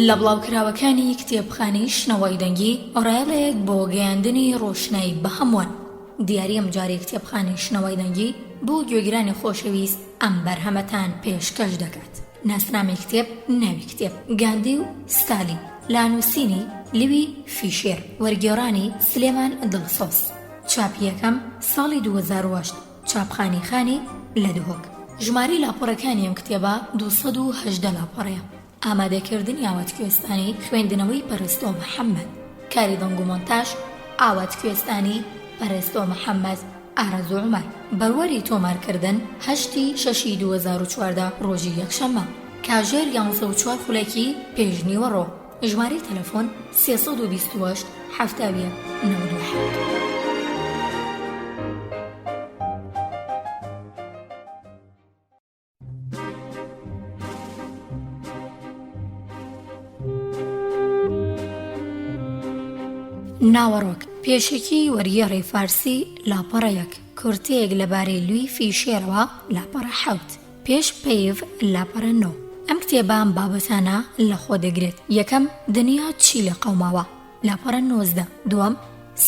لە بڵاوکراوەکانی کتێبخانەی شنەوەی دەنگی ڕێڵێک بۆ گەیاندنی ڕۆشنایی بە هەمووان. دیاری ئەم جارێ کتێبخانەی شنەوەی دەنگی بۆ گوێگرانی خۆشەویست ئەم بەرهەمەتان پێشکەش دەکات. ناسنامی کتێب، ناوی کتێب، گاندی و ستالین، لانووسینی لیوی فیشێر، وەرگێڕانی سلێمان دڵسۆز. چاپی یەکەم ساڵی 2008، چاپخانەی خانی لە دهۆک. ژماری لاپەڕەکانی ئەم کتێبە 218 لاپەڕەیە. ئامادەکردنی ئاواتکوێستانی خوێندنەوەی پەرستۆ محەممەد، کاری دەنگ و مۆنتاژ ئاواتکوێستانی پەرستۆ محەممەد ئارەزوو عومەر. بەروەری تۆمارکردن 8/6 2014 ڕۆژی یەکشەممە. کاژێر 11 خولەکی پێشنیوەڕۆ. ژمارەی تەلەفۆن 328 71 97. ناوەڕۆک پێشێکی وەرگێڕی فارسی لاپەڕەیەک، کورتەیەک لەبارەی لوی فیشێرەوە لاپەڕە 7، پێش پەیڤ لاپەڕە 9. ئەم کتێبان بابەتانە لە خۆ دەگرێت. یەکەم، دنیا چی لە قەوماوە لاپەڕە 19. دووەم،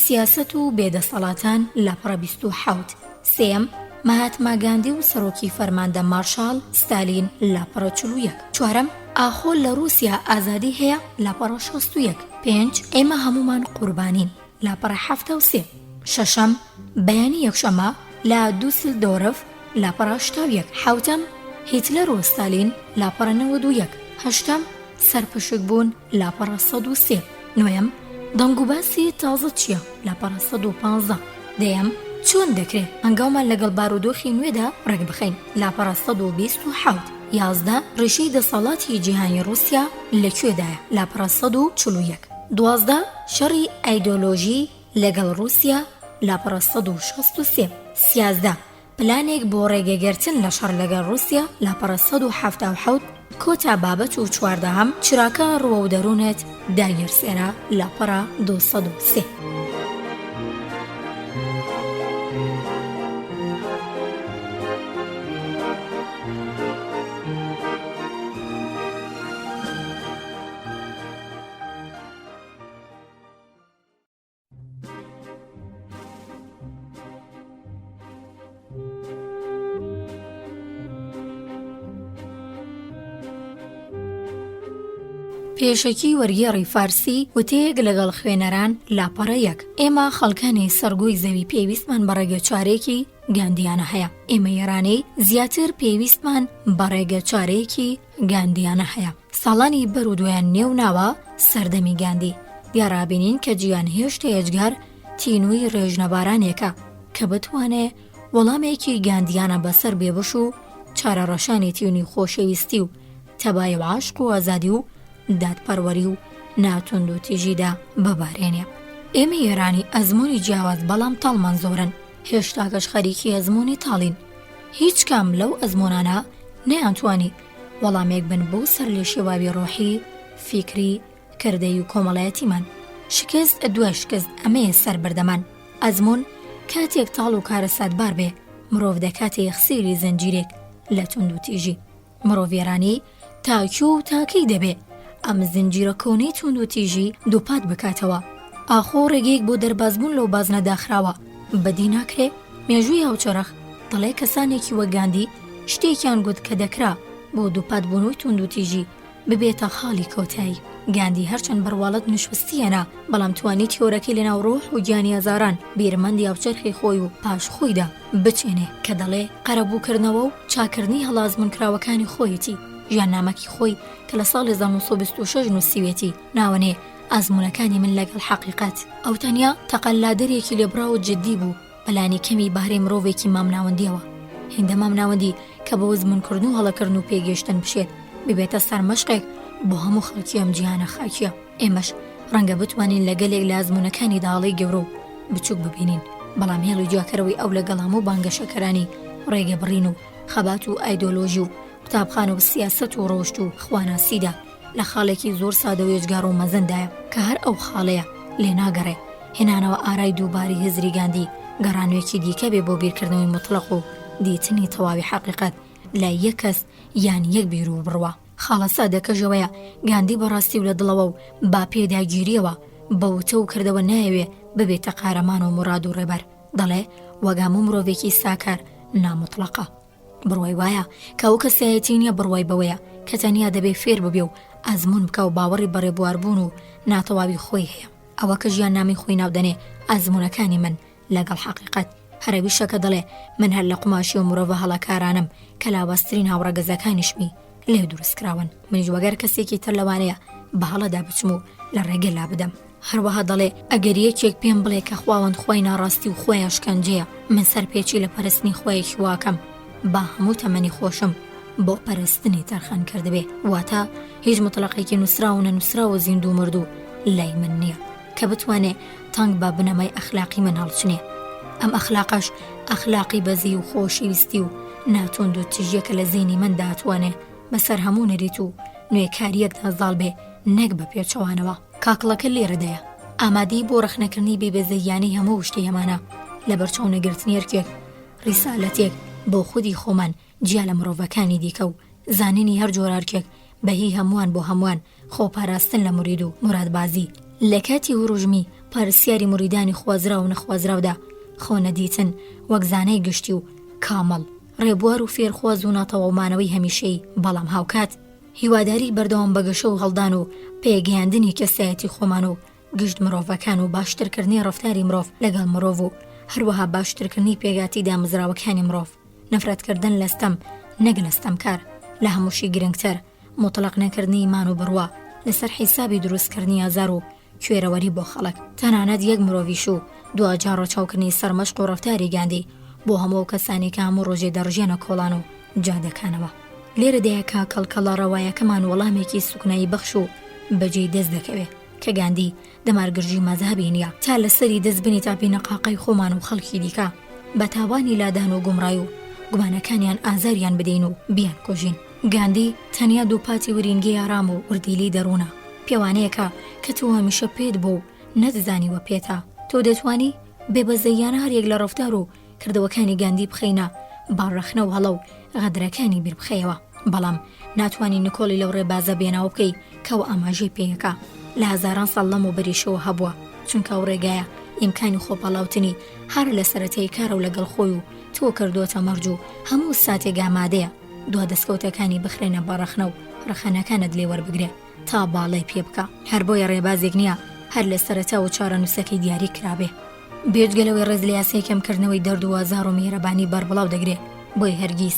سیاسەت و بێدەسەڵاتان لاپەڕە 27. سێم، مەهاتما گاندی و سەرۆکی فەرماندە مارشال ستالین لاپەڕە 41. چوارەم، ئاخۆ لە رووسیا ئازادی هەیە لاپەڕە 61. 5، ئێمە هەمومان قوربانین لاپەڕە 73. شەشەم، بەیانی یەکشەمە لە دووسلدۆرف لاپەڕە 81. حوتەم، هیتلەر و ستالین لاپەڕە 91. هەشتەم، سەرپشک بوون لاپەڕە 103. نوێم، دەنگوباسی تازە چییە لاپەڕە 115. دەیەم، چۆن دەکرێت ئەنگاومان لەگەڵ بارودۆخی نوێدا ڕێک بخەین لاپەڕە 127. 11، ڕێشەی دەسەڵاتی جیهانی رووسیا لەکوێدایە لاپەڕە 141. 12، شەڕی ئایدۆلۆژی لەگەڵ رووسیا لاپەڕە 163. 13، پلانێک بۆ ڕێگەگرتن لە شەڕ لەگەڵ رووسیا لاپەڕە 177. کۆتا بابەت و 14، چراکە ڕوە و دەروونێت داگیرسێرە لاپەڕە 203. پێشەکی وەرگێڕی فارسی وتەیەک لەگەڵ خوێنەران لاپەڕە 1. ئێمە خەڵکانی سەرگۆی زەوی پێویستمان بە ڕێگەچارەیەکی گاندیانە هەیە. ئێمە یێرانەی زیاتر پێویستمان بە ڕێگەچارەیەکی گاندیانە هەیە. ساڵانی بەرودویان نێو ناوە سەردەمی گاندی. دیارابینین کە جیان هێشتا هێجگار تینووی ڕێژنەبارانێکە کە بتوانێ وەڵامێکی گاندیانە بەسەر بێبش و چارەڕەشانی تیونی خۆشەویستی و تەبای و عاشق و ئازادی و دادپەروەری و ناتوند و تیژیدا ببارێنێ. ئێمە ئێرانی ئەزمموی جیاواز بەڵام تاڵمان زۆرن. هێشتاکەش خەریکی ئەزمموی تاڵین. هیچ کام لەو ئەزممونانە نەیانتوانی وەڵامێک بن بۆ سەر لێ شێواوی ڕۆحی، فیکری، کردەی و کۆمەڵایەتیمان. شکست دوای شکست ئەمەیە سەر بەردەمان. ئەزممون کاتێک تاڵ و کارە سەدبار بێ، مرۆڤ دەکاتێ یەخسیری زەنجیرێک لە تند و تیژی. مرۆڤ ئێرانی تاکی و تاکەی دەبێ ئەم زنجیرە کۆنەی تند و تیژی دووپات بکاتەوە. ئاخۆ ڕێگەیەک بۆ دەربازبوون لەو بازنە داخراوە. بەدی ناکرێ مێژووی هاوچەرخ دەڵێ کەسانێکی وەگاندی شتێکیان گوت کە دەکرا بۆ دووپات بوونەوەی تند و تیژی ببێتە خاڵی کۆتایی. گاندی هەرچەند بەرواڵەت نوشوستیەنە، بەڵام توانی تیۆرەکەی لەناو ڕۆح و گیانی هەزاران بیرمەندی هاوچەرخی خۆی و پاش خۆیدا بچێنێ کە دەڵێ قەرەبووکردنەوە و چاکردنی هەڵازمونکراوەکانی خۆیەتی. ژیاننامەکی خۆی کە لە ساڵی 1926 نووسیوێتی ناوەنێ ئازمونەکانی من لەگەڵ حەقیقەت. ئەو تەنیا تەقەلادەرێکی لێبراوە جددی بوو، پەلانی کەمی بارەی مرۆڤێکی مامناوەندیەوە. هێندە مامناوەندی کە بە وەزمونکردن و هەڵەکردن و پێگەشتن بشێت ببێتە سەرمەشقێک بۆ هەموو خەڵکی ئەم جیهانە خاکیە. ئێمەش ڕەنگە بتوانین لەگەلێک لە ئازمونەکانی داڵی گەورە و بچووک ببینین، بەڵام هێڵ و جاکەرەوەی ئەو لەگەڵ هەموو بانگەشەکەرانی ڕێگەبڕین و خەبات و ئایدۆلۆژی و قوتابخانە و سیاسەت و ڕۆشت و خواناسیدا لە خاڵێکی زۆر سادە و هێجگار و مەزەندایە کە هەر ئەو خاڵەیە لێ ناگەڕێ. هێنانەوە ئارای دووباری هێزری گاندی گەڕانوێکی دیکە بێ بۆ بیرکردنەوەی مطلق و دیتنی تەواوی حەقیقەت لای یەک کەس یان یەک بیر و بڕوە. خاڵە سادەکەژەوەیە گاندی بەڕاستی و لە دڵەوە و با پێداگیریەوە بەوتە و کردەوە نایەوێ ببێتە قارەمان و مراد و ڕێبەر. دەڵێ وەگام و مرۆڤێکی ساکار ناموتڵەقە. بڕوای وایە کە ئەو کەسایەتی نییە بڕوای بەوەیە کە تەنیا دەبێ فێر ببێ و ئەزمون بکە و باوەڕی بەڕێبواربوون و ناتەواوی خۆی هەیە. ئەوە کە ژیان نامی خۆی ناودەنێ ئەزمونەکانی من لەگەڵ حەقیقەت. هەرەویشەکە دەڵێ من هەر لە قماشی و مرۆڤە هەڵەکارانم کە لاوەسترین هاوڕەگەزەکانیشمی لێ دروستکراون. منیش وەگەر کەسێکی تر لەوانەیە بە هەڵەدا بچم و لە ڕێگە لا بدەم. هەروەها دەڵێ ئەگەر یەکێک پێم بڵێ کە خواوەند خۆی ناڕاستی و خۆی ئەشکەنجەیە من سەرپێچی لە پەرستنی خۆیەکی واکەم با هەموو تەمەنی خۆشم بۆ پەرستنی تەرخان کردبێ. واتە هیچ مطلقێکی نووسراو نەنووسراوە زیندوو مردوو لای من نییە کە بتوانێ تەنگ بە بنەمای ئەخلاقی من هەڵچنێ. ئەم ئەخلاقەش ئەخلاقی بەزی و خۆشەویستی و ناتوند و تژیەکە لە زینی من داتوانێ بەسەر هەموو نەریت و نوێکاریەکدا زاڵ بێ نەک بە پێچەوانەوە. کاکڵەکە لێرەدەیە ئامادەی بۆ ڕەخنەکردنی بێبێزەیانی هەموو شتی هەمانە لە بەرچاو نەگرتنیەرکێک ڕیسالەتێک بۆ خودی خۆمان جیا لە مرۆڤەکانی دیکە و زانینی هەر جۆرارکێک بەهی هەمووان بۆ هەمووان خۆپاراستن لە مرید و مرادبازی. لە کاتی هوروژمی پارسیاری مریدانی خوازرا و نەخوازراودا خۆ نەدیتن وەک زانەی گشتی و کامەڵ ڕێبوار و فێرخواز و ناتەواومانەوەی هەمیشەی بەڵام هاوکات هیواداری بەردەوام بەگەشە و هەڵدان و پێگەیاندنی کەسایەتی خۆمان و گشت مرۆڤەکان و باشترکردنی ڕەفتاری مرۆڤ لەگەڵ مرۆڤ و هەروەها باشترکردنی پێگاتی دامەزراوەکانی مرۆڤ. نەفرەتکردن لەستەم نەک لەستەمکار لە هەمووشی گرنگتر مطلق نەکردنی ئیمان و بڕوا لەسەر حیسابی دروستکردنی ئازار و کوێرەوەری بۆ خەڵک. تەنانەت یەک مرۆڤیش و دوجار ڕەچاوکردنی سەرمەشق و ڕەفتاری گاندی بۆ هەموو کەسانی کە هەموو ڕۆژێ دەڕژێنە کۆڵان و جادەکانەوە. لێرەدەیە کا کەڵکەڵە ڕەوایەکەمان وەڵامێکی سوکنایی بەخش و بەجێی دەست دەکەوێت کە گاندی دەمارگرژی مەذهبی نییە تا لەسەری دەست بنی تاپی نەقاقەی خۆمان و خەڵکی دیکە بە تاوانی لادان و گومڕای و گومانەکانیان ئازاریان بدەین و بیان کۆژین. گاندی تەنیا دووپاتی ورینگی ئارام و وردیلی دەڕوونە پێوانەیەکە کە تۆ هەمیشە پێت بۆ و نەدزانیوە پێتە. تۆ دەتوانی بێبەزەیانە هەرێک لە ڕەفتار و کردەوەکانی گاندی بخەینە باڕەخنە و هەڵە و غەدرەکانی بیر بخەیەوە. بەڵام ناتوانانی نکۆڵی لەو ڕێبازە بێناو بکەی کەەوە ئاماژەی پێیەکە لە هەزاران ساڵ لەم و بەریشەوە هەبووە چونکە ئەو ڕێگایە ئیمکانی خۆپەڵاوتنی هەر لە سەرەتای کارە و لەگەڵ خۆی و تۆ کردوتە مەرج و هەموو ساتێک ئامادەیە دوا دەستکەوتەکانی بخرێنە باڕەخنە و ڕەخەنەکانت لێ وەربگرێ تا باڵای پێ بکە. هەر بۆیە ڕێبازێک نییە هەر لە سەرەتا و چارەنووسەکەی دیاری کرابێ. بێجگەلەوەی ڕێز لە یاسای کەمکردنەوەی دەرد و ئازار و میهرەبانی بەربڵاو دەگرێ بۆی هەرگیز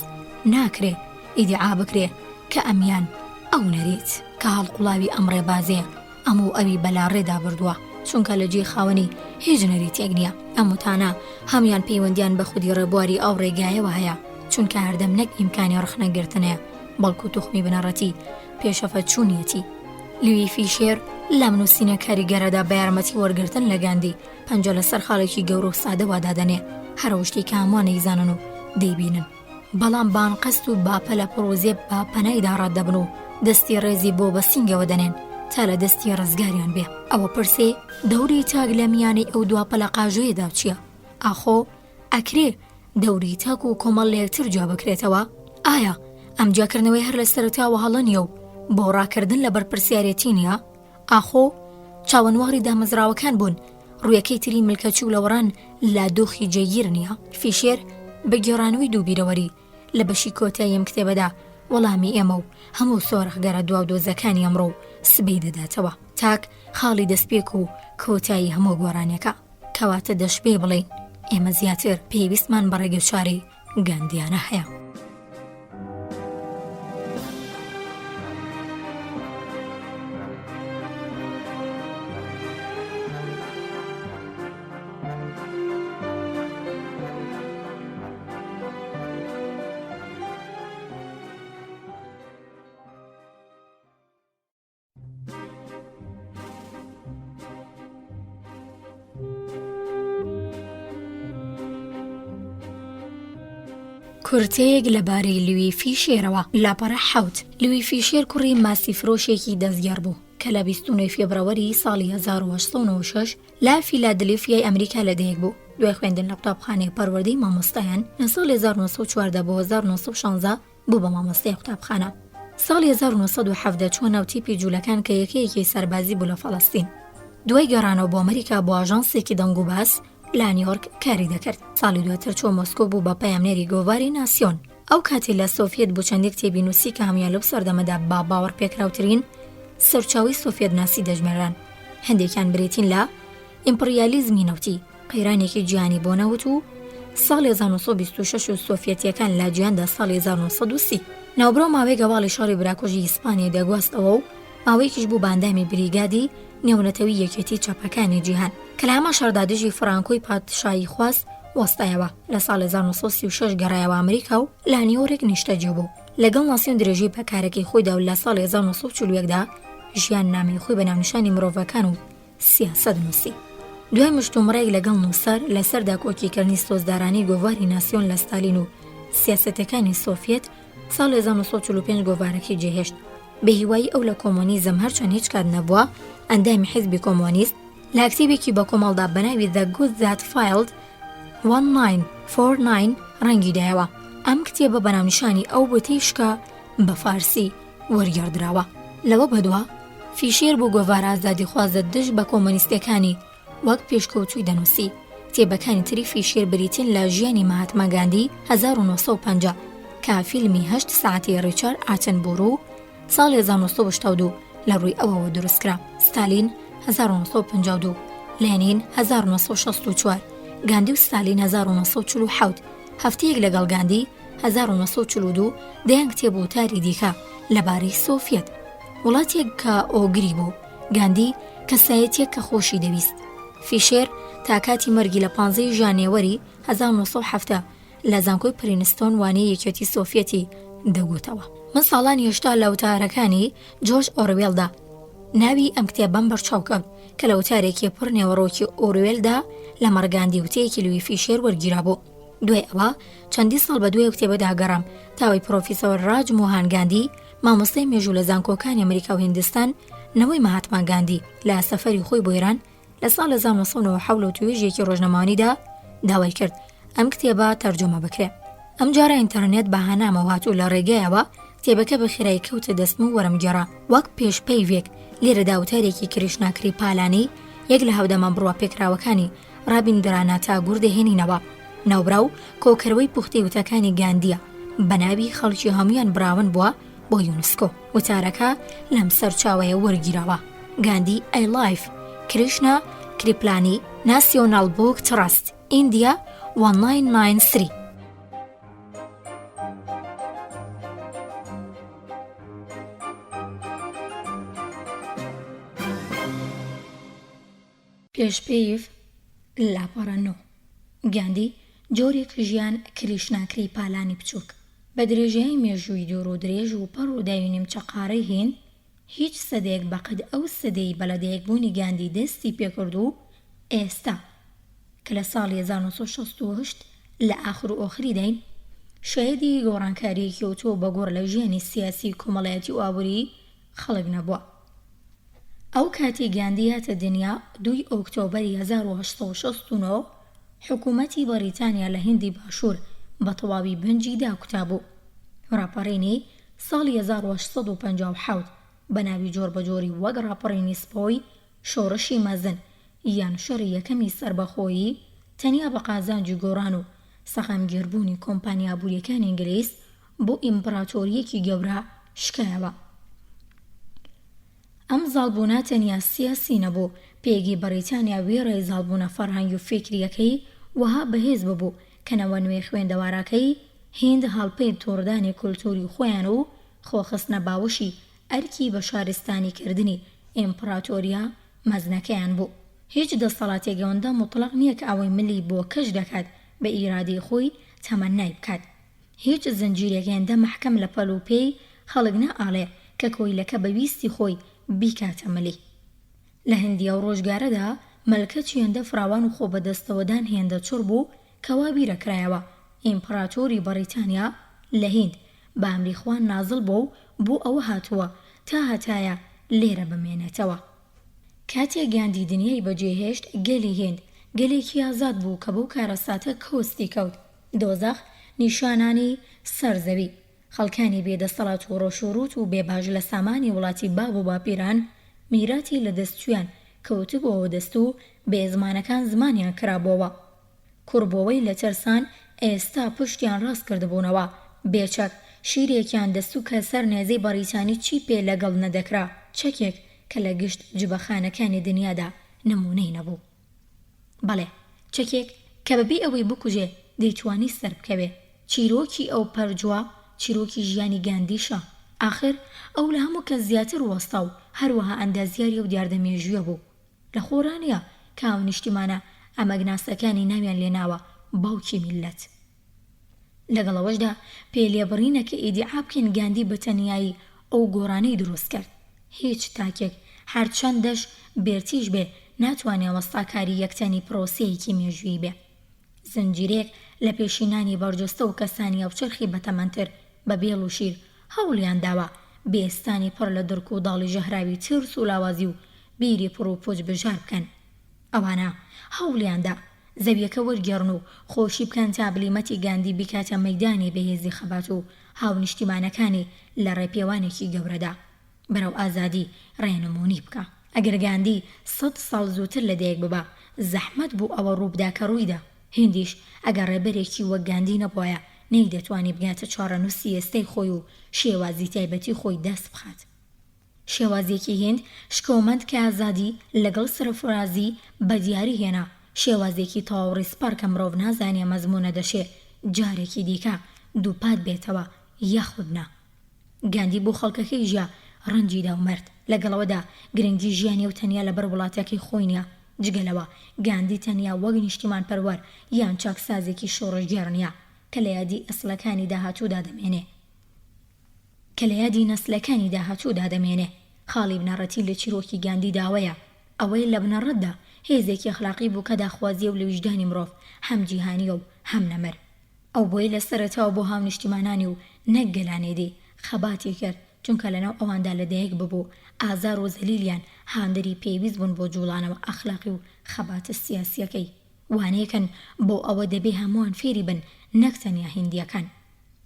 ناکرێ ئیدعا بکرێ کە ئەمیان ئەو نەریت کە هەڵقوڵاوی ئەم ڕێبازەیە ئەموو ئەوی بەلا ڕێدا بردووە چونکە لە جێ خاوەنی هیچ نەریتێک نییە. ئەم وتانە هەمیان پەیوەندیان بە خودی ڕێبواری ئەو ڕێگایەوە هەیە چونکە هەردەم نەک ئیمکانی ڕخنەگرتنەیە بەڵکو توخمی بنەڕەتی پێشەفە چوونیەتی. لوی فیشێر لە منووسینە کاریگەرەدا بە یارمەتی وەرگرتن لە گاندی پەنجە لەسەر خاڵێکی گەورە و سادەوا دادەنێ هەرە شتێک کە هەمووانەی زانن و دەیبینن. بەڵام بانقەست و باپە لە پرۆزێ با پەنایدا ڕاددەبن و دەستی ڕێزی بۆ بەسینگەوە دەنێن تا لە دەستی ڕزگاریان بێ. ئەوە پرسێ دەوری تاگ لە میانەی ئەو دواپە لە قاژۆیەدا چییە؟ ئاخۆ ئەکرێ دەوری تاک و کۆمەڵ لەیەکتر جا بکرێتەوە؟ ئایا ئەم جاکردنەوەی هەر لە سەرەتاوە هەڵە نییە و بۆ ڕاکردن لە بەرپرسیارەتی نییە؟ ئاخۆ چاوەنواری دامەزراوەکان بوون ڕوویەکەی تری ملکەچی و لەوەڕان لا دۆخی جێگیر نییە؟ فیشێر بە گێڕانەوەی دووبیرەوەری لە بەشی کۆتاییم کتێبەدا وەڵامی ئێمە و هەموو سۆرخگەرە دواو دۆزەکانی ئەمڕۆ و سبەی دەداتەوە تاک خاڵی دەستپێک و کۆتایی هەموو گۆڕانەکە کەواتە دەشبێ بڵێن ئێمە زیاتر پێویستمان بە ڕێگەچاری گاندیانە هەیە. کورتەیەک لەبارەی لوی فیشێرەوە لاپەڕە حەوت. لوی فیشێر کوڕی ماسی فرۆشێکی دەستگیار بوو کە لە 29 فێبڕەوەری ساڵی 1996 لا فیلادلفیای ئەمریکا لەدایک بوو. دوای خوێندن لە قوتابخانەی پەروەردەی مامۆستایان لە ساڵی 1914 بۆ 1916 بوو بە مامۆستای قوتابخانە. ساڵی 1970 چوە ناوتیپی جوولەکان کە یەکەیەکی سەربازی بوو لە فەڵەستین. دوای گەڕانەوە بۆ ئەمریکا بۆ ئاژانسێکی دەنگ و باس لە نیویۆرک کاری دەکرد. ساڵی دواتر چوە مۆسکۆ بوو بە پەیامنێری گۆڤاری ناسیۆن. ئەو کاتی لە سۆڤیەت بۆ چەندێک کتێبی نووسی کە هەمویان لەو سەردەمەدا با باوەڕ پێکراوترین سەرچاوی سۆڤیەت ناسی دەژمێران. هەندێکیان برێتین لە ئیمپریالیزمی نەوتی، قەیرانێکی جیهانی بۆ نەوت و ساڵی 1926 و سۆڤیەتیەکان لە جیهاندا ساڵی 1930. ناوبڕۆ ماوەی گەواڵی شاری براکۆژی ئیسپانیا دەگواستەوە و ماوەیەکیش بوو باندامی بریگادی نێونەتەوی یەکێتی چەپەکانی جیهان کە لە هەمان شەڕدا دژی فڕانکۆی پادشایی خواست وەستایەوە. لە ساڵی 1936 گەڕایەوە ئەمریکا و لە نیویۆرک نیشتەجێ بوو. لەگەڵ ناسیۆن درێژەی بەکارەکەی خۆیدا و لە ساڵی 1940دا ژیان نامەی خۆی بە ناونیشانی مرۆڤەکان و سیاسەت نووسی. دوای مشتومڕێک لەگەڵ نووسەر لەسەردا کۆکیکردنی سۆزدارانی گۆڤاری ناسیۆن لە ستالین و سیاسەتەکانی سۆڤیەت ساڵی 1945 گۆڤارەکەی جێهێشت. بە هیوایی ئەو لە کۆمۆنیزم هەرچەند هیچ کات نەبووە، ئەندامی حیزبی کۆمۆنیست لە ئەکتیبێکی بە کۆمەڵدا بەناوی The Good That Filed 1949 ڕەنگی دایەوە. ئەم کتێبە بەناونیشانی ئەو بوتەیشکە بە فارسی وەرگێڕدراوە. لەوە بەدووە فیشێر بۆ گۆڤارە ئازادی خوازە دژ بە کۆمۆنیستەکانی وەک پێشکەوتووی دەنووسی. کتێبەکانی تری فیشێر بریتین لە ژیانی مەهاتما گاندی 1950 کە فیلمی 8 ساعتی ڕیچارد ئاتنبورو ساڵی 1972 لە ڕووی ئەوەوە دروستکرا. ستالین 1952، لێنین 1964، گاندی و ستالین 1947، هەفتەیەک لەگەڵ گاندی 1942 دەیان کتێب و تاری دیکە لەبارەی سۆڤیەت. وڵاتێک کە ئۆگری بوو، گاندی کەسایەتێک کە خۆشی دەویست. فیشێر تا کاتی مەرگی لە 15 ژانێوەری 1970 لە زانکۆی پرینستۆن وانەی یەکێتی سۆڤیەتی دەگوتەوە. من ساڵانی هێشتا لە وتارەکانی جۆرج ئۆروێلدا ناوی ئەم کتێبەم بەرچاو کەوت کە لە وتارێکی پڕ نێوەڕۆکی ئۆروێلدا لە مەرگاندی وتەیەکی لوی فیشێر وەرگیرا بوو. دوای ئەوە چەندی ساڵ بە دوای کتێبەدا گەڕام تاوەی پرۆفیسۆر راج موهان گاندی، مامۆستای مێژوو لە زانکۆکانی ئەمریکا و هیندستان، نەوەی مەهاتما گاندی لە سەفەری خۆی بۆ ئێران لە ساڵ 1970 توێژێکی ڕۆژنەمانیدا داوای کرد ئەم کتێبە تەرجەمە بکرێ. ئەم جارە ئینتەرنێت بەهانامەوە هاتوو لە ڕێگایەوە کتێبەکە بە خێرایی کەوتە دەستم و وەرمگەڕا. وەک پێشپەیوێک لێرەدا وتارێکی کریشناکری پالانی یەک لە هەودەمان بڕوا پێکراوەکانی ڕابیندرانە تاگور دەهێنینەوە. ناوبراو کۆکەرەوەی پوختەی وتەکانی گاندیە بە ناوی خەڵکی هەمویان براون بووە بۆ یونسکۆ. وتارەکە لەم سەرچاوەیە وەرگیراوە: گاندی ئەی لایف، کریشنا کریپلانی، ناسیۆنال بوک تراست، ئیندیا 1993. پێشپێیف لاپەڕەنۆ. گاندی جۆرێک ژیان کریشناکری پالانی بچووک بە درێژایی مێژووی دوور و درێژ و پەڕ و داوی نیمچەقارەی هین. هیچ سەدەیەک بەقەد ئەو سەدەی بەلەدەیەکبوونی گاندی دەستی پێکرد و ئێستا کە لە ساڵی 1968 لە ئاخر و ئۆخری دەین شایەدی گۆڕانکاریەکی ئۆتۆ بە گۆڕ لە ژیانی سیاسی کۆمەڵایەتی و ئابووری خەڵک نەبووە. ئەو کاتی گاندی هاتە دنیا 2 ئۆکتۆبەری 1869 حکوومەتی بەریتانیا لە هیندی باشوور بە تەواوی بنجی داکوتابوو. ڕاپەڕینی ساڵی 1857 بە ناوی جۆربەجۆری وەک ڕاپەڕینی سپۆی، شۆڕشی مەزن یان شەڕی یەکەمی سەربەخۆیی تەنیا بە قازانجی گۆڕان و سەخەمگیربوونی کۆمپانیا بوریەکانی ئینگلیز بۆ ئیمپراتۆریەکی گەورە شکایەوە. ئەم زاڵبوونە تەنیا سیاسی نەبوو، پێگی بەریتانیا وێڕەی زاڵبوونە فەرهەنگی و فیکریەکەی وەها بەهێز ببوو کە نەوە نوێ خوێندەوارەکەی هیند هەڵپەی تۆڕدانی کولتوری خۆیان و خۆخستنە باوەشی ئەرکی بە شارستانیکردنی ئیمپراتۆریا مەزنەکەیان بوو. هیچ دەسەڵاتێک ئەوەندە مطلق نییە کە ئەوەی ملی بۆ کەش دەکات بە ئیرادەی خۆی تەمەنای بکات. هیچ زنجیرێک هێندە محکەم لە پەلوپێی خەڵک نەئاڵێ کە کۆیلەکە بەویستی خۆی بیکاتە ملی. لە هەندیا و ڕۆژگارەدا مەلکەتی هێندە فراوان و خۆ بەدەستەوەدان هێندە چڕ بوو کەوا بیرەکرایەوە ئیمپراتۆری بەریتانیا لە هیند بە ئەمریخوان نازڵ بۆ ئەوە هاتووە تا هەتایە لێرە بمێنێتەوە. کاتێک گاندی دنیای بەجێهێشت گەلی هێند گەلێکی ئازاد بوو کە بەو کارەساتە کۆستی کەوت. دۆزەخ نیشانانی سەرزەوی خەڵکانی بێدەسەڵات و ڕۆشوڕوت و بێباش لە سامانی وڵاتی باب و باپیران میراتی لە دەستچویان کەوتبووەوە دەست و بێزمانەکان زمانیان کرابۆوە. کوڕبەوەی لە تەرسان ئێستا پشتیان ڕاست کردبوونەوە، بێچەک شیرێکیان دەستو کە سەر نێزەی بەڕیتانی چی پێ لەگەڵ نەدەکرا، چەکێک کە لە گشت جبەخانەکانی دنیادا نمونەی نەبوو. بەڵێ چەکێک کە بەبێ ئەوەی بکوژێ دەیتوانی سەر بکەوێ. چیرۆکی ئەو پەرجووە چیرۆکی ژیانی گاندیشە. ئاخر ئەو لە هەموو کەس زیاتر وەستا و هەروەها ئەندازیاری و دیاردەمێژویە بوو. لە خۆرانەیە کە ئەو نیشتیمانە ئەمەگناسەکانی ناویان لێناوە باوکی میلەت. لەگەڵەوەشدا پێلێبڕینە کە ئیدعا بکەین گاندی بەتەنیایی ئەو گۆڕانەی دروست کرد. هیچ تاکێک هەرچەندەش بێرتیش بێ ناتوانێت وەستاکاری یەکتەنی پرۆسەیەکی مێژووی بێ. زنجیرێک لە پێشینانی بەرجەستە و کەسانی ئەوچرخی بەتەمەنتر بە بێڵ و شیر هەوڵیان داوە بێستانی پڕ لە درک و داڵی ژەهراوی ترس و لاوازی و بیری پڕ و پوچ بژار بکەن. ئەوانە هەوڵیاندا زەویەکە وەرگێڕن و خۆشی بکەن تا بلیمەتی گاندی بکاتە مەیدانی بەهێزی خەبات و هاونیشتیمانەکانی لە ڕێپێوانێکی گەورەدا بەرەو ئازادی ڕێنمونی بکە. ئەگەر گاندی 100 ساڵ زووتر لە دەیەک ببە زەحمەت بوو ئەوە ڕووبدا کە ڕوویدا. هندیش ئەگەر ڕێبەرێکی وەک گاندی نەبووایە نەی دەتوانی بگاتە چارەنووسی ئێستەی خۆی و شێوازی تایبەتی خۆی دەست بخات. شێوازێکی هند شکۆمەند کە ئازادی لەگەڵ سەرفرازی بە دیاری هێنا، شێوازێکی تەواو ڕێسپار کە مرۆڤ نازانێ مەزمونە دەشێ جارێکی دیکە دووپات بێتەوە یاخودنا. گاندی بۆ خەڵکەکەی ژیا ڕەنجیدا و مرد، لەگەڵەوەدا گرنگی ژیانی و تەنیا لەبەر وڵاتەکەی خۆی نییە. جگەلەوە گاندی تەنیا وەک نیشتیمان پەروەر یان چاکسازێکی شۆڕژگێڕ نییە کە لە یادی ئەسڵەکانی داهاتوودا دەمێنێ. خاڵی بنەڕەتی لە چیرۆکی گاندی داوەیە ئەوەی لە بنەڕەتدا هێزێکی ئەخلاقی بوو کە داخوازیە و لە وجدانی مرۆڤ هەم جیهانیە و هەم نەمەر. ئەو بۆی لە سەرەتاوە بۆ هاونیشتیمانانی و نەک گەلانێدی خەباتی کرد، چونکە لەناو ئەواندا لە دەیەک ببوو ئازار و زەلیلیان هاندری پێویست بوون بۆ جوڵانەوە ئەخلاقی و خەباتە سیاسیەکەی. وانەیەکەن بۆ ئەوە دەبێ هەمووان فێری بن، نەک تەنیا هیندیەکان.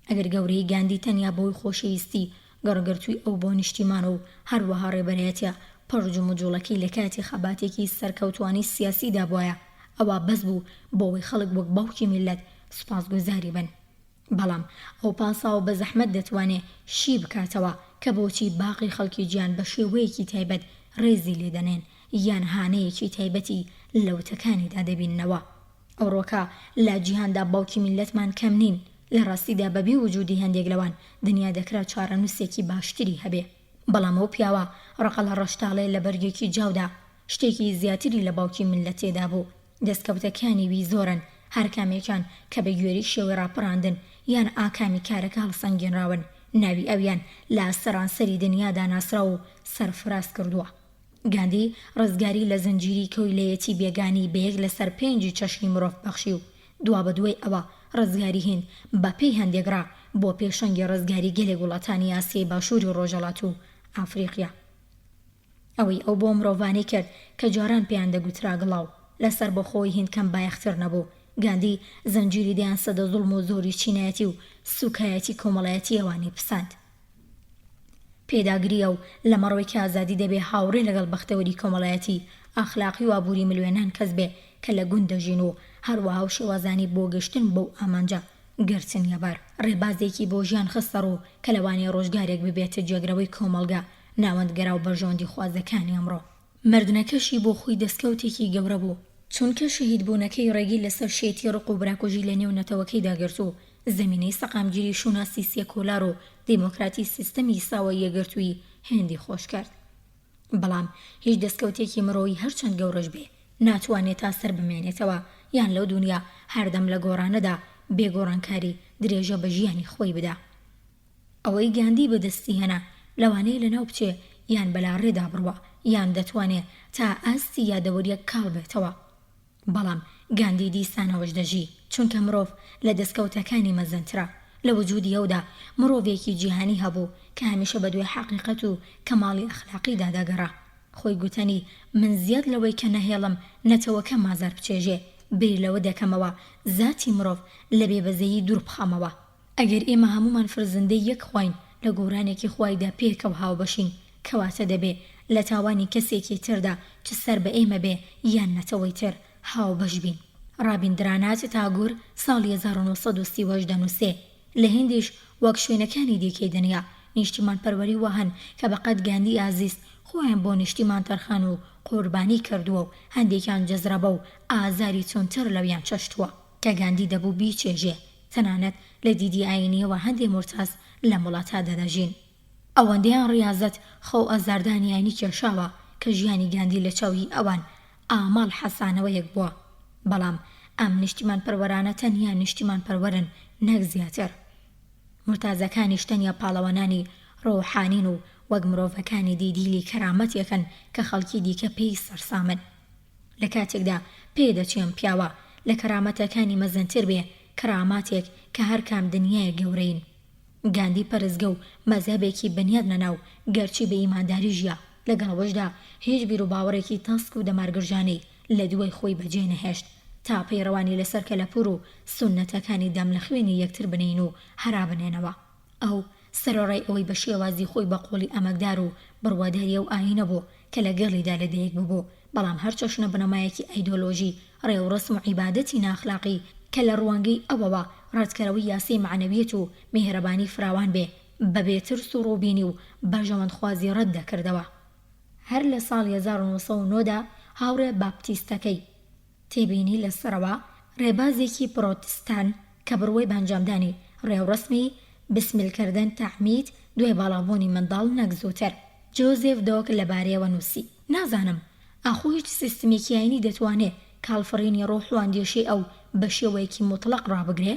ئەگەر گەورەی گاندی تەنیا بۆی خۆشەویستی گەڕگرتووی ئەو بۆ نیشتیمان و هەروەها ڕێبەرایەتە پەرج و مجوڵەکەی لە کاتی خەباتێکی سەرکەوتوانی سیاسیدا بووایە، ئەوە بەس بوو بۆەوەی خەڵک وەک باوکی میلەت سوپاسگوزاری بن. بەڵام ئەو پاساوە بە زەحمەت دەتوانێ شی بکاتەوە کە بۆچی باقی خەڵکی گیان بە شێوەیەکی تایبەت ڕێزی لێدەنێن یان هانەیەکی تایبەتی لەوتەکانیدا دەبیننەوە. ئەو ڕۆکە لە جیهاندا باوکی میلەتمان کەم نین. لە ڕاستیدا بەبێ وجودی هەندێک لەوان دنیا دەکرا چارەنووسێکی باشتری هەبێ. بەڵام ئەو پیاوە ڕقە لە ڕەشتاڵێ لە بەرگێکی جاودا شتێکی زیاتری لە باوکی میلەتێدا بوو. دەستکەوتەکانی وی زۆرن، هەر کامێکان کە بە گوێری شێوەی ڕاپەڕاندن یان ئاکامی کارەکە هەڵسەنگێنراون، ناوی ئەویان لە سەرانسەری دنیادا ناسرا و سەرفراز کردووە. گاندی ڕزگاری لە زنجیری کەویلەیەتی بێگانی بەیەک لەسەر 5 چەشنی مرۆڤ بەخشی و دوا بەدوای ئەوە ڕزگاری هێن بە پێی هەندێکرا بۆ پێشەنگی ڕزگاری گەلێک وڵاتانی ئاسیای باشووری و ڕۆژهەڵات و ئافریقیا. ئەوەی ئەو بۆ مرۆڤانەی کرد کە جاران پێیان دەگوترا گڵاو لەسەر بەخۆی هێن کەم بایەختر نەبوو. گاندی زەنجیری دەیان سەدە زوڵم و زۆری چینایەتی و سوکایەتی کۆمەڵایەتی ئەوانی پساند. پێداگریە و لە مەڕۆی کە ئازادی دەبێ هاوڕێ لەگەڵ بەختەوەری کۆمەڵایەتی ئاخلاقی و ئابووری ملیێنان کەس بێ کە لە گوند دەژین و هەروەها و شێوازانی بۆ گەشتن بەو ئامانجە گرچن یەبار ڕێبازێکی بۆ ژیان خستەڕ و کە لەوانەیە ڕۆژگارێک ببێتە جێگرەوەی کۆمەڵگە ناوەندگەرا و بەژۆندی خوازەکانی ئەمڕۆ. مردنەکەشی بۆ خۆی دەستکەوتێکی گەورە بوو، چونکە شەهید بوونەکەی ڕێگی لەسەر شێتی ڕق و براکۆژی لە نێو نەتەوەکەی داگرت و زەمینەی سەقامگیری شوناسی سێکۆلار و دیموکراتی سیستەمی ساوە یەگرتووی هێندی خۆش کرد. بەڵام هیچ دەستکەوتێکی مرۆیی هەرچەند گەورەش بێ ناتوانێت تا سەر بمێنێتەوە یان لەو دنیا هەردەم لە گۆڕانەدا بێگۆڕانکاری درێژە بە ژیانی خۆی بدا. ئەوەی گاندی بەدەستی هێنا لەوانەیە لەناو بچێ یان بەلا ڕێدا بڕوە یان دەتوانێت تا ئاستی یادەوەریەک کاڵ بێتەوە. بەڵام گاندی دیسانەوەش دەژی، چونکە مرۆڤ لە دەستکەوتەکانی مەزنترا. لە وجودی ئەودا مرۆڤێکی جیهانی هەبوو کە هەمیشە بەدوێ حەقیقەت و کەماڵی ئەخلاقیدا دەگەڕا. خۆی گوتنی من زیاد لەوەی کە نەهێڵم نەتەوەکە مازار بچێژێ بیر لەوە دەکەمەوە زاتی مرۆڤ لە بێبەزەیی دوور بخەمەوە. ئەگەر ئێمە هەمومان فرزندەی یەک خوین لە گۆرانێکی خوایدا پێکەوە هاوبەشین کەواتە دەبێ لە تاوانی کەسێکی تردا چ سەر بە ئێمە بێ یان نەتەوەی تر هاوبەش بین. ڕابیندرانات تاگور ساڵی 1930 دەنووسێ لە هێندیش وەک شوێنەکانی دیکەی دنیا نیشتیمان پەروەری وەهن کە بەقەد گاندی ئازیز خۆیان بۆ نیشتیمان تەرخان و قوربانی کردووە و هەندێکیان جەزرەبە و ئازاری چۆنتر لەویان چەشتووە کە گاندی دەبوو بیچێژێ. تەنانەت لە دیدی ئاینیەوە هەندێک مرتاز لە وڵاتە دەدەژین. ئەوەندەیان ڕیازەت خەو ئەزاردانی ئاینی کێشاوە کە ژیانی گاندی لە چاوی ئەوان ئاماڵ حەسانەوەیەک بووە. بەڵام ئەم نیشتیمان پەروەرانە تەنیا نیشتیمان پەروەرن نەک زیاتر. مرتازەکانی شتەنیا پاڵەوانانی ڕۆحانین و وەک مرۆڤەکانی دیدیلی کەرامەتێکن کە خەڵکی دیکە پێی سەرسامن. لە کاتێکدا پێدەچێن پیاوە لە کەرامەتەکانی مەزنتر بێ کەراماتێک کە هەر کام دنیای گەورەین. گاندی پەرزگە و مەزهبێکی بنیاد نەناو گەرچی بە ئیمانداری ژیا لەگەڵەوەشدا هیچ بیر و باوەڕێکی تەسک و دەمارگرژانەی لە دوای خۆی بەجێ نەهێشت تا پەیڕەوانی لەسەر کەلەپور و سونەتەکانی دەم لە خوێنی یەکتر بنین و هەرا بنێنەوە. ئەو سەرۆڕای ئەوەی بە شێوازی خۆی بە قۆڵی ئەمەکدار و بڕواداری ئەو ئاینە بوو کە لەگەڵیدا لەدەیەک ببوو. بەڵام هەر چەشنە بنەمایەکی ئەیدۆلۆژی ڕێوڕسم و عیبادەتی ناخلاقی کە لە ڕوانگەی ئەوەوە ڕەتکەرەوەی یاسی معنەویەت و میهرەبانی فراوان بێ بەبێ ترس و ڕووبینی و بەژەوەندخوازی ڕەت دەکردەوە. هەر لە ساڵی 1909دا هاوڕێ باپتیستەکەی تێبینی لەسەرەوە ڕێبازێکی پرۆتستان کە بڕوەی بەنجامدانی ڕێوڕسمی بسمیلکردن تەحمید دوێ باڵابوونی منداڵ نەک زووتر. جۆزێف دۆک لەبارەیەوە نووسی: نازانم ئاخۆ هیچ سیستمێکی ئاینی دەتوانێت کاڵفڕینی ڕۆح و ئەندێشەی ئەو بە شێوەیەکی مطلق ڕابگرێ؟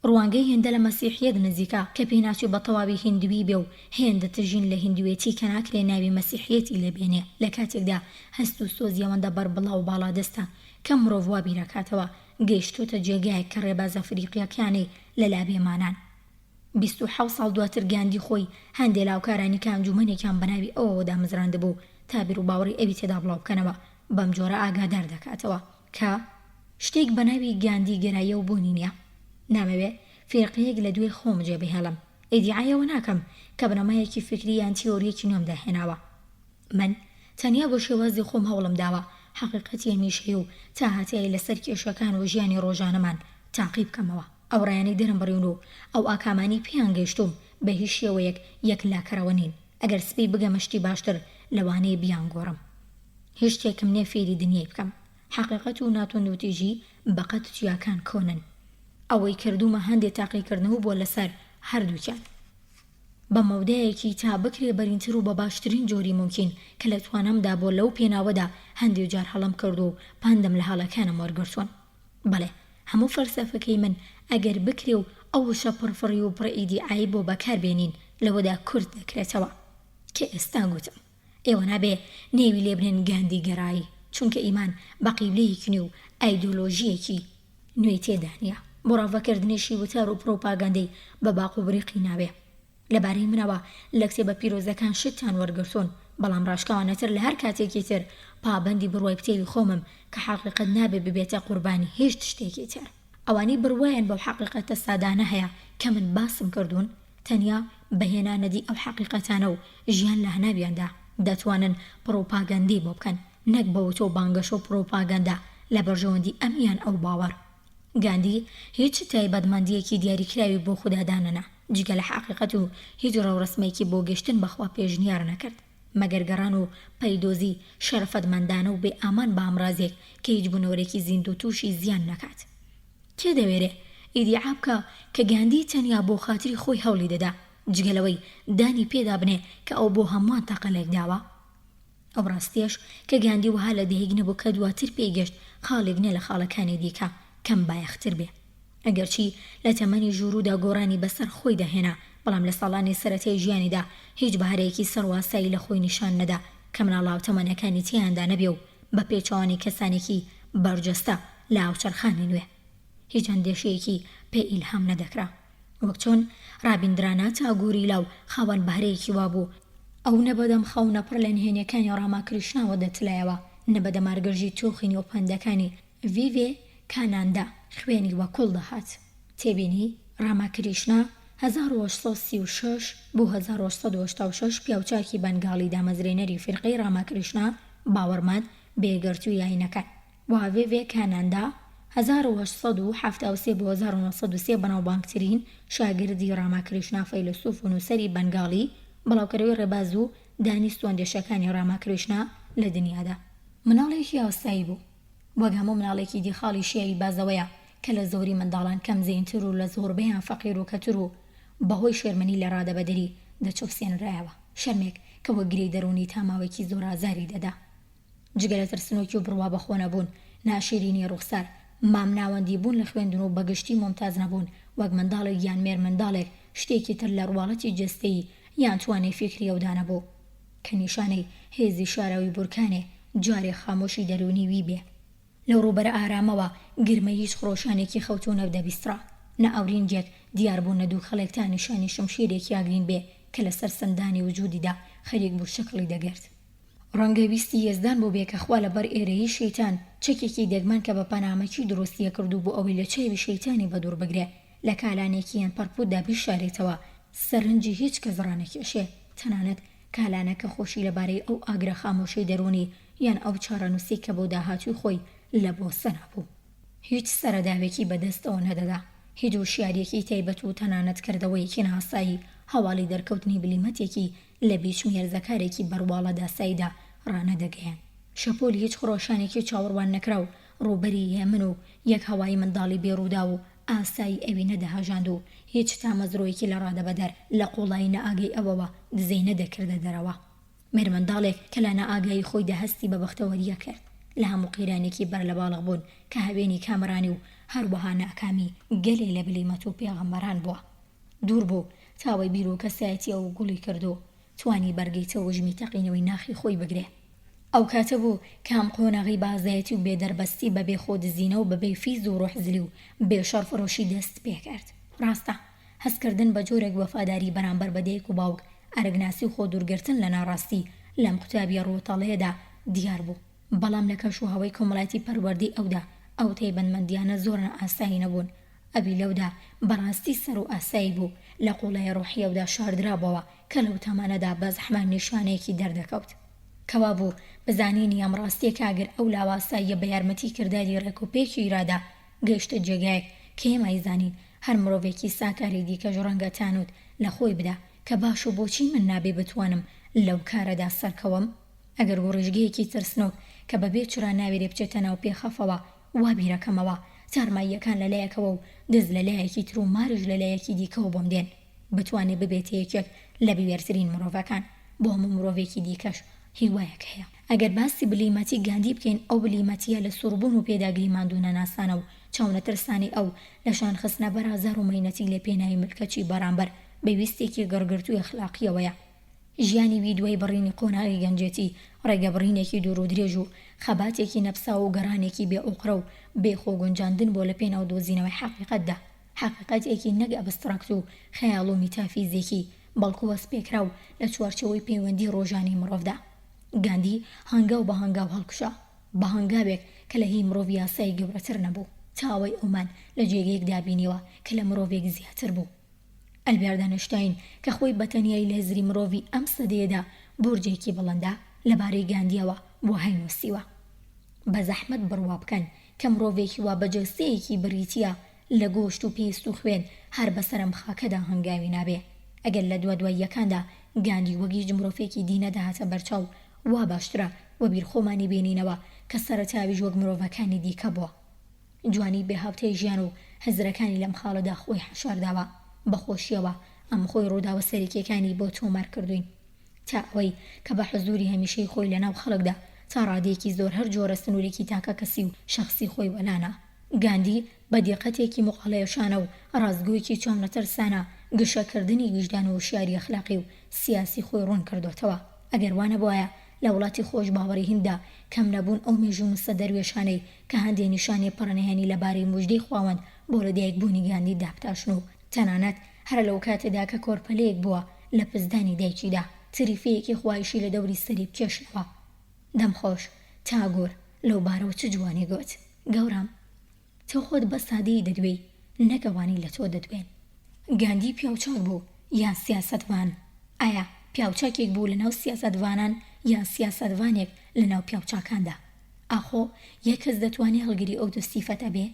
ڕوانگەی هێندە لە مەسیحیەت نزیکا کە پێناچێت بە تەواوی هیندوی بێ و هێندە تژین لە هیندوێتی کە ناکرێ ناوی مەسیحیەتی لێبێنێ لە کاتێکدا هەست و سۆزیەوەندە بەربڵاو و باڵادەستە کە مرۆڤ وا بیرەکاتەوە گەیشتۆتە جێگایەک کە ڕێبازە فریقیەکانی لە لابێمانان. 27 ساڵ دواتر گاندی خۆی هەندێک لاوکارانی کە ئەنجومەنێکیان بەناوی ئەوەوەدا مزراندبوو تا بیر و باوەڕی ئەوی تێدا بڵاو بکەنەوە بەم جۆرە ئاگادار دەکاتەوە کە شتێک بەناوی گاندی گەرایە و بوونی نییە. نامەوێ فێرقەیەک لە دوێ خۆم جێبهێڵم. ئیدعایەوە ناکەم کە بنەمایەکی فکری یان تیۆریەکی نوێم داهێناوە. من تەنیا بۆ شێوازی خۆم هەوڵم داوە حەقیقەتی هەمیشەیی و تا هاتیایی لەسەر کێشەکان و ژیانی ڕۆژانەمان تاقیب بکەمەوە. ئەو ڕایانەی دەرم بڕیون و ئەو ئاکامانی پێیان گەیشتوم بە هیچ شێوەیەک یەک لاکەرەوە نین. ئەگەر سپی بگەمەشتی باشتر لەوانەیە بیان گۆڕم. هیچ شتێکم نێ فێری دنیای بکەم. حەقیقەت و ناتۆنوتیژی بەقەت جیاکان کۆنن. ئەوەی کردومە هەندێک تاقیکردنەوە بۆ لەسەر هەردووکیان بە مەودەیەکی تا بکرێ بەرینتر و بە باشترین جۆری ممکن کە لە توانەمدا بۆ لەو پێناوەدا هەندێک جار هەڵم کرد و پاندەم لە هەڵەکانم وەرگرتوون. بەڵێ هەموو فەلسەفەکەی من ئەگەر بکرێ و ئەو وشە پڕفڕی و پڕئیدیعایی بۆ بەکاربێنین لەوەدا کورد دەکرێتەوە کە ئێستا گوتم ئێوە نابێ نێوی لێبنێن گاندی گەرایی چونکە ئیمان بە قیبلەیەکی و ئایدۆلۆژیەکی نوێی تێدا نییە. بۆ ڕاوەکردنیشی وتار و پرۆپاگەندەی بە باق و بریقی نابێ. لەبارەی منەوە لە کتێبە پیرۆزەکان شتان وەرگرتوون بەڵام ڕاشکاوانەتر لە هەر کاتێکی تر پابەندی بڕوای پتێوی خۆمم کە حەقیقەت نابێ ببێتە قوربانی هیچ شتێکی تر. ئەوانی بڕوایان بەو حەقیقەتە سادانە هەیە کە من باسم کردوون تەنیا بەهێنانەدی ئەو حەقیقەتانە و ژیان لە هەناویاندا دەتوانن پرۆپاگەندی بۆ بکەن نەک بەوتۆ بانگەش و پرۆپاگەندا لە بەرژەوەندی ئەمیان ئەو باوەڕ. گاندی هیچ تایبەتمەندیەکی دیاریکراوی بۆ خوددادانەنا جگە لە حەقیقەت و هیچ ڕەوڕسمێکی بۆ گەشتن بەخوا پێشنیار نەکرد مەگەر گەڕان و پەیدۆزی شەرەفەتمەندانە و بێ ئامان بە ئامرازێک کە هیچ بوونەوەرێکی زیند و تووشی زیان نەکات. کێ دەوێرێ ئیدعا بکە کە گاندی تەنیا بۆ خاتری خۆی هەوڵی دەدا جگەلەوەی دانی پێدا بنێ کە ئەو بۆ هەمووان تەقەلێک داوە؟ ئەو ڕاستیەش کە گاندی وها لە دەهێک نەبوو کە دواتر پێیگەشت خاڵێک نێ لە خاڵەکانی دیکە کەم بایەختر بێ. ئەگەرچی لە تەمەنی ژووردا گۆڕانی بەسەر خۆی دەهێنا بەڵام لە ساڵانی سەرەتای ژیانیدا هیچ بەهارەیەکی سەرواسایی لە خۆی نیشان نەدا کە مناڵاو تەمەنەکانی تیاندا نەبێ و بە پێچەوانی کەسانێکی بەرجەستە لە ئاوچەرخانی نوێ هیچ ئەندێشەیەکی پێ ئیلهام نەدەکرا. وەک چۆن ڕابیندرانات ئاگووری لاو خاوەن بەهارەیەکی وابوو ئەو نەبەدەم خەونە پڕ لە نهێنیەکانی ڕاماکریشناوە دەتلایەوە نەبەدە مارگەرژی تۆخینی و پەندەکانی ڤیڤێ کاناندا خوێنی وە کوڵ دەهات. تێبینی ڕاماکریشنا 1836 بۆ 1886 پیاوچاکی بەنگاڵی دامەزرێنەری فیرقەی ڕاماکریشنا باوەڕمەند بێگەرتووی ئاینەکان واڤێڤێ کاناندا 1873 بۆ 1930 بەناوبانگترین شاگردی ڕاماکریشنا فەیلسوف و نووسەری بەنگاڵی بڵاوکەرەوەی ڕێباز و دانیستوان دێشەکانی ڕاماکریشنا لە دنیادا مناڵێکی ئاسایی بوو وەک هەموو مناڵێکی دیخاڵی شیعی بازەوەیە کە لە زۆری منداڵان کەم زێنتر و لە زۆربەیان فەقیر و کەتر و بەهۆی شێرمەنی لە ڕادەبەدەری دەچەوسێنرایەوە شەرمێک کە وەک گرەی دەرونی تاماوێکی زۆر ئازاری دەدا جگە لە ترسنۆکی و بڕوا بەخۆ نەبوون ناشیرینی ڕوخسار مام ناوەندی بوون لە خوێندن و بەگشتی مۆمتاز نەبوون وەک منداڵێک یان مێر منداڵێک شتێکی تر لە ڕواڵەتی جەستەیی یان توانای فیکری ئەودا نەبوو کە نیشانەی هێزی شاراوی بورکانێ جارێ خامۆشی دەرونی وی بێ لەو ڕوبەرە ئارامەوە گرمە هیچ خڕۆشانێکی خەوتو نەودەبیسترا نە ئەورینجێک دیاربوون نەدوو خەڵێک تا نیشانی شمشیرێکی ئاگرین بێ کە لەسەر سندانی وجودیدا خەریک بوو شکڵی دەگرت ڕەنگەویستی یێزدان بۆ بێ کە خوا لەبەر ئێرەیی شەیتان چەکێکی دەگمەن کە بە پەنامەکی دروستیە کردو بۆ ئەوەی لە چێوی شەیتانی بەدوور بگرێ لە کالانێکی یان پەرپوتدا بیشارێتەوە سەرنجی هیچ کەس ڕانەکێشێ تەنانەت کالانەکە خۆشی لەبارەی ئەو ئاگرە خامۆشەی دەرونی یان ئەو چارەنووسی کە بۆ داهاتووی خۆی لە بۆ سەنابوو هیچ سەرەداوێکی بەدەستەوە نەدەدا هیچ وشیارێکی تایبەت و تەنانەت کردەوەیەکی ناسایی هەواڵی دەرکەوتنی بلیمەتێکی لە بیچمێرزەکارێکی بەرواڵە داساییدا ڕانەدەگەیان شەپۆل هیچ خڕۆشانێکی چاوەڕوان نەکرا و ڕووبەری هێمن و یەک هەوای منداڵی بێڕوودا و ئاسایی ئەوی نەدەهەژاند و هیچ تامەزرۆیەکی لە ڕادەبەدەر لە قوڵایی نەئاگەی ئەوەوە دزەی نەدەکردە دەرەوە مێرمەنداڵێک کە لە نەئاگایی خۆی دەهەستی بە بەختەوەریە کرد لە هەموو قیرانێکی بەر لە باڵغ بوون کە هەوێنی کامرانی و هەروەها ناکامی گەلێ لە بلیمەت و پێغەمبەران بووە دوور بوو تاوەی بیر و کەسایەتی ئەو گوڵی کردو توانی بەرگەیتەوە ژمی تەقینەوەی ناخی خۆی بگرێ ئەو کاتە بوو کام قۆناغی بازایەتی و بێدەربەستی بەبێ خۆدزینە و بەبێ فیز و ڕۆحزلی و بێشەڕ فڕۆشی دەست پێکرد ڕاستە هەستکردن بە جۆرێک وەفاداری بەرامبەر بە دایک و باوک ئارەگناسی و خۆ دوورگرتن لە ناڕاستی لەم قوتابیە ڕۆتەڵەیەدا دیار بوو بەڵام لە کەش و هەوەی کۆمەڵایەتی پەروەردەی ئەودا ئەو تایبەتمەندیانە زۆر ئاسایی نەبوون ئەبی لەودا بەڕاستی سەر و ئاسایی بوو لە قوڵای ڕۆحیەودا شاردرابەوە کە لەو تەمانەدا بە زەحمان نیشانەیەکی دەردەکەوت کەوا بوو بزانینی ئەم ڕاستیە کاگەر ئەو لاواساییە بە یارمەتی کرداری ڕێکوپێکی ئیرادا گەیشتە جێگایەک کە ئێمە زانین هەر مرۆڤێکی ساکاری دیکەش ڕەنگە تانوت لە خۆی بدا کە باش و بۆچی من نابێ بتوانم لەو کارەدا سەرکەوم ئەگەر بۆ ڕێژگەیەکی ترسنۆک کە بەبێ چرا ناوێرێ بچێتە ناو پێخەفەوە وا بیرەکەمەوە تارماییەکان لەلایەکەوە و دەست لە لایەکی تر و مارژ لە لایەکی دیکەەوە بۆم دێن بتوانێت ببێت یەکێک لە بێوێرترین مرۆڤەکان بۆ هەموو مرۆڤێکی دیکەش هیوایەک هەیە ئەگەر باسی بلیمەتی گاندی بکەین ئەو بلیمەتیە لە سووربوون و پێداگری ماندوونە ناسانە و چاونەترسانی ئەو لەشان خستنە بەرازار و مەینەتی لێ پێناوی ملکەچی بەرامبەر بەویستێکی گەڕگرتووی ئەخلاقیەوەیە ژیانی وی دوای بڕینی قۆناغی گەنجێتی ڕێگە بڕینێکی دوور و درێژ و خەباتێکی نەفسا و گەڕانێکی بێ ئۆقرە و بێخۆ گونجاندن بۆ لە پێناو دۆزینەوەی حەقیقەتدا حەقیقەتێکی نەک ئەبستراکت و خەیاڵ و میتافیزیکی بەڵکو وەسپێکرا و لە چوارچەوەی پەیوەندی ڕۆژانی مرۆڤدا گاندی هەنگاو بە هەنگاو هەڵکشا بە هەنگاوێک کە لە هی مرۆڤ یاسای گەورەتر نەبوو تاوەی ئەومان لە جێگەیەک دابینیوە کە لە مرۆڤێک زیاتر بوو ئەلبێرت ئاینشتاین کە خۆی بەتەنیایی لە هێزری مرۆڤی ئەم سەدەیەدا بورجێکی بڵندا لەبارەی گاندیەوە بۆ هەینووسیوە بە زەحمەت بڕوا بکەن کە مرۆڤێکی وا بەجەستەیەکی بریتیە لە گۆشت و پێست و خوێن هەر بەسەرم خاکەدا هەنگاوی نابێ ئەگەر لە دواییەکاندا گاندی وەگی مرۆڤێکی دینەدا هاتە بەرچاو وا باشترە وە بیرخۆمانی بینینەوە کە سەرەتاوی وەک مرۆڤەکانی دیکە بووە جوانی بێهاوتەی ژیان و هەزرەکانی لەم خاڵەدا خۆی حەشارداوە بەخۆشیەوە ئەم خۆی ڕووداوە سەرکیەکانی بۆ تۆمار کردوین تا ئەوەی کە بە حزوری هەمیشەی خۆی لەناو خەڵکدا تا ڕادێکی زۆر هەر جۆرە سنوورێکی تاکە کەسی و شخصی خۆی وەلانە گاندی بە دیقەتێکی مقاڵەیەشانە و ڕازگۆیەکی چۆمنەتەرسانە گشەکردنی وجدان و وشیاری ئەخلاقی و سیاسی خۆی ڕوون کردوتەوە ئەگەر وانە بواە لە وڵاتی خۆش باوەڕی هیندا کەم نەبوون ئەو مێژوون و سەدەروێشانەی کە هەندێک نیشانەی پڕنەهێنی لەبارەی موژدەی خواوەند بۆ لە دایکبوونی گاندی دابتاشن و تەنانەت هەر لەو کاتێدا کە کۆرپەلەیەک بووە لە پزدانی دایکیدا تریفەیەکی خوایشی لە دەوری سەری بکێشنەوە دەمخۆش تاگۆر لەو بارەوە چ جوانی گوت گەورم تۆ خۆت بە سادەیی دەدوێی نەکەوانی لە تۆ دەدوێن گاندی پیاوچاک بوو یان سیاسەتوان؟ ئایا پیاوچاکێک بوو لەناو سیاسەتوانان یان سیاسەتوانێک لەناو پیاوچاکاندا؟ ئاخۆ یەک کەس دەتوانێت هەڵگری ئەو دوو سیفەتە بێ؟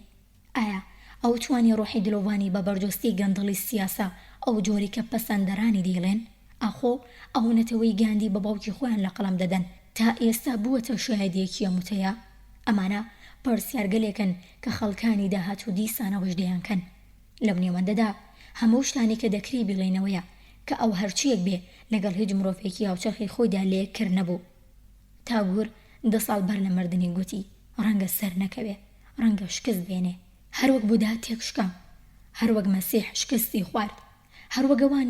ئایا ئەو توانی ڕۆحی دلۆڤانی بە بەردۆستی گەندەڵی سیاسە ئەو جۆری کە پەسەندەرانی دەیڵێن؟ ئاخۆ ئەو نەتەوەی گاندی بە باوکی خۆیان لە قەڵەم دەدەن تا ئێستا بووەتە شایەدێکی ئەموتەیە؟ ئەمانە پرسیارگەلێکن کە خەڵکانی داهاتوو دیسانەوەش دەیانکەن. لەو نێوەندەدا هەموو شتانی کە دەکری بڵێنەوەیە کە ئەو هەرچیەک بێ لەگەڵ هیچ مرۆڤێکی هاوچەرخی خۆیدا لێکرد نەبوو. تاگور 10 ساڵ بەر لە مردنی گوتی ڕەنگە سەر نەکەوێ، ڕەنگە شکست بێنێ، هەروەک بوودا تێکشکام، هەروەک مەسیح شکستی خوارد، هەروەگەوان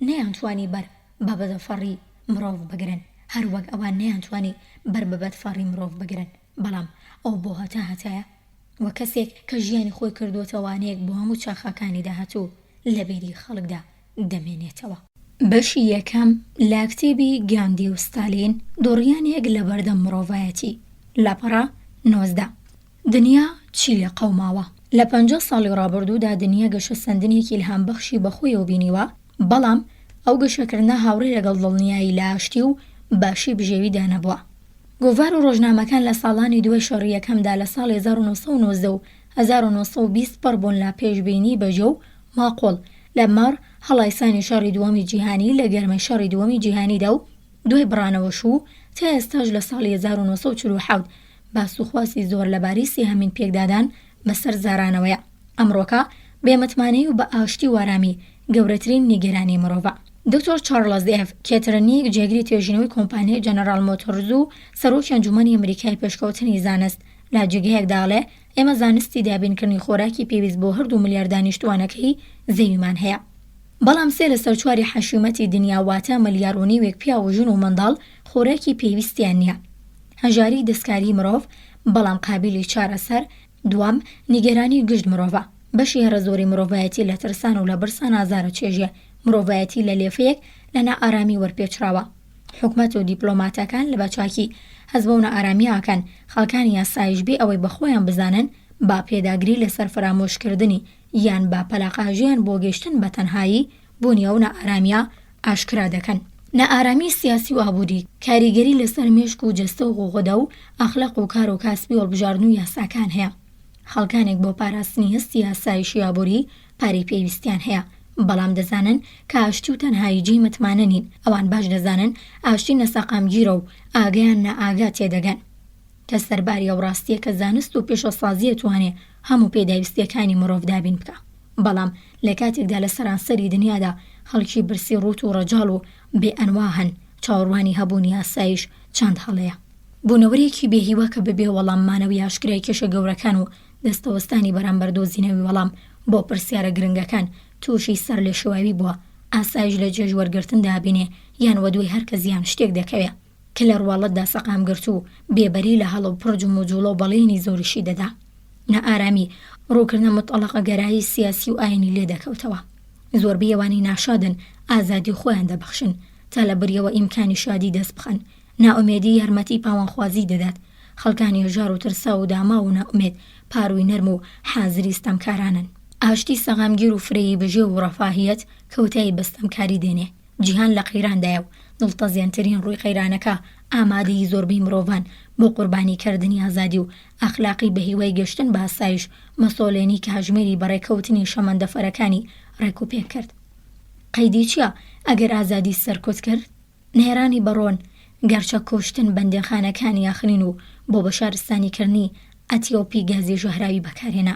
نەیانتوانی بەر بە بەدەفەڕی مرۆڤ بگرن، هەروەک ئەوان نەیانتوانی بەر بە بەدفەڕی مرۆڤ بگرن. بەڵام ئەو بۆ هەتایە وە کەسێک کە ژیانی خۆی کردوتەوانەیەک بۆ هەموو چاخەکانی داهاتوو لە بیری خەڵکدا دەمێنێتەوە. بەشی یەکەم لە کتێبی گاندی و ستالین دۆڕیانێک لە بەردەم مرۆڤایەتی لاپەڕە 19. دنیا چی لێ قەوماوە؟ لە 50 ساڵی ڕابردوودا دنیا گەشە سەندنێکی ئیلهامبەخشی بەخۆیەوە بینیوە، بەڵام ئەو گەشەکردنە هاوڕێ لەگەڵ دڵنیایی لە ئاشتی و باشی بژێویدا نەبووە. گۆڤار و ڕۆژنامەکان لە ساڵانی دوای شەڕی یەکەمدا لە ساڵی 1990 و 1920 پڕ بوون لە پێشبینی بەجێ و ماقۆڵ لە مار هەڵایسانی شەڕی دووەمی جیهانی لە گەرمەی شەڕی دووەمی جیهانیدا و دوای بڕانەوەش و تا ئێستاش لە ساڵی 1947 باسوخواسی زۆر لەبارەی سێهەمین پێکدادان بەسەر زارانەوەیە. ئەمڕۆکە بێمەتمانەی و بە ئاشتی و ئارامی گەورەترین نیگەرانی مرۆڤە. دکتۆر چارلز ئف کێترنیک جێگری توێژینەوەی کۆمپانیای جەنەرال مۆتۆرز و سەرۆکی ئەنجومەنی ئەمریکای پێشکەوتنی زانست لە جێگەیەک داڵێ ئێمە زانستی دابینکردنی خۆراکی پێویست بۆ هەردوو ملیار دانیشتوانەکەی زەویمان هەیە. بەڵام سێ لەسەر چواری حەشیمەتی دنیا واتە ملیار و نیوێک پیا و ژن و منداڵ خۆراکی پێویستیان نییە. هەژاری دەستکاری مرۆڤ بەڵام قابلی چارەسەر. دوام نیگەرانی گشت مرۆڤە. بەشی هەرە زۆری مرۆڤایەتی لە ترسان و لە برسان ئازارە چێژێ. مرۆڤایەتی لە لێفەیەک لە نائارامی وەرپێچراوە. حکومەت و دیپلۆماتەکان لە بەچاکی هەز بۆ نائارامیاکەن خەڵکانی یاسایش بێ ئەوەی بەخۆیان بزانن با پێداگری لەسەر فرامۆشکردنی یان با پەلاقاژیان بۆ گەیشتن بە تەنهایی بوونیە و نائارامیا ئاشکرا دەکەن. نائارامی سیاسی و ئابووری کاریگەری لەسەر مێشک و جەستە و غوغەدە و ئەخلاق و کار و کاسبی وەڵبژاردن و یاساکان هەیە. خەڵکانێک بۆ پاراستنی هەستی یاسایشی ئابووری پارەی پێویستیان هەیە، بەڵام دەزانن کە ئاشتی و تەنهایی جێی متمانە نین. ئەوان باش دەزانن ئاشتی نەسەقامگیرە و ئاگیان نەئاگا تێدەگەن. کە سەرباری ئەو ڕاستیە کە زانست و پێشەسازیە توانێ هەموو پێداویستیەکانی مرۆڤ دابین بکە. بەڵام لە کاتێکدا لە سەرانسەری دنیادا خەڵکی برسی ڕوت و ڕەجاڵ و بێ ئەنوا هەن، چاوەڕوانی هەبوونی یاسایش چەند هەڵەیە. بوونەوەرێکی بێهیوا کە بەبێ وەڵاممانەوەی ئاشکرای کێشە گەورەکان و دەستەوەستانی بەرامبەر دۆزینەوەی وەڵام بۆ پرسیارە گرنگەکان تووشی سەر لێ شێواوی بووە. ئاسایش لە جێژ وەرگرتندا بینێ یان وەدوی هەر کەسیان شتێک دەکەوێ کە لە ڕواڵەتدا سەقامگرت و بێبەری لە هەڵە و پڕج و مجوڵە و بەڵێنی زۆریشی دەدا. نەئارامی ڕووکردنە متەڵەقە گەرایی سیاسی و ئاینی لێ دەکەوتەوە. زۆربەی ئەوانی ناشادن ئازادی خۆیان دەبەخشن تا لە بریەوە ئیمکانی شادی دەست بخەن. ناومێدی یارمەتی پاوانخوازی دەدات. خەڵکانی هەژار و ترسا و داما و ناومێد پاروی نەرم و حازری ستەمکارانن. ئاشتی سەغامگیر و فرەیی بژێ و ڕەفاهیەت کەوتایی بەستەمکاری دێنێ. جیهان لە قەیراندایە و دڵتەزیانترین ڕووی قەیرانەکە ئامادەی زۆربەی مرۆڤان بۆ قوربانیکردنی ئازادی و ئەخلاقی بە هیوای گەشتن بە ئاسایش مەسۆلێنی کە هەژمێری بەڕێکەوتنی شەمەندەفەرەکانی ڕێکوپێک کرد. قەیدی چییە ئەگەر ئازادی سەرکوت کرد؟ نێرانی بەڕۆن، گەرچە کوشتن بەندێخانەکانی یاخنین و بۆ بەشارستانیکردنی ئەتیۆپی گازی ژەهراوی بەکارهێنا.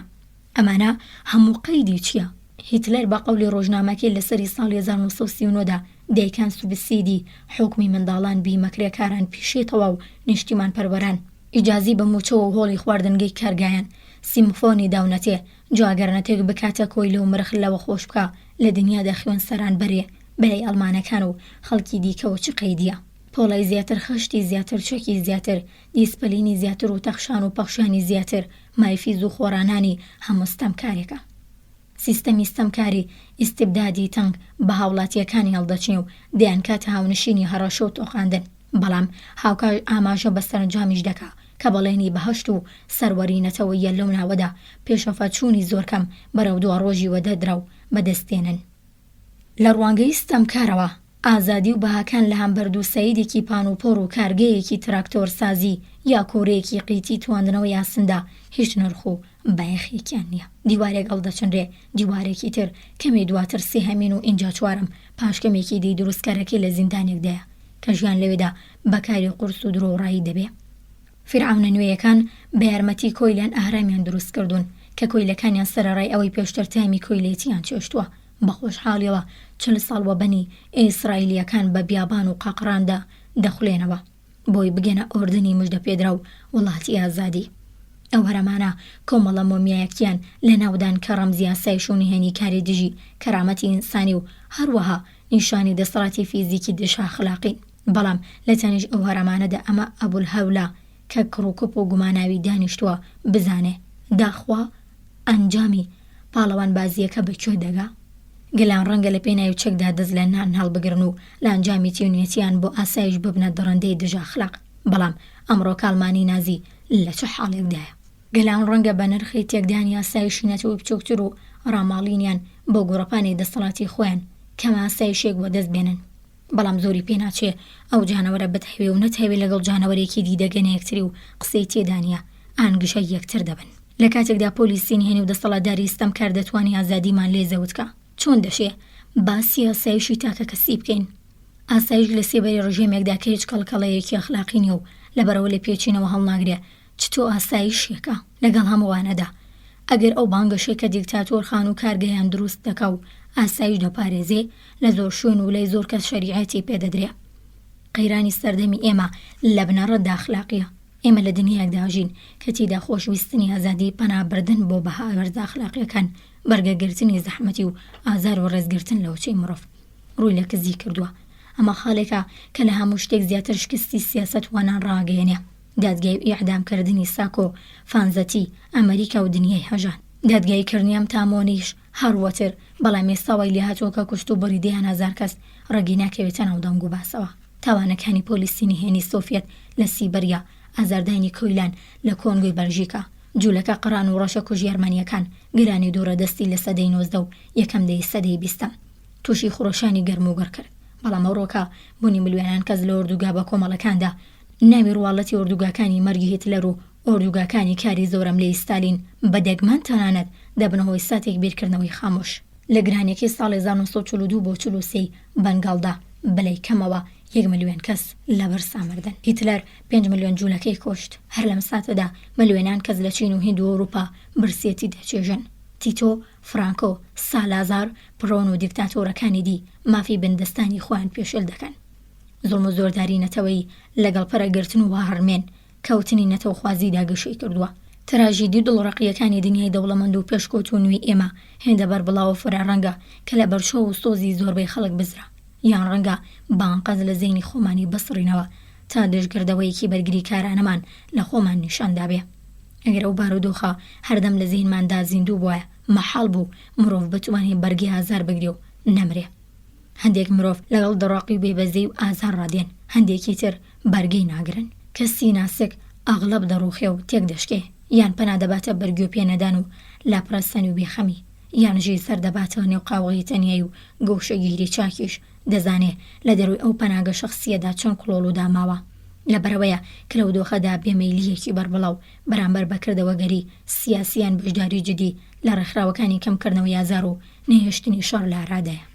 ئەمانە هەموو قەیدی چییە؟ هیتلەر بە قەولی ڕۆژنامەکەی لەسەری ساڵی 1939دا دایکان سوبسیدی حکومی منداڵان بیمەکرێکاران پیشێتەوە و نیشتیمان پەروەران ئیجازی بە موچەوە و هۆڵی خواردنگەی کارگایان سیمفۆنی داونەتێ جواگەرنەتێک بکاتە کۆیلە و مرخ لەوە خۆش بکە لە دنیادا خوێن سەران بەرێ بەلای ئەڵمانەکان و خەڵکی دیکەوە چ قەیدیە؟ پۆڵای زیاتر، خەشتی زیاتر، چەکی زیاتر، دیسپلینی زیاتر و تەخشان و پەخشانی زیاتر، مایفیز و خۆرانانی هەموو ستەمکارێکە. سیستەمی ستەمکاری ئیستیبدادی تەنگ بە هاوڵاتیەکانی هەڵدەچێ و دەیان کاتە هاونشینی هەڕەشە و تۆقاندن. بەڵام هاوکار ئاماژە بە سەرنجامیش دەکا کە بەڵێنی بەهەشت و سەروەرینەتەوەیە لەو ناوەدا پێشەفەچوونی زۆر کەم بەرەو دوا ڕۆژی وەدەدرا و بەدەستێنن. لە ڕوانگەی ستەمکارەوە ئازادی و بەهاکان لە هەمبەرد و سەیدێکی پانوپۆڕ و کارگەیەکی تراکتۆر سازی یا کۆرەیەکی قیتی تواندنەوە یاسندا هیچ نرخ و بایەخێکیان نییە. دیوارێک هەڵدەچەندرێ، دیوارێکی تر کەمێ دواتر سێهەمین و ئینجا چوارم پاشکەمێکی دی دروستکارەکەی لە زیندانێکدایە کە ژیان لەوێدا بەکاری قورس و درۆڕایی دەبێ. فرعونە نوێیەکان بە یارمەتی کۆیلان ئارامیان دروست کردوون کە کۆیلەکانیان سەرەڕای ئەوەی پێشتر تامی کۆیلێتیان چێشتووە. بە خۆشحاڵیەوە 40 ساڵ وەبەنی ئیسرائیلیەکان بە بیابان و قاقڕاندا دەخولێنەوە بۆی بگەنە ئۆردنی مژدە پێدرا و وڵاتی ئازادی. ئەو هەرەمانە کۆمەڵە مۆمیایەکیان لە ناودان کە ڕەمزی ئاسایش و نهێنی کاری دژی کەرامەتی ئینسانی و هەروەها نیشانی دەسەڵاتی فیزیکی دشاخلاقین. بەڵام لە تەنیش ئەو هەرەمانەدا ئەمە ئەبولهەولا کە کڕووکوپ و گوماناوی دانیشتووە بزانێ داخوا ئەنجامی پاڵەوان بازیەکە بەکوێ دەگا. گەلان ڕەنگە لە پێناوی و چەکدا دەست لە نان هەڵبگرن و لە ئەنجامی تیونێتیان بۆ ئاسایش ببنە دڕندەی دژاخلاق. بەڵام ئەمڕۆ کاڵمانی نازی لە چه حاڵێکدایە؟ گەلان ڕەنگە بە نرخی تێکدانی ئاسایشی نەتەوەی بچووکتر و ڕاماڵینیان بۆ گۆڕەپانی دەسەڵاتی خۆیان کەم ئاسایشێک بۆ دەست بێنن. بەڵام زۆری پێناچێ ئەو جانەوەرە بەتهەوێ و نەتەوێت لەگەڵ جانەوەرێکی دیدەگەنە یەکتری و قسەی تێدانە ئانگشە یەکتر دەبن. لە کاتێکدا پۆلیسی نهێنی و دەسەڵاتداری ستەمکار دەتوانی ئازادیمان لێ زەوتکە. چۆن دەشێ باسی ئاسایشی تاکە کەسی بکەین؟ ئاسایش لە سێبەری ڕژێمێکدا کە هیچ کەڵکەڵەیەکی ئەخلاقی نیە و لەبەرەوە لە پێچینەوە هەڵناگرێ چتۆ ئاسایشێکە لەگەڵ هەمووانەدا. ئەگەر ئەو بانگەشێک کە دیکتاتۆر خان و کارگەیان دروست دەکا و ئاسایش دەپارێزێ لە زۆر شوێن و لای زۆر کەس شەریعەتی پێدەدرێ. قەیرانی سەردەمی ئێمە لە بنەڕەتدا ئەخلاقیە. ئێمە لە دنیاکداژین کە تێدا خۆشویستنی ئازادی پەنابردن بۆ بەها بەرز ئەخلاقیەکان بەرگەگرتنی زەحمەتی و ئازار و ڕێزگرتن لەوچەی مرۆڤ ڕووی لە کزی کردووە. ئەمە خاڵێکە کە لە هەموو شتێک زیاتر شکستی سیاسەت وانان ڕاگەیەنێ. دادگای و ئیعدامکردنی ساکۆ فانزەتی ئەمریکا و دنیای هەژان، دادگایکردنیام تامۆنیش هەروەتر. بەڵام ئێستاوای لێ هاتووە کە کوشت و بەری 10,000 کەس ڕەگی ناکەوێتە ناو دەنگ و باسەوە. تاوانەکانی پۆلیسی نهێنی سۆڤێت لە سیبەریا، ئازاردانی کۆیلان لە کۆنگۆی بەلژیکا، جوولەکە قڕان و ڕەشە کوژی ئەرمەنیەکان، گرانی دوورە دەستی لە سەدەی 19 و یەکەم دەی سەدەی 20 تووشی خۆڕەشانی گەرم و گەڕ کرد. بەڵام ئەوڕۆکە بوونی ملیۆنان کەس لە ئۆردوگا بە کۆمەڵەکاندا ناوی ڕواڵەتی ئۆردوگاکانی مەرگی هیتلەر و ئۆردوگاکانی کاری زۆرەم لە ئیستالین بە دەگمان تەنانەت دەبنەوەی ساتێک بیرکردنەوەی خامۆش. لە گرانێکی ساڵی 1942 بۆ 43 بەنگاڵدا بەلای کەمەوە 1 ملیۆن کەس لەبەر سامردن. هیتلەر 5 ملیۆن جوولەکەی کۆشت. هەر لەم ساتەدا ملیۆنان کەس لە چین و هیند و ئەوروپا برسێتی دەچێژن. تیتۆ، فرانکۆ، سالازار، پرۆن و دیکتاتۆرەکانی دی مافی بندستانی خۆیان پێشێل دەکەن. زوڵم و زۆرداری نەتەوەی لەگەڵ پەرەگرتن و هەڕمێن کەوتنی نەتەوەخوازیدا گەشەی کردووە. تراژیدی دڵڕەقیەکانی دنیای دەوڵەمەند و پێشکۆتوونوی ئێمە هێندە بەربڵاوە فراڕەنگە کە لە بەرشۆ و سۆزی زۆربەی خەڵک بزرا، یان ڕەنگە بانقەز لە زەینی خۆمانی بەسڕینەوە تا دەشگردەوەیەکی بەرگری کارانەمان لە خۆمان نیشاندا بێ. ئەگەر ئەو بارودۆخە هەردەم لە زەینماندا زیندوو بووە مەحاڵ بوو مرۆڤ بتوانێت بەرگی ئازار بگرێ و نەمرێ. هەندێک مرۆڤ لەگەڵ دڕاقی و بێبەزەی و ئازار ڕادێن، هەندێکی تر بەرگەی ناگرن. کەسی ناسک ئەغڵب دەڕوخێ و تێک دەشکێ، یان پەنا دەباتە بەرگی و پێنەدان و لاپڕەسەن و بێخەمی، یان ژی سەر دەباتەوە نێو قاوەی تەنیایی و گەوشەگیری چاکیش دەزانێ لە دەروی ئەو پەناگە شەخسیەدا چۆن کڵۆڵ و داماوە. لەبەرەوەیە کە لەو دۆخەدا بێمەیلیەکی بەربڵاو بەرامبەر بەکردەوەگەری سیاسیان بەشداری جدی لە ڕێکخراوەکانی کەمکردنەوەی ئازار و نەهێشتنی شەڕ لە ئارادایە.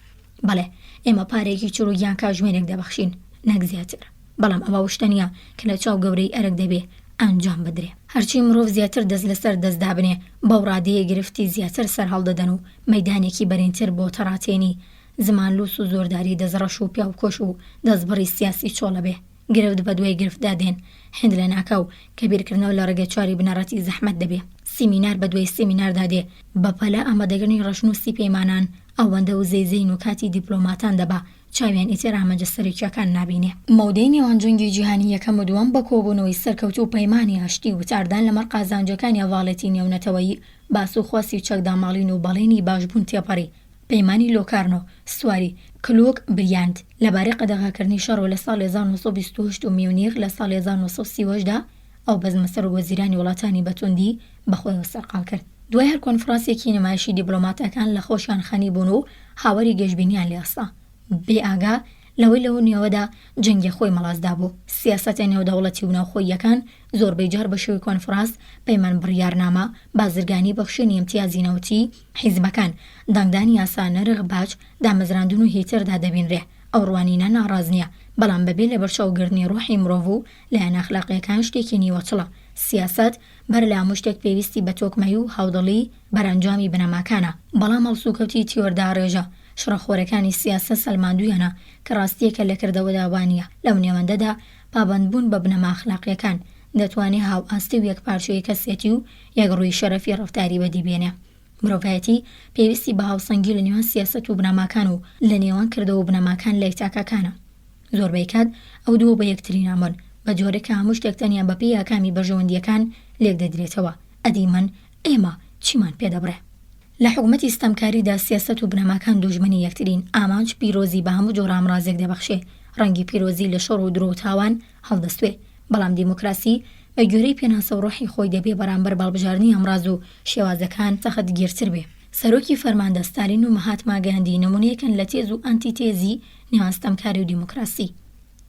بەڵێ ئێمە پارێکی چروگیان کاژمێنێک دەبەخشین نەک زیاتر، بەڵام ئەوە شتە نیە کە لە چاو گەورەی ئەرک دەبێ ئەنجام بدرێ. هەرچی مرۆڤ زیاتر دەست لەسەر دەستدا بنێ بەو ڕادەیە گرفتی زیاتر سەر هەڵدەدەن و مەیدانێکی بەرینتر بۆ تەڕاتێنی زمانلووس و زۆرداری دەزڕەش و پیاوکۆش و دەستبڕی سیاسی چۆڵە بێ. گرفت بە دوای گرفتدا دێن هێند لە ناکاو کە بیرکردنەوە لە ڕێگە چواری بنەڕەتی زەحمەت دەبێ. سیمینار بە دوای سیمیناردا دێ بەپەلە ئامادەگرنی ڕەشنووسی پەیمانان ئەوەندە و زەیزەین و کاتی دیپلۆماتان دەبا چاویان ئیتر ئاماجەسەرێکیەکان نابینێ. مەودەی نێوان جەنگی جیهانی یەکەم و دووەم بە کۆبوونەوەی سەرکەوتوو و پەیمانی هەشتی وتاردان لەمەڕ قازانجەکانی هەواڵەتی نێونەتەوەیی باس و خواستی چەکداماڵین و بەڵێنی باشبوون تێپەڕی پەیمانی لۆکارنۆ سواری کلۆک بریاند لەبارەی قەدەغاکردنی شەڕ لە ساڵی 1928 و میونیخ لە ساڵی 1930دا ئەو بەزمەسەر و وەزیرانی وڵاتانی بەتوندی بەخۆیەوە سەرقال کرد. دوای هەر کۆنفرانسێکی نمایشی دیبلۆماتەکان لە خۆشیان خەنی بوون و هاواری گەشتبینیان لێستا بێ ئاگا لەوەی لەو نێوەدا جەنگی خۆی مەڵازدا بوو. سیاسەتە نێودەوڵەتی و ناوخۆییەکان زۆربەی جار بە شێوەی کۆنفرانس پەیمان بڕیارنامە بازرگانی بەخشێنی ئیمتیازی نەوتی حیزبەکان دەنگدانی یاسا نرخ باج دامەزراندن و هیتردا دەبینرێ. ئەو ڕوانینە ناڕاز نییە، بەڵام بەبێ لە بەرچاوگرتنی ڕۆحی مرۆڤ و لایەن ئەخلاقیەکان شتێکی نیوەچڵە. سیاسەت بەر لە هەموو شتێک پێویستی بە تۆکمەی و هاودڵی بەرەنجامی بنەماکانە، بەڵام هەڵسوکەوتی تیۆردا ڕێژە شڕەخۆرەکانی سیاسە سەلماندوویانە کە ڕاستیەکە لە کردەوەدا وانە. لەو نێوەندەدا پابەندبوون بە بنەما ئەخلاقیەکان دەتوانێت هاو ئاستی و یەکپارچەیە کەسێتی و یەکڕووی شەرەفی ڕەفتاری بەدیبێنێ. مرۆڤایەتی پێویستی بە هاوسەنگی لە نێوان سیاسەت و بنەماکان و لە نێوان کردەوە بنەماکان لە یەکتاکەکانە. زۆربەی کات ئەو دووە بە یەکتری نامۆن بە جۆرێکە هەموو شتێک تەنیا بەپێی یاکامی بەژەوەندیەکان لێک دەدرێتەوە. ئەدی من ئێمە چیمان پێدەبڕێ؟ لە حکومەتی ستەمکاریدا سیاسەت و بنەماکان دوژمنی یەکترین. ئامانج پیرۆزی بە هەموو جۆرە ئامڕازێک دەبەخشێ، ڕەنگی پیرۆزی لە شەڕ و درۆ و تاوان هەڵدەستوێ، بەڵام دیموکراسی بە گوێرەی پێناسە و ڕۆحی خۆی دەبێ بەرامبەر بەڵبژاردننی ئەمراز و شێوازەکان تەخت گیرتر بێ. سەرۆکی فەرماندە ستالین و مەهاتما گاندی نمونەیەکن لە تێز و ئەنتیتێزی نێوان ستەمکاری و دیموکراسی.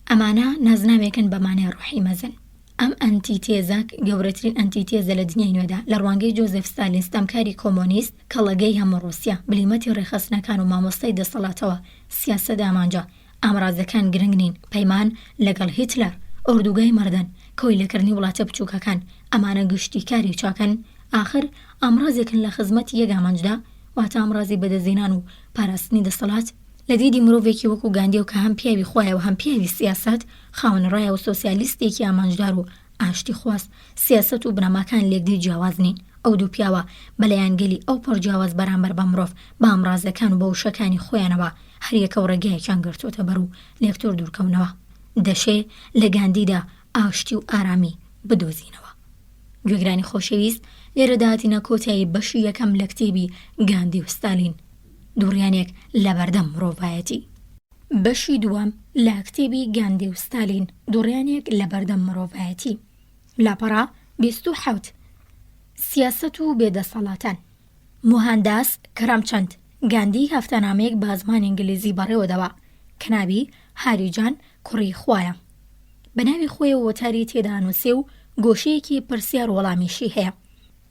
ئەمانە نازناوێکن بەمانای ڕۆحی مەزن. ئەم ئەنتیتێزە گەورەترین ئەنتیتێزە لە دنیای نوێدا لە ڕوانگەی جۆزێف ستالین ستەمکاری کۆمۆنیست کەڵەگەی هەموو ڕووسیا بلیمەتی ڕێخستنەکان و مامۆستای دەسەڵاتەوە سیاسەت ئامانجا ئامرازەکان گرنگ نین. پەیمان لەگەڵ هیتلەر، ئۆردوگای مەردن، کۆی لەکردنی وڵاتە بچووکەکان، ئەمانە گشتی کاری چاکەن. آخر ئامرازێکن لە خزمەت یەک ئامانجدا، واتە ئامرازی بەدەزێنان و پاراستنی دەسەڵات. لە دیدی مرۆڤێکی وەکو گاندی و کە هەم پیاوی خۆیە و هەم پیاوی سیاسەت، خاوەن ڕایە و سۆسیالیستێکی ئامانجدار و ئاشتی خواست، سیاسەت و بنەماکان لێکدی جیاواز نین. ئەو دوو پیاوە بەلایەنگەلی ئەو پڕجیاواز بەرامبەر بە مرۆڤ بە ئامرازەکان و بە وشەکانی خۆیانەوە هەریەکە و ڕێگایەکیان گرتوۆتە بەر و لێکتۆر دوورکەونەوە. دەشێ لە گاندیدا ئاشتی و ئارامی بدۆزینەوە. گوێگرانی خۆشەویست، لێرە داهاتینە کۆتایی بەشی یەکەم لە کتێبی گاندی و ستالین، دووڕیانێک لە بەردەم مرۆڤایەتی. بەشی دووەم لە کتێبی گاندی و ستالین، دووڕیانێک لە بەردەم مرۆڤایەتی. لاپەڕا 27 سیاسەت و بێدەسەڵاتان. موهانداس کەرامچەند گاندی هەفتەنامەیەک بە زمانی ئینگلیزی بەڕێوەدەوە کە ناوی هاریجان کوڕی خوایە. بە ناوی خۆیەوە وەتاری تێدا نووسێ و گۆشەیەکی پرسیار وەڵامیشی هەیە.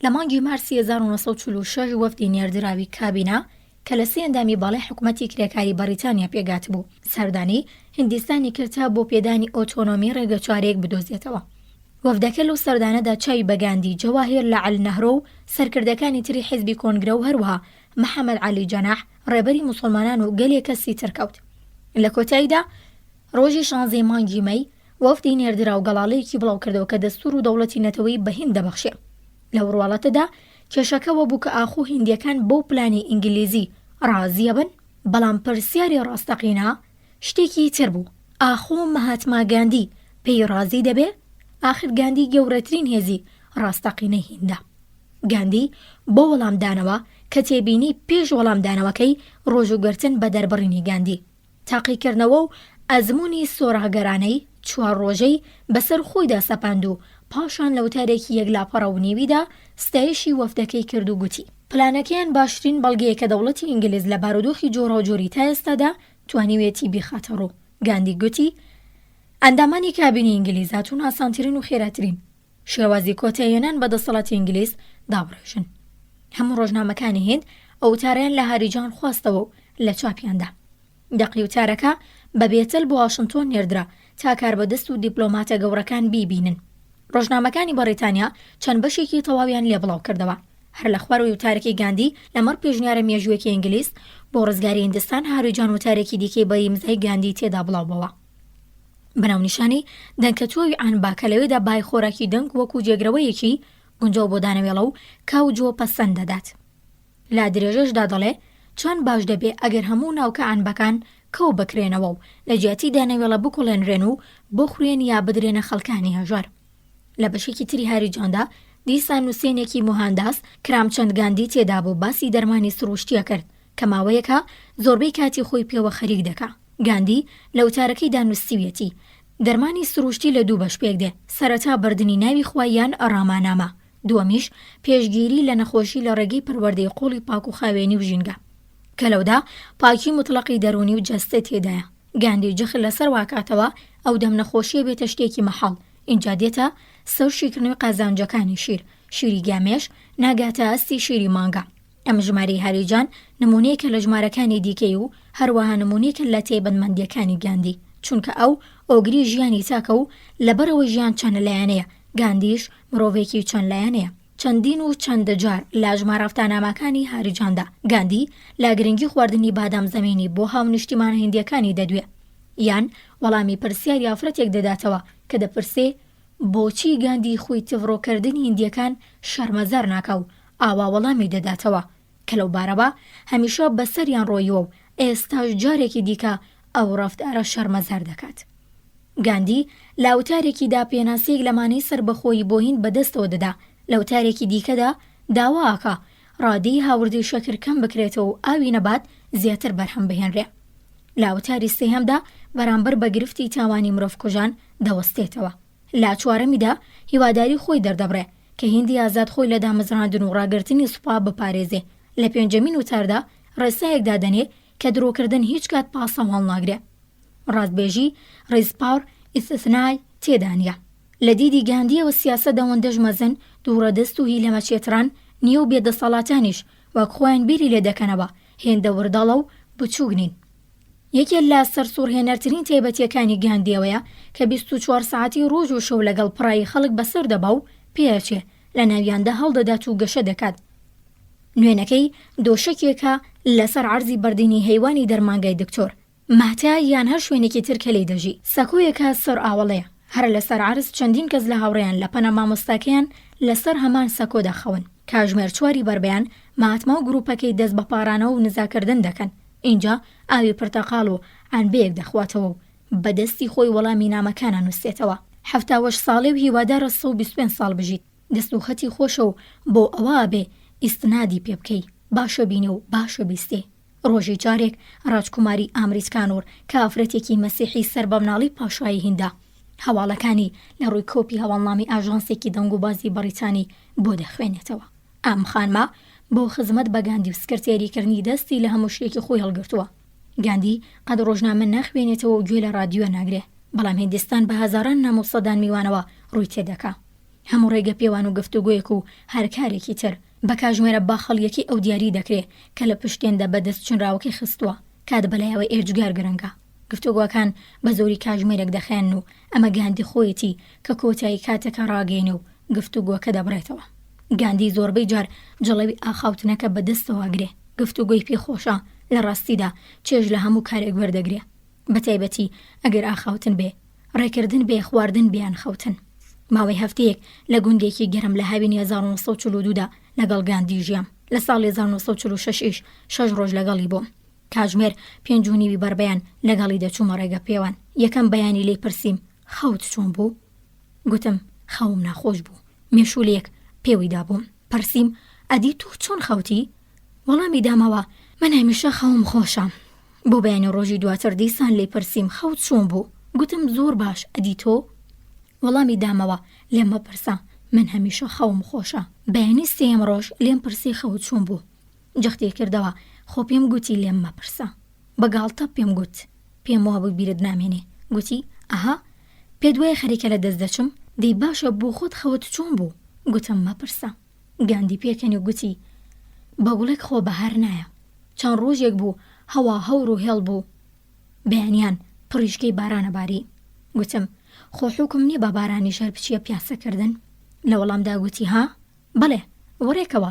لە مانگی مارسی 1946 وەفدی نێردراوی کابینا کە لە سێ ئەندامی باڵای حکوومەتی کرێکاری بەریتانیا پێگات بوو، سەردانی هیندستانی کردە بۆ پێدانی ئۆتۆنۆمی ڕێگە چارەیەک بدۆزێتەوە. وەفدەکە لەو سەردانەدا چاوی بە گاندی، جەواهیر لە ئەلنەهرۆ و سەرکردەکانی تری حیزبی کۆنگرە و هەروەها محەممەد عەلی جەناح ڕێبەری موسڵمانان و گەلێک کەسی ترکەوت. لە کۆتاییدا ڕۆژی 16 مانگی مەی وەفدی نێردرا و گەڵاڵەیەکی بڵاو کردەوە کە دەستور و دەوڵەتی نەتەوەی بە هیند دەبەخشێ. لەو ڕواڵەتەدا کێشەکەوە بوو کە ئاخۆ هیندیەکان بەو پلانی ئینگلیزی ڕازیە بن، بەڵام پرسیاری ڕاستەقینە شتێکی تر بوو. ئاخۆ مەهاتما گاندی پێی ڕازی دەبێ؟ آخر گاندی گەورەترین هێزی ڕاستەقینەی هیندا. گاندی بۆ وەڵامدانەوە کە تێبینی پێش وەڵامدانەوەکەی ڕۆژوگرتن بە دەربڕینی گاندی، تاقیکردنەوە و ئەزمموی سۆراگەرانەی 4 ڕۆژەی بەسەر خۆیدا سەپاند و پاشان لە وتارێکی یەک لاپەڕە و نیویدا ستایشی وەفدەکەی کرد و گوتی پلانەکەیان باشترین بەڵگەیە کە دەوڵەتی ئینگلیز لە بارودۆخی جۆرە و جۆری تا ئێستادا توانیوێتی بیخاتە ڕوو. گاندی گوتی ئەندامانی کابینی ئینگلیزاتون ئاسانترین و خێراترین شێوازی کۆتاییێنان بە دەسەڵاتی ئینگلیز دابڕێژن. هەموو ڕۆژنامەکانی هند ئەو وتارەیان لە هاریجان خواستەوە و لە چاپیاندا. دەقی وتارەکە بە بێتل بۆ واشنتۆن نێردرا تا کاربەدەست و دیپلۆماتە گەورەکان بیبینن. ڕۆژنامەکانی بەریتانیا چەند بەشێکی تەواویان لێ بڵاو کردەوە. هەر لە خوارەوەی وتارێکی گاندی لەمەڕ پێشنیارە مێژوویەکی ئینگلیز بۆ ڕزگاری هیندستان هاریجان وتارێکی دیکەی بە ئیمزای گاندی تێدا بڵاو بەوە. بەناونیشانی دەنکەتووی ئانبا کە لەوێدا بای خۆراکی دەنگ وەکو جێگرەوەیەکی گونجاو بۆ دانەوێڵە و کاو جۆ پەسەند دەدات. لا درێژەشدا دەڵێ چۆن باش دەبێ ئەگەر هەموو ناوکە ئانبەکان کەو بکرێنەوە و لە جیاتی دانەوێڵە بکوڵێنرێن و بخورێن یا بدرێنە خەڵکانی هەژار. لە بەشێکی تری هاریجاندا دیسان نووسێنێکی موهانداس کرامچەند گاندی تێدا بوو باسی دەرمانی سروشتیە کرد کە ماوەیەکە زۆربەی کاتی خۆی پێوە خەریک دەکا. گاندی لە وتارەکەی دانووسیوێتی دەرمانی سروشتی لە دوو بەش پێک دێ، سەرەتا بردننی ناوی خوایان ئەڕامانامە دووەمیش پێشگیری لە نەخۆشی لە ڕێگەی پەروەردەی قوڵی پاک و خاوێنی و ژینگە کە لەودا پاکی مطلقی دەرونی و جەستە تێدایە. گاندی جەخت لەسەر واکاتەوە ئەو دەم نەخۆشیە بێتە شتێکی مەحاڵ. اینجا دێتە سەر شیکردنەوەی قازانجەکانی شیری گامێش ناگاتە ئەستی شیری مانگە. ئەم ژمارەی هەریجان نمونەیەکە لە ژمارەکانی دیکەی و هەروەها نمونەیەکە لە تایبەتمەندیەکانی گاندی، چونکە ئەو ئۆگری ژیانی تاکە و لەبەرەوەی ژیان چەند لایەنەیە. گاندیش مرۆڤێکی چەند لایەنەیە، چەندین و چەندە جار لە ژمارەفتانامەکانی هاریجاندا. گاندی لا گرنگی خواردنی بادام زەمینی بۆ هاونیشتیمان هێندیەکانی دەدوێ، یان وەڵامی پرسیاری ئافرەتێک دەداتەوە کە دەپرسێ بۆچی گاندی خۆی تڤڕۆکردنی هێندیەکان شەرمەزار ناکە و ئاوا وەڵامی دەداتەوە کە لەو بارەبە هەمیشە بەسەریان ڕۆیوە و ئێستاش جارێکی دیکە ئەو ڕەفتارە شەرمەزار دەکات. گاندی لاوتارێکیدا پێناسێک لەمانەی سربەخۆیی بۆ هین بەدەستەوە دەدا، لەوتارێکی دیکەدا داواکە ڕادەی هاوردی شەکر کەم بکرێتەوە و ئاوی نەبات زیاتر بەرهەم بهێنرێ. لاوتاری سێهەمدا بەرامبەر بە گرفتی تاوانی مرۆڤ کوژان دەوەستێتەوە. لا چوارەمیدا هیواداری خۆی دەردەبڕێ کە هێندی ئازاد خۆی لە دامەزراندن و ڕاگررتنی سوپا بپارێزێ. لە پێنجەمین وتاردا ڕێسایەک دادەنێ کە درۆکردن هیچ کات پاسە هەڵ ناگرێ. ڕاستبێژی ڕێزپاور ئیستثنای تێدانە. لە دیدی گاندیەوە سیاسە دەوەندەش مەزن دوورەدەست و هیلەمەچێتران نییە و بێدەسەڵاتانیش وەک خۆیان بیری لێ دەکەنەوە هێندە وردەڵە و بچووک نین. یەکێک لە سەرسوورهێنەرترین تایبەتیەکانی گاندیەوەیە کە 24 ساعتی ڕۆژ و شەو لەگەڵ پڕایی خەڵک بەسەر دەبا و پێچێ لە ناویاندا هەڵدەدات و گەشە دەکات. نوێنەکەی دۆشەکێکە لەسەر عەرزی بەردینی هەیوانی دەرمانگای دکتۆر ماتا یان هەر شوێنێکی تر کە لێی دەژی. سەکۆیەکە سەر ئاوەڵەیە، هەر لەسەر عەرز چەندین کەس لە هاوڕێیان لە پەنە مامۆستاکەیان لەسەر هەمان سەکۆ دەخەون. کاژمێر چواری بەربەیان ماتما و گروپەکەی دەست بە پارانەوە و نزاکردن دەکەن. اینجا ئاوی پرتەقاڵ و ئانبەیەک دەخواتەوە و بەدەستی خۆی وەڵامی نامەکانە نووسێتەوە. 78 ساڵێ و هیوادارە 125 ساڵ بژیت. دەست و خەتی خۆشە و بۆ ئەوە بێ ئیستنادی پێ بکەی، باشە بینێ و باشە بیستێ. ڕۆژی جارێک ڕاجکوماری ئامریکانۆر کە ئافرەتێکی مەسیحی سەر بە مناڵی پاشایی هیندا هەواڵەکانی لە ڕووی کۆپی هەواڵنامی ئاژانسێکی دەنگ و بازی بەریتانی بۆ دەخوێنێتەوە. ئام خانما بۆ خزمەت بە گاندی و سکرتێریکردنی دەستی لە هەموو شتێکی خۆی هەڵگرتووە. گاندی قەد ڕۆژنامە ناخوێنێتەوە و گوێ لە رادیۆ ناگرێ، بەڵام هیندستان بە هەزاران نامۆسەدان میوانەوە ڕووی تێدەکا. هەموو ڕێگە پێوان و گفتوگویەک و هەرکارێکی تر بە کاژمێرە باخەڵیەکی ئەو دیاری دەکرێت کە لە پشتێندا بەدەست چنراوەکەی خستووە کات بەلایەوە ئێرجگار گرنگە. گفتوگوەکان بە زۆری کاژمێرێک دەخێن و ئەمە گاندی خۆیەتی کە کۆتایی کاتەکە ڕاگەێنێ و گفتوگوەکە دەبڕێتەوە. گاندی زۆربەی جار جەڵەوی ئاخاوتنەکە بەدەستەوە گرێ. گفتوگوی پێخۆشە لە ڕاستیدا چێژ لە هەموو کارێک وەردەگرێ، بەتایبەتی ئەگەر ئاخاوتن بێ، ڕێکردن بێ، خواردن بیان خەوتن. ماوەی هەفتەیەک لە گوندێکی گەرم لە هاوینی 1942دا لەگەڵ گاندی ژیام. لە ساڵی 1946 6 ڕۆژ لەگەڵی بووم. کاژمێر 5:30 بەربەیان لەگەڵی دەچوومە ڕێگە پێوان. یەکەم بەیانی لێی پرسییم خەوت چۆن بوو؟ گوتم خەوم ناخۆش بوو. مێشولێک پێوی دابووم. پرسییم ئەدی تۆ چۆن خەوتی؟ وەڵامی دامەوە من هەمیشە خەوم خۆشە. بۆ بەیانی ڕۆژی دواتر دیسان لێی پرسییم خەوت چۆن بوو؟ گوتم زۆر باش. ئەدی تۆ؟ وەڵامی دامەوە لێم مەپرسە من هەمیشە خەوم خۆشە. بەیانی سێم ڕۆژ لێم پرسی خەوت چۆن بوو؟ جەختی کردەوە خۆ پێم گوتی لێم مەپرسە. بەگاڵتە پێم گوت پێم وابوو بیرت نامێنێ. گوتی ئەها پێ دوای خەریکە لە دەست دەچم دەی باشە بۆ خۆت خەوت چۆن بوو؟ گوتم مەپرسە. گاندی پێکەنی و گوتی بەگوڵێک خۆ بەهار نایە. چەند ڕۆژێک بوو هەوا هەور و هێڵ بوو، بەیانیان پڕیشکەی بارانە باری. گوتم خۆ حوکم نییە بە بارانی شەر بچیە پیاسەکردن؟ لە وەڵامدا گوتی ها بەڵێ وەرێکەوە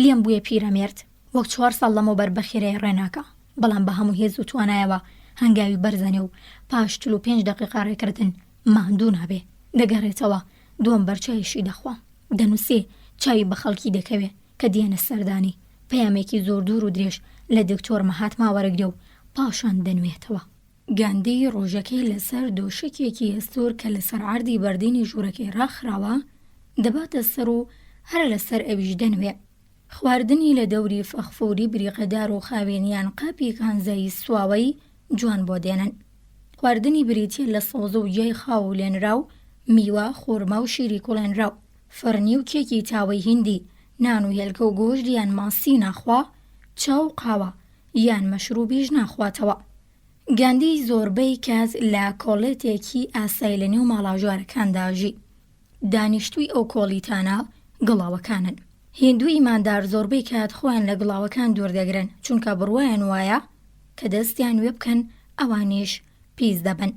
لێم بووە پیرەمێرد وەک 4 ساڵ لەمەوبەر بەخێرەی ڕێناکە، بەڵام بە هەموو هێز و توانایەوە هەنگاوی بەرزەنێ و پاش 45 دقیقا ڕێکردن ماندوو نابێ دەگەڕێتەوە دووەم بەرچایشی دەخوا. دەنووسێ چاوی بە خەڵکی دەکەوێ کە دیێنە سەردانی پەیامێکی زۆر دوور و درێژ لە دکتۆر مەهاتما وەرەگرێ و پاشان دەنوێتەوە. گاندی ڕۆژەکەی لەسەر دۆشکێکی ئەستۆر کە لەسەر عەردی بەردینی ژوورەکەی ڕاخراوە دەباتە سەر و هەر لەسەر ئەویش دەنوێ. خواردنی لە دەوری فەخفوری بریقەدار و خاوێنیان قاپی کانزایی سواوەی جوان بۆ دێنن. خواردنی بریتیە لە سۆزە و جێی خاو و لێنراو، میوە، خۆرما و شیری کوڵێنراو. فڕنی و کێکی تاوەی هیندی، نان و هێلکە و گۆشت یان ماسی ناخوا، چاو و قاوە یان مەشروبیش ناخواتەوە. گاندی زۆربەی کات لە کۆڵێتێکی ئاسایی لە نێو ماڵاژوارەکاندا ژی. دانیشتووی ئەو کۆڵیتانە گڵاوەکانن. هیندوو ئیماندار زۆربەی کات خۆیان لە گڵاوەکان دووردەگرن، چونکە بڕوایان وایە کە دەستیان وێ بکەن ئەوانیش پیس دەبن.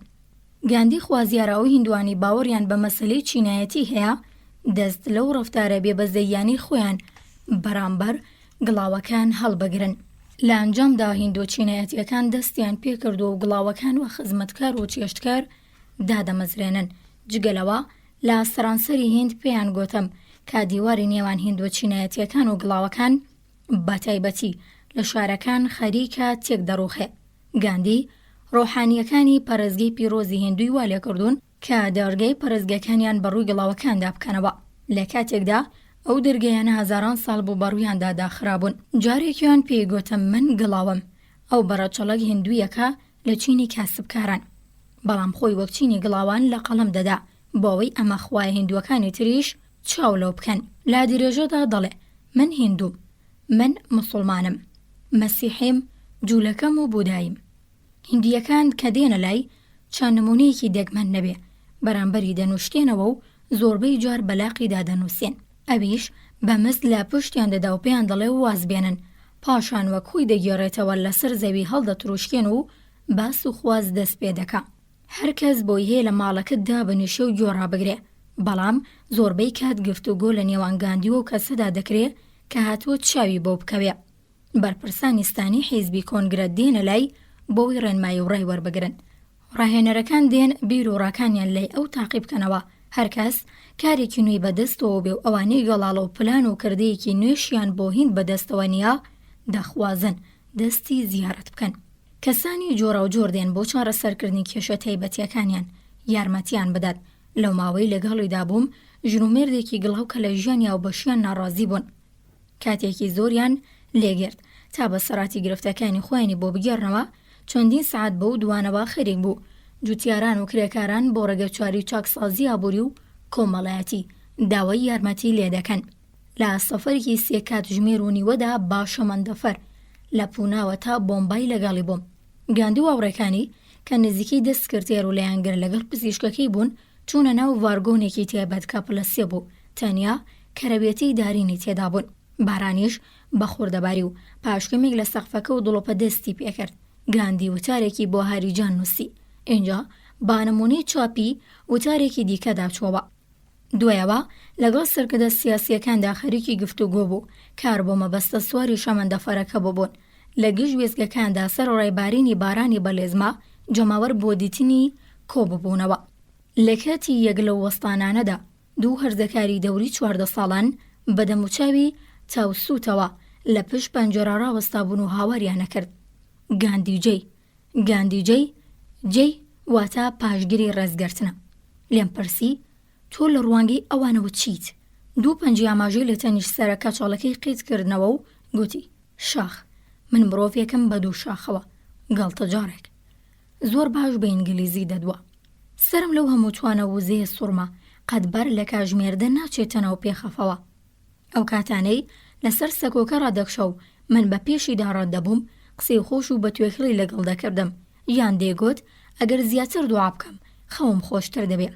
گاندی خوازیارە و هیندوانی باوەڕیان بە مەسەلەی چینایەتی هەیە دەست لەو ڕەفتارە بێبەزەییانی خۆیان بەرامبەر گڵاوەکان هەڵبگرن. لە ئەنجامدا هیندۆ چینایەتیەکان دەستیان پێکردو و گڵاوەکان و خزمەتکار و چێشتکار دادەمەزرێنن. جگەلەوە لە سەرانسەری هیند پێیان گوتم کە دیواری نێوان هیندۆ چینایەتیەکان و گڵاوەکان بە تایبەتی لە شارەکان خەریکە تێک دەڕوخێ. گاندی ڕۆحانیەکانی پەرستگەی پیرۆزی هیندووی وا لێکردوون کە دەرگای پەرستگەکانیان بەڕووی گڵاوەکاندا بکەنەوە. لە کاتێکدا ئەو دەرگایانە هەزاران ساڵ بوو بەڕوویاندا داخرابوون. جارێکیان پێیگوتم من گڵاوم، ئەو بەڕەچەڵک هیندوویەکە لە چینی کاسبکاران، بەڵام خۆی وەک چینی گڵاوان لە قەڵەم دەدا بۆەوەی ئەمە خوای هیندوەکانی تریش چاو لەو بکەن. لا دیرێژەدا دەڵێ من هیندوم، من مسڵمانم، مەسیحیم، جوولەکەم و بوداییم. هیندیەکان کە دێنە لای چەند نمونەیەکی دەگمەن نەبێ بەرامبەری دەنوشتێنەوە و زۆربەی جار بەلاقیدا دەنووسێن. ئەویش بەمەست لە پشتیان دەدا و پێیان دەڵێ و وازبێنن، پاشان وەک خۆی دەگێڕێتەوە لەسەر زەوی هەڵدەتروشکێن و باس و خواز دەست پێ دەکا. هەرکەس بۆی هەیە لە ماڵەکەتدا بنیشە و گۆڕا بگرێ، بەڵام زۆربەی کات گفتوگۆ لە نێوان گاندی و کەسەدا دەکرێ کە هاتووە چاوی بۆ بکەوێ. بەرپرسانیستانی حیزبی کۆنگرە دێنە لای بۆی ڕێنمایی و ڕای وەربگرن. ڕاهێنەرەکان دێن بیر و ڕاکانیان لای ئەو تاقی بکەنەوە، هەرکەس کارێکی نوێی بەدەستەوە بێ و ئەوانەی گەڵاڵە و پلان و کردەیەکی نوێشیان بۆ هین بەدەستەوە نییە دەخوازن دەستی زیارەت بکەن. کەسانی جۆرا و جۆر دێن بۆ چارەسەرکردنی کێشە تایبەتیەکانیان یارمەتیان بدات. لەو ماوەی لەگەڵیدا بووم ژنومێردێکی گڵاو کە لە ژیانیا و بەشیان ناڕازی بوون. کاتێکی زۆریان لێگرت تا بە سەراتی گرفتەکانی خۆیانی بۆ بگێڕنەوە چەندین سعات بەو دوانەوە خەریک بوو. جوتیاران و کرێکاران بۆ ڕێگەچواری چاکسازی ئابووری و کۆمەڵایەتی داوای یارمەتی لێ دەکەن. لە سەفەرێکی سێ کات ژمێر و نیوەدا بە شەمەندەفەر لە پوناوە تا بۆمبای لەگەڵی بووم. گاندی و هاوڕێکانی کە نزیکەی دەستکردێر و لەیانگر لەگەڵ پزیشکەکەی بوون چوونە ناو ڤارگۆنێکی تایبەت کە پلەسێ بوو، تەنیا کەرەبێتی دارینی تێدا بوون. بارانیش بە خۆردەباری و پاشکەمێک لە سەقفەکە و دڵۆپە دەستی پێکرد. گاندی وتارێکی بۆ هاریجان نووسی. اینجا بانمونەی چاپی وتارێکی دیکەدا چۆوە. دوایەوە لەگەڵ سەرکردە سیاسیەکاندا خەریکی گفتوگۆ بوو، کار بۆ مەبەستە سواری شەمەندەفەرەکە بوون. لە گشت وێزگەکاندا سەر ڕێبارینی بارانی بەلێزما جەماوەر بۆ دیتنی کۆببوونەوە. لە کاتی یەک لەو وەستانانەدا دوو هەرزەکاری دەوری 14 ساڵان بەدەموچاوی تاوسوتەوە لە پشت پەنجەرە ڕاوەستا بوون و هاواریان نەکرد. گاندیجەی جێی واتە پاشگیری ڕێزگرتنە. لێم پرسی تۆ لە ڕوانگەی ئەوانەوە چیت؟ دوو پەنجی ئاماژەی لە تەنیش سەرەکە چاڵەکەی قیتکردنەوە و گوتی شاخ، من مرۆڤێکم بە دوو شاخەوە، گەڵتە جارێک. زۆر باش بە ئینگلیزی دەدووە. سرم لەو هەموو توانە وزەیە سوورمە قەتبەر لە کاژمێردە ناچێتەنەوە پێخەفەوە. ئەو کاتانەی لەسەر سەکۆکە ڕادەکشە و من بە پێشی داڕات دەبووم قسەی خۆش و بە توێکڵی لەگەڵ دەکردم، یان دێگوت ئەگەر زیاتر دوعا بکەم خەوم خۆشتر دەبێت.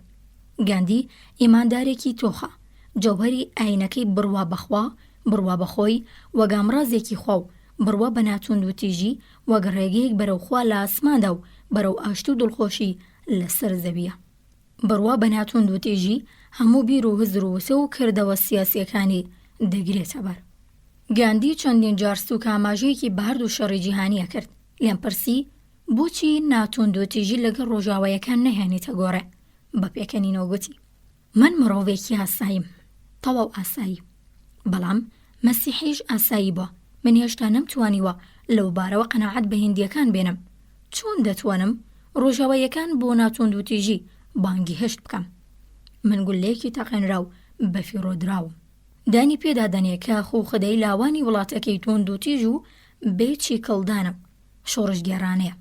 گاندی ئیماندارێکی تۆخە، جەوهەری ئاینەکەی بڕوا بەخوا، بڕوا بەخۆی، وەگامڕازێکی خوا و بڕوا بە ناتوند و تیژی وەک ڕێگەیەک بەرەو خوا لە ئاسماندا و بەرەو ئاشتی و دڵخۆشی لەسەر زەویە. بڕوا بە ناتوند و تیژی هەموو بیر و هزر و وسە و کردەوە سیاسیەکانی دەگرێتە بەر. گاندی چەندین جار سووک ئاماژەیەکی بەهرد و شەڕی جیهانیە کرد. لێم پرسی بۆچی ناتوند و تیژی لەگەڵ ڕۆژاوایەکان نەهێنیتە گۆڕێ؟ بە پێکەنینەوە گوتی من مرۆڤێکی ئاساییم، تەواو ئاسایی، بەڵام مەسیحیش ئاسایی بووە. من هێشتا نەمتوانیوە لەو بارەوە قەناعەت بە هیندیەکان بێنم. چۆن دەتوانم ڕۆژاوایەکان بۆ ناتوند و تیژی بانگی هەشت بکەم؟ من گولەیەکی تەقێنرا و بەفیڕۆ دراوم. دانی پێدا دەنێ کە خۆخدەی لاوانی وڵاتەکەی تۆند و تیژ و بێچی کەڵدانە شۆڕش گێڕانەیە.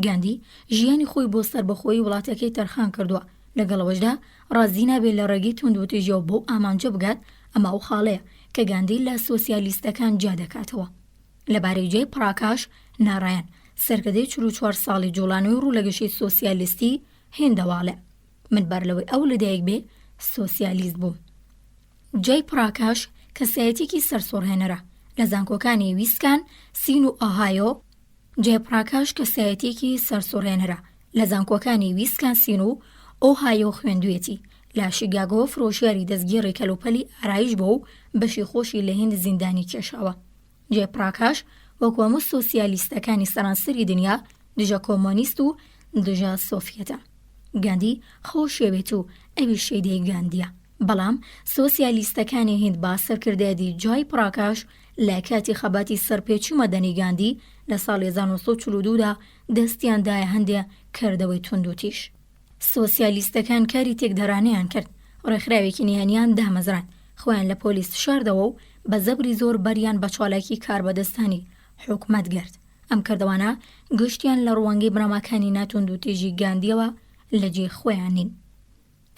گاندی ژیانی خۆی بۆ سەربەخۆی وڵاتەکەی تەرخان کردووە لەگەڵەوەشدا ڕازی نابێت لە ڕێگەی توندوتیژەوە بۆ ئامانجە بگات ئەمە ئەو خاڵەیە کە گاندی لە سۆسیالیستەکان جا دەکاتەوە. لەبارەی جێ پڕاکاش ناڕایەن سەرکردەی 44 ساڵی جوڵانەوەی ڕوو لە گەشەی سۆسیالیستی هێندەواڵێ من بەر لەوەی ئەو لەدایک بێ سۆسیالیست بوو. جێی پڕاکاش کەسایەتێکی سەرسۆڕهێنەرە لە زانکۆکانی ویسکان سین و ئۆهایۆ. جێ پڕاکاش کەسایەتێکی سەرسۆڕهێنەرە لە زانکۆکانی ویسکان سین و ئۆهایۆ خوێندوێتی لە شیگاگۆ فرۆشیاری دەستگیری کەلوپەلی ئارایش بۆ و بەشی خۆشی لە هێند زیندانی کێشاوە. جێ پڕاکاش وەکو هەموو سۆسیالیستەکانی سەرانسەری دنیا دژە کۆمۆنیست و دژە سۆڤیەتە. گاندی خۆشێوێت و ئەوی شەیدەی گاندیە، بەڵام سۆسیالیستەکانی هیند با سەرکردایەتی جای پڕاکاش لە کاتی خەباتی سەرپێچی مەدەنی گاندی لە ساڵی 1942دا دەستیاندایە هەندێ کردەوەی توندوتیژ. سۆسیالیستەکان کاری تێکدەرانەیان کرد، ڕێکخراوێکی نهێنیان دامەزران، خۆیان لە پۆلیس شاردەوە و بە زەبری زۆر بەریان بە چالاکی کاربەدەستانی حکومەت گرت. ئەم کردوانە گشتیان لە ڕوانگەی بڕاماکانی ناتوندوتیژی گاندیەوە لە جێ خۆیان نین.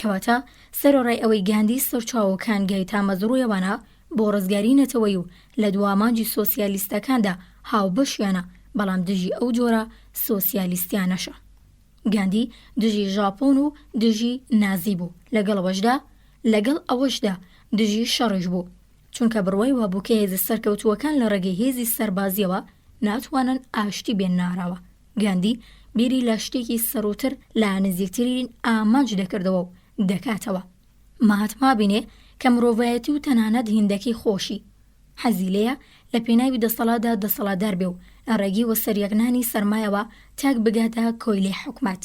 کەواتە سەرۆڕای ئەوەی گاندی سەرچاوەکان گەی تا مەزڕوویەوانە بۆ ڕزگاری نەتەوەی و لە دوامانجی سۆسیالیستەکاندا هاوبەشیانە، بەڵام دژی ئەو جۆرە سۆسیالیستیانەشە. گاندی دژی ژاپۆن و دژی نازی بوو، لەگەڵ ئەوەشدا دژی شەڕش بوو، چونکە بڕوای وابوو کە هێزی سەرکەوتووەکان لە ڕێگەی هێزی سەربازیەوە ناتوانن ئاشتی بێن ناراوە. گاندی بیری لە شتێکی سەرۆتر لە نزیکترین ئامانج دەکردەوە و دەکاتەوە. ماهاتما بینێ کە مرۆڤایەتی و تەنانەت هیندەکەی خۆشی حەزی لێیە لە پێناوی دەسەڵاتدا دەسەڵاتدار بێ و لە ڕێگەی وەسەریەکنانی سەرمایەوە تاک بگاتە کۆیلەی حکومەت.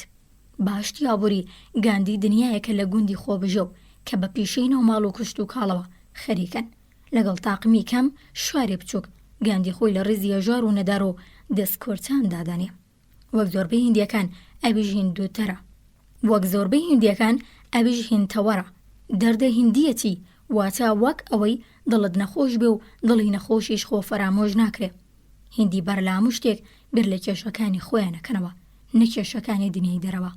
باشتی ئابووری گاندی دنیایەکە لە گوندی خۆبژە و کە بە پیشەی ناوماڵ و کشت و کاڵەوە خەریکن. لەگەڵ تاقمی کەم شوارێ بچووک گاندی خۆی لە ڕێزی هێژار و نەدار و دەستکۆرتان دادانێ. وەک زۆربەی هیندیەکان ئەویش هینتەوەرە. دەردە هیندیەتی واتە وەک ئەوەی دڵت نەخۆش بێ و دڵی نەخۆشیش خۆ فەرامۆژ ناکرێ. هیندی بەر لە هەموو شتێک بیر لە کێشەکانی خۆیانەکەنەوە، نەکێشەکانی دنیای دەرەوە.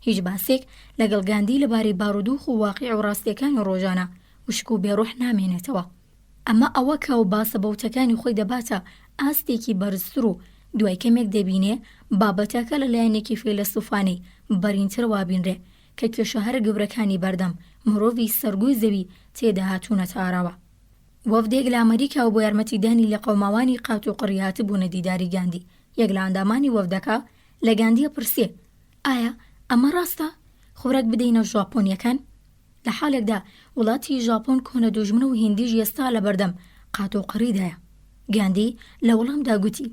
هیچ باسێک لەگەڵ گاندی لەبارەی بارودۆخ و واقیع و ڕاستیەکانی ڕۆژانە وشک و بێڕوح نامێنێتەوە. ئەمە ئەوە کە و باسە بەوتەکانی خۆی دەباتە ئاستێکی بەرزتر و دوای کەمێک دەبینێ بابەتەکە لە لایەنێکی فیلسوفانەی بەرینتر وابینرێ کە کێشە هەر گەورەکانی بەردەم مرۆڤی سەرگوی زەوی تێدا هاتوونەتە ئاراوە. وەفدێک لە ئەمریکا و بۆ یارمەتیدانی لە قەوماوانی قات و قڕی هاتبوونە دیداری گاندی. یەک لە ئەندامانی وەفدەکە لە گاندیە پرسێ ئایا ئەمە ڕاستە؟ خۆراک بدەینە ژاپۆنیەکان؟ لە حالێکدا وڵاتی ژاپۆن کۆنە دوژمنە و هیندیش ئێستا لە بەردەم قات و قڕیدایە. گاندی لە وەڵامدا گوتی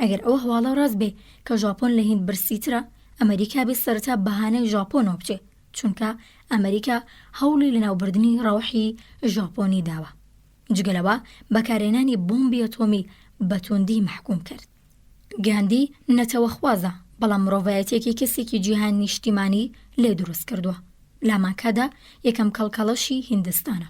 ئەگەر ئەو هەواڵە ڕاست بێ کە ژاپۆن لە هیند برسیترە، ئەمریکا بێ سەرەتا بەهانەی ژاپۆنەوە بچێ، چونکە ئەمریکا هەوڵی لە ناوبردنی ڕەوحی ژاپۆنی داوە. جگەلەوە بەکارهێنانی بۆمبی ئەتۆمی بەتوندی محکوم کرد. گاندی نەتەوەخوازە، بەڵام مرۆڤایەتێکی کەسێکی جیهانی نیشتیمانی لێ دروست کردووە. لامانکەدا یەکەم کەڵکەڵەشی هیندستانە.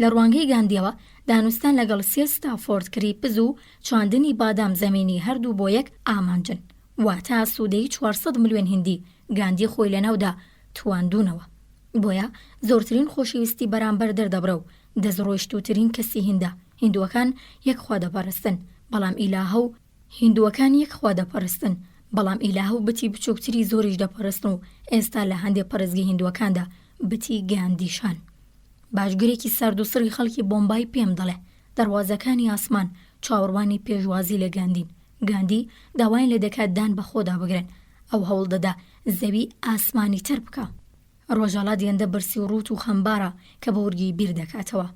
لە ڕوانگەی گاندیەوە دانوستان لەگەڵ ستافۆرد کریپز و چاندنی بادام زەمینی هەردوو بۆ یەک ئامانجن، واتە سوودەی 400 ملیۆن هیندی گاندی خۆی لەناودا تواندوونەوە. بۆیە زۆرترین خۆشەویستی بەرامبەر دەردەبرە و دەستڕۆیشتووترین کەسی هیندا. هیندووەکان یەک خوا دەپەرستن، بەڵام ئیلاهە و بتی بچووکتری زۆریش دەپەرستن و ئێستا لە هەندێک پەرستگی هیندووەکاندا بتی گاندیشان. باشگرێکی سەرد و سڕی خەڵکی بۆمبای پێم دەڵێ دەواازەکانی ئاسمان چاوەڕوانی پێشوازی لە گاندین. گاندی داوایان لێ دەکات دان بە خۆدا بگرن، ئەو هەوڵ دەدا زەوی ئاسمانی تر بکە. ڕۆژاڵا دیێندە برسی و ڕوت و خەمبارە کە بە ورگی بیر دەکاتەوە.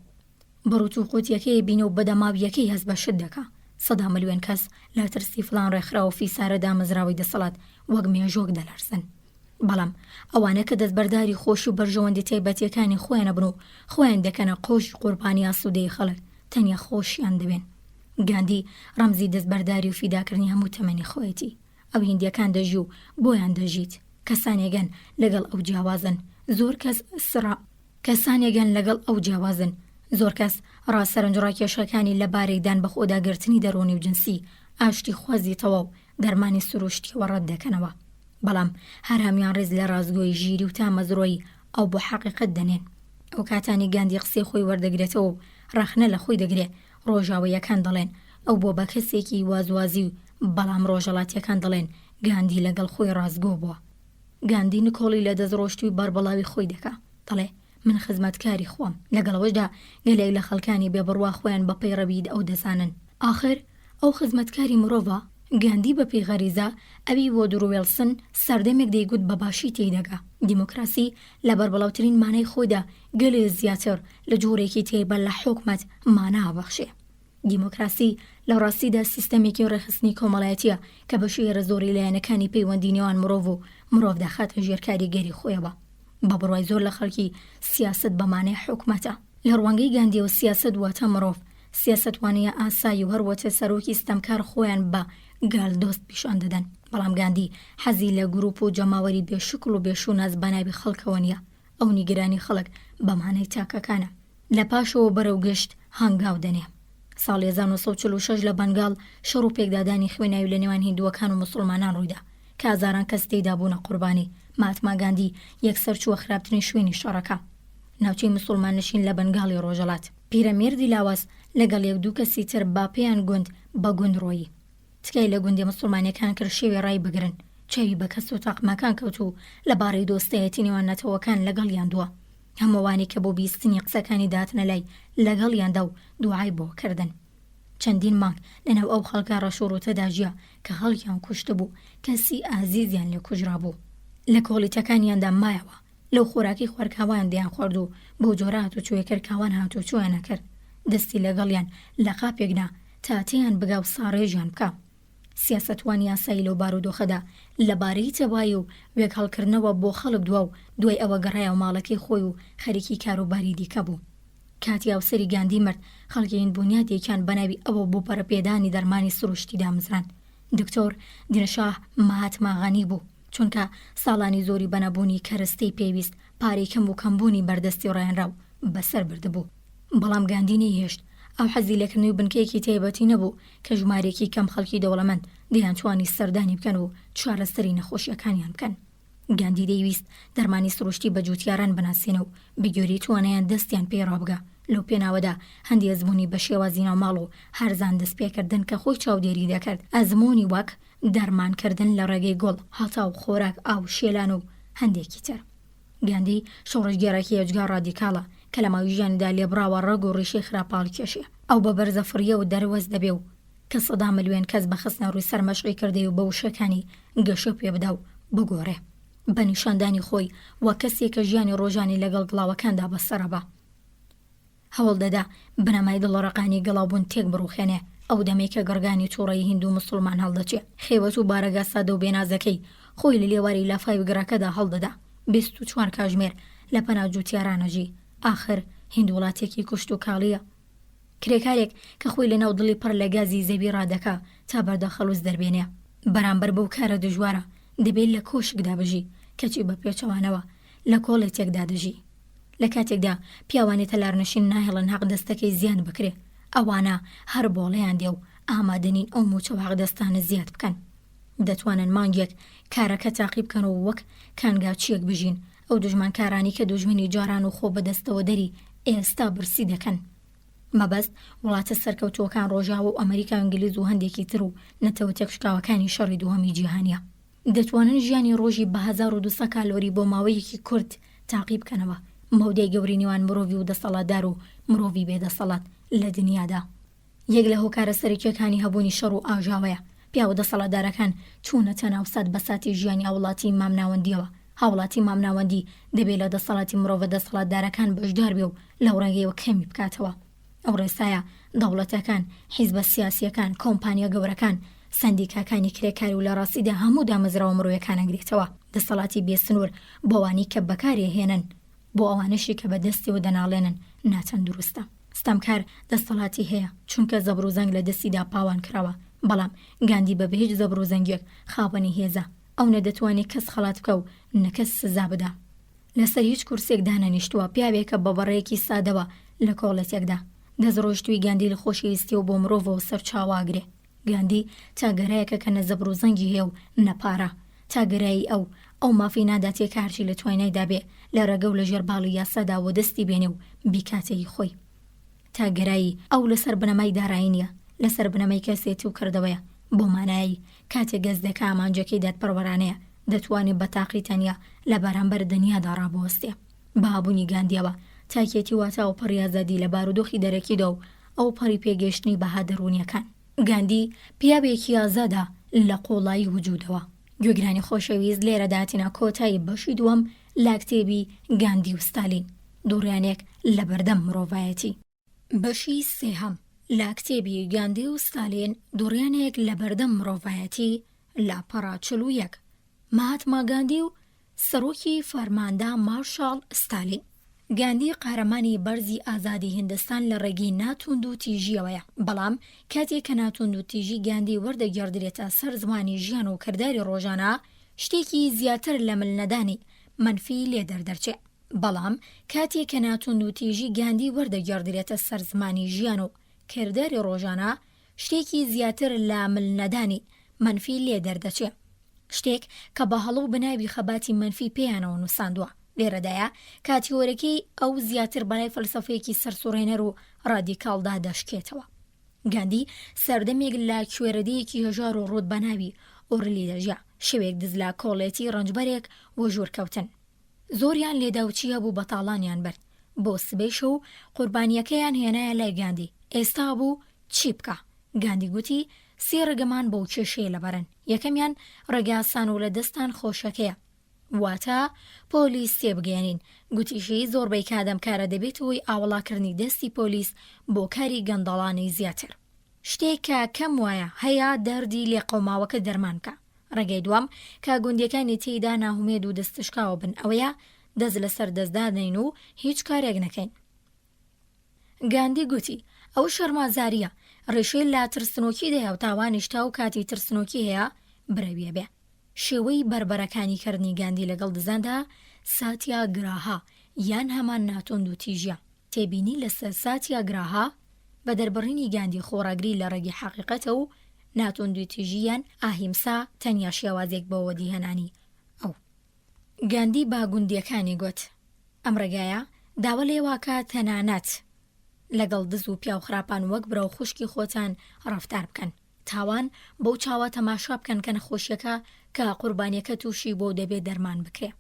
بەڕوت و قوتیەکەی بینە و بەدەماویەکەی هەست بە شت دەکا. 100 ملیۆن کەس لە ترسی فڵان ڕێکخراوە فیسارە دامەزراوی دەسەڵات وەک مێژۆک دەلەرزن. بەڵام ئەوانە کە دەستبەرداری خۆش و بەرژەوەندی تایبەتیەکانی خۆیان بن و خۆیان دەکەنە قۆش قوربانی ئاسوودەی خەڵک، تەنیا خۆشیان دەبێن. گاندی ڕەمزی دەستبەرداری و فیداکردنی هەموو تەمەنی خۆیەتی. ئەو هیندیەکان دەژی و بۆیان دەژیت. کەسانێگەن لەگەڵ ئەو جیاوازن، زۆر کەس ڕاسەرنجڕاکێشەکانی لەبارەیدان بە خۆداگرتنی دەرۆنی و جنسی ئاشتی خوازیتەوە و دەرمانی سروشتیەوە ڕەت دەکەنەوە. بەڵام هەر هەمیان ڕێز لە ڕازگۆی ژیری و تا مەزرۆی ئەو بۆ حەقیقەت دەنێن. ئەو کاتانی گاندی قسەی خۆی وەردەگرێتەوە و ڕاخنە لە خۆی دەگرێت، ڕۆژاواییەکان دەڵێن ئەو بۆ بە کەسێکی وازوازی و بەڵام ڕۆژەڵاتیەکان دەڵێن گاندی لەگەڵ خۆی ڕازگۆ بووە. گاندی نکۆڵی لە دەستڕۆشتوی بەربەڵاوی خۆی دەکا، دەڵێ من خزمەتکاری خۆم، لەگەڵەوەشدا گەلێک لە خەڵکانی بێبڕوا خۆیان بە پەیڕەوی ئەو دەزانن. ئاخر ئەو خزمەتکاری مرۆڤە گاندی بە پێیغەریزە ئەوی وۆدرۆ ویلسن سەردەمێک دەیگوت بە باشی تێیدەگا دیموکراسی لە بەربەڵاوترین مانای خۆیدا گەلێ زیاتر لە جۆرێکی تێبەر لە حکومەت مانا ئابەخشێ. دیموکراسی لە ڕاستیدا سیستەمێکی ڕێخستنی کۆمەڵایەتیە کە بە شێوە زۆری لایەنەکانی پەیوەندی نێوان مرۆڤ و مرۆڤ داخاتە ژێرکاری گەری خۆیەوە. بە بڕوای زۆر لە خەڵکی سیاست بە مانای حکومەتە. لە ڕوانگەی گاندی و سیاست واتە مرۆڤ، سیاستوانیە ئاسایی و هەروەتە سەرۆکی ستەمکار خۆیان بە گالدۆست پیشان دەدەن. بەڵام گاندی حەزی لە گروپ و جەماوەری بێشکل و بێشوناز بەناوی خەڵکەوە نیە. ئەو نیگرانی خەڵک بە مانای تاکەکانە. لە پاشەوە بەرەو گشت هەنگاو دەنێ. ساڵی 1946 لە بەنگاڵ شەڕ و پێکدادانی خوێناوی لە نێوان هیندووەکان و موسڵمانان ڕوویدا کە هەزاران کەس تێیدا بوونە قوربانی. ماتما گاندی یەکسەر چووە خراپترین شوێنی شەڕەکە، ناوچەی موسڵمان نشین لە بەنگاڵی ڕۆژەڵات. پیرەمێردی لاواز لەگەڵ یەک دوو کەسی تر باپیان گوند بە گوندڕۆیی. تکای لە گوندی مسلمانەکان کرد شێوی ڕای بگرن، چاوی بە کەس و تاقمەکان کەوت و لەبارەی دۆستایەتی نێوان نەتەوەکان لەگەڵیان دووە. هەمووانی کە بۆ بیستنی قسەکانی داتنە لای لەگەڵیاندا و دوعای بۆ کردن. چەندین مانگ لەناو ئەو خەڵکە ڕەشوڕوتەدا ژیا کە هەڵیان کوشت بوو، کەسی ئازیزیان لێ کوژرا بوو. لە کۆڵیتەکانیاندا مایەوە لەو خۆراکی خوارکاوان دەیان خوارد و بۆ جۆرە هاتوچۆیەکرد کاوان هاتوچۆیانە کرد، دەستی لەگەڵیان لە قاپێکنا تاتیان بگا و ساڕێژیان بکە. سیاسەتوانی یاسایی لەو بارودۆخەدا لەبارەی تەواوی و وێک هەڵکردنەوە بۆ خەڵک دووە و دوای ئەوە گەڕایە و ماڵەکەی خۆی و خەریکی کاروباری دیکە بوو. کاتی هاوسەری گاندی مرد، خەڵکیین بنیادێکیان بەناوی ئەوە بۆ پەرەپێدانی دەرمانی سروشتی دامزران. دکتۆر دینەشاه ماهاتما غانی بوو، چونکە ساڵانی زۆری بەنەبوونی کەرەستەی پێویست پارەی کەم و کەمبوونی بەردەستی ڕایەنراو بەسەر بردبوو. بەڵام گاندی نەیهێشت. ئەو حەزی لەکردنەوەی بنکەیەکی تایبەتی نەبوو کە ژمارەیەکی کەم خەڵکی دەوڵەمەند دەیانتوانی سەردانی بکەن و چارەسەری نەخۆشیەکانیان بکەن. گاندی دەیویست دەرمانی سروشتی بە جوتیاران بناسێنە و بگوێری توانایان دەستیان پێڕابگا. لەو پێناوەدا هەندی ئەزمموی بە شێوازی ناوماڵ و هەرزان دەست پێکردن کە خۆی چاودێری دەکرد. ئەزمموی وەک دەرمانکردن لە ڕێگەی گوڵ، هەتا و خۆراک، ئاو، شێلان و هەندێکی تر. گاندی شۆڕژگەرەکی ئەجگار ڕادیکاڵە کە لە ماوەی ژیاندا لێبراوە ڕەگ و ڕیشەی خراپاڵ کێشێ. ئەو بە بەرزە فڕیە و دەروەز دەبێ و کە سەدا ملیۆن کەس بەخستنە ڕووی سەرمەشقی کردی و بە وشەکانی گەشە پێ بدا و بگۆڕێ. بە نیشاندانی خۆی وە کەسێک کە ژیانی ڕۆژانی لەگەڵ گڵاوەکاندا بەسەرەبە. هەوڵ دەدا بنەمای دڵڕقانی گەڵاوبوون تێک بڕوخێنێ. ئەو دەمێک کە گەڕگانی تووڕەی هیندوو مسلمان هەڵدەچێ، خێوەت و بارەگا سادە و بێنازەکەی خۆی لە لێواری لافای گڕەکەدا هەڵدەدا. 24 کاتژمێر لە پەنا جوتیارانەژی. ئاخر هیند وڵاتێکی کوشت و کاڵیە. کرێکارێک کە خۆی لە ناو دڵی پڕ لە گازی زەوی ڕادەکا تا بەردە خەڵوز دەربێنێ. بەرامبەر بەو کارە دژوارە دەبێت لە کۆشکدا بژی، کەچی بە پێچەوانەوە لە کۆڵێتێکدا دەژی. لە کاتێکدا پیاوانێتە لارنشین ناهێڵن حەق دەستەکەی زیان بکرێ، ئەوانە هەر بۆڵەیان دێ و ئامادەنین ئەو موچە و حەقدەستانە زیاد بکەن. دەتوانن مانگێک کارەکە تاقی بکەن و وەک کانگاچیەک بژین، ئەو دوژمنکارانی کە دوژمنی جاران و خۆ بەدەستەوە دەری ئێستا برسی دەکەن. مەبەست وڵاتە سەرکەوتووەکان ڕۆژاوە و ئەمریکا و ئینگلیز و هەندێکی تر و نەتەوە تێکشکاوەکانی شەڕی دووهەمی جیهانیە. دەتوانن ژیانی ڕۆژی بە 1200 کالۆری بۆ ماوەیەکی کورت تاقی بکەنەوە، مەودەی گەوری نێوان مرۆڤی و دەسەڵاتدار و مرۆڤی بێدەسەڵات لە دنیادا. یەک لە هۆکارە سەرکیەکانی هەبوونی شەڕ و ئاژاوەیە. پیا و دەسەڵاتدارەکان چوونەتە ناو سەد بەساتی ژیانی هاوڵاتی مامناوەندیەوە. هاوڵاتی مامناوەندی دەبێت لە دەسەڵاتی مرۆڤە دەسەڵاتدارەکان بەشدار بێ و لەو ڕێگەیەوە کەمی بکاتەوە. ئەو ڕێسایە دەوڵەتەکان، حیزبە سیاسیەکان، کۆمپانیا گەورەکان، سندیکاکانی کرێکاری و لە ڕاستیدا هەموو دامەزراوە مرۆیەکان ئەگرێتەوە. دەسەڵاتی بێسنوور بۆوانی کە بەکاری هێنن، بۆ ئەوانشی کە بەدەستی و دەناڵێنن ناتەندروستە. ستەمکار دەسەڵاتی هەیە چونکە زەبر و زەنگ لە دەستیدا پاوان کراوە، بەڵام گاندی بە هیچ زەبر و زەنگێک خاوەنی هێزە. ئەو نەدەتوانێت کەس خەڵات بکە و نەکەس سزا بدا. لەسەر هیچ کورسێک دانەنیشتووە، پیاوێکە بە بەڕێیەکی سادەوە لە کۆڵەتێکدا. دەزڕۆشتووی گاندی لە خۆشەویستی و بۆ مرۆڤەوە سەر چاواگرێ. گاندی تا گەرایەکە کە نە زەبر و زەنگی هەیە و نەپارە، تاگەرایی ئەو مافی ناداتێک هەرچی لە توانایدا بێ لە ڕێگە و لە ژێرباڵی یاسادا و دەستی بێنێ و بیکاتەی خۆی. تاگەرایی ئەو لەسەر بنەمای دارایی نییە، لەسەر بنەمای کەسێتی و کردەوەیە، بۆ مانایی کاتێک گەز دەکا ئامانجەکەی دادپەروەرانەیە دەتوانێت بە تاقی تەنیا لە بەرامبەر دنیادا ڕابوەستێ. بەهابوونی گاندیەوە تاکێتی واتە ئەو پەڕی ئازادی لە بارودۆخی دەرەکیدا و ئەو پەڕی پێگەشتنی بەها دەرونیەکان. گاندی پیاوێکی ئازادە لە قۆڵایی وجودەوە. گوێگرانی خۆشەویست لێرە داتینە کۆتایی بەشی دووەم لە کتێبی گاندی و ستالین، دووڕیانێک لە بەردەم مرۆڤایەتی. بەشی سێهەم لە کتێبی گاندی و ستالین، دووڕیانێک لە بەردەم مرۆڤایەتی، لاپەڕا 41 ماهاتما گاندی و سەرۆکی فەرماندا مارشال ستالین. گاندی قارەمانی بەرزی ئازادی هیندستان لە ڕێگەی ناتوند و تیژیەوەیە، بەڵام کاتێک کە ناتوند و تیژی گاندی وەردەگەردرێتە سەر زمانی ژیان و کردداری ڕۆژانە، شتێکی زیاتر لە ملنەدانی منفی لێ دەردەرچێ. بەڵام کاتێک کە ناتوند و تیژی گاندی وەردەگەردرێتە سەر زمانی ژیان و کردداری ڕۆژانە، شتێکی زیاتر لە ملنەدانی منفی لێ دەردەچێ، شتێک کە بە هەڵە و بناوی خەباتی منفی پێیانەوە نووساندووە. لێرەدایە کاتیۆرەکەی ئەو زیاتر بەلای فەلسەفەیەکی سەرسوڕێنەر و ڕادیکاڵدا دەشکێتەوە. گاندی سەردەمێک لە کوێرەدەیەکی هەژار و ڕوود بەناوی ئۆرلی دەژیا، شەوێک دز لە کۆڵێتی ڕەنجبەرێک وە ژوورکەوتن. زۆریان لێداوچیە بوو بەتاڵانیان برد، بۆ سبەیش و قوربانیەکەیان هێنایە لای گاندی. ئێستا بوو چی بکە؟ گاندی گوتی 3 ڕێگەمان بۆ کێشەیە لەبەرن. یەکەمیان ڕێگاسان و لە دەستان خۆشەکەیە، واتە پۆلیس تێبگەێنین. گوتیشەی زۆربەی کادەمکارە دەبێت وی ئاوەڵاکردنی دەستی پۆلیس بۆ کاری گەندەڵانەی زیاتر. شتێک کە کەم وایە هەیە دەردی لێ قەوماوەکە دەرمان بکە. ڕێگەی دوام کە گوندیەکانی تێیدا ناهومێد و دەستشکاوە بن ئەوەیە دەست لەسەر دەستدادەین و هیچ کارێک نەکەین. گاندی گوتی ئەو شەرمازاریە، ڕێشەی لا ترسنۆکی دەیە و تاوانیشتا و کاتی ترسنۆکی هەیە برەویە بێ. شێوەی بربەرەکانی کردنی گاندی لەگەڵ دزاندا ساتیا گراها یان هەمان ناتۆند و تیژە. تێبینی لەسەر ساتیا گراها بە دەربڕینی گاندی خۆڕاگری لە ڕێگی حەقیقەتە و ناتۆند و تیژیان ئاهیمسا تەنیا شێوازێک بەوە دیهێنانی ئەو. گاندی با گوندیەکانی گوت ئەم ڕێگایە داوە لێواکە تەنانەت لەگەڵ دز و پیا و خراپان وەک برە و خوشکی خۆتان ڕەفتار بکەن، تاوان بەو چاوە تەماشا بکەن کە نەخۆشیەکە کە قوربانیەکە تووشی بۆ دەبێت دەرمان بکرێ.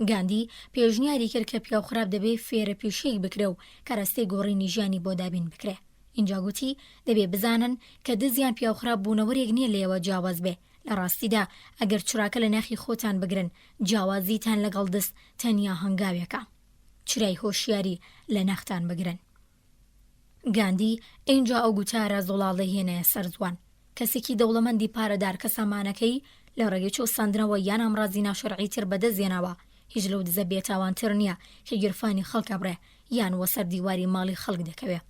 گاندی پێشنیاری کرد کە پیا و خراپ دەبێت فێرە پیشەیەک بکرێ و کەڕستەی گۆڕینی ژیانی بۆ دابین بکرێ. اینجا گوتی دەبێت بزانن کە دزیان پیا و خراپ بوونەوەرێک نییە لێوە جیاواز بێ. لە ڕاستیدا ئەگەر چراکە لە ناخی خۆتان بگرن، جیاوازیتان لەگەڵ دەست تەنیا هەنگاوێکە. چرای هۆشیاری لە ناختان بگرن. گاندی اینجا ئەو گوتارە زۆڵاڵی هێنایە سەر زوان. کەسێکی دەوڵەمەندی پارەدار کە سامانەکەی لە ڕێگەی چۆساندنەوە یان ئەمڕازی ناشەرعی تر بەدەستێنەوە، هیچ لەو دزە بێتاوانتر نییە کە گیرفانی خەڵکە بڕێ یان وەسەر دیواری ماڵی خەڵک دەکەوێ.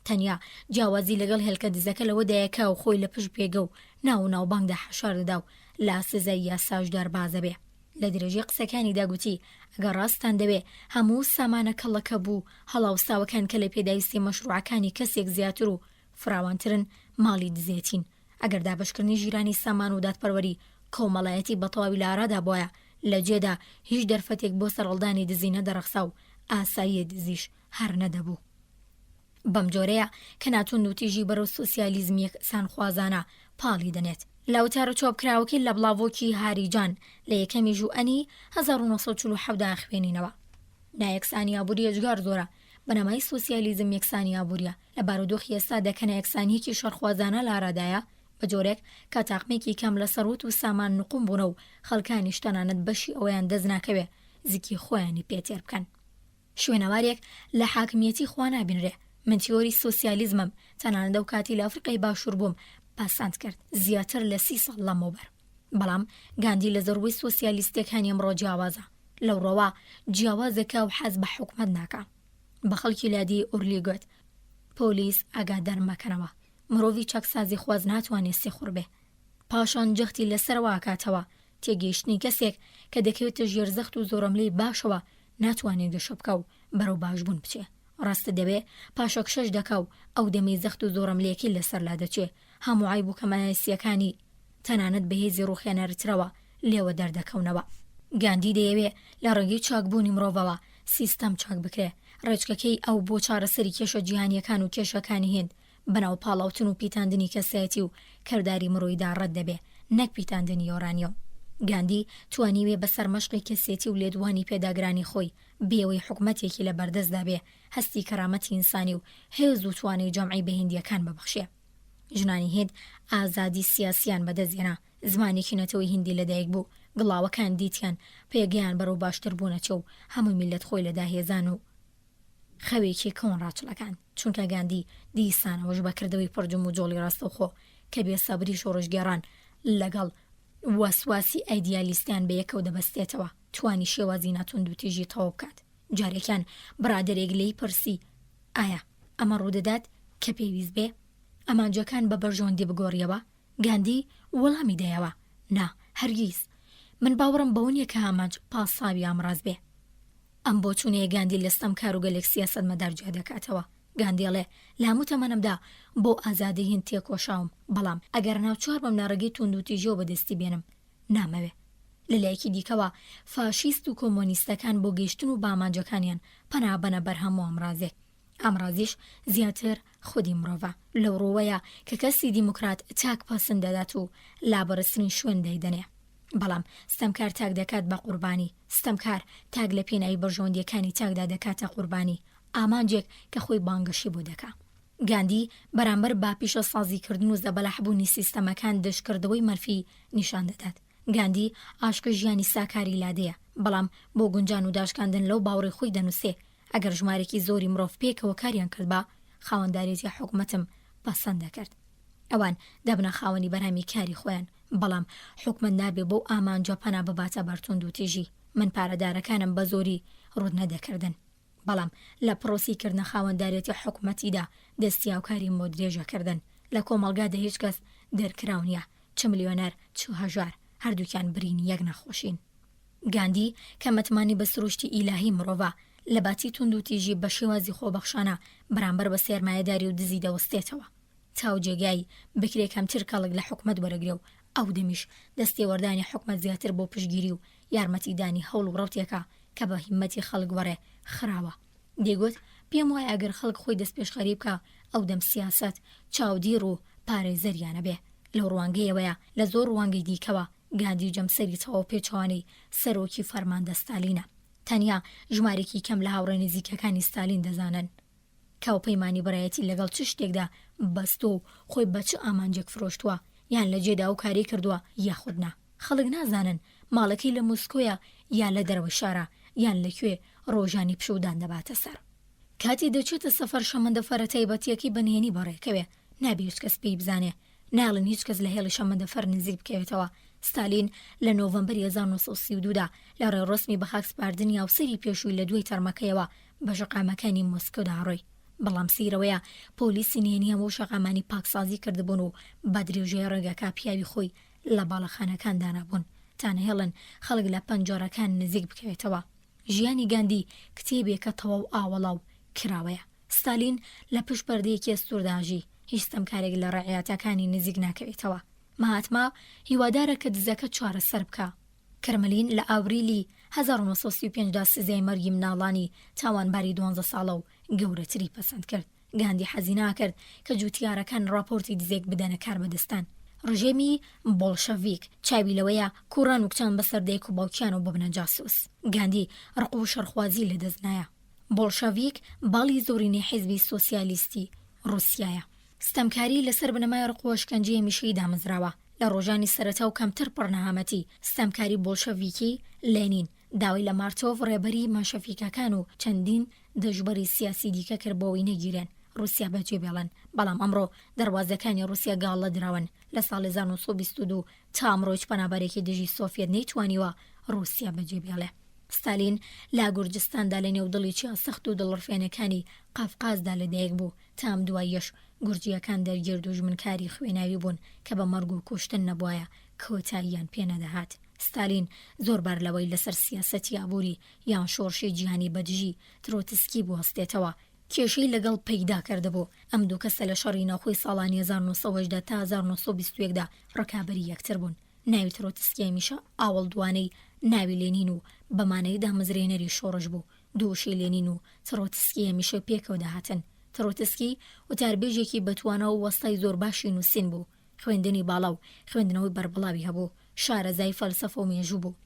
تەنیا جیاوازی لەگەڵ هێلکە دزەکە لەوەدایەکە و خۆی لە پشت پێگە و ناو ناوبانگدا حەشار دەدا و لا سزای یاساش دەربازە بێ. لە درێژەی قسەکانی داگوتی ئەگەر ڕاستان دەوێ هەموو سامانە کەڵەکە بوو هەڵاوساوەکان کە لە پێداویستی مەشروعەکانی کەسێک زیاتر و فراوانترن ماڵی دزێتین. ئەگەر دابشکردنی ژیرانی سامان و دادپەروەری کۆمەڵایەتی بەتەواوی لە ئارادا بۆیە، لە جێدا هیچ دەرفەتێک بۆ سەرڕڵدانی دزی نەدەڕەخسا و ئاسایی دزیش هەر نەدەبوو. بەم جۆرەیە کە ناتوند و تیژی بەرەو سۆسیالیزمیەک سانخوازانە پاڵی دەنێت. لاوتارە چۆپکراوەکەی لە بڵاوۆکی هاریجان لە یەکەمی ژوئەنی 1947دا خوێنینەوە. نایەکسانی ئابووری ئەجگار زۆرە، بەنەمای سۆسیالیزم یەکسانی ئابووریە. لە بارودۆخی ئێستا دەکەنە یەکسانیەکی شەرخوازانە لە ئارادایە بە جۆرێک کە تاقمێکی کەم لە سەروت و سامان نقوم بوونە و خەڵکانیش تەنانەت بەشی ئەویان دەست ناکەوێ زیکی خۆیانی پێتێر بکەن. شوێنەوارێک لە حاکمیەتی خوا نابینرێ. من تیۆری سۆسیالیزمم تەنانەت ئەو کاتی لە ئەفریقای باشوور بووم پاساند کرد زیاتر لە 30 ساڵ لەمەوبەر. بەڵام گاندی لە زۆربەی سۆسیالیستەکانی ئەمڕۆ جیاوازە. لەو ڕەوا جیاوازەکە و حەز بە حکومەت ناکە. بە خەڵکی لادی ئورلی گوت پۆلیس ئاگادار مەکەنەوە، مرۆڤی چەکسازی خواز ناتوانێت سێخوڕ بێ. پاشان جەختی لەسەرەوە کاتەوە تێگەیشتنی کەسێک کە دەکەوێتە ژێرزەخت و زۆرەملەی باشەوە ناتوانێت گەشە بکە و بەرەو باشبوون بچێ. ڕاستە دەبێ پاشەک شەش دەکا و ئەو دەمەی زەخت و زۆرەملەیەکی لەسەر لا دەچێ. هەموو عیب و کەمانایسیەکانی تەنانەت بەهێزی ڕوخێنەرترەوە لێوە دەردەکەونەوە. گاندی دەیەوێ لە ڕێگەی چاکبوونی مرۆڤەوە سیستەم چاک بکرێ، ڕێچکەکەی ئەو بۆ چارەسەری کێشە جیهانیەکان و کێشەکانی هێند بەناو پاڵاوتن و پیتاندنی کەسایەتی و کەرداری مرۆیدا ڕەت دەبێ، نەک پیتاندنی یۆرانیۆ. گاندی توانیوێ بەسەر مەشقی کەسێتی و لێدوانی پێداگرانی خۆی بێوەی حکومەتێکی لە بەردەستدا بێ، هەستی کەرامەتی ئینسانی و هێز و توانەی جەمعی بەهێندیەکان ببەخشێ. ژنانی هێند ئازادی سیاسیان بەدەستهێنا، زمانێکی نەتەوەی هیندی لەدایک بوو، گڵاوەکان دیتیان پێگەیان بەرەو باشتر بوونەچە و هەموو میلەت خۆی لەداهێزان و خەوێکی کەون ڕاچڵەکان. چونکە گاندی دیسانەوەش بەکردەوەی پڕجم و جۆڵی ڕاستەوخۆ کە بێسەبری شۆڕژگێڕان لەگەڵ وەسواسی ئایدیالیستیان بە یەکەوە دەبەستێتەوە، توانی شێوازی ناتوند و تیژی تەواو بکات. جارێکیان برادێک لێی پرسی ئایا ئەمە ڕوودەدات کە پێویست بێ ئەمانجەکان بە بەرژۆندی بگۆڕیەوە؟ گاندی وەڵامی دایەوە نا هەرگیز، من باوەڕم بەو نییە کە ئامانج پاساوی ئامڕاز بێ. ئەم بۆ چوونەیە گاندی لەستەم کار و گەلێک سیاسەت مەدارجا دەکاتەوە. گاندیڵێ لە هەموو تەمەنمدا بۆ ئازادی هین تێکۆشاوم، بەڵام ئەگەر ناوچوار بەم ناڕێگەی توند و تیژۆ بەدەستی بێنم نامەوێ. لەلایەکی دیکەوە فاشیست و کۆمۆنیستەکان بۆ گەیشتن و بامانجەکانیان پەنابەنە بەرهەموو ئەمڕازێک. ئەمڕازیش زیاتر خودی مرۆڤە لەو ڕۆوەیە کە کەسی دیموکرات تاک پەسەند دەدات و لابەرستنی شوێن دەیدەنێ. بەڵام ستەمکار تاک دەکات بە قوربانی، ستەمکار تاک لە پێناوی بەرژۆندیەکانی تاکدا دەکاتە قوربانی ئامانجێک کە خۆی بانگەشی بۆ دەکا. گاندی بەرامبەر با پیشە سازیکردن و زەبەلەحبوونی سیستەمەکان دەشکردەوەی مەرفی نیشان دەدات. گاندی ئاشکە ژیانی ساکاری لادەیە، بەڵام بۆ گونجان و داشکاندن لەو باوەڕی خۆی دەنووسێ ئەگەر ژمارێکی زۆری مرۆڤ پێکەوە کاریان کرد بە خاوەنداریەتی حکومەتم پەسەند دەکرد. ئەوان دەبنە خاوەنی بەرهەمی کاری خۆیان، بەڵام حکومت نابێ بۆ ئامانجە پەنا بباتە بەرتوند و تیژی. من پارەدارەکانم بە زۆری ڕوود نەدەکردن، بەڵام لە پرۆسیکردنە خاوەنداریەتی حکومەتیدا دەستی هاوکاری بۆ درێژەکردن. لە کۆمەڵگادا هیچ کەس دەرکراو نییە، 40 ملیۆنەر 40,000 هەردووکیان برین یەک نەخۆشین. گاندی کە مەتمانی بە سروشتی ئیلاهی مرۆڤە لە باتی تند و تیژی بە شێوازی خۆبەخشانە بەرامبەر بە سێرمایەداری و دزی دەوەستێتەوە تا جێگای بکرێ کەمتر کەڵک لە حکومەت وەرەگرێ و ئەو دەمیش دەستی وەردانی حکومەت زیاتر بۆ پشگیری و یارمەتیدانی هەوڵ و ڕەوتێکە کە بە هیمەتی خەڵک وەرێ خراوە. دەیگوت پێم وایە ئەگەر خەڵک خۆی دەست پێشخەری بکە ئەو دەم سیاست چاودیر و پارێزەریانە بێ. لەو ڕوانگەیەوەیە لە زۆر ڕوانگەی دیکەوە گاندی جەمسەری تەواو پێچوانەی سەرۆکی فەرماندە ستالینە. تەنیا ژمارێکی کەم لە هاوڕێ نزیکەکانی ستالین دەزانن کەو پەیمانی بەڕایەتی لەگەڵ چ شتێکدا بەستۆ و خۆی بە چ ئامانجێک فرۆشتووە یان لە جێدا و کاری کردووە یاخودنا. خەڵک نازانن ماڵەکەی لە موسکۆیە یا لە دەرەوە شارە یان لەکوێ ڕۆژانی پشودان دەباتە سەر. کاتی دەچێتە سەفەر شەمەندەفەرە تایبەتیەکی بەنهێنی بەڕێکەوێ نابێ هیچ کەس پێی بزانێ، ناڵن هیچ کەس لە هێڵی شەمەندەفەر نزیک بکەوێتەوە. ستالین لە نۆڤەمبەر 1932دا لە ڕێڕسمی بە خاک سپاردنی هاوسەری پێشووی لە دوای تەرمەکەیەوە بە شەقامەکانی مۆسکۆدا ڕۆی. بەڵام سیرەوەیە پۆلیسی نێنی هەموو شەقامانی پاکسازی کردبوون و بە درێژەیە ڕێگەکە پیاوی خۆی لە باڵەخانەکان دانابوون تا نەهێڵن خەڵک لە پەنجۆرەکان نزیک بکەوێتەوە. ژیانی گاندی کتێبێکە تەواو ئاوەڵاو کراوەیە. ستالین لە پشت پەردەیەکی ئەستورداژی هیچ ستەمکارێک لە ڕێعەتەکانی نزیک ناکەوێتەوە. مەهاتما هیوادارە کە دزەکە چارەسەر بکە. کەرمەلین لە ئاوریلی 1935دا سزای مەرگی مناڵانی تاوانباری 12 ساڵە و گەورەتری پەسەند کرد. گاندی حەزی کرد کە جوتیارەکان راپۆرتی دزێک بدەنە کار بەدەستان. ڕژێمی بۆڵشەڤیک چاوی لەوەیە کوڕان و کچان بەسەر دایک و باوکیان و ببنە جاسوس. گاندی ڕق و شەرخوازی لەدەستنایە. بۆڵشەڤیک باڵی زۆرینەی حیزبی سۆسیالیستی رووسایە. ستەمکاری لەسەر بنەمای ڕق و شکنجەی هەمیشەیی دامەزراوە. لە ڕۆژانی سەرەتا و کەمتر پڕنەهامەتی ستەمکاری بۆڵشەڤیکی لێنین داوای لە مارتۆڤ ڕێبەری ماشەفیکەکان و چەندین دەژبەری سیاسی دیکە کرد بۆەوەی نەگیرێن رووسیا بەجێ بێڵن. بەڵام ئەمڕۆ دەواازەکانی رووسیا گاڵە دراون. لە ساڵی 1922 تا ئەمڕۆ پەنابەرێکی دژی سۆڤێت نەیتوانیوە رووسیا بەجێ بێڵێ. ستالین لا گورجستاندا لە نێودڵێکی سەخت و دڵڕفێنەکانی قافقازدا لەدایک بوو تا ئەم دواییەش گورجیەکان دەرگیر دوژمنکاری خوێناوی بوون کە بە مەرگ و کوشتن نەبووایە کۆتاییان پێنەدەهات. ستالین زۆربار لەوەی لەسەر سیاسەتی ئابووری یان شۆڕشی جیهانی بەدژی ترۆتسکی بوەستێتەوە کێشەی لەگەڵ پەیدا کردبوو. ئەم دوو کەسە لە شەڕی ناوخۆی ساڵانی 1970 تا 1921دا ڕکابەری یەکتر بوون. ناوی ترۆتسکی هەمیشە ئاوەڵدوانەی ناوی لێنین و بەمانەیەدا مزرێنەری شۆڕش بوو. دووشی لێنین و ترۆتسکی هەمیشە پێکەوە دەهاتن. ترۆتسکی وتاربێژێکی بەتوانە و وەستای زۆر باشی نووسین بوو. خوێندنی باڵا و خوێندنەوەی بەربڵاوی هەبوو. شارەزای فەلسەفە و مێژوو بوو.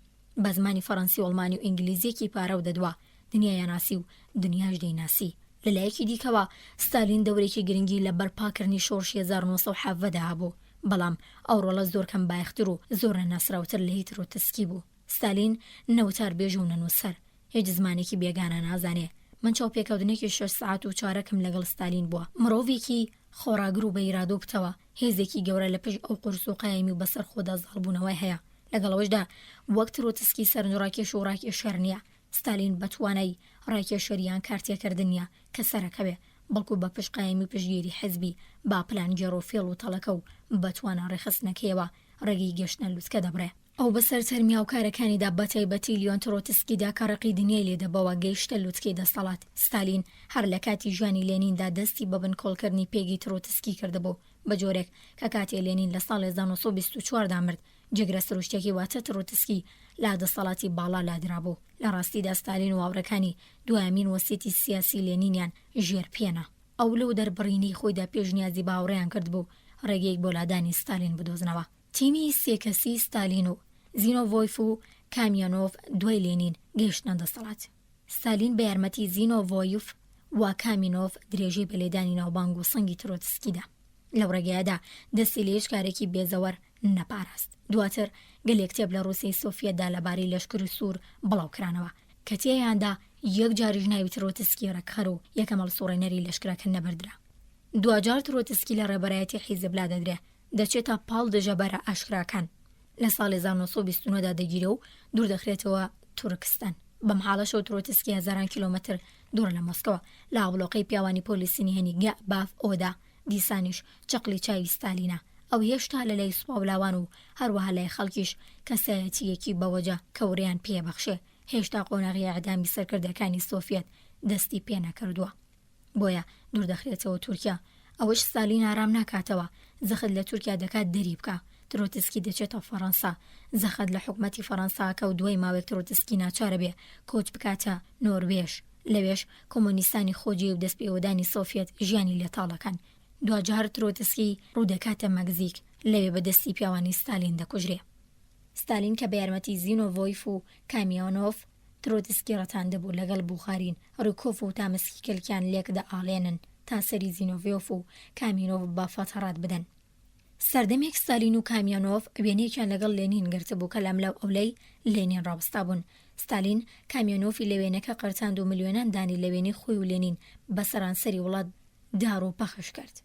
بە زمانی فەڕەنسی و ئەڵمانی و ئینگلیزیەکی پارە و دەدوا. دنیایاناسی و دنیاش دەیناسی. لەلایەکی دیکەوە ستالین دەورێکی گرنگی لە بەرپاکردنی شۆڕشی 1970 هەبوو. بەڵام ئەو ڕۆڵە زۆر کەم بایەختر و زۆر ناسراوتر لە هی ترۆتسکی بوو. ستالین نەوتار بێژ و نەنووسەر، هیچ زمانێکی بێگانە نازانێ. من چاو پێکەوتنێکی 6 ساعت و چارەکەم لەگەڵ ستالین بووە. مرۆڤێکی خۆراگر و بە ئیرادە و بتەوە، هێزێکی گەورە لە پێش ئەو قورس و قایمی و بەسەر خۆدا زاڵبوونەوەی هەیە. لەگەڵەوەشدا وەک ترۆتسکی سەرنجڕاکێش و ڕاکێشەر نییە. ستالین بەتوانای ڕاکێشەریان کارتێکردن نییە کە سەرەکەوێ، بەڵکو بە پشتقایمی و پشتگیری حزبی با پلان جێڕۆ فێڵ و تەڵەکە و بەتوانە ڕێخستنەکەیەوە ڕێگەی گەشتنە لووتکە دەبڕێ. ئەو بەسەر تەرمی هاوکارەکانیدا بەتایبەتی لیۆن ترۆتسکیدا کەڕقی دنیای لێدەبەوە گەیشتە لووتکەی دەسەڵات. ستالین هەر لە کاتی ژیانی لێنیندا دەستی بە بنکۆڵکردنی پێگی ترۆتسکی کردبوو بە جۆرێک کە کاتێ لێنین لە ساڵی 1924دا مرد. جگرە سروشتێکی واتە ترۆتسکی لا دەسەڵاتی باڵا لادرابوو. لە ڕاستیدا ستالین و هاوڕەکانی دوایمین وەسیەتی سیاسی لێنینیان ژێر پێنە. ئەو لەو دەربڕینی خۆیدا پێشنیازی باوەڕێیان کرد بوو ڕێگەیەک بۆ لادانی ستالین بدۆزنەوە. تیمی سێکەسی ستالین و زینۆڤۆیف و کامیانۆڤ دوای لێنین گەیشتنە دەسەڵات. ستالین بە یارمەتی زینۆڤۆیف و کامینۆڤ درێژەی بە لێدانی ناوبانگ و سەنگی ترۆتسکیدا. لەو ڕێگەیەدا دەستی لە هێشکارێکی بێزەوەر نەپاراست. دواتر گەلێک کتێب لە ڕووسیای سۆڤیەتدا لەبارەی لەشکری سوور بڵاوکرانەوە کە تێیاندا یەک جاریش ناوی ترۆتسکی ڕەکخەر و یەکەم هەڵسوڕێنەری لەشکرەکە نەبردرا. دوجار ترۆتسکی لە ڕێبەرایەتی حیزبلا دەدرێ، دەچێتە پاڵ دژەبەرە ئاشکراکان. لە ساڵی 1929دا دەگیرێ و دوور دەخرێتەوە تورکستان. بەم حاڵەشەوە ترۆتسکی هەزاران کیلۆمەتر دوور لە مۆسکۆوە لە ئاوڵۆقەی پیاوانی پۆلیسینی هەنیگە باف ئۆدا. دیسانیش چقلی چاوی ستالینە. ئەو هێشتا لە لای سوپاولاوان و هەروەها لای خەڵکیش کەسایەتیەکی بەوەجە کەوریان پێبەخشێ هێشتا قۆناغی ئەعدامی سەرکردەکانی سۆڤیەت دەستی پێ نەکردووە. بۆیە دوور دەخرێتەوە تورکیا. ئەوەش ستالین ئارام ناکاتەوە، زەخت لە تورکیا دەکات دەری بکە. ترۆتسکی دەچێتە فەڕەنسا، زەخت لە حکومەتی فەڕەنساکە و دوای ماوەیەک ترۆتسکی ناچارە بێ کۆچ بکاتە نۆروێژ. لەوێش کۆمۆنیستانی خۆجی و دەستپێوەدانی سۆڤیەت ژیانی لێتاڵەکەن. دوجار ترۆتسکی ڕوودەکاتە مەگزیک، لەوێ بەدەستی پیاوانی ستالین دەکوژرێ. ستالین کە بە یارمەتی زینۆڤۆیف و کامیانۆڤ ترۆتسکی ڕەتاندەبوو لەگەڵ بوخارین، ڕووکۆف و تامسکی کلکیان لێکدا ئاڵێنن تا سەری زینۆڤۆیف و کامینۆڤ بە فەتەڕات بدەن. سەردەمێک ستالین و کامیانۆڤ وێنەیەکیان لەگەڵ لێنین گرتبوو کە لەملەو ئەولەی لێنین ڕاوەستا بوون. ستالین کامیانۆڤی لە وێنەکە قەرتاند و ملیۆنان دانی لە وێنەی خۆی و لێنین بە سەرانسەری وڵات دار و پەخش کرد.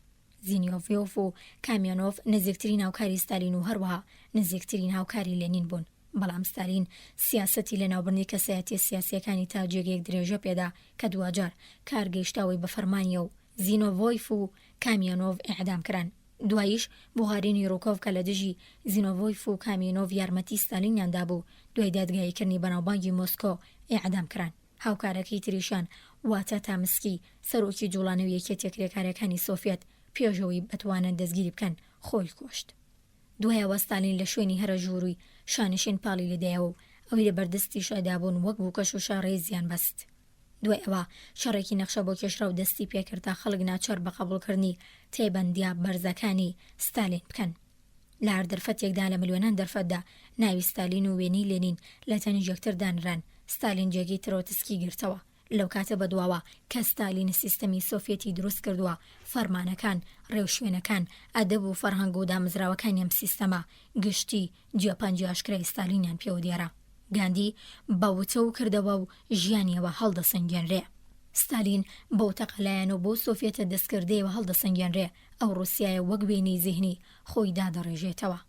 زینۆڤۆیف و کامیانۆڤ نزیکترین هاوکاری ستالین و هەروەها نزیکترین هاوکاری لێنین بوون. بەڵام ستالین سیاسەتی لە ناوبردنی کەسایەتی سیاسیەکانی تا جێگەیەک درێژە پێدا کە دوجار کارگەیشتاوی بە فەرمانیە و زینۆڤۆیف و کامیانۆڤ ئیعدام کران. دواییش بوهارینی ڕووکۆڤ کە لە دژی زینۆڤۆیف و کامینۆڤ یارمەتی ستالینیاندا بوو دوای دادگاییکردنی بەناوبانگی مۆسکۆ ئیعدام کران. هاوکارەکەی تریشان واتە تامسکی سەرۆکی جوڵانەوە یەکێتیە کرێکارەکانی سۆڤیەت پێشەوەی بتوانن دەستگیری بکەن خۆی کوشت. دوایەوە ستالین لە شوێنی هەرە ژووروی شانشین پاڵی لەدایەوە و ئەوی لە بەردەستی شادابوون وەک بوو کەش و شاڕێی زیان بەست. دوای ئەوە شەڕێکی نەخشە بۆ کێشرا و دەستی پێکرد تا خەڵک ناچار بە قبوڵکردنی تێبەندیا بەرزەکانی ستالین بکەن. لە هەر دەرفەتێکدا لە ملیۆنان دەرفەتدا ناوی ستالین و وێنەی لێنین لە تەنی یەکتر دانران. ستالین جێگەی ترۆتسکی گرتەوە. لەو کاتە بەدواوە کە ستالین سیستەمی سۆڤیەتی دروست کردووە، فەرمانەکان، ڕێوشوێنەکان، ئەدەب و فەرهەنگ و دامەزراوەکانی ئەم سیستەمە گشتی جێپەنجی ئاشکرای ستالینیان پێوە دیارە. گاندی بەوتە و کردەوە و ژیانیەوە هەڵدەسەنگێنرێ. ستالین بەو تەقەلایەن و بۆ سۆڤیەتە دەستکردەوە هەڵدەسەنگێنرێ. ئەو ڕووسیایە وەک وێنەی زیهنی خۆی دادەڕێژێتەوە.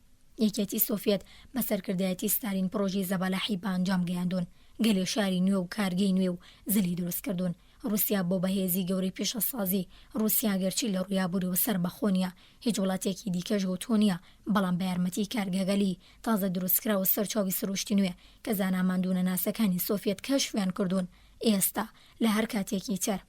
یەکێتی سۆڤیەت بەسەرکردایەتی ستالین پرۆژەی زەبەلاحی بە ئەنجام گەیاندون. گەلێ شاری نوێ و کارگەی نوێ و زلی دروست کردوون. رووسیا بۆ بەهێزی گەورەی پێشەسازی رووسیا گەرچی لە ڕوویابووری و سەر بەخۆنیە هیچ وڵاتێکی دیکەش گوتۆنیە، بەڵام بە یارمەتی کارگەگەلی تازە دروستکرا و سەرچاوی سروشتی نوێ کە زاناماندونە ناسەکانی سۆڤیەت کەشفیان کردوون، ئێستا لە هەر کاتێکی تر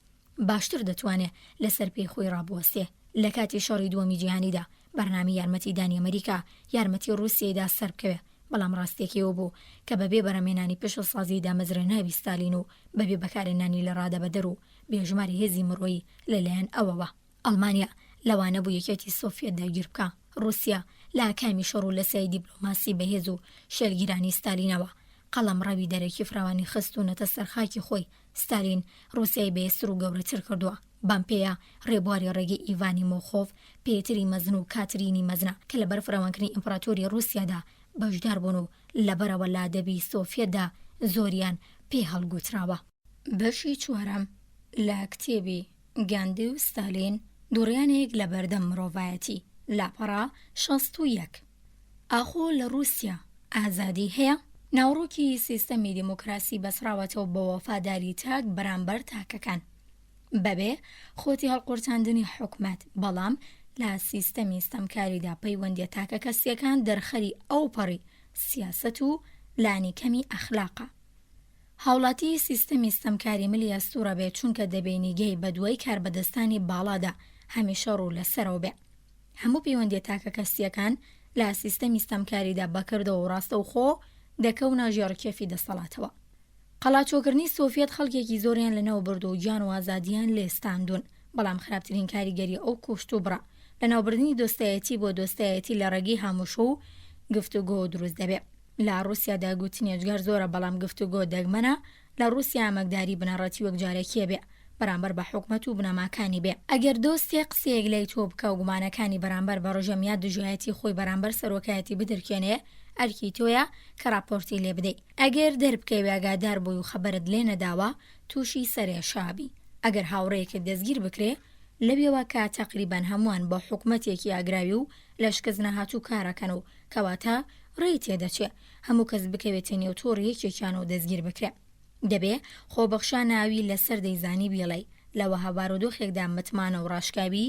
باشتر دەتوانێت لەسەر پێی خۆی ڕابوەستێ. لە کاتی شەڕی دووەمی جیهانیدا بەرنامی یارمەتیدانی ئەمریکا یارمەتی ڕووسیایدا سەر بکەوێ، بەڵام ڕاستیەکەوە بوو کە بەبێ بەرەمێنانی پێشەسازی دامەزرێناوی ستالین و بەبێ بەکارهێنانی لە ڕادەبەدەر و بێژماری هێزی مرۆیی لەلایەن ئەوەوە. ئەڵمانیا لەوانە بوو یەکێتی سۆڤیەت داگیر بکە. رووسیا لە ئاکامی شەڕ و لەسەی دیپلۆماسی بەهێز و شێرگیرانی ستالینەوە قەڵەم ڕەوی دەرەکی فراوانی خستوونەتە سەرخاکی خۆی. ستالین رووسیای بەهێزتر و گەورەتر کردووە. بامپێیە ڕێبواری ڕێگەی ئیڤانی مۆخۆڤ پێتری مەزن و کاترینی مەزنە کە لە بەر فراوانکردنی ئیمپراتۆری رووسیادا بەشدار بوون و لەبەرەوە لادەبی سۆڤیەتدا زۆریان پێ هەڵگوتراوە. بەشی چوارەم لە کتێبی گاندی و ستالین دووڕیانێک لە بەردەم مرۆڤایەتی لاپەڕا 61. ئاخۆ لە رووسیا ئازادی هەیە؟ ناوڕۆکی سیستەمی دیموکراسی بەسراوەتەوە بە وەفاداری تاک بەرامبەر تاکەکان بەبێ خۆتی هەڵقورتاندنی حکومەت، بەڵام لە سیستەمی ستەمکاریدا پەیوەندیە تاکە کەسیەکان دەرخەری ئەو پەڕی سیاسەت و لانیکەمی ئەخلاقە. هاوڵاتی سیستەمی ستەمکاری ملی ئەستوورە بێت چونکە دەبێنیگەی بە دوای کاربەدەستانی باڵادا هەمیشە ڕوو لەسەرەوە بێ. هەموو پەیوەندیە تاکە کەسیەکان لە سیستەمی ستەمکاریدا بەکردەوە و ڕاستە و خۆ دەکەونە ژێڕکێفی دەسەڵاتەوە. قەڵاچۆکردنی سۆڤیەت خەڵکێکی زۆریان لەناو برد و گیان و ئازادیان لێستاندون، بەڵام خراپترین کاریگەری ئەو کوشت و بڕە لەناوبردنی دۆستایەتی بۆ دۆستایەتی لە ڕێگەی هاموشە و گفتوگۆ دروست دەبێت. لە رووسیادا گوتنی ئەجگار زۆرە، بەڵام گفتوگۆ دەگمەنە. لە رووسیا ئامەکداری بنەڕەتی وەک جارێکیە بێ بەرامبەر بە حکومەت و بنەماکانی بێ. ئەگەر دۆستی قسەیەک لای تۆ بکە و گومانەکانی بەرامبەر بە ڕۆژەمیا دژایەتی خۆی بەرامبەر سەرۆکایەتی بدرکێنێ، ئەرکی تۆیە کە راپۆرتی لێ بدەیت. ئەگەر دەربکەوێ ئاگادار بووی و خەبەرت لێ نەداوە تووشی سەرێشابی. ئەگەر هاوڕێیەکت دەستگیر بکرێ لەبێوە کە تەقریبان هەمووان بە حکومەتێکی ئاگراوی و لەشکەز نەهاتوو کارەکەن و کەواتە ڕێی تێدەچێت هەموو کەس بکەوێتە نێو تۆڕ یەکێکیان و دەستگیر بکرێ. دەبێ خۆبەخشا ناوی لەسەر دەیزانی بێڵێ لەوە هەبارودۆخێکدا متمانە و ڕاشکاوی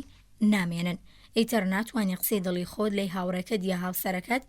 نامێنن. ئیتر ناتوانانی قسەی دڵی خۆت لەی هاوڕێکەت یا هاوسەرەکەت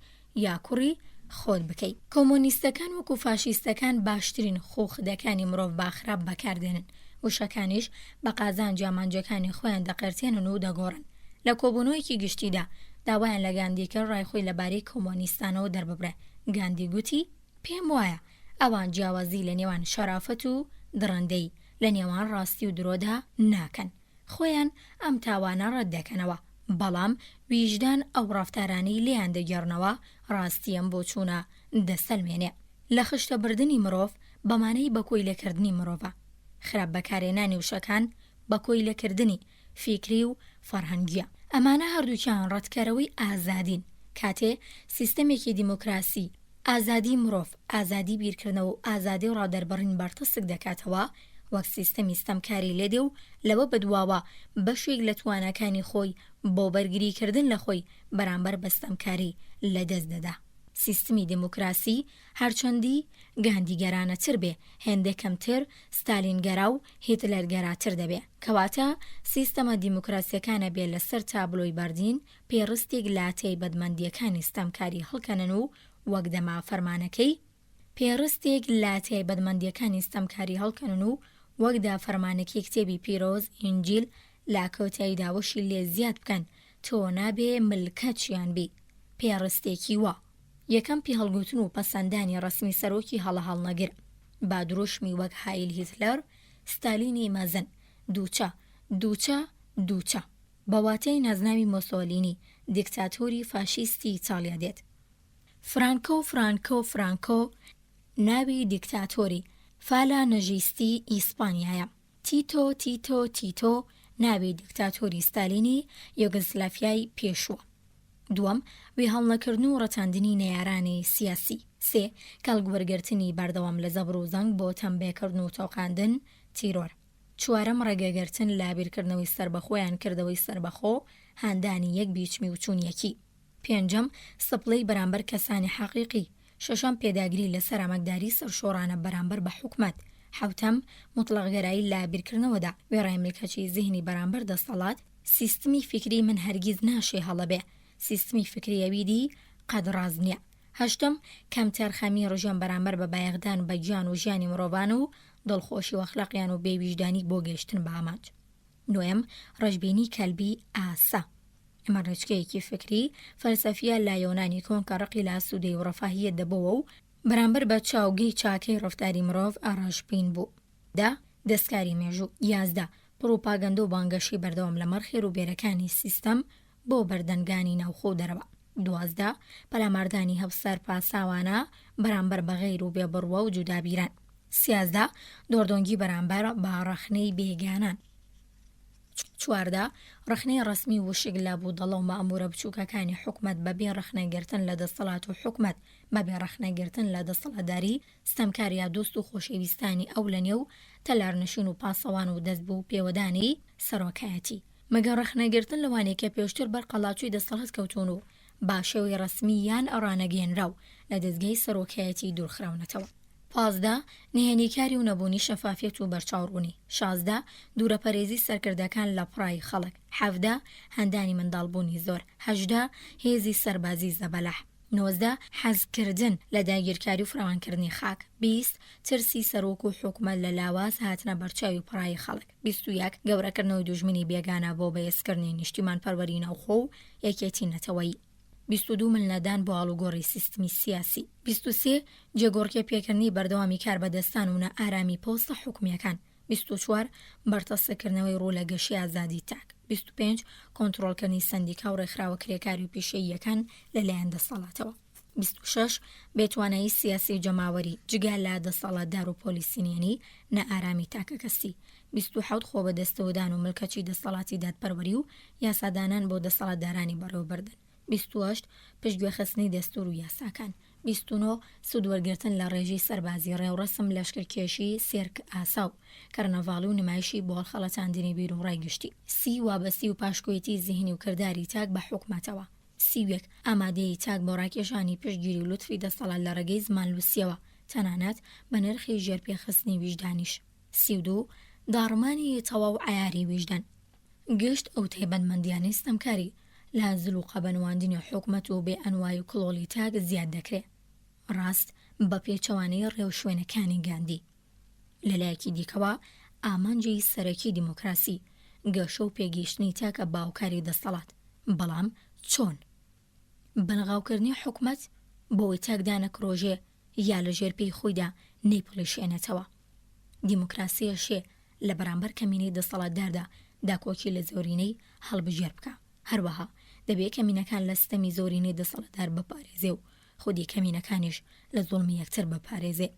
یا کوڕی خۆت بکەیت. کۆمۆنیستەکان وەکو فاشیستەکان باشترین خۆخدەکانی مرۆڤ باخراب بەکاردێنن. وشەکانیش بە قازان جامانجەکانی خۆیان دەقرتێنن و دەگۆڕن. لە کۆبوونەوەیەکی گشتیدا داوایان لە گاندیکە ڕایخۆی لەبارەی کۆمۆنیستانەوە دەرببرێ. گاندی گوتی پێم وایە ئەوان جیاوازی لە نێوان شەرافەت و دڕندەی لە نێوان ڕاستی و درۆدا ناکەن. خۆیان ئەم تاوانە ڕەت دەکەنەوە، بەڵام ویژدان ئەو ڕافتارانەی لێیان دەگەڕنەوە ڕاستی ئەم بۆ چوونە دەسەلمێنێ. لە خشتەبردننی مرۆڤ بەمانەی بەکۆی لەکردنی مرۆڤە. خراپ بەکارێنانی وشەکان بەکۆی لەکردنی فیکری و فەرهەنگیە. ئەمانە هەردووکیان ڕەتکەرەوەی ئازادین. کاتێ سیستەمێکی دیموکراسی ئازادی مرۆڤ، ئازادی بیرکردنەوە و ئازادی ڕادەربڕین بەرتەسک دەکاتەوە، وەک سیستەمی ستەمکاری لێدێ و لەوە بەدواوە بەشێک لە توانەکانی خۆی بۆ بەرگریکردن لە خۆی بەرامبەر بە ستەمکاری لەدەست دەدا. سیستمی دیموکراسی هەرچەندی گاندیگەرانەتر بێ، هێندێکەمتر ستالینگەرا و هیتلەرگەراتر دەبێ. کەواتە سیستەمە دیموکراسیەکانە بێ لەسەر تابلۆی بەردین پێڕستێک لاتەی بەدمەندیەکانی ستەمکاری هەڵکەنن و وەک دەما فەرمانەکەی پێڕستێک لاتەی بەدمەندیەکانی ستەمکاری هەڵکەنن و وەکدا فەرمانەکی کتێبی پیرۆز ئینجیل لا کۆتایی داوەشی لێ زیاد بکەن تۆ نابێ ملکەتیان بی. پێڕستێکی وە یەکەم پێ هەڵگوتن و پەسەندانی ڕسمی سەرۆکی هەڵە هەڵنەگر با درۆشمی وەک هایل هیتلەر، ستالینی مەزن، دووچە بەواتەی نەزناوی مۆسۆلینی دیکتاتۆری فاشیستی ئیتالیا دێت. فرانکۆ ناوی دیکتاتۆری فالا نەژیستی ئیسپانیایە. تیتۆ ناوی دیکتاتۆری ستالینی یوگسلافیای پێشووە. دووەم وی هەڵنەکردن و ڕەتاندنی نەیارانی سیاسی. سێ کەڵگوەرگرتنی بەردەوام لە زەبر و زەنگ بۆ تەمبێکردن و تۆقاندن تیرۆر. چوارەم ڕێگەگرتن لە بیرکردنەوەی سەربەخۆیان کردەوەی سەربەخۆ هاندانی یەک بیچمی و چوونیەکی. پێنجەم سپڵەی بەرامبەر کەسانی حەقیقی. شەشەم پێداگری لەسەر ئامەکداری سەرشۆڕانە بەرامبەر بە حکومەت. حوتەم مطلقگەرایی لە بیرکردنەوەدا وێڕای ملکەتی زیهنی بەرامبەر دەسەڵات. سیستمی فکری من هەرگیز ناشێ هەڵەبێ، سیستمی فکریەویدی قەدڕاز نییە. هەشتم کەمتر خەمی ڕژەم بەرامبەر بە بایەغدان بە گیان و ژیانی مرۆڤان و دڵخۆشی و ئەخلاقیان و بێویژدانی بۆ گەیشتن بە ئامانج. نوێم ڕەشبینی کەلبی ئاسا. ئەمە ڕێچکەیەکی فکری فەلسەفیە لایۆنانی کۆن کە ڕقی لە ئاسوودەی و ڕەفاهیەت دەبەوە و بەرامبەر بە چاوگەی چاکەی ڕەفتاری مرۆڤ ئاڕاشبین بوو. دەستکاری مێژوو. 11 پڕۆپاگەندە و بانگەشی بەردەوام لە مەرخێ ڕووبێرەکانی سیستەم بۆ بەردەنگانی ناوخۆ دەرەوە. 12 پەلاماردانی هەفسەر پاساوانە بەرامبەر بە غەیر و بێبڕوە و جودابیران. 13 دۆردۆنگی بەرامبەر بە ڕەخنەی بێگانان. 14 ڕەخنەی ڕەسمی وشک لە بوودەڵە و مەئمورە بچووکەکانی حکومەت بەبێ ڕەخنەگرتن لە دەسەڵات و حکومەت بەبێ ڕەخنەگرتن لە دەسەڵاتداری ستەمکاریا دۆست و خۆشەویستانی ئەو لە نێو تەلارنشین و پاسەوان و دەست بوو پێوەدانی سەرۆکایەتی. مەگە ڕەخنەگرتن لەوانەیە کە پێشتر بەرقەڵاچووی دەسەڵات کەوتون و باشەوەی ڕەسمی یان ئەڕانەگەێنرا و لە دەستگای سەرۆکایەتی دوورخراونەتەوە. 15 نهێنیکاری و نەبوونی شەفافیەت و بەرچاوڕوونی. 16 دوورەپەرێزی سەرکردەکان لە پڕای خەڵک. 17 هەندانی منداڵبوونی زۆر. 18 هێزی سەربازی زەبەلەح. 19 حەزکردن لە داگیرکاری و فراوانکردنی خاک. 20 ترسی سەرۆک و حکومەت لە لاواز هاتنە بەرچاوی و پڕای خەڵک. 21 گەورەکردنەوەی دوژمنی بێگانە بۆ بەهێزکردنی نیشتیمان پەروەری ناوخۆ و یەکێتی نەتەوەیی. 22 ملنەدان بۆ ئاڵوگۆڕی سیستمی سیاسی. 23 جێگۆڕکێ پێکردنی بەردەوامی کاربەدەستان و نە ئارامی پۆستە حکومیەکان. 24 بەرتەسەکردنەوەی ڕوو لە گەشی ئازادی تاک. 25 کۆنتڕۆڵکردنی سەندیکا و ڕێکخراوە کرێکاری و پیشەییەکان لەلایەن دەسەڵاتەوە. 26 بێتوانایی سیاسی جەماوەری جگا لە دەسەڵاتدار و پۆلیسینێنی نە ئارامی تاکە کەسی. 27 خۆ بە دەستەوەدان و ملکەچی دەسەڵاتی دادپەروەری و یاسادانان بۆ دەسەڵاتدارانی بەڕێوەبردن. 28 پشتگوێخستنی دەستور و یاساکان. 29 سوودوەرگرتن لە ڕێژەی سەربازی ڕێوڕەسم لەشکرکێشی سێرک ئاسا و کەرنەڤاڵ و نمایشی بۆ هەڵخەڵەتاندنی بیر و ڕایگشتی. 30 وابەستی و پاشکۆیەتی زیهنی و کردداری تاک بە حکومەتەوە. 31 ئامادەیی تاک بۆ ڕاکێشانی پشتگیری و لوتفی دەسەڵات لە ڕێگەی زمانلووسیەوە تەنانەت بە نرخی ژێرپێخستنی ویژدانیش. 32 داڕمانی تەواو عیاری ویژدان. گشت ئەو تایبەتمەندیانەی ستەمکاری لە زل و قەبەنواندنی حکومەت و بێ ئەنوای و کڵۆلی تاک زیاد دەکرێت. ڕاست بە پێچەوانەی ڕێو شوێنەکانی گاندی. لەلایەکی دیکەوە ئامانجی سەرەکی دیموکراسی گەشە و پێگەیشتنی تاکە باوکاری دەسەڵات. بەڵام چۆن؟ بەلغاوکردنی حکومەت بۆی تاکدانە کڕۆژێ یا لە ژێرپەی خۆیدا نەیپڵێشێنێتەوە. دیموکراسیەشێ لە بەرامبەر کەمینەی دەسەڵاتداردا داکۆکی لە زۆرینەی هەڵبژێر بکە. هەروەها دەبێت کەمینەکان لە ستەمی زۆرینەی دەسەڵاتدار بپارێزێ و خودی کەمینەکانیش لە زوڵمی یەکتر بپارێزێ.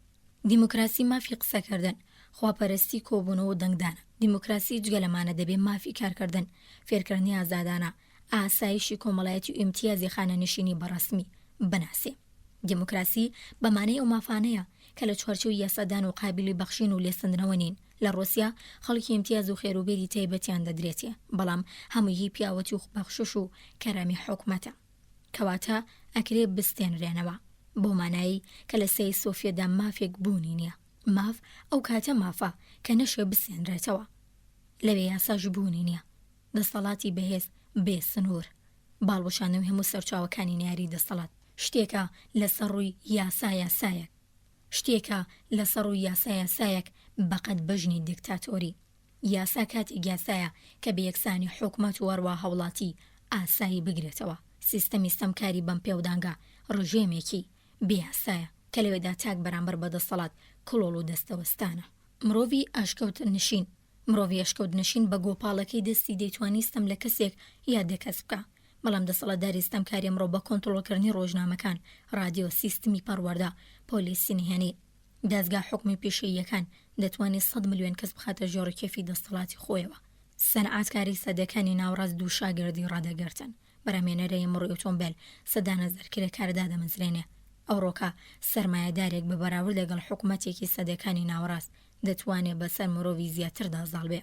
دیموکراسی مافی قسەکردن، خواپەرستی کۆبوونەوە و دەنگدانە. دیموکراسی جگە لەمانە دەبێت مافی کارکردن، فێرکردنی ئازادانە، ئاسایشی کۆمەڵایەتی و ئیمتیازی خانەنشینی بەڕەسمی بناسێ. دیموکراسی بەمانەی ئەو مافانەیە کە لە چوارچێوی یاسادان و قابلی بەخشین و لێسەندنەوە نین. لە ڕۆسیا خەڵکی ئیمتیاز و خێروبێری تایبەتیان دەدرێتێ، بەڵام هەمووی پیاوەتی و بەخشش و کەرامی حکومەتە، کەواتە ئەکرێ بستێنرێنەوە بۆ مانایی کە لە سەی سۆفیەدا مافێک بوونی نییە. ماف ئەو کاتە مافە کە نەشێ بسێنرێتەوە، لەوێ یاساژ بوونی نییە. دەسەڵاتی بەهێز بێ سنوور، باڵوەشانەوەی هەموو سەرچاوەکانی نیاری دەسەڵات شتێکە لەسەر ڕووی یاسایەک، شتێکە لەسەر ڕووی یاسایەک بەقەت بەژنی دیکتاتۆری. یاسا کاتێک یاسایە کە بە یەکسانی حکومەت و وەروا هەوڵاتی ئاسایی بگرێتەوە. سیستەمی ستەمکاری بەم پێودانگا ڕژێمێکی بێیاسایە کە لەوێدا تاک بەرامبەر بەدەسەڵات کڵۆڵ و دەستەوەستانە. مرۆڤی ئەشکەوت نشین بە گۆپاڵەکەی دەستی دەیتوانی ستەم لە کەسێک یا دەکەس بکە، بەڵام دەسەڵاتداری ستەمکاری ئەمڕۆ بە کۆنتڕۆڵکردنی ڕۆژنامەکان، ڕادیۆ، سیستمی پەروەردە، پۆلیسی نهێنی، دەستگا حکومی پێشەییەکان دەتوانێت 100 ملیۆن کەس بخاتە ژێڕی کێفی دەسەڵاتی خۆیەوە. سەنعاتکاری سەدەکانی ناوڕاست دوو شاگردی ڕادەگرتن. بەرهەمێنەرەی ئەمڕۆی ئۆتۆمبیل سەدا نەزەرکرێ کاردا دەمەزرێنێ. ئەوڕۆکە سەرمایەدارێک بە بەراورد لەگەڵ حکومەتێکی سەدەکانی ناوڕاست دەتوانێت بەسەر مرۆڤی زیاتردا زاڵ بێ.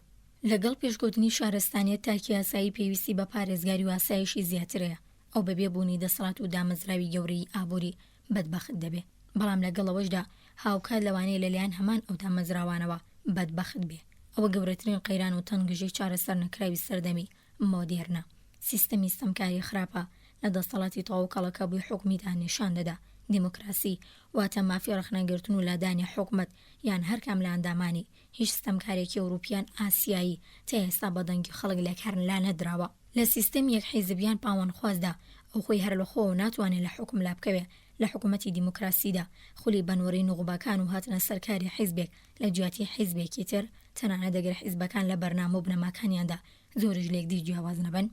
لەگەڵ پێشکەوتنی شارستانیەت تاکی یاسایی پێویستی بە پارێزگاری و ئاسایشی زیاترەیە. ئەو بەبێ بوونی دەسەڵات و دامەزراوی گەورەی ئابووری بەدبەخت دەبێ، بەڵام لەگەڵەوەشدا هاوکات لەوانەیە لەلایەن هەمان ئەو دامەزراوانەوە بەدبەخت بێ. ئەوە گەورەترین قەیران و تەنگژەی چارەسەر نەکراوی سەردەمی مۆدێرنە. سیستەمی ستەمکاری خراپە لە دەسەڵاتی تەواو کەڵەکە بووی حکومیدا نیشان دەدا. دیموکراسی واتە مافی ڕەخنەگرتن و لادانی حکومەت یان هەرکام لە ئەندامانی هیچ ستەمکارێکی ئەوروپیان ئاسیایی تا ئێستا بەدەنگی خەڵک لە کار لا نەدراوە. لە سیستەمی یەکحیزبیان پاوانخوازدا ئەو خۆی هەر لە خۆ ناتوانێت لە حکم لا بکەوێ لە حکوومەتی دیموکراسیدا خولی بەنوەڕی نوغبەکان و هاتنە سەرکاری حیزبێک لە جیاتی حیزبێکی تر تەنانەت دەگەر حیزبەکان لە بەرنامە و بنەماکانیاندا زۆرش لێکدی جیاواز نەبن.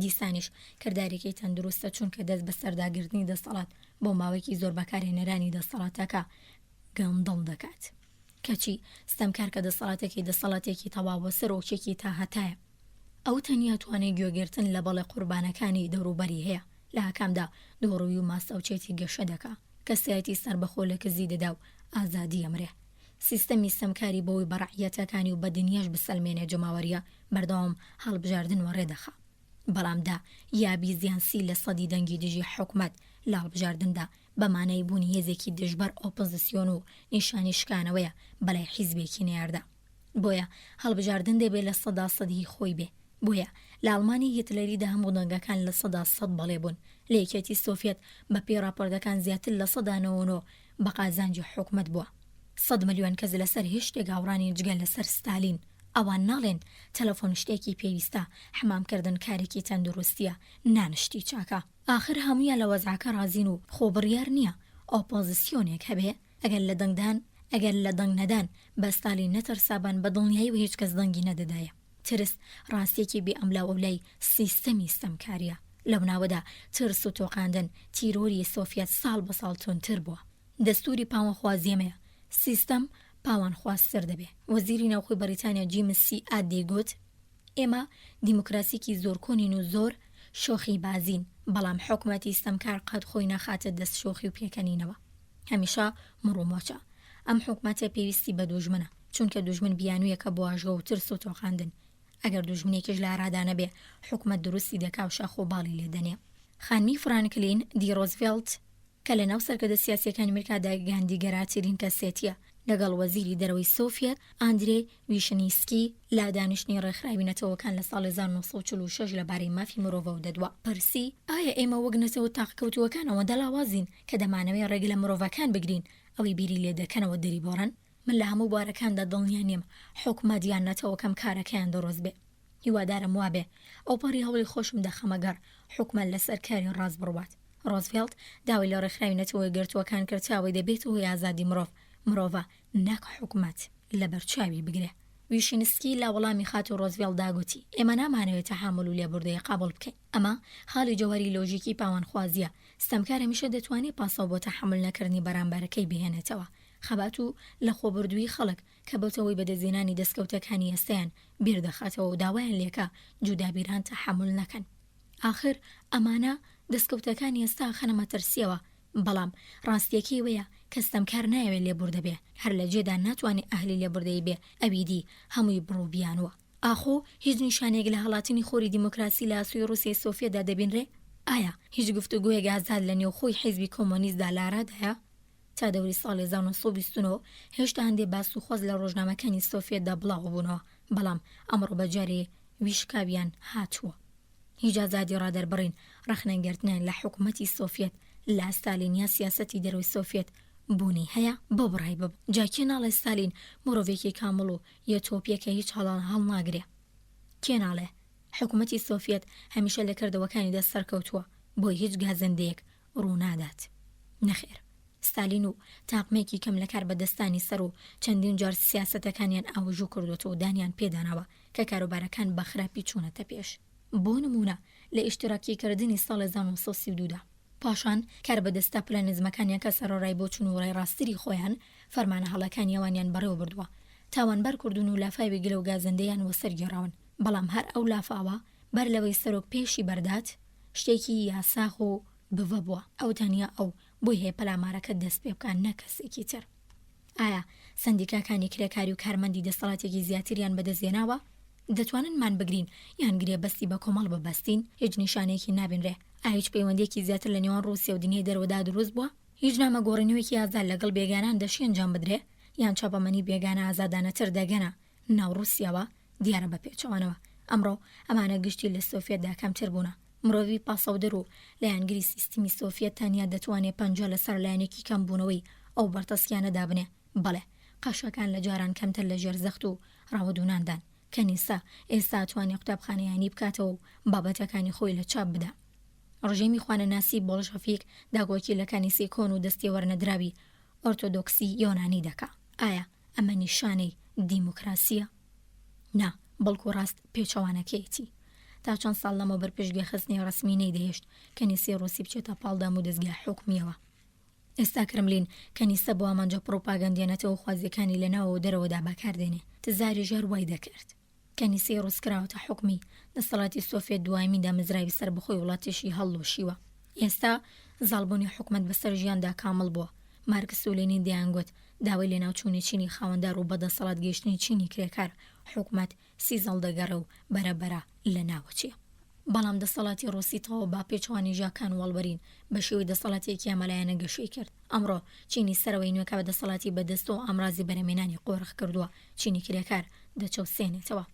دیسانیش کردارێکی تەندروستە چونکە دەست بە سەرداگرتنی دەسەڵات بۆ ماوەیەکی زۆر بەکارهێنەرانی دەسەڵاتەکە گەندڵ دەکات. کەچی ستەمکار کە دەسەڵاتێکی تەواو سەرۆکێکی تا هەتایە ئەو تەنیا توانێت گوێگرتن لە بەڵێ قوربانەکانی دەوروبەری هەیە لە هەکامدا دۆڕووی و ماسەوچێتی گەشە دەکا کە سایەتی سەربەخۆ لە کزی دەدا و ئازادی ئەمرێ. سیستەمی ستەمکاری بۆی بەڕەعیەتەکانی و بە دنیاش بسەلمێنێ جەماوەریە بەردەوام هەڵبژاردن و ڕێدەخا. بەڵامدا یابی زیانسی لە سەدی دەنگی دژی حکومەت لە هەڵبژاردندا بەمانەی بوونی هێزێکی دژبەر ئۆپۆزیسیۆن و نیشانی شکانەوەیە بەلای حیزبێکی نێردا. بۆیە هەڵبژاردن دەبێت لە سەدی خۆی بێ. بۆیە لە ئەڵمانی هیتلەریدا هەموو دەنگەکان لە 100% بەڵێ بوون. لە یەکێتی سۆڤیەت بە پێی راپۆرتەکان زیاتر لە 99% بە قازانجی حکومەت بووە. 100 ملیۆن کەس لەسەر هیچ شتێک هاوڕانی جگە لەسەر ستالین. ئەوان ناڵێن تەلەفۆن شتێکی پێویستە، حمامکردن کارێکی تەندروستیە، نانشتی چاکە. آخر هەمویان لە وەزعەکە رازین و خۆبڕیار نییە. ئۆپۆزیسیۆنێک هەبێ ئەگەر لە دەنگ نەدان بە ستالین نەتەرسابان بە دڵنیایی و هیچ کەس دەنگی نەدەدایە. ترس ڕاستێکی بێ ئەملا و لای سیستەمی ستەمکاریە. لەو ناوەدا ترس و تۆقاندن تیرۆری سۆڤیەت ساڵ بە ساڵ تونتر بووە. دەستوری پاوانخوازیەمەیە، سیستەم پاوانخوازتر دەبێ. وەزیری ناوخۆی بەریتانیا جیمسی ئادێگوت ئێمە دیموکراسیکی زۆر کۆنین و زۆر شۆخی بازین، بەڵام حکومەتی ستەمکار قەت خۆی نەخاتە دەست شۆخی و پێکەنینەوە. هەمیشە مڕومۆچە. ئەم حکومەتە پێویستی بە دوژمنە چونکە دوژمن بیانوویەکە بۆ ئاژۆ و ترس و تۆقاندن. ئەگەر دوژمنێکیش لە ئارادانە بێ حکومەت دروستی دەکا و شاخۆباڵی لێدەنێ. خانمی فرانکلین دی ڕۆزڤێلت کە لە ناو سەرکردە سیاسیەکانی ئەمریکادا گاندیگەراترین کەسێتیە لەگەڵ وەزیری دەرەوەی سۆڤیەت ئاندرێ ویشنیسکی لا دانیشتنی ڕێکخراوی لە ساڵی 1946 لەبارەی مافی مرۆڤە و دەدووە. پرسی ئایا ئێمە وەک نەتەوە تاقکەوتووەکانەوە دەڵاوازین کە دەمانەوەی ڕێگە لە مرۆڤەکان بگرین ئەوەی بیری لێ دەکەنەوە دەری بۆڕن؟ من لە هەموو بارەکاندا دڵنیا نیم حکومەت یان نەتەوە کەم کارەکەیان دەڕۆز بێ. هیوادارم وابێ ئەو پەڕی هەوڵی خۆشم دەخەمەگەر حکومەت لەسەر کاری ڕاست بڕوات. ڕۆزڤێلت داوای لە ڕێکخراوی نەتەوەی گرتووەکان کرد چاوەی دەبێتەوە ئازادی مرۆڤە ناک حکومەت لە بەرچاوی بگرێ. ویشنسکی لا وەڵامی خات و ڕۆزڤێلت داگوتی ئێمە نامانەوێت تەحامل و لێبوردەیە قابڵ بکەین. ئەمە حاڵی جەوهەری لۆژیکی پاوانخوازیە. ستەمکار هەمیشە دەتوانێت پاسەو بۆ تەحمل نەکردنی بەرامبەرەکەی بهێنێتەوە. خەبات و لە خۆبردووی خەڵک کە بەوتەوەی بەدەزێنانی دەستکەوتەکانی ئێستەیان بیر دەخاتەوە و داوایان لێکە جودابیران تەحمل نەکەن. آخر ئەمانە دەستکەوتەکانی ئێستا خەنە مەترسیەوە، بەڵام ڕاستیەکەی وەیە کە ستەمکار نایەوێت لێبوردە بێ، هەر لە جێدا ناتوانێت ئەهلی لێبوردەی بێ ئەویدی هەمووی بڕووبیانوە. ئاخۆ هیچ نیشانێک لە هەڵاتنی خۆری دیموکراسی لە ئاسووی ڕووسیای سۆڤیەتدا دەبینرێ؟ ئایا هیچ گفتوگۆیەک ئازاد لە نێوخۆی حیزبی کۆمۆنیستدا لارادایە؟ تا دەوری ساڵی 1920 هێشتا هەندێک باس و خۆز لە ڕۆژنامەکانی سۆڤیەتدا بڵاو بوونەوە، بەڵام ئەمڕۆ بەجارێ ویشکاویان هاتووە. هیچ ئازادی ڕادەربڕین ڕەخنەگرتنیان لە حکوومەتی سۆڤیەت لە ستالینیا سیاسەتی دەرەوەی سۆڤیەت بوونی هەیە بۆ بڕای بب. جاکێ ناڵێ ستالین مرۆڤێکی کامڵ و یەتۆپیەکە هیچ هەڵ ناگرێ؟ کێ ناڵێ حکوومەتی سۆڤیەت هەمیشە لە کردەوەکانی دەست سەرکەوتووە بۆی هیچ گازەندەیەک ڕوونادات؟ نەخێر. ستالین و تاقمێکی کەم لە کار بەدەستانی سەر و چەندین جار سیاسەتەکانیان ئاوژوو کردوێتەوە و دانیان پێدانەوە کە کاروبارەکان بە خراپی چوونەتە پێش. بۆ نمونە لە ئیشتراکیکردنی ساڵی 1932 پاشان کار بەدەستە پلانزمەکانیان کە سەرۆڕای بۆ چون و ڕێی ڕاستری خۆیان فەرمانە هەڵەکانی ئەوانیان بەڕێوە بردووە، تاوانبەر کردون و لافاوی گلە و گازەندەیان وەسەرگێڕاون. بەڵام هەر ئەو لافاوە بەر لەوەی سەرۆک پێشی بەردات شتێکی یاساخ و بڤە بووە. ئەو تەنیا ئەو بۆی هەیە پەلامارەکە دەست پێ بکەن نەکەسێکی تر. ئایا سندیکاکانی کرێکاری و کارمەندی دەسەڵاتێکی زیاتریان بەدەستێناوە؟ دەتوانن مان بگرین یان گرێ بەستی بە کۆمەڵ ببەستین؟ هیچ نیشانەیەکی نابینرێ. ئایا هیچ پەیوەندێکی زیاتر لە نێوان ڕووسیا و دنیای دەرەوەدا دروست بووە؟ هیچ نامەگۆڕینەوەیەکی ئازاد لەگەڵ بێگانان دەشی ئەنجام بدرێ یان چاپەمەنی بێگانە ئازادانەتر دەگەنە ناو ڕووسیاوە؟ دیارە بە پێچەوانەوە ئەمڕۆ ئەمانە گشتی لە سۆڤیەتدا کەمتر بوونە. مرۆڤی پاسەودەر و لایەنگری سیستمی سۆڤیەت تەنیا دەتوانێت پەنجە لەسەر لایەنێکی کەم بوونەوەی ئەو بەرتەسکیانەدا بنێ. بەڵێ قەشەکان لە جاران کەمتر لە ژێر زەخت و ڕاوەدوناندان کەنیسا ئێستا توانی قوتابخانەیانی بکاتەوە و بابەتەکانی خۆی لە چاپ بدا. ڕژێمی خوانەناسی بۆڵشەفیک داگۆکی لە کەنیسەی کۆن و دەستی وەرنەدراوی ئۆرتۆدۆکسی یۆنانی دەکا. ئایا ئەمە نیشانەی دیموکراسیە؟ نا، بەڵکو ڕاست پێچەوانەکەیەتی. تا چەند ساڵ لەمە بەرپێشگوێ خستنی ڕسمی نەیدەهێشت کەنیسەی ڕووسی بچێتە پاڵدام و دەستگای حکومیەوە. ئێستا کرملین کەنیسە بۆ ئامانجە پرۆپاگەندێنێتەوە خوازیەکانی لەناوە و دەرەوەدا بەکاردێنێ. تزاری ژەر وای دەکرد. کەنیسەی ڕووسکراوەتە حکومی دەسەڵاتی سۆڤێت دوایمیدا مزراوی سەر بەخۆی وڵاتیشی هەڵدۆشیوە. ئێستا زاڵبوونی حکومەت بەسەر ژیاندا کامل بووە. مارکس و لێنین دەیانگوت داوای لێناوچوونی چینی خاوەندار و بەدەسەڵات گەیشتنی چینی کرێکار حکومەت سیزەڵ دەگەڕێ و بەرەبەرە لە ناوەچێ. بەڵام دەسەڵاتی ڕۆسی تەواو با پێچوانی ژاکان وەڵبەرین بە شێوەی دەسەڵاتێکی ئەمەلایەنە گەشەی کرد. ئەمڕۆ چینی سەرەوەی نوێکە بە دەسەڵاتی بەدەست و ئامرازی بەرەمێنانی قۆرخ کردووە چینی کرێکار دەچەوسێنێتەوە.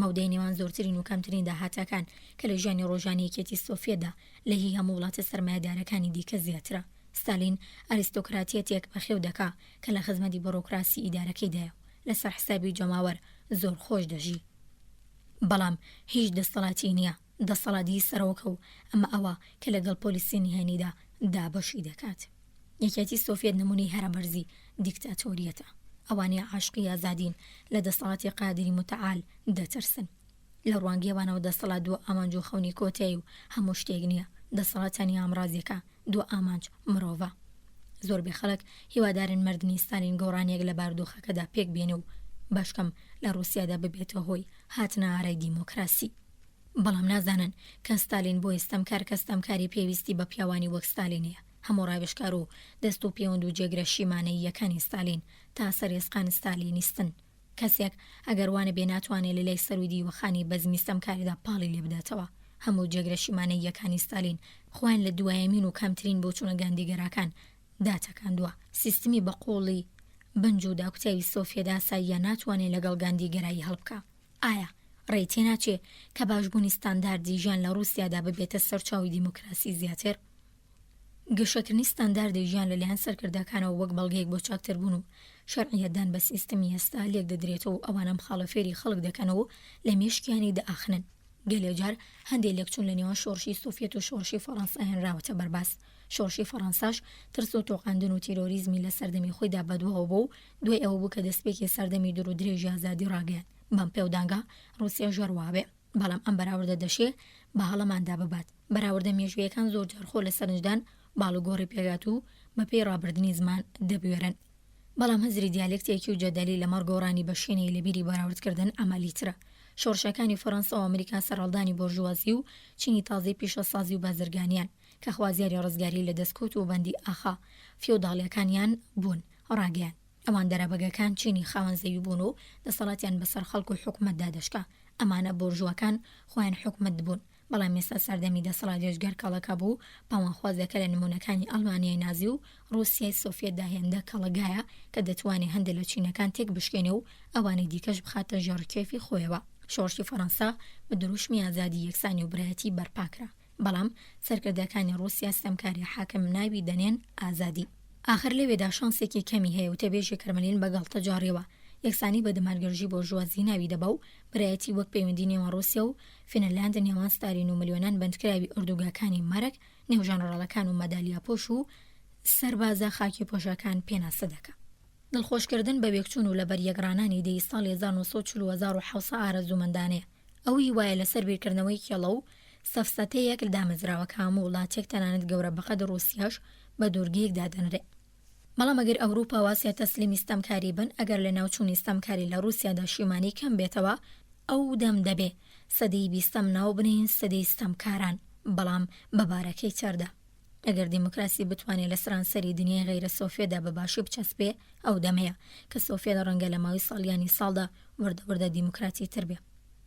مەودەی نێوان زۆرترین و کەمترین داهاتەکان کە لە ژیانی ڕۆژانیەکێتی سۆڤێتدا لە هی هەموو وڵاتە سەرمایەدارەکانی دیکە زیاترە. ستالین ئاریستۆکراتیەتێک بەخێو دەکا کە لە خزمەتی بۆڕۆکراسی ئیدارەکەیدایە لەسەر حسابی جەماوەر زۆر خۆش دەژی. بەڵام هیچ دەسەڵاتی نییە دەسەڵاتی سەرۆکە و ئەمە ئەوە کە لەگەڵ پۆلیسی نهێنیدا دابەشی دەکات. یەکێتی سۆڤێت نمونەی هەرە بەرزی دیکتاتۆریەتە. ئەوانەیە عاشقی ئازادین لە دەسەڵاتی قادری متعال دەترسن. لە ڕوانگەیەوانەوە دەسەڵات دووە ئامانج و خەونی کۆتایی و هەموو شتێک نییە. دەسەڵاتانی ئامرازیەکە دووە ئامانج مرۆڤە. زۆربەی خەڵک هیوادارن مردنی ستالین گۆڕانیەک لە باردۆخەکەدا پێک بێنێ و باشکەم لە ڕووسیادا ببێتە هۆی هاتنە ئارەی دیموکراسی. بەڵام نازانن کە ستالین بۆ ئێستەمکار کەستەمکاری پێویستی بە پیاوانی وەک ستالینەیە. هەموو ڕاوێژکار و دەست و پەیوەند و جێگرە شیمانەی یەکانی ستالین تا سەرێسقان ستالینیستن. کەسێک ئەگەر وانە بێ ناتوانێت لە لای سەرودی وەخانی بەزمی ستەمکاریدا پاڵی لێ بداتەوە. هەموو جێگرە شیمانەی یەکانی ستالین خوان لە دوایەمین و کەمترین بۆ چوونە گاندیگەرەکان داتەکاندووە. سیستمی بەقۆڵی بنج و داکوتاوی سۆڤێت ئاساییە ناتوانێت لەگەڵ گاندیگەرایی هەڵبکە. ئایا ڕێی تێناچێ کە باشبوونی ستانداردی ژیان لە ڕووسیادا ببێتە سەرچاوی دیموکراسی زیاتر؟ گەشەکردنی ستانداردی ژیان لەلایەن سەرکردەکانەوە وەک بەڵگەیەک بۆ چاکتربوون و شەرعیەتدان بە سیستمی ئێستا لێک دەدرێتەوە و ئەوانە مخاڵەفێری خەڵک دەکەنەوە لە مێشکیانی دەئاخنن. گەلێجار هەندێک لەکچوون لە نێوان شۆڕشی سۆڤێت و شۆڕشی فەڕەنسا هێنراوەتە بەرباس. شۆڕشی فەڕەنساش ترس و تۆقاندن و تیرۆریزمی لە سەردەمی خۆیدا بەدووەوە بوو و دوای ئەوە بوو کە دەستپێکی سەردەمی دوور و درێژی ئازادی ڕاگەیان. بەم پێودانگا ڕووسیا ژەروابێ. بەڵام ئەم بەراوردە دەشێ بە هەڵەماندا ببات. بەراوردە مێژوویەکان زۆر جارخۆ لە سەرنجدان باڵوگۆڕی پێگات و بەپێی ڕابردنی زمان دەبوێرن. بەڵام هەزری دیالێکتێکی و جەدەلی لەمەڕ گۆڕانی بە شوێنەی لەبیری بەراوردکردن ئەمەلیترە. شۆڕشەکانی فەڕەنسا و ئەمریکا سەرهەڵدانی بۆرژوازی و چینی تازەی پیشەسازی و بازرگانیان کە خوازیاری ڕزگاری لە دەستکەوت و بەندی ئاخا فیۆداڵیەکانیان بوون ڕاگەیان. ئەمان دەرەبەگەکان چینی خاوەنزەوی بوون و دەسەڵاتیان بەسەر خەڵک و حکومەتدا دەشکا. ئەمانە بۆرژوەکان خۆیان حکومەت بوون. بەڵام ئێستا سەردەمی دەسەڵات دێژگەر کەڵەکە بوو پاوانخوازەکە لە نمونونەکانی ئەڵمانیای نازی و ڕووسیای سۆڤێتدا هێندە کەڵەگایە کە دەتوانێت هەندێک لە چینەکان تێک بشکێنێ و ئەوانەی دیکەش بخاتە ژێڕکێفی خۆیەوە. شۆڕشی فەڕەنسا بە دروشمی ئازادی یەکسانی و برایەتی بەرپاکرا. بەڵام سەرکردەکانی ڕووسیا ستەمکاری حاکم ناوی دەنێن ئازادی. آخر لەوێدا شانسێکی کەمی هەیە و تەبێژی کرملین بەگەڵتە جاڕێوە. یەکسانی بە دەمارگەرژی بۆرژوازی ناوی دەبا و برایەتی وەک پەیوەندی نێوان ڕووسیا و فینلاند نێوان ستالین و ملیۆنان بەندکراوی ئوردوگاکانی مەرگ نێوژانڕاڵەکان و مەدالیا پۆش و سەربازە خاکی پۆشەکان پێناسە دەکە. دڵخۆشکردن بە وێکچوون و لە بەریەگرانانی دەی ساڵی 1940 ئارەزوومەندانەیە. ئەوی وایە لەسەر بیرکردنەوەی کێڵە و سەفسەتەیەک دامەزراوە هەموو وڵاتێک تەنانەت گەورە بەقەد ڕووسیاش بە دوورگەیەکدا دەنرێ. بەڵام ئەگەر ئەوروپا واسیە تەسلیمی ستەمکاری بن ئەگەر لە ناوچوونی ستەمکاری لە ڕووسیادا شیمانی کەم بێتەوە ئەو دەم دەبێ سەدەی 20م ناو بنین سەدەی ستەمکاران. بەڵام بەبارەکەی چەردە ئەگەر دیموکراسی بتوانێت لە سەرانسەری دنیای غەیرە سۆڤێتدا بە باشی بچەسبێ ئەو دەمەیە کە سۆڤێت ڕەنگە لە ماوەی ساڵیانی ساڵدا وردە دیموکراتی تر بێ.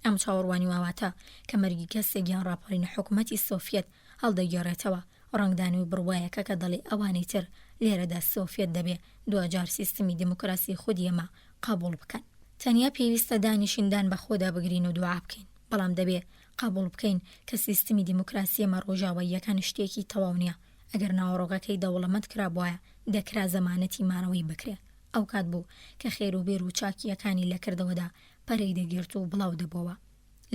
ئەم چاوەڕوانی واواتە کە مەرگی کەسێک یان ڕاپەڕینی حکوومەتی سۆڤێت هەڵدەگێڕێتەوە ڕنگدانی و بڕوایەکە کە دەڵێ ئەوانەی تر لێرەدا سۆڤێت دەبێ دوجار سیستمی دیموکراسی خودی ئەمە قبول بکەن. تەنیا پێویستە دانیشیندان بە خۆدا بگرین و دوعا بکەین. بەڵام دەبێ قبول بکەین کە سیستمی دیموکراسی ئەمە ڕۆژاواییەکان شتێکی تەواو نییە. ئەگەر ناوەڕۆگەکەی دەوڵەمەند کرابووایە دەکرا زەمانەتی مانەوەی بکرێ. ئەو کات بوو کە خێر و بێر و چاکیەکانی لە کردەوەدا پەرەی دەگیرت و بڵاو دەبەوە.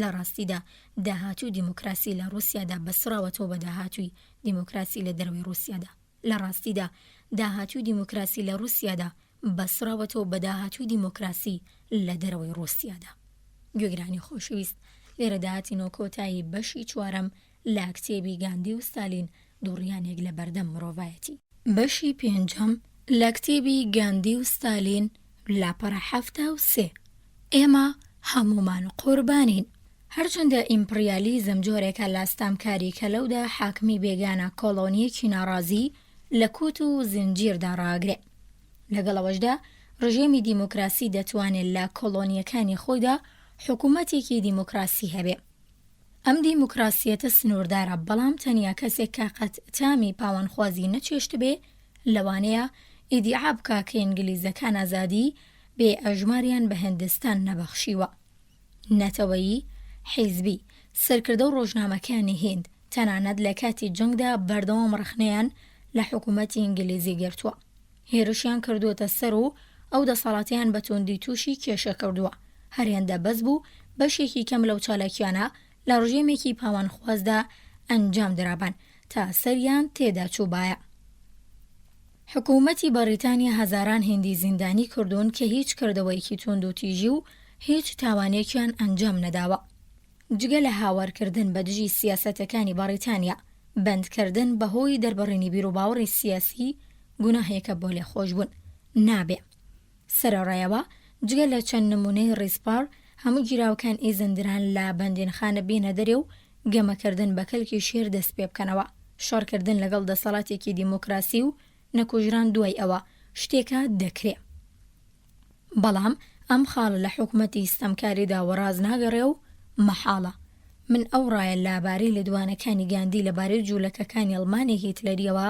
لە ڕاستیدا داهاتوو دیموکراسی لە ڕووسیادا بەسراوەتەوە بە داهاتووی دیموکراسی لە دەروی ڕووسیادا. لە ڕاستیدا داهاتووی دیموکراسی لە ڕووسیادا بەسراوەتەوە بە داهاتووی دیموکراسی لە دەرەوەی ڕووسیادا. گوێگرانی خۆشەویست، لێرە داهاتینەوە کۆتایی بەشی چوارەم لە کتێبی گاندی و ستالین دووڕیانێک لە بەردەم مرۆڤایەتی. بەشی پێنجەم لە کتێبی گاندی و ستالین لاپەڕە 73. ئێمە هەمومان قوربانین. هەرچەندە ئیمپریالیزم جۆرێکە لاستامکاری کە لەودا حاکمی بێگانە کۆڵۆنیەکی ناڕازی لە کووت و زنجیردا ڕاگرێ. لەگەڵەوەشدا ڕژێمی دیموکراسی دەتوانێت لە کۆڵۆنیەکانی خۆیدا حکوومەتێکی دیموکراسی هەبێ. ئەم دیموکراسیەتە سنووردارە، بەڵام تەنیا کەسێک کە قەت تامی پاوانخوازی نەچێشت بێ لەوانەیە ئیدعا بکا کە ئینگلیزەکان ئازادی بێ ئەژماریان بە هیندستان نەبەخشیوە. نەتەوەیی، حیزبی، سەرکردە و ڕۆژنامەکانی هیند تەنانەت لە کاتی جەنگدا بەردەوام ڕخنەیان لە حکوومەتی ئینگلیزی گرتووە. هێرشیان کردووەتە سەر و ئەو دەسەڵاتیان بە توندی تووشی کێشە کردووە. هەرێندە بەس بوو بەشێکی کەم لەو چالاکیانە لە ڕژێمێکی پاوانخوازدا ئەنجام درابن تا سەریان تێدا چووبایە. حکوومەتی بەریتانیا هەزاران هیندی زیندانی کردوون کە هیچ کردەوەیەکی توند و تیژی و هیچ تاوانێکیان ئەنجام نەداوە. جگە لە هاوارکردن بە دژی سیاسەتەکانی بەریتانیا، بەندکردن بەهۆی دەربڕینی بیرروباوەڕی سیاسی گوناهێکە بۆ لێخۆش بوون نابێ. سەرەڕایەوە جگە لە چەند نمونەی ڕیسپار، هەموو گیراوەکان ئیزندران لە بەندێنخانە بێنە دەرێ و گەمەکردن بە کەلکی شێر دەست پێ بکەنەوە. شەڕکردن لەگەڵ دەسەڵاتێکی دیموکراسی و نەکوژران دوای ئەوە شتێکە دەکرێ. بەڵام ئەم خاڵە لە حکوومەتی ستەمکاریدا وەڕاز ناگەڕێ و مەحاڵە. من ئەو ڕایە لابارەی لێدوانەکانی گاندی لەبارەی جوولەکەکانی ئەڵمانی هیتلەریەوە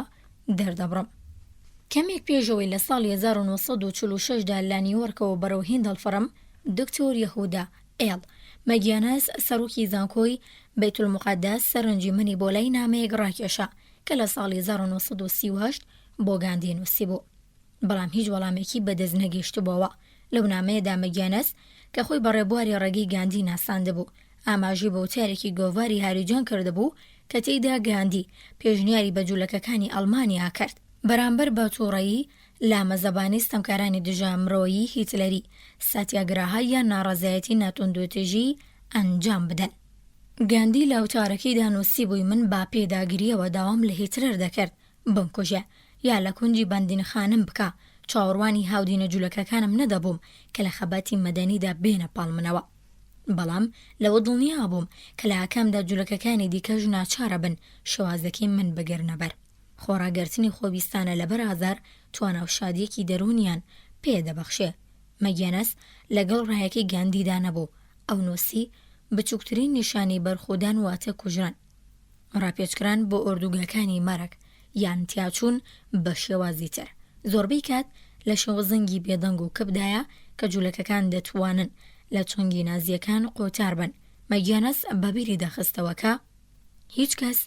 دەردەبڕم. کەمێک پێشەوەی لە ساڵی 1946دا لە نیویۆرکەوە بەرەو هیند هەڵفڕم، دکتۆر یەهودا ئێڵ مەگیانەس سەرۆکی زانکۆی بەیتولموقەدەس سەرنجیمنی بۆ لای نامەیەک ڕاکێشا کە لە ساڵی 1938 بۆ گاندی نووسی بوو. بەڵام هیچ وەڵامێکی بەدەست نەگەیشت بۆەوە. لەو نامەیەدا مەگیانەس کە خۆی بە ڕێبواری ڕێگەی گاندی ناساندەبوو، ئاماژی بە وتارێکی گۆڤاری هاریجان کردبوو کە تێیدا گاندی پێشنیاری بە جوولەکەکانی ئەڵمانیا کرد بەرامبەر بە تووڕەیی لامەزەبانی ستەمکارانی دژامرۆیی هیتلەری ساتیاگراهای یان ناڕەزایەتی ناتوندوتێژی ئەنجام بدەن. گاندی لە وتارەکەیدا نووسی بووی من با پێداگریەوە داوام لە هیتلەر دەکرد بمکوژە یا لە کونجی بەندینخانم بکە، چاوەڕوانی هاودینە جوولەکەکانم نەدەبووم کە لە خەباتی مەدەنیدا بێنە پاڵمنەوە. بەڵام لەوە دڵنیا بووم کە لە ئاکامدا جوولەکەکانی دیکەش ناچارە بن شێوازەکەی من بگرنەبەر. خۆڕاگرتنی خۆبیستانە لەبەر ئازار توانە و شادیەکی دەرونیان پێدەبەخشێ. مەگیانەس لەگەڵ ڕایەکەی گاندیدا نەبوو. ئەو نووسی بچووکترین نیشانی بەرخودان واتە کوژران، ڕاپێچکران بۆ ئۆردوگاکانی مەرەک یان تیاچوون بە شێوازی تر. زۆربەی کات لە شێوە زەنگی بێدەنگ و کەبدایە کە جوولەکەکان دەتوانن لە چۆنگی نازیەکان قۆتار بن. مەگیانەس بەبیری دەخستەوەکە هیچ کەس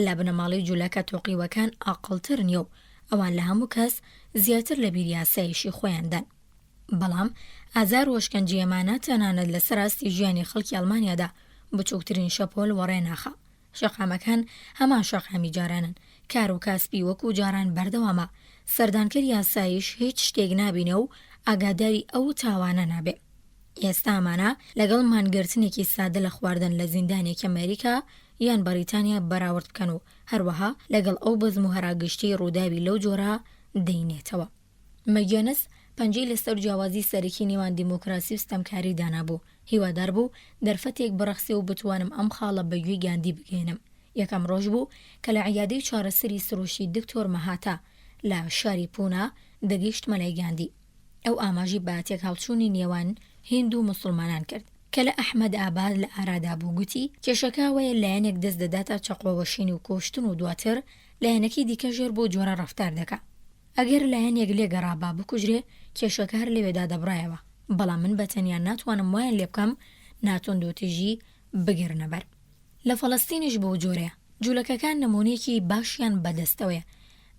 لە بنەماڵی جوولەکە تۆقیوەکان ئاقڵتر نییە و ئەوان لە هەموو کەس زیاتر لە بیریاسایشی خۆیاندان. بەڵام ئازار و شکنجەیەمانە تەنانەت لەسەر ئاستی ژیانی خەڵکی ئەڵمانیادا بچووکترین شەپۆل وەڕێناخە. شەقامەکان هەمان شەقامی جارانن، کار و کاسبی وەکو جاران بەردەوامە. سەردانکەر یاسایش هیچ شتێک نابینە و ئاگاداری ئەو تاوانە نابێ. ئێستا ئەمانە لەگەڵ مانگرتنێکی سادە لە خواردن لە زیندانێکی ئەمریکا یان بەریتانیا بەراورد بکەن و هەروەها لەگەڵ ئەو بەزم و هەراگشتی ڕووداوی لەو جۆرە دەینێتەوە. مەگیانەس پەنجەی لەسەر جیاوازی سەرەکی نێوان دیموکراسی و ستەمکاری دانابوو. هیوادار بوو دەرفەتێک بڕەخسێ و بتوانم ئەم خاڵە بەگوێی گاندی بگەێنم. یەکەم ڕۆژ بوو کە لە عیادەی چارەسەری سروشی دکتۆر مەهاتا لە شاری پونا دەگەیشت مەلای گاندی. ئەو ئاماژی بەهاتێک هەڵچوونی نێوان هیند و موسڵمانان کرد کە لە ئەحمەد ئاباد لە ئارادا بوو. گوتی کێشەکەوەیە لایەنێک دەست دەداتە چەقۆوەشینی و کۆشتن و دواتر لایەنەکەی دیکە ژێر بۆ جۆرە ڕەفتار دەکات. ئەگەر لایەنێک لێگەڕابا بکوژرێ کێشەکە هەر لەوێدا دەبڕایەوە. بەڵام من بەتەنیان ناتوانم وایان لێ بکەم ناتوندوتێژی بگرنەبەر. لە فەڵەستینیش بۆ جۆرەیە. جوولەکەکان نمونەیەکی باشیان بەدەستەوەیە.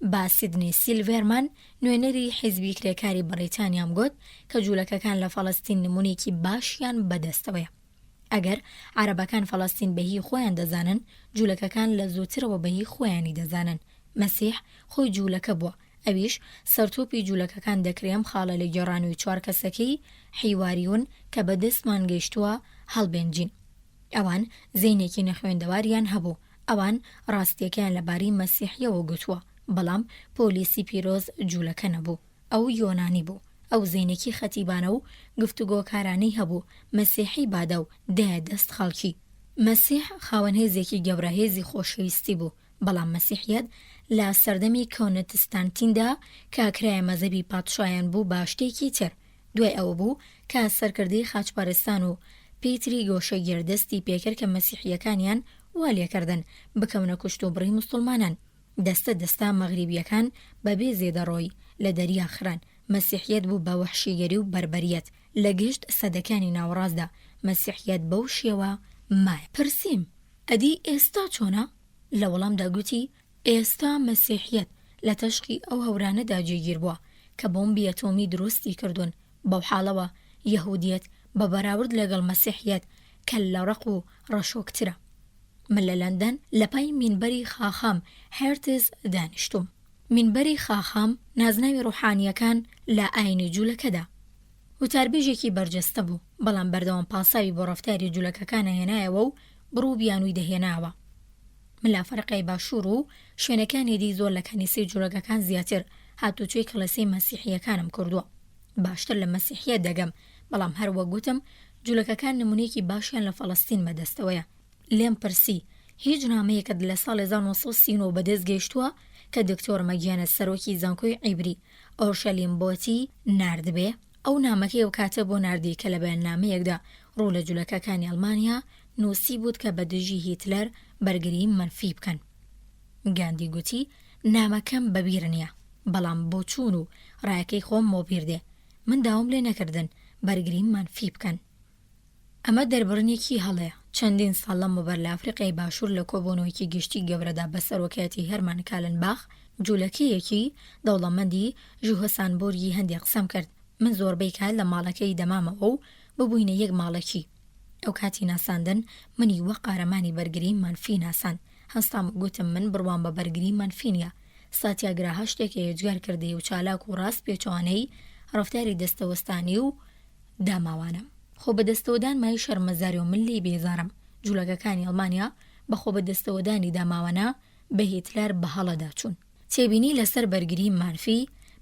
با سیدنی سیلڤێرمان نوێنەری حیزبی کرێکاری بەریتانیام گوت کە جوولەکەکان لە فەڵەستین نمونێکی باشیان بەدەستەوەیە. ئەگەر عەرەبەکان فەڵەستین بەهی خۆیان دەزانن، جوولەکەکان لە زووترەوە بەهی خۆیانی دەزانن. مەسیح خۆی جوولەکە بووە، ئەویش سەرتۆپی جوولەکەکان دەکرێم خاڵە لە گێڕانەوەی 4 کەسەکەی حیواریون کە بەدەستمان گەیشتووە هەڵبێنجین. ئەوان زەینێکی نەخوێندەواریان هەبوو، ئەوان ڕاستیەکەیان لەبارەی مەسیحیەوە گوتووە، بەڵام پۆلیسی پیرۆز جوولەکە نەبوو، ئەو یۆنانی بوو. ئەو زەینێکی خەتیبانە و گفتوگۆکارانەی هەبوو، مەسیحی بادە و دایە دەست خەڵکی. مەسیح خاوەن هێزێکی گەورە، هێزی خۆشەویستی بوو، بەڵام مەسیحیەت لە سەردەمی کۆنتستانتیندا کاکرایە مەزەبی پادشایان بوو بە شتێکی تر. دوای ئەوە بوو کە سەرکردەی خاچپەرستان و پێتری گۆشە گێردەستی پێکرد کە مەسیحیەکانیان وا لێکردن بکەونە کوشت و بڕی موسڵمانان. دەستە دەستا مەغریبیەکان بەبێ زێدەڕۆی لە دەریا خران. مەسیحیەت بوو بە وەحشیگەری و بربەریەت. لە گشت سەدەکانی ناوەڕاستدا مەسیحیەت بەو شێوە مایە. پرسییم ئەدی ئێستا چۆنە؟ لە وەڵامدا گوتی ئێستا مەسیحیەت لە تەشقی ئەو هەورانەدا جێگیر بووە کە بۆمبی ئەتۆمی دروستی کردوون. بەو حاڵەوە یەهودیەت بە بەراورد لەگەڵ مەسیحیەت کە لە ڕق و ڕەشۆکترە. من لە لەندەن لە پای مینبەری خاخام هێرتز دانیشتوم. مینبەری خاخام نازناوی ڕوحانیەکان لە ئاینی جوولەکەدا. وتاربێژێکی بەرجەستە بوو، بەڵام بەردەوام پاساوی بۆ ڕەفتاری جوولەکەکانە هێنایەوە و بڕوو بیانووی دەهێناوە. من لە فەرقەی باشوور و شوێنەکانێدی زۆر لە کەنیسەی جوولەکەکان زیاتر هاتوچۆی کڵەسەی مەسیحیەکانم کردووە. باشتر لە مەسیحیەت دەگەم، بەڵام هەروە گوتم جوولەکەکان نمونەیەکی باشیان لە فەڵەستین بەدەستەوەیە. لێم پرسی هیچ نامەیەکت لە ساڵی 1939 بەدەست گەیشتووە کە دکتۆر مەگیانە سەرۆکی زانکۆی عیبری ئۆرشەلیم بۆتی ناردبێ؟ ئەو نامەکەی ئەو کاتە بۆ ناردی کە لە بەیاننامەیەکدا ڕوو لە جوولەکەکانی ئەڵمانیا نووسی بوود کە بە دژی هیتلەر بەرگری منفی بکەن. گاندی گوتی نامەکەم بەبیر نییە، بەڵام بۆ چوون و ڕایەکەی خۆم مۆبیردێ، من داوام لێ نەکردن بەرگری منفی بکەن. ئەمە دەربڕنێکی هەڵەیە. چەندین ساڵ لەمەوبەر لە ئەفریقای باشوور لە کۆبوونەوەیکی گشتی گەورەدا بە سەرۆکایەتی هەرمان کالنباخ جوولەکەیەکی دەوڵەمەندی ژوهەسانبۆرگی هەندێک قسەم کرد. من زۆربەی کات لە ماڵەکەی دەمامەوە و ببووینە یەک ماڵەکی. ئەو کاتی ناساندن منی وە قارەمانی بەرگری منفی ناسان. هەستام گوتم من بڕوان بە بەرگری منفی نییە. ساتیاگراها شتێکی هێجگار کردی و چالاک و ڕاست پێچوانەی ڕەفتاری دەستەوەستانی و داماوانم. خۆ بەدەستەوەدان مای شەرمەزاری و من لێی بێزارم. جوولەکەکانی ئەڵمانیا بەخۆ بەدەستەوەدانی داماوانە بە هیتلەر بە هەڵەدا چوون. تێبینی لەسەر بەرگری منفی.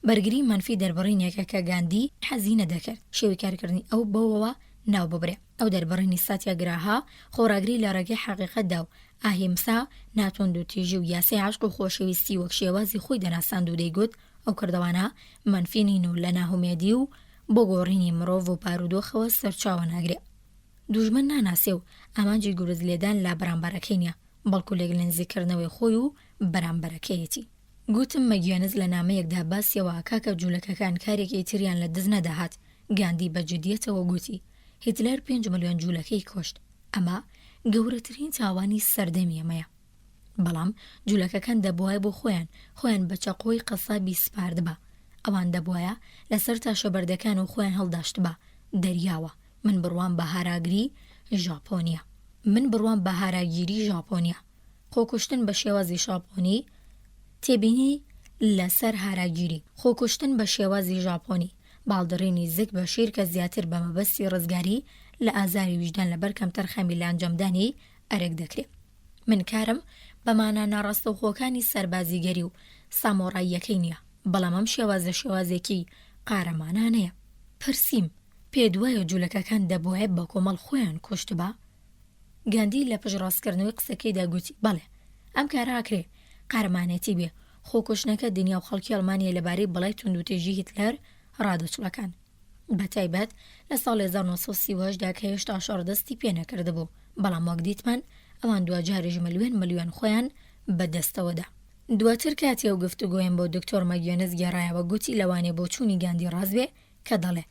بەرگری منفی دەربڕینێکە کە گاندی حەزی نەدەکرد شێوی کارکردنی ئەو بەوەوە ناو ببرێ. ئەو دەربڕینی ساتیاگراها خۆراگری لە ڕێگەی حەقیقەتدا و ئاهیمسا ناتۆند و تیژی و یاسای عاشق و خۆشەویستی وەک شێوازی خۆی دەناساند و دەیگوت ئەو کردەوانە منفی نین و لە ناهومێدی و بۆ گۆڕینی مرۆڤ و پارودۆخەوە سەرچاوە ناگرێ. دوژمن ناناسێ و ئامانجی گورز لێدان لا بەرامبەرەکەی نییە، بەڵکو لێگلەنزیکردنەوەی خۆی و بەرامبەرەکەیەتی. گوتم مەگیانز لە نامەیەکدا باسیەوە کاکە جوولەکەکان کارێکی تریان لە دز نەداهات. گاندی بەجددیەتەوە گوتی هیتلەر 5 ملیۆن جوولەکەی کۆشت. ئەمە گەورەترین تاوانی سەردەمی ئەمەیە. بەڵام جوولەکەکان دەبوایە بۆ خۆیان بە چەقۆی قەسابی سپارد بە. ئەوان دەبوایە لەسەر تاشەبەردەکان و خۆیان هەڵداشت بە دەریاوە. من بڕوان بە هاراگیری ژاپۆنیا. خۆکوشتن بە شێوازی ژاپۆنی. تێبینی لەسەر هاراگیری خۆکوشتن بە شێوازی ژاپۆنی باڵدڕینی زگ بە شیر کە زیاتر بە مەبەستی ڕزگاری لە ئازاری ویژدان لەبەر کەمتەر خەمی لە ئەنجامدانی ئەرێک دەکرێت. من کارم بەمانە ناڕاستەوخۆکانی سەربازیگەری و سامۆڕاییەکەی نییە، بەڵام ئەم شێوازێکی قارەمانانەیە. پرسییم پێدوایە جوولەکەکان دەبوایە بە کۆمەڵ خۆیان کوشت بە؟ گاندی لە پشڕاستکردنەوەی قسەکەیدا گوتی بەڵێ ئەم کاراکرێ قارەمانێتی بێ. خۆکوشتنەکە دنیا و خەڵکی ئەڵمانیا لەبارەی بەڵای توندوتێژی هیتلەر ڕادەچڵەکان بەتایبەت لە ساڵی 1930دا کە هێشتا شەڕدەستی پێ نەکردبوو، بەڵام وەک دیتمان ئەوان دوجارێژ ملیۆن خۆیان بەدەستەوەدا. دواتر کاتی ئەو گفتوگۆیان بۆ دکتۆر مەگیۆنز گێڕایەوە گوتی لەوانێ بۆ چوونی گاندی ڕازبێ کە دەڵێ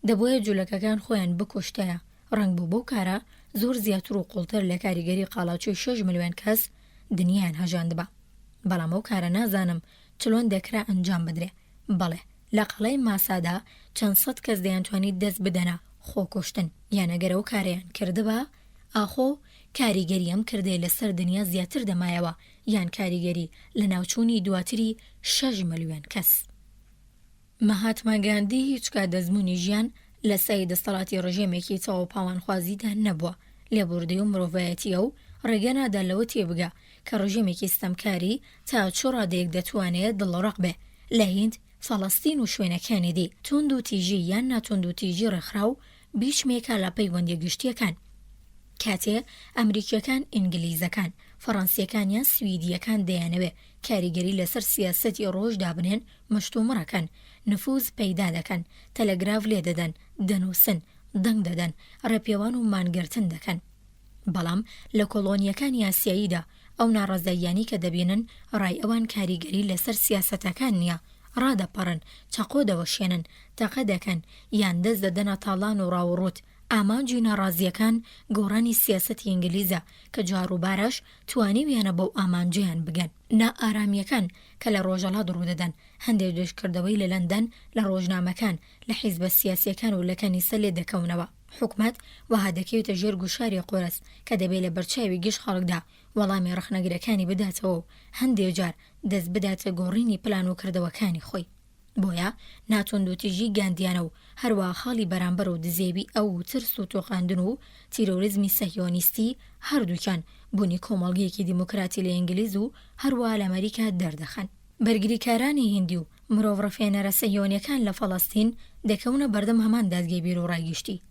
دەبوایە جوولەکەکان خۆیان بکوشتەیە. ڕنگ بوو بەو کارە زۆر زیاتر و قوڵتر لە کاریگەری قاڵاچوی 6 ملیۆن کەس دنیایان هەژاند بە. بەڵام ئەو کارە نازانم چلۆن دەکرا ئەنجام بدرێ. بەڵێ لە قەڵەی ماسادا چەند سەد کەس دەیانتوانیت دەست بدەنە خۆکوشتن یان ئەگەر ئەو کارەیان کردبا ئاخۆ کاریگەری ئەم کردێ لەسەر دنیا زیاتر دەمایەوە یان کاریگەری لە ناوچوونی دواتری 6 ملیۆن کەس. مەهاتما گاندی هیچ کات دەزموونی ژیان لە سای دەسەڵاتی ڕژێمێکی تەواو پاوانخوازیدا نەبووە. لێبوردەی و مرۆڤایەتیە و ڕێگەنادا لەوە تێبگا کە ڕژێمێکی ستەمکاری تا چۆ ڕادەیەک دەتوانێت دڵڕق بێ. لە هیند، فەڵەستین و شوێنەکانی دی توند و تیژی یان ناتوند و تیژی ڕێکخراو بیچمێکە لە پەیوەندی گشتیەکان. کاتێ ئەمریکیەکان، ئینگلیزەکان، فەڕەنسیەکان یان سویدیەکان دەیانەوێ کاریگەری لەسەر سیاسەتی ڕۆژدا بنێن، مشتومڕەکەن، نفوز پەیدا دەکەن، تەلەگراف لێ دەدەن، دەنووسن، دەنگ دەدەن، ڕێپێوان و مانگرتن دەکەن. بەڵام لە کۆڵۆنیەکانی ئاسیاییدا ئەو ناڕەزاییانی کە دەبێنن ڕای ئەوان کاریگەری لەسەر سیاسەتەکان نییە، ڕادەپەڕن، چەقۆ دەوەشێنن، تەقە دەکەن یان دەست دەدەنە تاڵان و ڕاوڕوت. ئامانجی ناڕازیەکان گۆڕانی سیاسەتی ئینگلیزە کە جاروبارەش توانیویانە بەو ئامانجیان بگەن. نائارامیەکان کە لە ڕۆژەڵات ڕوودەدەن، هەندێک دەشکردەوەی لە لەندەن لە ڕۆژنامەکان لە حیزبە سیاسیەکان و لە کەنیسە لێ دەکەونەوە. حکومەت وەها دەکەوێتە ژێر گوشاری قۆرس کە دەبێت لە بەرچاوی گشت خەڵکدا وەڵامی ڕخنەگرەکانی بداتەوە و هەندێک جار دەست بداتە گۆڕینی پلان و کردەوەکانی خۆی. بۆیە ناتوندوتیژی گاندیانە و هەروە خاڵی بەرامبەر و دزێوی ئەو و ترس و تۆقاندن و تیرۆریزمی سەهیۆنیستی هەردووکیان بوونی کۆمەڵگەیەکی دیموکراتی لە ئینگلیز و هەروە لە ئەمریکا دەردەخەن. بەرگریکارانی هیندی و مرۆڤڕەفێنەرە سەهیۆنیەکان لە فەڵەستین دەکەونە بەردەم هەمان دادگای بیر و ڕایگشتی.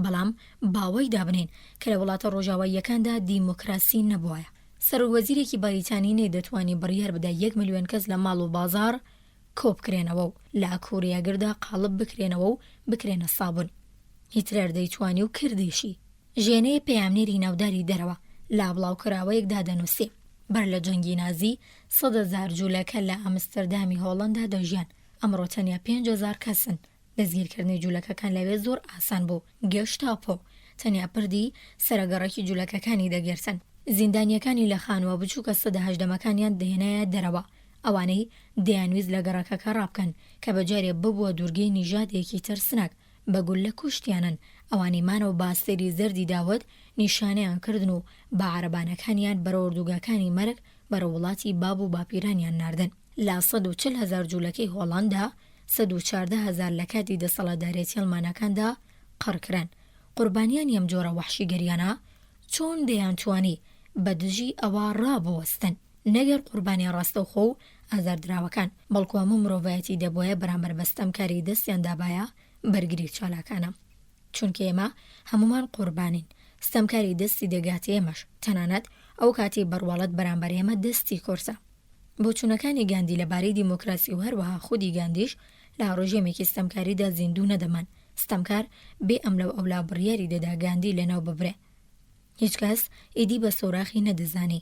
بەڵام باوەی دابنین کە لە وڵاتە ڕۆژاواییەکاندا دیموکراسی نەبووایە. سەرۆروەزیرێکی بەریتانی نەیدەتوانی بڕیار بدا 1 ملیۆن کەس لە ماڵ و بازار کۆبکرێنەوە و لە کۆریاگردا قاڵب بکرێنەوە و بکرێنە سابون. هیتلەر دەیتوانی و کردیشی. ژێنەیە پەیامنێری ناوداری دەرەوە لا بڵاوکراوەیەکدا دەنووسێ. بەر لە جەنگی نازی 100,000 جوولەکە لە ئەمستەردامی هۆڵەندا دەژیان. ئەمڕۆ تەنیا 5,000 کەسن. دەستگیرکردنی جوولەکەکان لەوێ زۆر ئاسان بوو. گەشتا پۆ تەنیا پردی سەرەگەڕێکی جوولەکەکانی دەگرتن. زیندانیەکانی لە خانووە بچووکە 118مەکانیان دێنایە دەرەوە. ئەوانەی دەیانویست لە گەڕەکەکە ڕابکەن کە بەجارێ ببووە دوورگەی نیژادێکی ترسناک بەگول لە کوشتیانن. ئەوانی مانە و باستێری زەردی داوت نیشانەیان کردن و بە عەرەبانەکانیان بەرە ئوردوگاکانی مەرگ بەرە وڵاتی باب و باپیرانیان ناردن. لە 140,000 جوولەکەی هۆڵەندا 114,000 لە کاتی دەسەڵاتدارێتی ئەڵمانەکاندا قڕکران. قوربانیان ئەم جۆرە وەحشیگەریانە چۆن دەیانتوانی بە دژی ئەوە ڕابوەستن نەگەر قوربانی ڕاستەوخۆ و ئازاردراوەکان، بەڵکو هەموو مرۆڤایەتی دەبووایە بەرامبەر بە ستەمکاری دەستیان دابایە بەرگری چالاکانە. چونکە ئێمە هەمومان قوربانین، ستەمکاری دەستی دەگاتی ئێمەش، تەنانەت ئەو کاتی بەڕواڵەت بەرامبەر ئێمە دەستی کۆرسە. بۆچوونەکانی گاندی لەبارەی دیموکراسی و هەروەها خودی گاندیش لە ڕۆژێمێکی ستەمکاریدا زیندوو نەدەمان. ستەمکار بێ ئەم لەو ئەولا بڕیاری دەدا گاندی لەناو ببرێ. هیچ کەس ئیدی بە سۆراخی نەدەزانی.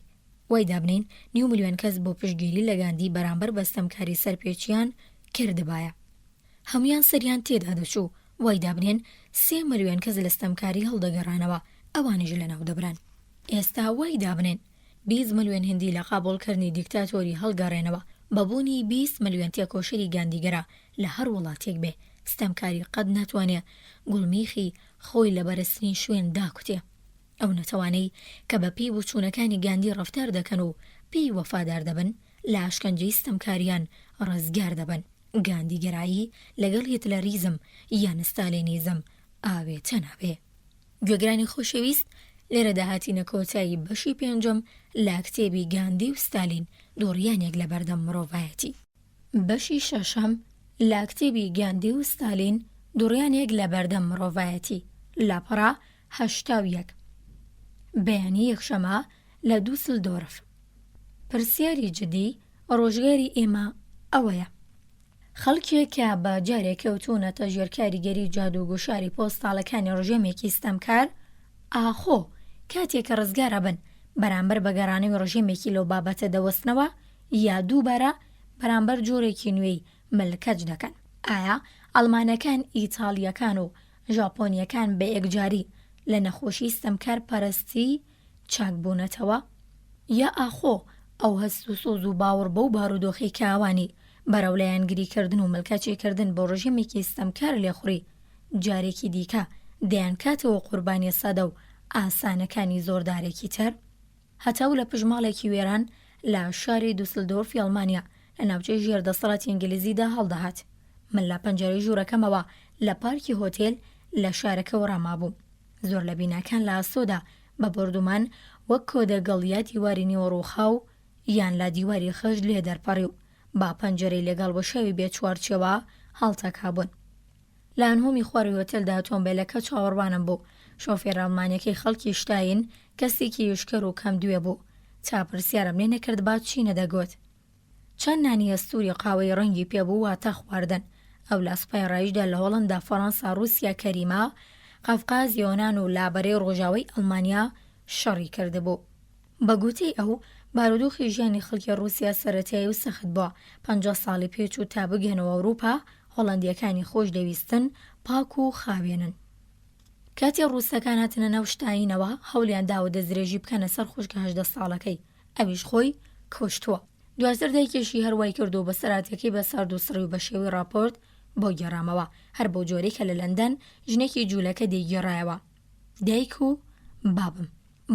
وای دابنین 9 ملیۆن کەس بۆ پشتگیری لە گاندی بەرامبەر بە ستەمکاری سەرپێچیان کردبایە. هەمویان سەریان تێدا دەچوو. وای دابنێن 3 ملیۆن کەس لە ستەمکاری هەڵدەگەڕانەوە، ئەوانیش لەناو دەبران. ئێستا وای دابنێن 20 ملیۆن هندی لە قابوڵکردنی دیکتاتۆری هەڵگەڕێنەوە بەبوونی 20 ملیۆن تێکۆشەری گاندیگەرە لە هەر وڵاتێک بێ. ستەمکاری قەت ناتوانێ گوڵمیخی خۆی لە بەرزترین شوێن داکوتێ. ئەو نەتەوانەی کە بە پێی بچوونەکانی گاندی ڕەفتار دەکەن و پێی وەفادار دەبن لە ئاشکەنجەی ستەمکاریان ڕزگار دەبن. گاندیگەرایی لەگەڵ هیتلەریزم یان ستالینیزم ئاوێتە نابێ. گوێگرانی خۆشەویست، لێرە داهاتینە کۆتایی بەشی 5 لە کتێبی گاندی و ستالین دۆڕیانێک لە بەردەم مرۆڤایەتی. بەشی 6 لە کتێبی گاندی و ستالین دۆڕیانێک لە بەردەم مرۆڤایەتی لاپەڕا 81. بەیانی یەکشەمە لە دووسلدۆرف. پرسیاری جدی ڕۆژگاری ئێمە ئەوەیە: خەڵکێک کە بە جارێک کەوتوونەتە ژێرکاریگەری جادوگوشاری پۆستاڵەکانی ڕژێمێکی ستەمکار، ئاخۆ کاتێک کە ڕزگارە بن بەرامبەر بە گەڕانەوەی ڕژێمێکی لەو بابەتە دەوەستنەوە یا دووبارە بەرامبەر جۆرێکی نوێی ملکەج دەکەن. ئایا ئەڵمانەکان، ئیتاڵیەکان و ژاپۆنیەکان بە یەکجاری لە نەخۆشی ستەمکار پەرستی چاکبوونەتەوە؟ یا ئاخۆ ئەو هەست و سۆز و باوەڕ بەو بارودۆخی کاوانی بەرەو لایەنگریکردن و ملکەچیکردن بۆ ڕژیمێکی ستەمکار لێخوڕی جارێکی دیکە دەیان کاتەوە قوربانیە سەدە و ئاسانەکانی زۆردارێکی تر. هەتاو لە پژماڵێکی وێران لە شاری دووسلدۆرفی ئەڵمانیا لە ناوچەی ژێردەسەڵاتی ئینگلیزیدا هەڵدەهات. من لە پەنجەرەی ژوورەکەمەوە لە پارکی هۆتێل لە شارەکەەوە ڕامابووم. زۆر لە بیناکان لە ئاسۆدا بە بردومان وەک کۆدەگەڵیا دیواری نیوەڕووخاو یان لا دیواری خەش لێ دەرپەڕی و با پەنجەرەی لەگەڵ بە شەوی بێ چوارچێوە هەڵتەکابوون. لە ئەنهۆمی خواری هۆتێلدا ئۆتۆمبیلەکە چاوەڕوانم بوو. شۆفێر ئەڵمانیەکەی خەڵکی شتاین کەسێکی یشکەر و کەم دوێ بوو. چاپرسیارم لێ نەکرد با چی نەدەگوت. چەند نانی ئەستوری قاوەی ڕەنگی پێبوو واتە خواردن. ئەو لە سوپای ڕایشدا لە هۆڵەندا، فەڕەنسا، رووسیا، کەریما، قەفقاز، یۆنان و لابەرەی ڕۆژاوی ئەڵمانیا شەڕی کردبوو. بە گوتەی ئەو بارودۆخی ژیانی خەڵکی رووسیا سەرەتایی و سەخت بووە. 50 ساڵی پێچوو تا بگەنەوە ئەوروپا هۆڵەندیەکانی خۆش دەویستن پاک و خاوێنن. کاتی ڕووسەکان هاتنە ناو شتاینەوە هەوڵیان داوە دەستدرێژی بکەنە سەر خوشکە 18 ساڵەکەی. ئەویش خۆی کوشتووە. دواتر دایکێکی هەروای کردو بە سەراتەکەی بە سارد و سڕی و بە شێوەی راپۆرت بۆ گێڕامەوە هەر بۆ جۆرێکە لە لەندەن ژنێکی جوولەکە دەیگێڕایەوە. دایک و بابم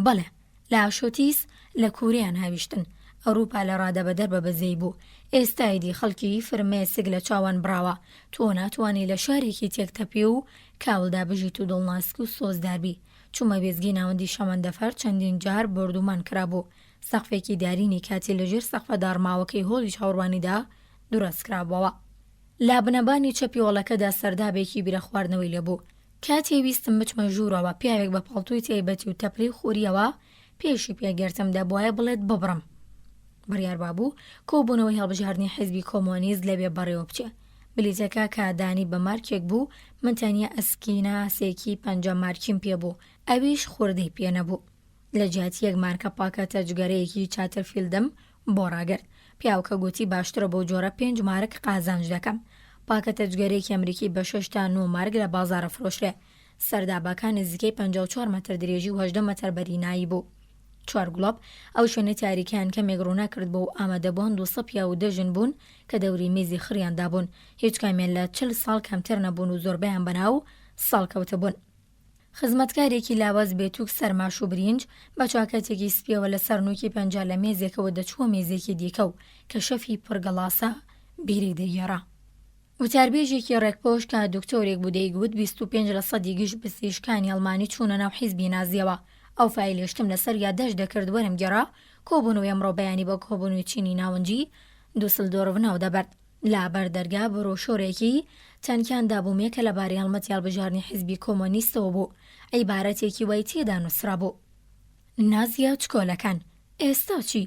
بەڵێ لە ئاشۆتیس لە کوورەیان هاویشتن. ئەوروپا لە ڕادەبەدەر بە بەزەی بوو. ئێستایدی خەڵکی فرمێسک لە چاوان براوە. تۆ ناتوانانی لە شارێکی تێکتەپی و کاولدا بژیت و دڵناسک و سۆزداربی. چوومە بێزگی ناوەندی شەمەندەفەر چەندین جار بردومان کرابوو. سەقفێکی دارینی کاتی لەژێر سەقفە دارماوەکەی هۆڵی چاوەڕوانیدا دروست کرابەوە. لا بنەبانی چەپی وەڵەکەدا سەردابێکی بیرە خواردنەوەی لەبوو. کاتێ ویستم بچمە ژوورەوە پیاوێک بە پاڵتوی تایبەتی و تەپری خوریەوە پێشی پێگەرتم دەبوایە بڵێت ببڕم. بڕیار بابوو کۆبوونەوەی هەڵبژاردنی حیزبی کۆمۆنیست لەبێ بەڕێوە بچێ. بلیتەکە کادانی بە مارکێک بوو، من تەنیا ئەسکیناسێکی 5 مارکیم پێبوو، ئەویش خوردەی پێ نەبوو. لە جیاتی یەک مارکە پاکەتە جگەرەیەکی چاترفیلدم بۆ ڕاگرت. پیاوکە گوتی باشترە بۆ جۆرە 5 مارک قازانج دەکەم. پاکەتە جگەرەیەکی ئەمریکی بە 6 تا 9 مارک لە بازارە فرۆشرێ. سەردابەکان نزیکەی 54 مەتر درێژی و 18 مەتر بەرینایی بوو. 4 گوڵب ئەو شوێنە تاریکیان کەمێک ڕوونا کرد بۆ و ئامادەبوون 200 پیا و دەژن بوون کە دەوری میزی خڕیاندا بوون. هیچ کامیان لە 40 ساڵ کەمتر نەبوون و زۆربەیان بەناو ساڵکەوتە بوون. خزمەتکارێکی لاواز بێتوک سەرماش و برینج بە چاکەتێکی سپیەوە لە سەرنووکی پەنجا لە مێزێکەوە دەچووە مێزێکی دیکە و کە شەفی پڕگەڵاسە بیری دەگێڕا. وتاربێژێکی ڕێکپۆش کە دکتۆرێک بوو دەیگوت 25% گشت پزیشکانی ئەڵمانی چوونە ناو حیزبی نازیەوە. ئەو فایلێشتم لەسەر یادداشت دەکرد وەرم گێڕا کۆبوونەوەی ئەمڕۆ بەیانی بە کۆبوونەوەی چینی ناوەنجی دووسلدۆرف ناو دەبەر. لا بەردەرگا بڕۆشۆرێکی چەندکیان دابوومێ کە لەبارەی هەڵمەتی هەڵبژاردنی حیزبی کۆمۆنیستەوە بوو. عیبارەتێکی وای تێدا نووسرا بوو: نازیە چکۆلەکان. ئێستا چی؟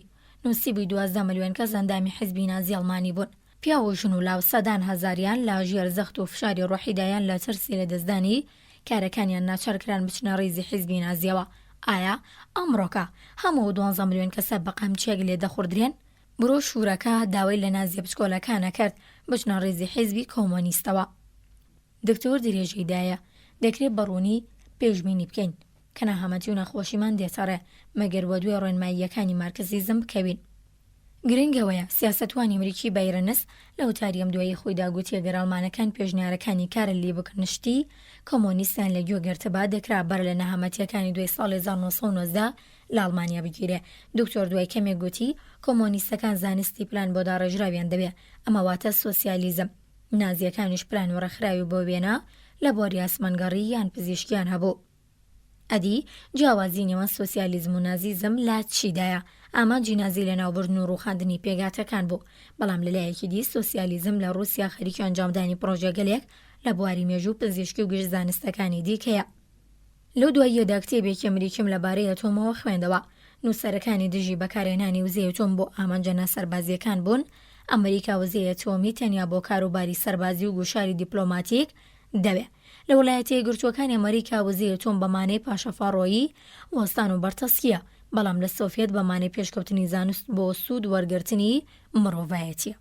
نووسیبووی 12 ملیۆن کەس ئەندامی حیزبی نازی ئەڵمانی بوون. پیاوە ژن و لاو سەدان هەزاریان لە ژێر زەخت و فشاری ڕۆحیدایان لە ترسی لە دەستدانی کارەکانیان ناچارکران بچنە ڕێزی حیزبی نازیەوە. ئایا ئەمڕۆکە هەموو 12 ملیۆن کەسە بە قەمچێک لێ دەخوردرێن؟ بڕۆ شوورەکە داوای لە نازیە بچکۆلەکانە کرد بچنە ڕێزی حیزبی کۆمۆنیستەوە. دکتۆر درێژەیدایە دەکرێت بەڕوونی پێشبینی بکەین کە نەهامەتی و نەخۆشیمان دێتەڕێ مەگەر بە دوێ ڕێنماییەکانی مارکسیزم بکەوین. گرنگەوەیە سیاسەتوانی ئەمریکی بایرنس لە وتاریەم دوایی خۆی داگوتیە گەر ئەڵمانەکان پێشنیارەکانی کارە لێ بکردنشتی کۆمۆنیستان لە گوێگرتەبا دەکرا بەر لە نەهامەتیەکانی دوای ساڵی 1990 لە ئەڵمانیا بگیرێ. دکتۆر دوای کەمێک گوتی کۆمۆنیستەکان زانستی پلان بۆ داڕێژراویان دەبێ، ئەمە واتە سۆسیالیزم. نازیەکانیش پلان وەڕەخراوی بۆ وێنە لە بۆری ئاسمانگەڕی یان پزیشکیان هەبوو. ئەدی جیاوازی نێوان سۆسیالیزم و نازیزم لا چیدایە؟ ئامانجی نازی لە ناوبردن و ڕووخاندنی پێگاتەکان بوو، بەڵام لەلایەکی دی سۆسیالیزم لە رووسیا خەریکی ئەنجامدانی پرۆژەگەلێک لە بواری مێژوو پزیشکی و گشت زانستەکانی دیکەیە. لەو دواییەدا کتێبێکی ئەمریکیم لەبارەی ئەتۆمەوە خوێندەوە. نووسەرەکانی دژی بەکارهێنانی وزەی ئەتۆم بۆ ئامانجە ناسەربازیەکان بوون. ئەمریکا وزەی ئەتۆمی تەنیا بۆ کاروباری سەربازی و گوشاری دیپلۆماتیک دەوێت. لە وڵایەتە یەکگرتووەکانی ئەمریکا وزەی ئەتۆم بەمانەی پاشەفاڕۆیی وەستان و بەرتەسکیە، بەڵام لە سۆڤێت بەمانەی پێشکەوتنی زانست بۆ سوود وەرگرتنی مرۆڤایەتیە.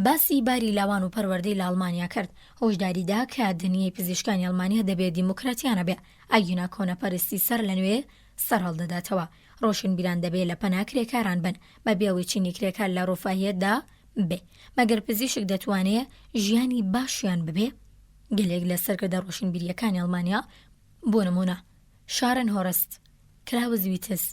باسی باری لاوان و پەروەردەی لە ئەڵمانیا کرد. هۆشداریدا کە دنیای پزیشکانی ئەڵمانیا دەبێت دیموکراتیانە بێ، ئەگینا کۆنەپەرستی سەر لە نوێ سەرهەڵدەداتەوە. ڕۆشنبیران دەبێت لە پەنا کرێکاران بن بە بێەوەی چینی کرێکار لە ڕۆفاهیەتدا بێ مەگەر پزیشک دەتوانێت ژیانی باشیان ببێ. گەلێک لە سەرکردە ڕۆشنبیریەکانی ئەڵمانیا بۆ نمونە شارن هۆرست، کراوزویتس،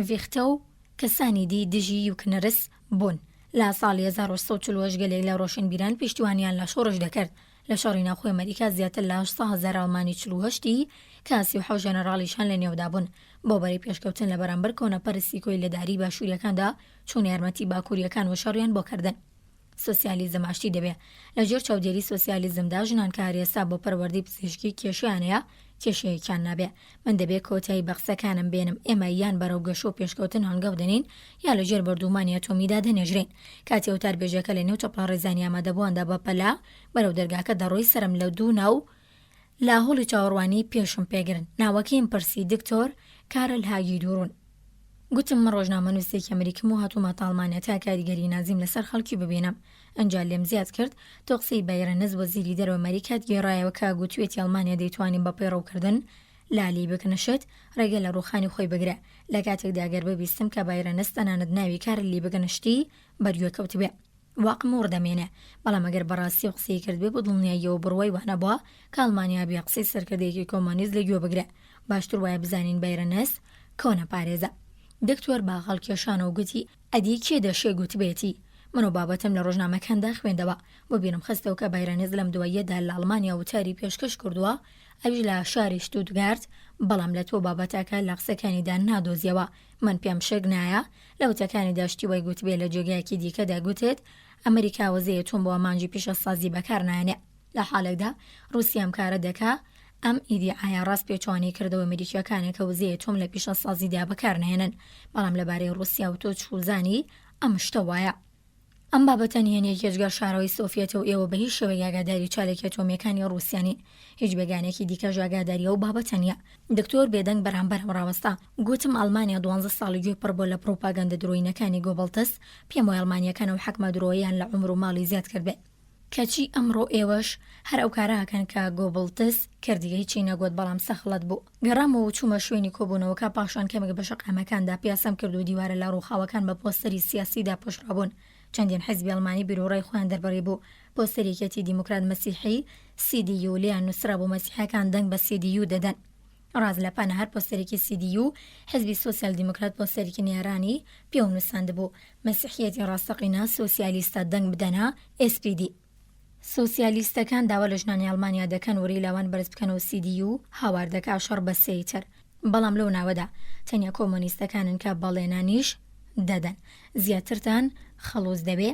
ڤیختە و کەسانی دی دژی یوکنەرس بوون. لە ساڵی 1940 گەلێک لە ڕۆشنبیران پشتیوانیان لە شۆڕش دەکرد. لە شاری ناوخۆی ئەمریکا زیاتر لە 800,000 ئەڵمانی 48 کە 37 ژەنەڕاڵیشان لە نێودا بوون بۆ بەری پێشکەوتن لە بەرامبەر کۆنەپەرستی کۆیلەداری باشووریەکاندا چوون یارمەتی باکووریەکان و شەڕیان بۆ کردن. سۆسیالیزم ئاشتی دەبێت لە ژێر چاودێری سۆسیالیزمدا ژنان کە هەرێستا بۆ پەروەردەی پزیشکی کێشیانەیە کێشەیەکیان نابێ. من دەبێت کۆتایی بە قسەکانم بێنم ئێمە یان بەرەو گەشە و پێشکەوتن هەنگاو دەنین یا لە ژێر بەردوومانی ئەتۆمیدا دەنێژرین. کاتی ئەوتار بێژەکە لە نێو چەپڵە ڕێزانی ئامادەبوواندا بە پەلا بەرەو دەرگاکە دەڕۆی سرم لە دوو ناو لا هۆڵی چاوەڕوانی پێشم پێگرن. ناوەکەیم پرسی دکتۆر کارل هاگی دوورون. گوتم من ڕۆژنامە نووسێکی ئەمریکم و هاتوومە ئەڵمانیا تا کاریگەری نازیم لەسەر خەڵکی ببینم. ئەنجا لێم زیاد کرد تۆ قسەی بایرەنز وەزیری دەرەوە ئەمریکات گێڕایەوە کە گوتوێتی ئەڵمانیا دەیتوانین بە پەیڕەوکردن لالی بکنشت ڕێگە لە ڕوخانی خۆی بگرێ. لە کاتێکدا گەر ببیستم کە بایرەنز تەنانەت ناوی کارلی بگەنشتی بەریۆکەوت بێ واقم وردەمێنێ. بەڵام ئەگەر بەڕاستی و قسەی کرد بێ بۆ دڵنیاییەوە بڕوای وانە بووە کە ئەڵمانیا بێ قسەی سەرکردەیەکی کۆمۆنیست لەگوێ بگرێ. باشتر وایە بزانین بایرەنز کۆنە پارێزە. دکتۆر باغەڵ کێشانە و گوتی ئەدی کێ دەشێ گوتبێتی. منۆ بابەتم لە ڕۆژنامەکاندا خوێندەوە بۆ بیرم خستەوە کە بایرەنز لەم دواییەدا لە ئەڵمانیا وتاری پێشکەش کردووە ئەویش لە شاری شتوتگارت. بەڵام لە تۆ بابەتەکە لە قسەکانیدا نادۆزیەوە. من پێم شک نایە لە وتەکانی داشتی وای گوتبێ لە جێگایەکی دیکەدا گوتێت ئەمریکا وەزەیە چۆن بۆ ئامانجی پیشەسازی بەکار نایەنێ. لە حاڵێکدا رووسیام کارە دەکا ئەم ئیدیعاە ڕاست پێچوانی کردەوە ئەمریکیەکانێک کە وزەیە تۆم لە پیشەسازیدا بەکار نهێنن. بەڵام لەبارەی رووسیا و تۆ چوزانی ئەم شتە وایە. ئەم بابەتە نیەنێک هێزگار شارەوەی سۆڤیەت و ئێوە بە هیچ شێوەیەک ئاگاداری چالێکی ئەتۆمیەکانی ڕووسیانی هیچ بێگانێکی دیکەش ئاگاداریە و بابەتە نیە. دکتۆر بێدەنگ بەرامبەرم ڕاوەستا گوتم ئەڵمانیا 12 ساڵی گوێ پڕ بۆ لە پرۆپاگەندە درۆینەکانی گۆبڵتەس پێم وای ئەڵمانیەکانە و حەکمە درۆیان لە عومر و ماڵی زیاد کردبێ. کەچی ئەمڕۆ ئێوەش هەر ئەو کاراکەن کە گۆبڵتس کردیگەی چی نەگوت بەڵام سەخڵەت بوو. گەڕامەوە و چوومە شوێنی کۆبوونەوەکە پاشان کەمێک بە شەقامەکاندا پیاسەم کرد و دیوارە لە ڕووخاوەکان بە پۆستەری سیاسیدا پشڕابوون. چەندین حیزبی ئەڵمانی بیرۆڕای خۆیان دەربڕی بوو. پۆستەرێکەتی دیموکرات مەسیحی CDU لیان نووسرا بۆ مەسیحەکان دەنگ بە CDU دەدەن. ڕاز لە پانە هەر پۆستەرێکی CDU حیزبی سۆسیال دیموکرات پۆستەرێکی نێرانی پێ نووساند بوو مەسیحیەتی ڕاستەقینە سۆسیالیستە دەنگ بدەنە SPD. سۆسیالیستەکان داوا لە ژنانی ئەڵمانیا دەکەن وەری لاوان بەرز بکەنەوە CDU هاوار دەکا شەڕ بە سێیتر. بەڵام لەو ناوەدا تەنیا کۆمۆنیستەکانن کە بەڵێنانیش دەدەن. زیاترتان خەڵوز دەبێ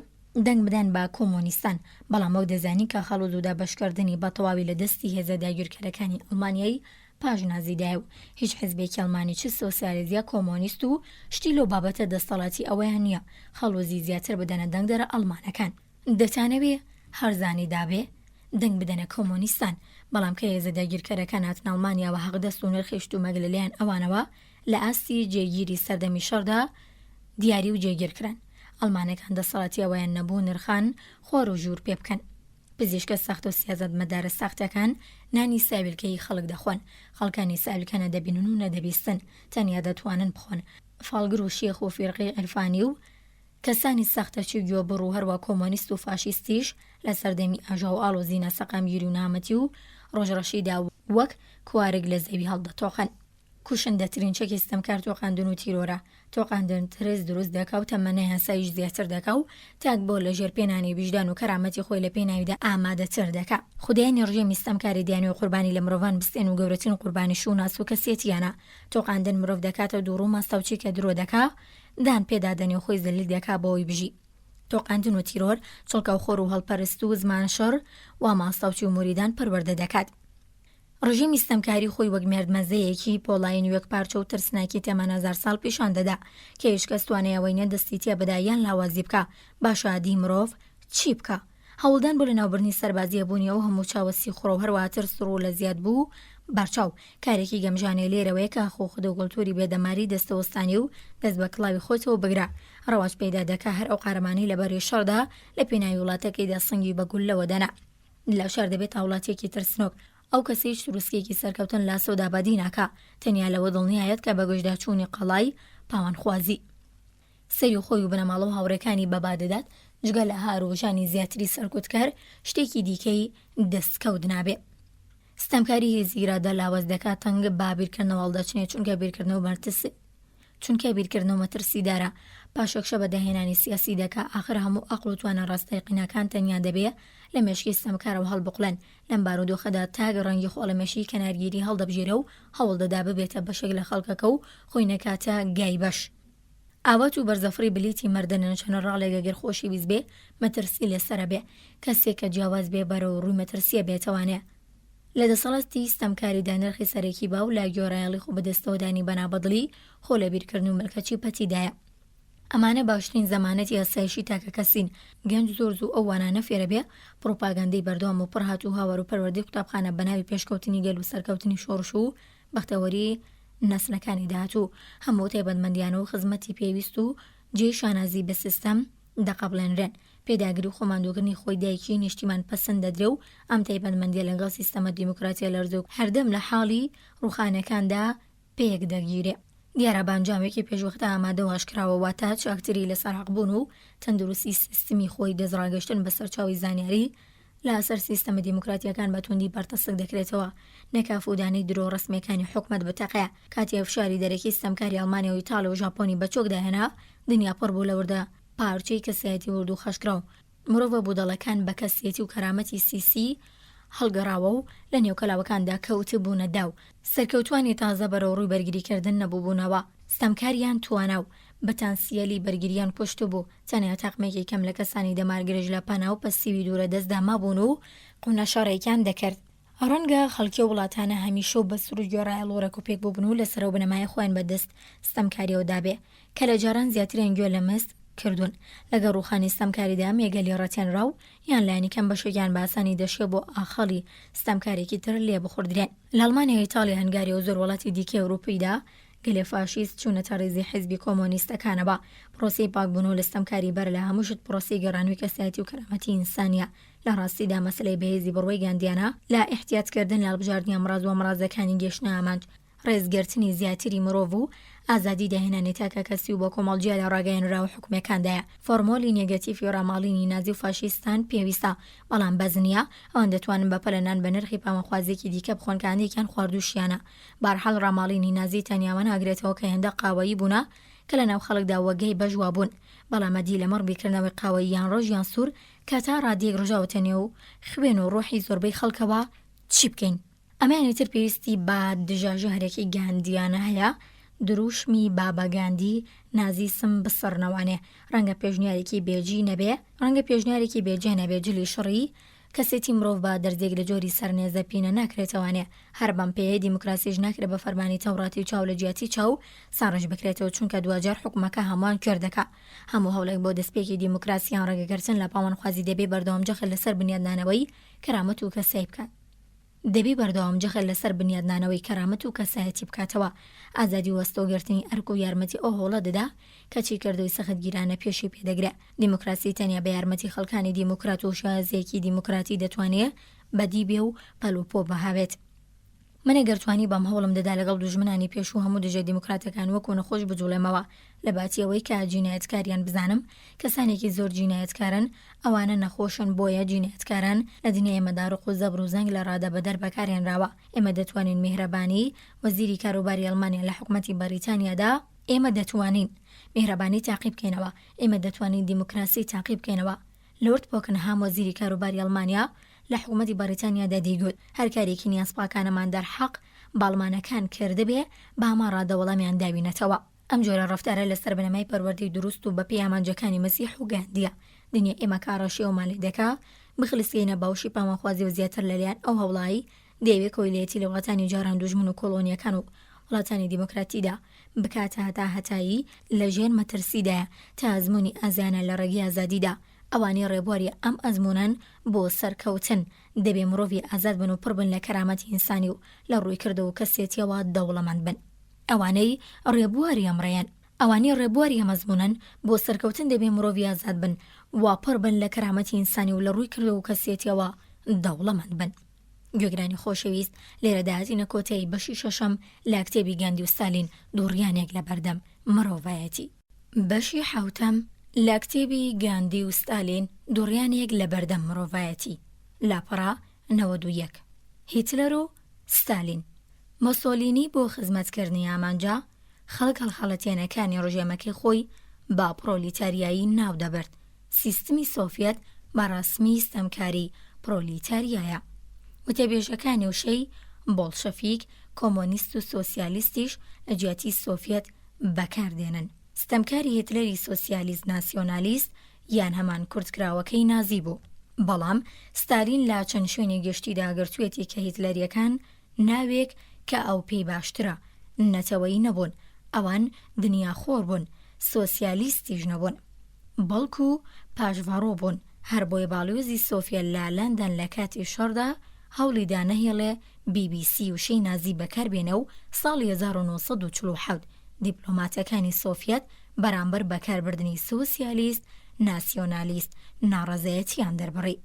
دەنگ بدەن بە کۆمۆنیستان. بەڵام ئەو دەزانی کە خەڵوز و دابەشکردنی بە تەواوی لە دەستی هێزە داگیرکەرەکانی ئەڵمانیایی پاش نازیدای و هیچ حیزبێکی ئەڵمانی چ سۆسیالیزیا کۆمۆنیست و شتی لەو بابەتە دەستەڵاتی ئەوەیان نییە خەڵوزی زیاتر بدەنە دەنگ دەرە ئەڵمانەکان. دەتانەوێ هەرزانی دابێ دەنگ بدەنە کۆمۆنیستان. بەڵام کە هێزە داگیرکەرەکان هاتن ئەڵمانیاوە حەقدەست و نرخی شتومەک لەلایەن ئەوانەوە لە ئاستی جێگیری سەردەمی شەڕدا دیاری و جێگیرکران. ئەڵمانەکان دەسەڵاتی ئەوەیان نەبوو نرخان خۆر و ژوور پێ بکەن. پزیشکە سەخت و سیازەت مەدارە ساختەکان نانی ساویلکەی خەڵک دەخۆن. خەڵکانی ساویلکە نەدەبینن و نەدەبیستن تەنیا دەتوانن بخۆن. فاڵگر و شێخ و فیرقی عرفانی و کەسانی سەختەچی گوێبڕ و هەروە کۆمۆنیست و فاشیستیش لە سەردەمی ئاژا و ئاڵۆزینە سەقامگیری و نامەتی و ڕۆژڕەشیدا وەک کوارگ لە زەوی هەڵدەتۆخن. کوشندەترین چەکی ستەمکار تۆقاندن و تیرۆرە. تۆقاندن ترس دروست دەکا و تەمەنای هەسایش زیاتر دەکا و تاک بۆ لە ژێر پێنانی ویژدان و کەرامەتی خۆی لە پێناویدا ئامادەتر دەکا. خودایانی ڕژێمی ستەمکاری دیانی و قوربانی لە مرۆڤان بستێن و گەورەترین قوربانی شووناس و کەسێتیانە. تۆقاندن مرۆڤ دەکاتە دووڕوو ماستەوچی کە درۆ دەکا دان پێدادەنی و خۆی زەلیل دەکا بۆەوەی بژی. تۆقاندن و تیرۆر چڵکە و خۆر و هەڵپەرست و زمان شەڕ و ماستەوچی و موریدان پەروەردە دەکات. ڕژیمی ستەمکاری خۆی وەک مێردمەزەیەکی پۆڵاین وەک پارچە و ترسناکی تەمەن 1000 ساڵ پیشان دەدا کە هیچکەس توانایەوەی نەدەستی تێ بەدایان لاوازی بکە باشادی مرۆڤ چی بکە. هەوڵدان بۆ لە ناوبردنی سەربازیە بوونی و هەموو چاوەسی خوڕە و هەروە ترس و لە زیاد بوو بەرچاو کارێکی گەمژانەی لێرەوەیە کە خۆخودە و گڵتوری بێدەماری دەستەوەستانی و دەست بە کڵاوی خۆتەوە بگرە. ڕەواج پەیدا دەکا هەر ئەو قارەمانی لە بەری شەڕدا لە پێناوی وڵاتەکەیدا سنگی بەگول لەوە دەنا. لەو شار دەبێت وڵاتێکی ترسنۆک ئەو کەسەی شتروسکێکی سەرکەوتن لاسۆ دابادی ناکە تەنیا لەوە دڵنیایەت کە بە گۆشتدا چوونی قەڵای پاوانخوازی. سەری خۆی و بنەماڵە و هاوڕێکانی بەبادەدات جگە لە هاروژانی زیاتری سەرکوتکار شتێکی دیکەی دەستکەوت نابێ. ستەمکاری هێزی ئیرادە لاوەز دەکات تەنگ با بیرکردنەوە دەچنێت چونکە بیرکردنەوە مەترسیدارە پاشەکشە بە داهێنانی سیاسی دەکا ئاخر هەموو ئەقڵ و توانە ڕاستەیقینەکان تەنیا دەبێ لە مێشکی ستەمکارەوە هەڵبقڵێن لەم بارودۆخەدا تاگە ڕەنگی خۆڵەمەشی کەنارگیری هەڵدەبژێرە و هەوڵ دەدا ببێتە بەشێک لە خەڵکەکە و خۆی نەکاتە گای بەش. ئاوات و بەرزەفری بلیتی مەردەنە جەنەڕاڵێک گەر خۆشی ویست بێ مەترسی لەسرە بێ کەسێک کە جیاواز بێ بەرەو ڕووی مەترسیە بێتەوانێ. لە دەسەڵاتی ستەمکاریدا نرخی سەرەکی با و لا گۆڕایەڵی خۆ بەدەستەوەدانی بەنابەدڵی خۆ لە بیرکردن و ملکەچی پەتیدایە. ئەمانە باشترین زەمانەتی ئاسایشی تاکە کەسین گەنج زۆر زوو ئەو وانانە فێرە بێ پرۆپاگاندەی بەردەوام و پڕهات و هاوار و پەروەردەی قوتابخانە بەناوی پێشکەوتنی گەل و سەرکەوتنی شۆڕش و بەختەوەری نەسلەکانی داهاتوو هەموو تایبەتمەندیانە و خزمەتی پێویست و جێی شانازی بە سیستەم دەقەبڵێنرێن. پێداگری و خۆماندووکردنی خۆی دایکی نیشتیمان پەسەند دەدرێ و ئەم تایبەتمەندیە لەگەڵ سیستەمە دیموکراتیە لەرزە و هەردەم لە حاڵی ڕوخانەکاندا پێک دەگیرێ. دیارە بانجامێکی پێشوەختە ئامادە و ئاشکراوە واتە چاکتری لەسەر حەقبوون و تەندروستی سیستمی خۆی دەزڕاگەشتن بەسەر چاوی زانیاری لەسەر سیستەمە دیموکراتیەکان بە توندی بەرتەسک دەکرێتەوە. نەکافودانی درۆ ڕسمەکانی حکومەت بتەقەیە کاتی ئەفشاری دەرەکی ستەمکاری ئەڵمانیا و ئیتاڵیا و ژاپۆنی بەچۆک داهێنا دنیا پڕ بوو لەوردە پارچەی کەسایەتی ورد و خەشکراو مرۆڤە بوودەڵەکان بە کەسیەتی و کەرامەتی سیسی هەڵگەڕاوە و لە نێوکەلاوەکاندا کەوت بوونەدا و سەرکەوتوانی تازە بەرەو ڕووی بەرگریکردن نەبووبوونەوە. ستەمکاریان توانا و بەتانسیەلی بەرگریان پشت بوو تەنیا تاقمێکی کەم لە کەسانی دەمارگرێژ لە پەنا و پەسیوی دوورە دەستدا مابوون و قونەشەڕێکیان دەکرد. ڕەنگە خەڵکی وڵاتانە هەمیشە و بە سروج گۆڕایە لۆڕێک و پێک بووبن و لەسەر و بنەمای خۆیان بەدەست ستەمکاریەوەدا بێ کە لە جاران زیاتریان گوێ لە مەست کردوون. لەگە ڕوخانی ستەمکاریدا مێگەلی ڕەتێنرا و یان لایانی کەم بەشێکیان باسانی دەشێ بۆ ئاخەڵی ستەمکارێکی تر لێ بخوردرێن. لە ئەڵمانیا ئیتاڵیا هەنگاری و زۆر وڵاتی دیکەی ئەوروپیدا گەلێ فاشیست چوونەتە ڕێزی حیزبی کۆمۆنیستەکانەوە. پرۆسەی پاکبوون و لە ستەمکاری بەر لە هەمووشت پرۆسەی گەڕانووی کەسایەتی و کەرامەتی ئینسانیە. لە ڕاستیدا مەسلەی بەهێزی بڕوەی گاندیانە لا احتیاطکردن لە هەڵبژاردننی ئەمراض و ئەمراضەکانی گەشتنە ئامانج ڕێزگرتنی زیاتری مرۆڤ و ئازادی داهێنانی تاکە کەسی و بۆ کۆمەڵجیا لە ڕاگەیەنراوە حکومەکاندایە. فۆرمۆلی نێگەتیڤ و ڕاماڵینی نازی و فاشیستان پێویستە بەڵام بەزنیە ئەوان دەتوانن بەپەلەنان بە نرخی پامەخوازێکی دیکە بخۆنکاندێکیان خواردوشیانە. بارحەڵ ڕاماڵینی نازی تەنیاوە ناگرێتەوە کە هێندە قاوەیی بوونە کە لە ناو خەڵکدا وەگەی بەژوا بوون بەڵام ئەدی لەمەڕ بیرکردنەوەی قاوەیی یان ڕۆژ یان سوور کە تا ڕادیەک ڕژاوەتە نێو خوێن و ڕۆحی زۆربەی خەڵکەوە چی بکەین. ئەمانی تر پێویستی با دژاژە هەرێکی گاندیانە هەیە دروشمی بابەگاندی نازیسم بسڕنەوانێ ڕەنگە پێشنیارێکی بێجی نەبێ ڕەنگە پێشنیارێکی بێجێ نەبێ جلی شڕی کەسێتی مرۆڤ بە دەردێک لە جۆری سەرنێزە پینە ناکرێتەوانێ هەر بەم پێیە دیموکراسیش ناکرێت بە فەرمانی تەوڕاتی و چاو لە جیاتی چاو ساڕژ بکرێتەوە چونکە دوجار حکومەکە هەمووان کردەکە هەموو هەوڵێک بۆ دەستپێکی دیموکراسیان ڕێگەگرتن لە پاوانخوازی دەبێ بەردەوام جەخل لەسەر بنیادنانەوەی کەرامەت و کەسایی بکات. دەبی بەردەوام جەخل لەسەر بنیادنانەوەی کەرامەت و کەسایەتی بکاتەوە. ئازادی وەستۆگرتنی ئەرک و یارمەتی ئەو هۆڵە دەدا کە چیکردەوەی سەختگیرانە پێشی پێدەگرێت. دیموکراسی تەنیا بە یارمەتی خەڵکانی دیموکرات و شازێکی دیموکراتی دەتوانێت بەدی بێ و پەلوپۆ بەهاوێت. من ئەگەرتوانی بەم هەوڵم دەدا لەگەڵ دوژمنانی پێش و هەموو دژە دیموکراتەکان وەکو نەخۆش بجوڵێمەوە لە باتیەوەی کە جینایەتکاریان بزانم کەسانێکی زۆر جینایەتکارن ئەوانە نەخۆشن بۆیە جینایەتکاران لە دنیای مەدارق و زەبر و زەنگ لە ڕادە بەدەر بەکارێنراوە. ئێمە دەتوانین میهرەبانی وەزیری کاروباری ئەڵمانیا لە حکومەتی بەریتانیادا ئێمە دەتوانین میهرەبانی تاقیب بکەینەوە ئێمە دەتوانین دیموکراسی تاقیب بکەینەوە. لۆرد پۆکنهام وەزیری کاروباری ئەڵمانیا لە حکومەتی بەریتانیادا دەیگوت هەر کارێکی نیازپاکانەمان دەرحەق باڵمانەکان کردبێ باما ڕادەوەڵامیان داوینەتەوە. ئەم جۆرە ڕەفتارە لەسەر بنەمای پەروەردەی دروست و بە پێی ئامانجەکانی مەسیح و گاندیە. دنیا ئێمە کاڕەشیەوەمان لێ دەکا بخلیسکەینە باوشی پامەخوازی و زیاتر لەلایەن ئەو هەوڵایی دەیەوێت کۆیلەتی لە وڵاتانی جاران دوژمن و کۆڵۆنیەکان و وڵاتانی دیموکراتیدا بکاتە هەتایی لەژێر مەترسیدایە تا ئەزموونی ئازیانە لە ڕێگەی ئازادیدا. ئەوانی ڕێبواری ئەم ئەزمونان بۆ سەرکەوتن دەبێ مرۆڤی ئازاد بن و پڕ بن لە کەرامەتی ئینسانی و لە ڕووی کردە و کەسێتیەوە دەوڵەمەند بن. ئەوانەی ڕێبواری ئەمڕێیان ئەوانی ڕێبواری ئەمەزمونن بۆ سەرکەوتن دەبێ مرۆڤی ئازاد بن وا پڕ بن لە کەرامەتی ئینسانی و لە ڕووی کردە و کەسێتیەوە دەوڵەمەند بن. گوێگرانی خۆشەویست لێرە داهاتینە کۆتایی بەشی شەشەم لە کتێبی گاندی و ستالین دووڕیانێک لە بەردەم مرۆڤایەتی. بەشی حوتەم لە کتێبی گاندی و ستالین دووڕیانێک لە بەردەم مرۆڤایەتی، لاپەڕا 91. هیتلەر و ستالین. مۆسۆلینی بۆ خزمەتکردنی ئامانجا خەڵک هەڵخەڵەتێنەکانی ڕۆژێمەکەی خۆی با پرۆلیتاریایی ناو دەبرد. سیستمی سۆڤیەت بەڕاسمی ستەمکاری پرۆلیتاریایە. وتەبێژەکانی وشەی بۆڵشەفیک، کۆمۆنیست و سۆسیالیستیش لە جیاتی سۆڤیەت بەکاردێنن. ستەمکاری هیتلەری سۆسیالیست ناسیۆنالیست یان هەمان کورتکراوەکەی نازی بوو. بەڵام ستالین لا چەند شوێنی گەشتیدا گرتوێتی کە هیتلەریەکان ناوێک کە ئەو پێی باشترە نەتەوەی نەبوون، ئەوان دنیاخۆر بوون، سۆسیالیستیش نەبوون، بەڵکو پاشڤەڕۆ بوون. هەر بۆی باڵیۆزی سۆڤیەت لە لەندەن لە کاتی شەڕدا هەوڵی دانەهێڵێ BBC وشەی نازی بەکاربێنە و ساڵی 1947 دیپلۆماتەکانی سۆڤیەت بەرامبەر بەکاربردنی سۆسیالیست ناسیۆنالیست ناڕەزایەتیان دەربڕی.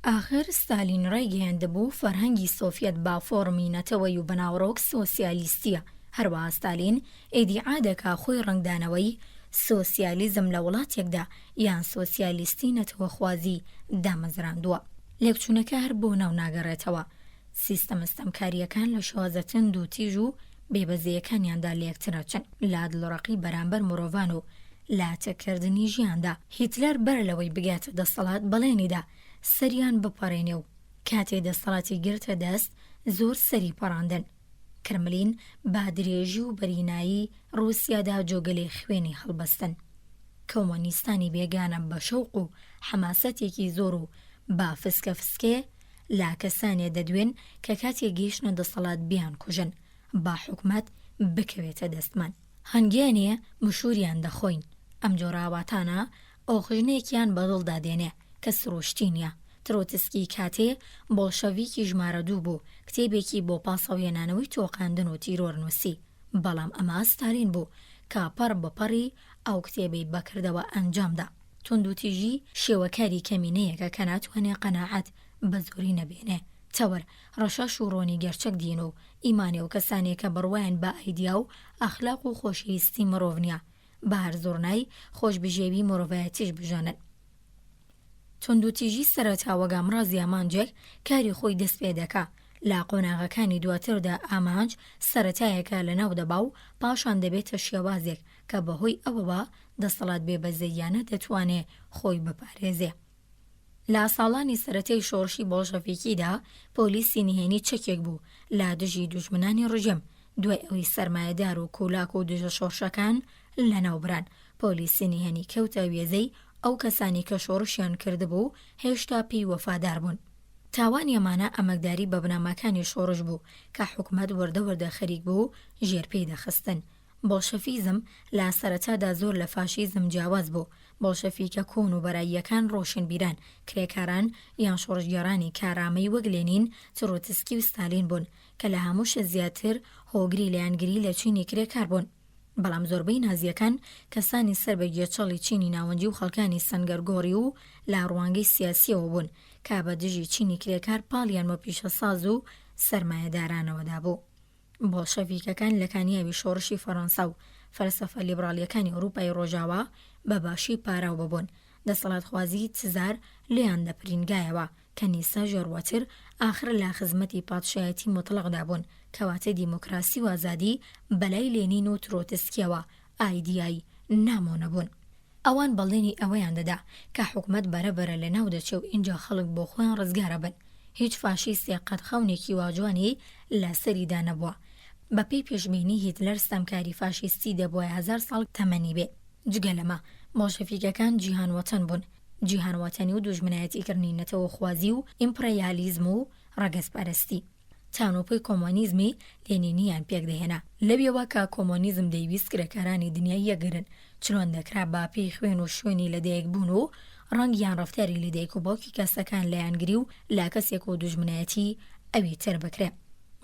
ئاخر ستالین ڕێگەیاندەبوو فەرهەنگی سۆڤیەت با فۆڕمی نەتەوەی و بەناوڕۆک سۆسیالیستیە. هەروەها ستالین ئیدعا دەکا خۆی ڕەنگدانەوەی سۆسیالیزم لە وڵاتێکدا یان سۆسیالیستی نەتەوەخوازی دامەزراندووە. لێکچوونەکە هەر بۆ ناو ناگەڕێتەوە. سیستەمە ستەمکاریەکان لە شێوازە تند و تیژ و بێبەزیەکانیاندا لێکترە چن لە دڵڕەقی بەرامبەر مرۆڤان و لاتەکردنی ژیاندا. هیتلەر بەر لەوەی بگاتە دەسەڵات بەڵێنیدا سەریان بپەڕێنێ و کاتێ دەسەڵاتی گرتە دەست زۆر سەری پەڕاندن. کرملین با درێژی و بەرینایی رووسیادا جۆگەلەی خوێنی هەڵبەستن. کۆمۆنیستانی بێگانە بە شەوق و حەماسەتێکی زۆر و با فسکە فسکێ لا کەسانێ دەدوێن کە کاتێک گەیشتنە دەسەڵات بیان کوژن با حکومەت بکەوێتە دەستمان. هەنگیانێ مشوریان دەخۆین. ئەم جۆراواتانە ئۆخژنێکیان بەدڵدا دێنێ کە سروشتی نیە. ترۆتسکی کاتێ بۆڵشەڤیکی ژمارە 2 بوو، کتێبێکی بۆ پاسەوهێنانەوەی تۆقاندن و تیرۆرنووسی. بەڵام ئەمە ستالین بوو کە پەڕ بەپەڕی ئەو کتێبەی بەکردەوە ئەنجامدا. توندوتیژی شێوەکاری کەمینەیەکە کە ناتوانێ قەناعەت بە زۆری نەبێنێ. تەوەر ڕەشەش و ڕۆنی گەرچەک دین و ئیمانێ و کەسانێکە بڕوایان بە ئایدیا و ئەخلاق و خۆشەویستی مرۆڤ نیە، بە هەر زۆرنای خۆشبژێوی مرۆڤایەتیش بژەنن. توندوتیژی سەرەتاوەگام ڕازی ئامانجێک کاری خۆی دەست پێ دەکا. لا قۆناغەکانی دواتردا ئامانج سەرەتایەکە لە ناو دەبا و پاشان دەبێتە شێوازێک کە بەهۆی ئەوەوە دەسەڵات بێبەزەیانە دەتوانێ خۆی بپارێزێ. لا ساڵانی سەرەتەی شۆڕشی بۆڵشەڤیکیدا پۆلیسی نهێنی چەکێک بوو لا دژی دوژمنانی ڕژێم. دوای ئەوەی سەرمایەدار و کولاک و دژە شۆڕشەکان لەناوبران، پۆلیسی نهێنی کەوتە وێزەی ئەو کەسانی کە شۆڕشیان کردبوو هێشتا پێی وەفادار بوون. تاوان ئەمانە ئەمەکداری بە بنامەکانی شۆڕش بوو کە حکومەت وەردەوەردە خەریک بوو ژێرپێی دەخستن. بۆڵشەفیزم لا سەرەتادا زۆر لە فاشیزم جیاواز بوو. بۆڵشەفیکە کۆن و بەراییەکان ڕۆشنبیران، کرێکاران یان شۆڕشگەڕانی کارامەی وەک لێنین، ترۆتسکی و ستالین بوون کە لە هەمووشە زیاتر هۆگری لەیانگری لە چینی کرێکار بوون. بەڵام زۆربەی نازیەکان کەسانی سەر بە گێچەڵی چینی ناوەندی و خەڵکانی سەنگەرگۆڕی و لاڕوانگەی سیاسیەوە بوون کە بە دژی چینی کرێکار پاڵیان بە پیشەساز و سەرمایەدارانەوەدا بوو. بۆڵشەڤیکەکان لە کانیاوی شۆڕشی فەڕەنسا و فەلسەفە لیبرالیەکانی ئەوروپای ڕۆژاوا بە باشی پاراو ببوون. دەسەڵاتخوازی تزار لێیان دەپرینگایەوە کە نیسا ژەڕوەتر ئاخر لا خزمەتی پادشایەتی مطلقدا بوون، کەواتە دیموکراسی و ئازادی بەلای لێنین و ترۆتسکیەوە ئایدیایی نامۆنە بوون. ئەوان بەڵێنی ئەوەیان دەدا کە حکومەت بەرەبەرە لە ناو دەچێ و اینجا خەڵک بۆ خۆیان ڕزگارە بن. هیچ فاشیستێک قەت خەونێکی واجوانی لە سەریدا نەبووە. بەپێی پێشبینی هیتلەر ستەمکاری فاشیستی دەبووە 1000 ساڵ تەمەنی بێ. جگە لەمە بۆڵشەڤیکەکان جیهانوەتەن بوون. جیهانوەتەنی و دوژمنایەتیکردنی نەتەوەخوازی و ئیمپرەیالیزم و ڕەگەزپەرستی. تانۆپەی کۆمۆنیزمی لێنینیان پێکدەهێنا. لەبێوە کە کۆمۆنیزم دەیویست کرێکارانی دنیای یەکگرن، چلۆن دەکرا باپێی خوێن و شوێنی لەدایک بوون و ڕەنگیان ڕەفتاری لەدایک و باوکی کەسەکان لایەنگری و لا کەسێک و دوژمنایەتی ئەوی تر بکرێ.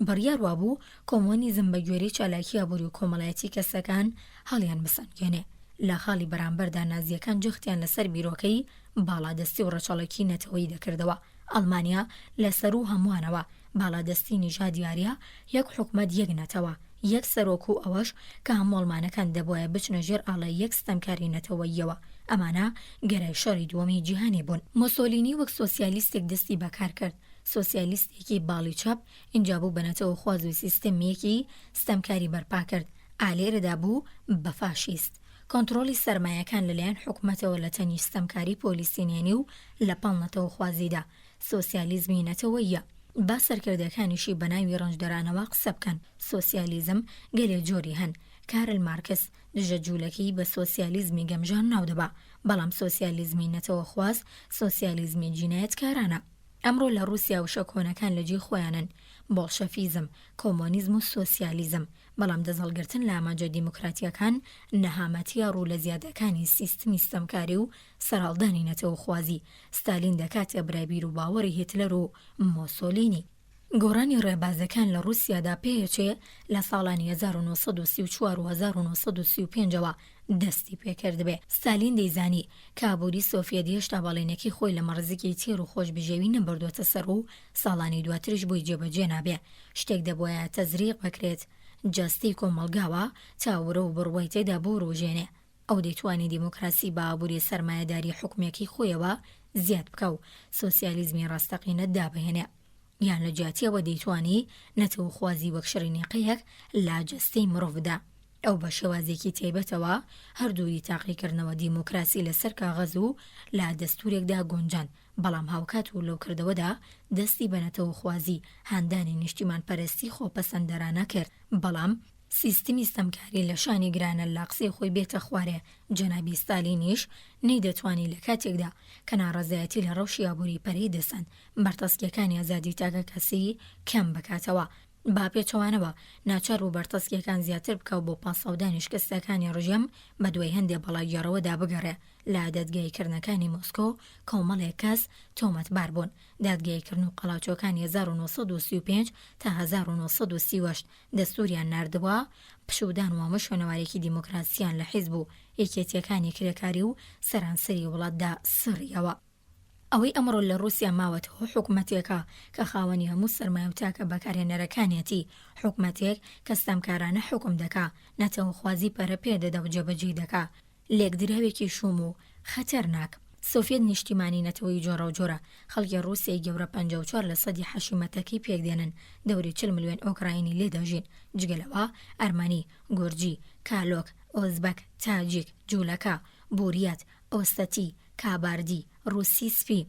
بڕیار وابوو کۆمۆنیزم بە گوێرەی چالاکی ئابووری و کۆمەڵایەتی کەسەکان هەڵیان بسەنگێنێ. لە خاڵی بەرامبەردا نازیەکان جەختیان لەسەر بیرۆکەی باڵادەستی و ڕەچەڵەکی نەتەوەی دەکردەوە. ئەڵمانیا لەسەر و هەمووانەوە باڵادەستی نیژا دیارە یەک حکومەت یەک نەتەوە یەک سەرۆک و ئەوەش کە هەموو ئەڵمانەکان دەبووایە بچنە ژێر ئاڵای یەک ستەمکاری نەتەوەییەوە. ئەمانە گەرای شەڕی دووەمی جیهانی بوون. مۆسۆلینی وەک سۆسیالیستێک دەستی بەکار کرد، سۆسیالیستێکی باڵی چەپ اینجا بوو بەنەتەوە خواز و سیستەمێکی ستەمکاری بەرپا کرد، ئالێرەدا بوو بە فاشیست. کۆنتڕۆلی سەرمایەکان لەلایەن حکومەتەوە لە تەنی ستەمکاری پۆلیسینێنی و لە پاڵ نەتەوە خوازیدا. سۆسیالیزمی نەتەوەییە. با سەرکردەکانیشی بەناوی ڕەنجدەرانەوە قسە بکەن. سۆسیالیزم گەلێ جۆری هەن. کارل مارکس دژە جوولەکەی بە سۆسیالیزمی گەمژان ناودەبا، بەڵام سۆسیالیزمی نەتەوە خواز سۆسیالیزمی جینایەتکارانە. ئەمڕۆ لە رووسیا و شەکۆنەکان لەجێ خۆیانن، بۆڵشەفیزم، کۆمۆنیزم و سۆسیالیزم، بەڵام دەزەڵگرتن لە ئاماجە دیموکراتیەکان نەهامەتیە ڕوو لە زیادەکانی سیستمی ستەمکاری و سەرهەڵدانی نەتەوە خوازی. ستالین دەکاتە برابیر و باوەڕی هیتلەر و مۆسۆلینی. گۆڕانی ڕێبازەکان لە رووسیادا پێچێ لە ساڵانی 1934 و 1935ەوە دەستی پێکردبێ. ستالین دەیزانی کابووری سۆڤیەت هێشتا باڵێنێکی خۆی لە مەڕزێکی تێر و خۆشبژێوی نەبردووەتە سەر و ساڵانی دواتریش بۆی جێبەجێ نابێ. شتێک دەبوایە تەزریق بکرێت، جەستی کۆمەڵگاوە تاورە و بڕوای تێدا بۆ ڕۆژێنێ. ئەو دەیتوانی دیموکراسی بە ئابووری سەرمایەداری حکومێکی خۆیەوە زیاد بکە و سۆسیالیزمی ڕاستەقینە دابهێنێ. یان لە جیاتیەوە دەیتوانی نەتەوە خوازی وەک شرینێقەیەک لا جەستەی مرۆڤدا. ئەو بە شێوازێکی تایبەتەوە هەردووری تاقیکردنەوە دیموکراسی لەسەر کاغەز و لا دەستورێکدا گۆنجان، بەڵام هاوکات و لەوکردەوەدا دەستی بەنەتەوە خوازی هاندانی نیشتیمان پەرستی خۆپەسەندەرانە کرد. بەڵام سیستمی ستەمکاری لە شانی گرانە لا قسەی خۆی بێتە خوارێ. جەنابی ستالینیش نەیدەتوانی لە کاتێکدا کە ناڕەزایەتی لە ڕەوشی ئابووری پەرەی دەسەن بەرتەسکیەکانی ئازادی تاکە کەسی کەم بکاتەوە. با پێچەوانەوە ناچار و بەرتەسکیەکان زیاتر بکە و بۆ پاسەودانی شکستەکانی ڕژێم بە دوای هەندێک بەڵاگەڕەوەدا بگەڕێ. لە دادگایکردنەکانی مۆسکۆ کۆمەڵێک کەس تۆمەتبار بوون. دادگایکردن و قەڵاچۆکانی 1935 تا 1938 دەستوریان ناردبووە پشودان و هەموو شوێنەوارێکی دیموکراسیان لە حیزب و یەکێتیەکانی کرێکاری و سەرانسەری وڵاتدا سڕیەوە. ئەوەی ئەمڕۆ لە رووسیا ماوەتەوە حکومەتێکە کە خاوەنی هەموو سەرمایە و تاکە بەکارهێنەرەکانیەتی، حکومەتێک کە ستەمکارانە حکم دەکا، نەتەوە خوازی پەرە پێدەدا و جێبەجێ دەکا. لێکدراوێکی شوم و خەتەرناک. سۆڤیەت نیشتیمانی نەتەوەی جۆرە و جۆرە. خەڵکی رووسیای گەورە 54 لە سەدی حەشیمەتەکەی پێکدێنن، دەوری 40 ملیۆن ئۆکراینی لێدەژین. جگەلەوە ئەرمەنی، گورجی، کالۆک، ئۆزبەک، تاجیک، جوولەکە، بوریەت، ئۆستەتی، کاباردی، رووسی سپی،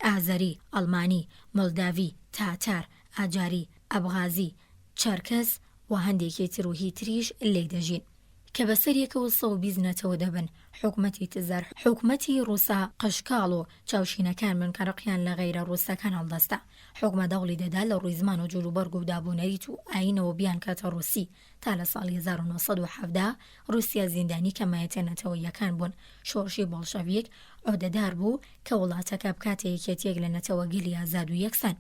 ئازەری، ئەڵمانی، مۆلداوی، تاتار، ئاجاری، ئەبغازی، چەرکەس و هەندێکی تروهی تریش لێدەژین کە بەسەریەکەوە 120 نەتەوە دەبن. حکومەتی تزار، حکومەتی رووسا قەشقاڵ و چاوشینەکان من کە ڕقیان لە غەیرە رووسەکان هەڵدەستا. حکومە دەوڵی دەدا لە ڕووی زمان و جوولوبەرگ و دابوونەریت و ئاینەوە بیان کاتە رووسی. تا لە ساڵی 1970 رووسیا زیندانی کەمایەتە نەتەوەیەکان بوون. شۆڕشی بۆڵشەڤیک عۆدەدار بوو کە وڵاتەکە بکاتە یەکێتیەک لە نەتەوە گیلی ئازاد و یەکسان.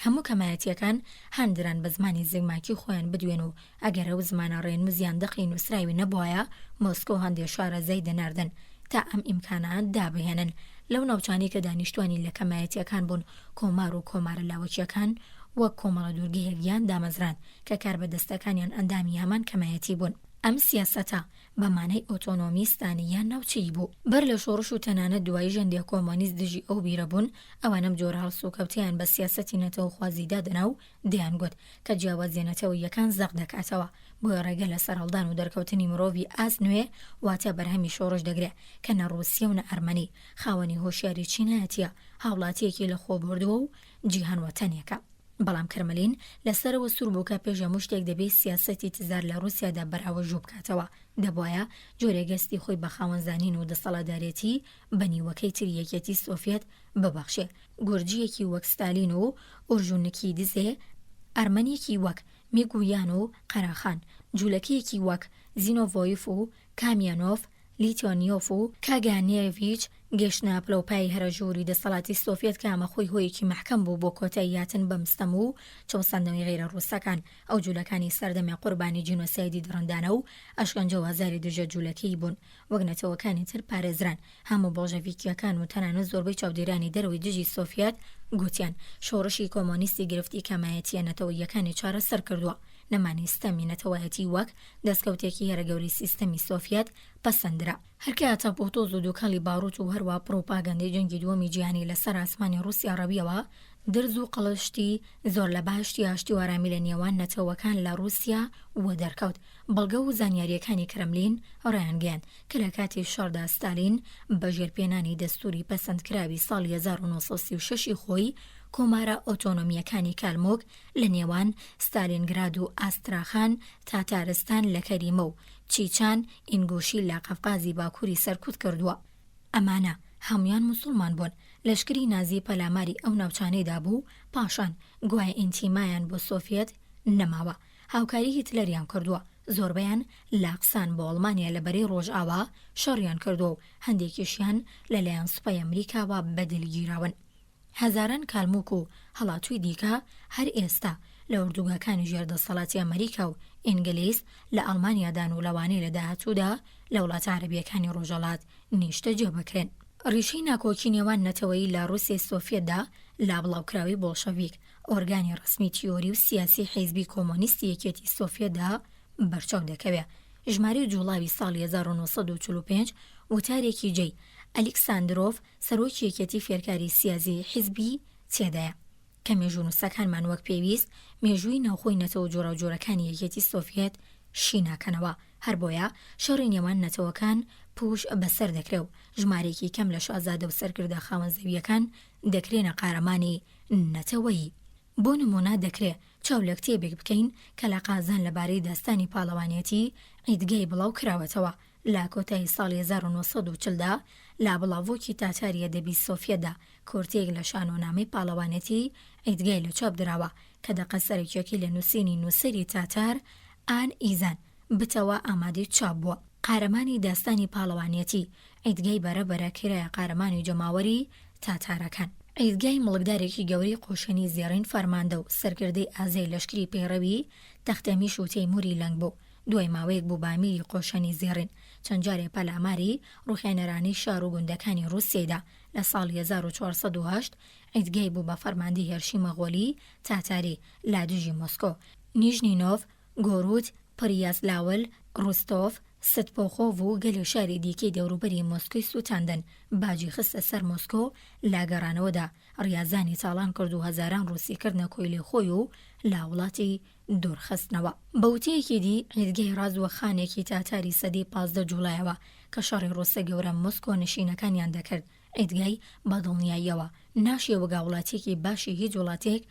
هەموو کەمایەتیەکان هەندران بە زمانی زگماکی خۆیان بدوێن و ئەگەر ئەو زمانە ڕێنموزیان دەقی نووسراوی نەبووایە مۆسکۆ هەندێک شارەزای دەناردن تا ئەم ئیمکانات دابهێنن. لەو ناوچانی کە دانیشتوانی لە کەمایەتیەکان بوون، کۆمار و کۆمارە لاوەکیەکان وەک کۆمەڵە دوورگەیەکیان دامەزران کە کار بەدەستەکانیان ئەندامی هەمان کەمایەتی بوون. ئەم سیاسەتە بەمانەی ئۆتۆنۆمیستانی یان ناوچەی بوو. بەر لە شۆڕش و تەنانەت دوای ژەندێک کۆمۆنیست دژی ئەو بیرە بوون، ئەوانەم جۆرە هەڵسوکەوتیان بە سیاسەتی نەتەوە خوازیدا دەنا و دەیانگوت کە جیاوازیە یەکان زەق دەکاتەوە. بۆیە ڕێگە لە سەرهەڵدان و دەرکەوتنی مرۆڤی ئاز نوێ واتە بەرهەمی شۆڕش دەگرێت کە نە رووسیا و نە ئەرمەنی. خاوەنی هۆشیاری چینایەتیە، هاوڵاتیەکی لە خۆ بردووە و جیهان وەتەنێکە. بەڵام کرملین لەسەرەوە سوور بووکە پێش هەموو شتێک دەبێت سیاسەتی تزار لە رووسیادا بەراوە ژوو بکاتەوە. دەبوایە جۆرێگەستی خۆی بە خاوەنزانین و دەسەڵاتدارێتی بە نیوەکەی تری یەکێتی سۆڤیەت ببەخشێ. گورجیەکی وەک ستالین و ئورژونکی دزێ، ئەرمەنیەکی وەک میگویان و قەراخان، جوولەکەیەکی وەک زینۆڤۆیف و کامیانۆف، لیتۆنیۆف و کاگانێڤیچ گەشتە پلەپای هەرەژووری دەسەڵاتی سۆڤێت کە ئەمە خۆی هۆیەکی مەحکەم بوو بۆ کۆتاییاتن بەمستەم و چەوسەندنەوەی غێرە ڕووسەکان ئەو جوولەکانی سەردەمی قوربانی جینۆسایدی دڕندانە و ئەشکەنجە و هەزاری دژە جوولەکەی بوون وەک نەتەوەکانی تر پارێزران. هەموو بۆڵژەڤیکیەکان و تەنانەت زۆربەی چاودێرانی دەرەوەی دژی سۆڤێت گوتیان شۆڕشی کۆمۆنیستی گرفتی کەمایەتیە نەتەوەیەکانی چارەسەر کردووە. نەمانی ستەمی نەتەوەیەتی وەک دەستکەوتێکی هەرەگەوری سیستەمی سۆڤێت پەسەندرا. هەرکە ئاتەپۆتۆز و دووکەڵی باڕوت و هەروە پرۆپاگەندەی جەنگی دووەمی جیهانی لەسەر ئاسمانی ڕووسیا ڕەویەوە درز و قەڵەشتی زۆر لە باشتی ئاشتی و ئارامی لە نێوان نەتەوەکان لە ڕووسیا وە دەرکەوت. بەڵگە و زانیاریەکانی کرملین ڕایانگەیاند کە لە کاتی شەڕدا ستالین بە ژێرپێنانی دەستوری پەسەندکراوی ساڵی 1936 خۆی کۆمارە ئۆتۆنۆمیەکانی کالمۆک لە نێوان ستالینگراد و ئاستراخان تاتارستان لە کەریمە و چیچان ئینگوشی لە قەفقازی باکووری سەرکوت کردووە. ئەمانە هەمویان موسڵمان بوون. لەشکری نازی پەلاماری ئەو ناوچانەیدا بوو پاشان گوای ئینتیمایان بۆ سۆڤێت نەماوە. هاوکاری هیتلەریان کردووە. زۆربەیان لاقسان بۆ ئەڵمانیا لەبەرەی ڕۆژئاوا شەڕیان کردووە و هەندێکیشیان لەلایەن سوپای ئەمریکاوە بەدڵگیراون. هەزاران کالموک و هەڵاتووی دیکە هەر ئێستا لە ئوردوگاکانی ژێردەسەڵاتی ئەمریکا و ئینگلیز لە ئەڵمانیادان و لەوانەی لە داهاتوودا لە وڵاتە عەرەبیەکانی ڕۆژهەڵات نیشتە جێبەکرێن. ڕیشەی ناکۆکی نێوان نەتەوەیی لە ڕووسیای سۆڤێتدا لا بڵاوکراوی بۆڵشەڤیک ئۆرگانی ڕسمی تیۆری و سیاسی حیزبی کۆمۆنیستی یەکێتی سۆڤێتدا بەرچاو دەکەوێت. ژمارەی جوڵاوی ساڵی 1945 وتارێکی جێی ئەلیکساندرۆڤ سەرۆکی یەکێتی فێرکاری سیاسی حیزبی تێدایە کە مێژوونووسەکانمان وەک پێویست مێژووی ناوخۆی نەتەوە جۆرەجۆرەکانی یەکێتی سۆڤێت شیناکەنەوە. هەر بۆیە شەڕی نێوان نەتەوەکان پوش بەسەر دەکرێت و ژمارێکی کەم لە شازادە و سەرکردە خاوەنزەویەکان دەکرێنە قارەمانی نەتەوەیی. بۆ نمونە دەکرێت چاو لە کتێبێک بکەین کە لە قازان لەبارەی داستانی پاڵەوانێتی ئیدگای بڵاو کراوەتەوە. لە کۆتایی ساڵی 1940دا لا بڵاوۆکی تاتاری ئەدەبی سۆڤێتدا کورتێک لە شانۆنامەی پاڵەوانێتی ئیدگای لە چاپ دراوە کە دەقەسەرێکێکی لە نووسینی نووسەری تاتار ئان ئیزان بتەوە ئامادەی چاپ بووە. قارەمانی داستانی پاڵەوانێتی ئیدگای بەرەبەرە کرایە قارەمانی جەماوەری تاتارەکان. ئیدگای مڵکدارێکی گەوری قۆشەنی زێڕین فەرماندە و سەرکردەی ئازای لەشکری پێڕەوی تەختەمیش و تەیموری لەنگ بوو. دوای ماوەیەک بوو بامیری قۆشەنی زێڕین چەند جارێ پەلاماری ڕوخێنەرانی شار و گوندەکانی ڕووسیەدا لە ساڵی 1408 ئیدگای بوو بە فەرماندەی هێرشی مەغۆلی تاتاری لا دژی مۆسکۆ. نیژنینۆڤ، گۆروت، پریاسلاول، ڕوستۆف، ستپۆخۆڤ و گەلێ شاری دیکەی دەوروبەری مۆسکۆی سوتاندن. باجی خستە سەر مۆسکۆ لا گەڕانەوەدا ڕیازانی تاڵان کرد و هەزاران ڕووسیکردنە کۆیلێ خۆی و لا وڵاتی دوورخستنەوە. بەوتەیەکی دی ئیدگای ڕازوە خانێکی تاتاری سەدەی 15 جوڵایەوە کە شەڕی ڕۆسە گەورە مۆسکۆ نشینەکانیان دەکرد. ئیدگای بەدڵنیاییەوە ناشێ وەگا وڵاتێکی باشی هیچ وڵاتێک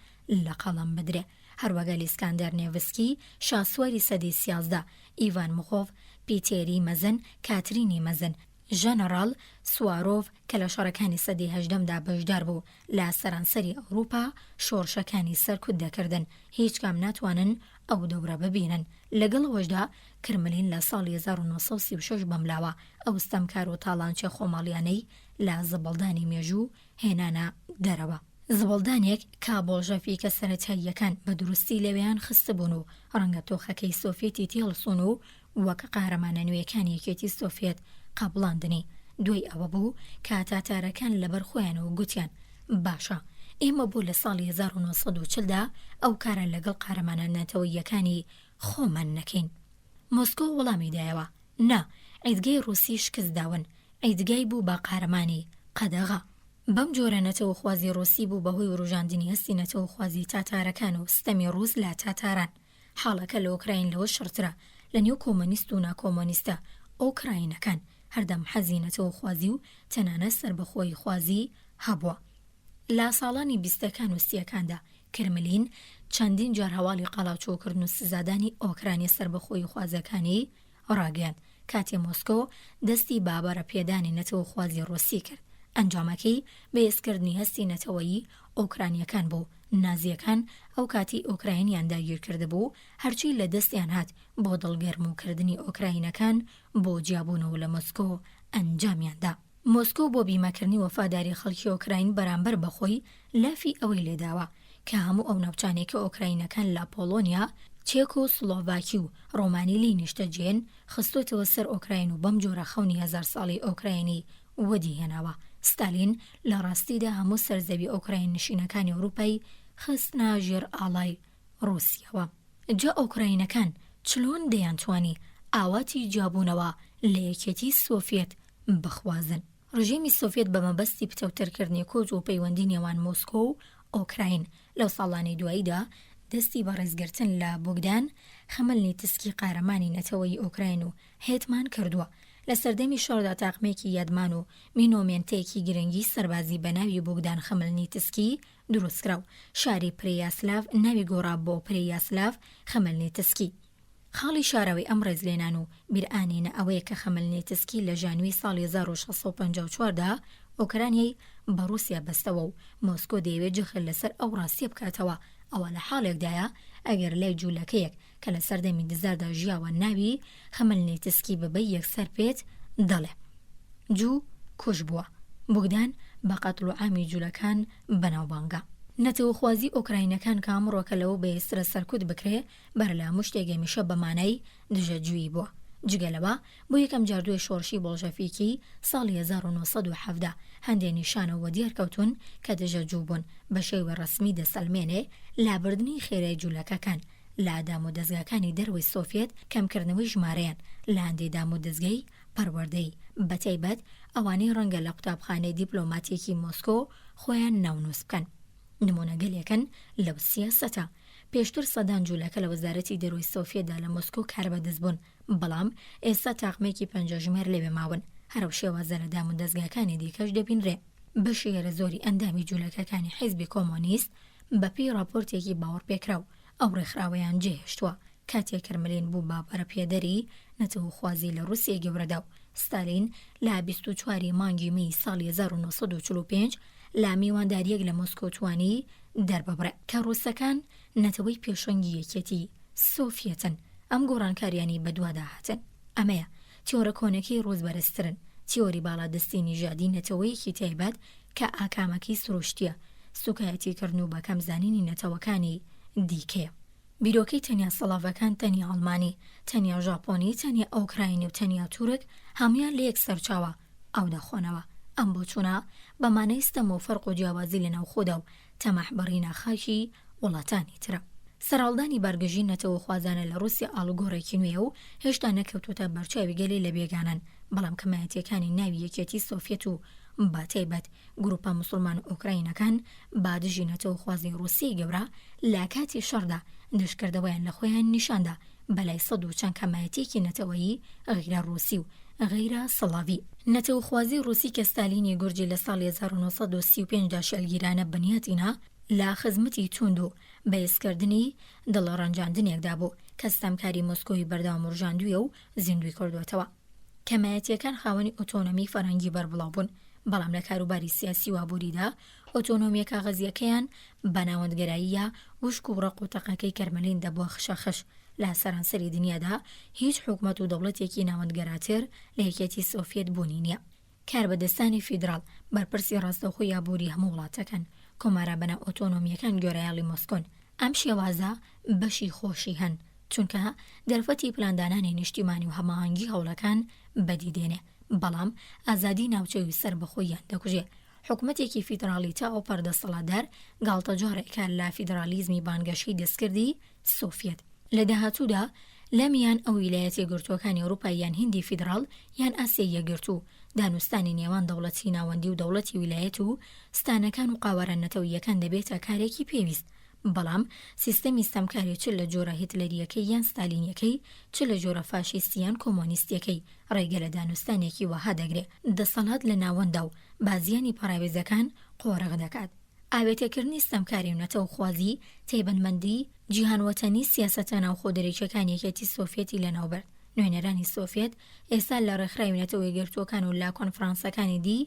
لە قەڵەم بدرێ. هەروەگە ئیسکاندەر نێڤسکی شاسواری سەدەی 13 ئیڤان مخۆڤ، پیتێری مەزن، کاترینی مەزن، ژەنەڕاڵ سوارۆڤ کە لە شەڕەکانی سەدەی 18دا بەشدار بوو لە سەرانسەری ئەوروپا شۆڕشەکانی سەرکوت دەکردن. هیچ کام ناتوانن ئەو دەورە ببینن. لەگەڵەوەشدا کرملین لە ساڵی 1936 بەملاوە ئەو ستەمکار و تاڵانچە خۆماڵیانەی لە زبڵدانی مێژوو هێنانە دەرەوە. زبڵدانێک کابۆڵژەفی کە سەرەتاییەکان بە دروستی لەوێیان خستبوون و ڕەنگە تۆخەکەی سۆڤێتی تێڵسون و وەک قارەمانە نوێیەکانی یەکێتی سۆڤێت قەبڵاندنی. دوای ئەوە بوو کە تاتارەکان لەبەر خۆیانەوە گوتیان باشە ئێمە بۆ لە ساڵی 1940دا ئەو کارە لەگەڵ قارەمانە نەتەوەییەکانی خۆمان نەکەین. مۆسکۆ وەڵامی دایەوە نا ئیدگای ڕووسی شکست داون. ئیدگای بوو بە قارەمانی قەدەغا. بەم جۆرە نەتەوە خوازی ڕووسی بوو بەهۆی ڕوژاندنی هەستی نەتەوە خوازی تاتارەکان و ستەمی ڕووس لە تاتاران. حاڵەکە لە ئۆکراین لەوە شڕترە لە نێو کۆمۆنیست و ناکۆمۆنیستە ئۆکراینەکان هەردەم حەزی نەتەوە خوازی و تەنانە سربەخۆی خوازی هەبووە. لە ساڵانی 20ەکان و 30ەکاندا کرملین چەندین جار هەواڵی قەڵاوچۆکردن و سزادانی ئۆکرانی سربەخۆی خوازەکانی ڕاگەیاند. کاتێ مۆسکۆ دەستی بابەرە پێدانی نەتەوە خوازی ڕۆسی کرد. ئەنجامەکەی بەهێزکردنی هەستی نەتەوەیی ئۆکرانیەکان بوو. نازیەکان ئەو کاتی ئۆکراینیان داگیر کرده بوو هەرچی لە دەستیان هات بۆ دڵگەرموکردنی ئۆکراینەکان بۆ جیابوونەوە لە مۆسکۆ ئەنجامیاندا. مۆسکۆ بۆ بیمەکردنی وەفاداری خەڵکی ئۆکراین بەرامبەر بەخۆی لافی ئەوەی لێداوە کە هەموو ئەو ناوچانێکی ئۆکراینەکان لە پۆڵۆنیا، چێک و سلۆڤاکی و ڕۆمانی لی نیشتەجێن خستۆتەوە سەر ئۆکراین و بەم جۆرە خەونی 1000 ساڵی ئۆکراینی وەدی هێناوە. ستالین لە ڕاستیدا هەموو سەرزەوی ئۆکراین نشینەکانی ئەوروپای خستنە ژێر ئاڵای ڕووسیەوە. جا ئۆکراینەکان چلۆن دەیانتوانی ئاواتی جیابوونەوە لە یەکێتی سۆڤیەت بخوازن. ڕژیمی سۆڤیەت بە مەبەستی پتەوتەرکردنی کۆچ و پەیوەندی نێوان مۆسکۆ و ئۆکراین لەو ساڵانی دواییدا دەستی بە ڕێزگرتن لە بۆگدان خەمەلنیتسکی قارەمانی نەتەوەی ئۆکراین و هێتمان کردووە. لە سەردەمی شۆڕدا تاقمێکی یادمان و مینۆمێنتەیەکی گرنگی سەربازی بە ناوی بۆگدان خەمەلنیتسکی دروستکرا و شاری پرەیاسلاڤ ناوی گۆڕا بۆ پرەیاسلاڤ خەمەلنیتسکی. خاڵی شاراوی ئەم ڕێزلێنان و بیرئانینە ئەوەیە کە خەمەلنیتسکی لە ژانوی ساڵی 1654دا ئۆکرانیای بە ڕووسیا بەستەوە و مۆسکۆ دەیەوێت جخل لەسەر ئەو ڕاستیە بکاتەوە. ئەوە لە حاڵێکدایە ئەگەر لای جوولەکەیەک کە لە سەردەمی دزاردا ژیاوە ناوی خەمەلنیتسکی بەبەی یەکسەر پێت دەڵێ. جوو کوش بووە. بوگدان بە قەتڵ و عامی جوولەکان بەناوبانگە. نەتەوەخوازی ئۆکراینەکان کە ئەمڕۆکە لەوە بەیسرە سەرکوت بکرێ بەر لە هەموو شتێک هەمیشە بەمانای دژەجووی بووە. جگەلەوە بۆ یەکەم جاردووی شۆڕشی بۆڵژەفیکی ساڵی 1970 هەندێک نیشانەوە دیارکەوتون کە دژەجوو بوون بە شێوە ڕەسمی دەسەلمێنێ لابردنی خێرای جوولەکەکان لە ئادام و دەستگاکانی دەروی سۆڤیەت کەمکردنەوەی ژمارەیان لە هەندێک دام و دەستگای پەروەردەی بەتایبەت ئەوانەی ڕەنگە لە قوتابخانەی دیپلۆماتیەکی مۆسکۆ خۆیان ناونووس بکەن. نمونەگەلێکن لەو سیاسەتە. پێشتر سەدان جوولەکە لە وەزارەتی دەروی سۆڤیەتدا لە مۆسکۆ کاربەدەست بوون، بەڵام ئێستا تاقمێکی 50 ژمێر لێوێ ماون. هەرو شێوازە لە دام و دەستگاکانی دیکەش دەبینرێ. بەشێرە زۆری ئەندامی جوولەکەکانی حیزبی کۆمۆنیست بەپێی راپۆرتێکی باوەڕ پێکراو ئەو ڕێکخراوەیان جێهێشتووە کاتێک کەرملین بوو باپەرە پێدەری نەتەوەخوازی لە رووسیا گەورەدا و ستالین لە 24 مانگی مەی ساڵی 1945 لا میوانداریەک لە مۆسکۆ توانی دەرببڕێ کە ڕووسەکان نەتەوەی پێشەنگی یەکێتی سۆڤیەتن. ئەم گۆڕانکاریانی بەدووادا هاتن. ئەمەیە تیۆرە کۆنەکەی ڕۆزبەرزترن، تیۆری باڵادەستی نیژادی نەتەوەیەکی تایبەت کە ئاکامەکەی سروشتیە، سوکایەتیکردن و بەکەم زانینی نەتەوەکانی دیکەیە. بیرۆکەی تەنیا سڵاڤەکان، تەنیا ئەڵمانی، تەنیا ژاپۆنی، تەنیا ئۆکراینی و تەنیا تورک هەمویان لە یەک سەرچاوە ئەو دەخۆنەوە. ئەم بۆچوونە بەمانەی ستەم و فەرق و جیاوازی لە ناوخۆدا و تەمەحبەڕینە خاکی وڵاتانی ترە. سەرهەڵدانی بەرگەژی نەتەوەخوازانە لە رووسیا ئاڵوگۆڕێکی نوێ و هێشتا نەکەوتوتە بەرچاوی گەلێ لە بێگانن، بەڵام کەمایەتیەکانی ناوی یەکێتی سۆڤیەت و باتایبەت گروپە موسڵمان و ئۆکراینەکان بادژی نەتەوەخوازی رووسیای گەورە لە کاتی شەڕدا دشکردەوەیان لە خۆیان نیشاندا بەلای سەد و چەند کەمایەتێکی نەتەوەیی غیرە رووسی و غیرە سڵاوی. نەتەوەخوازی رووسی کە ستالینی گورجی لە ساڵی 1935دا شەلگیرانە بنیاتینا لە خزمەتی توند و بەیسکردنی دڵڕەنجاندنێکدا بوو کە ستەمکاری مۆسکۆی بەردەوام ڕژاندوویە و زیندوی کردوێتەوە. کەمایەتیەکان خاوەنی ئۆتۆنۆمی فەرەنگی بەربڵاو بوون، بەڵام لە کاروباری سیاسی و ئابووریدا ئۆتۆنۆمیە کاغەزیەکەیان بە ناوەندگەراییە وشک و ڕق و تەقەکەی کەرمەلین دەبووە خشەخش. لە سەرانسەری دنیادا هیچ حکومەت و دەوڵەتێکی ناوەندگەراتر لە یەکێتی سۆڤیەت بوونی نییە. کاربەدەستانی فیدراڵ بەرپرسی ڕاستەوخۆی ئابووری هەموو وڵاتەکان، کۆمارە بەناو ئۆتۆنۆمیەکان گۆرەیاڵی مۆسکۆن. ئەم شێوازە بەشی خۆشی هەن چونکە دەرفەتی پلاندانانی نیشتیمانی و هەماهەنگی هەوڵەکان بەدیدێنێ، بەڵام ئازادی ناوچەوی سەر بەخۆیان دەکوژێ. حکومەتێکی فیدراڵی تا ئەو پەردەسەڵاتدار گاڵتەجارێکە لە فیدرالیزمی بانگەشەی دەستکردی سۆڤیەت. لە داهاتوودا لەمیان ئەو ویلایەتە گرتوەکانی ئەوروپای یان هیندی فیدراڵ یان ئاسیای یەکگرتو دانوستانی نێوان دەوڵەتی ناوەندی و دەوڵەتی ویلایەت و ستانەکان و قاوەرە نەتەوەیەکان دەبێتە کارێکی پێویست. بەڵام سیستەمی ستەمکاری چ لە جۆرە هیتلەریەکەی یان ستالینیەکەی چ لە جۆرە فاشیستیان کۆمۆنیستیەکەی ڕێگە لە دانوستانێکی وەها دەگرێت دەسەڵات لە ناوەندا و بازیانی پاراوێزەکان قۆڕەغ دەکات. ئاوێتەکردنی ستەمکاری و نەتەوەخوازی تایبەتمەندی جیهانوەتەنی سیاسەتە ناوخۆ دەرەکیەکانی یەکێتی سۆڤیەتی لەناوبەرد. نوێنەرانی سۆڤیەت ئێستا لە ڕێکخراوی نەتەوەی گرتوەکان و لا کۆنفرانسەکانی دی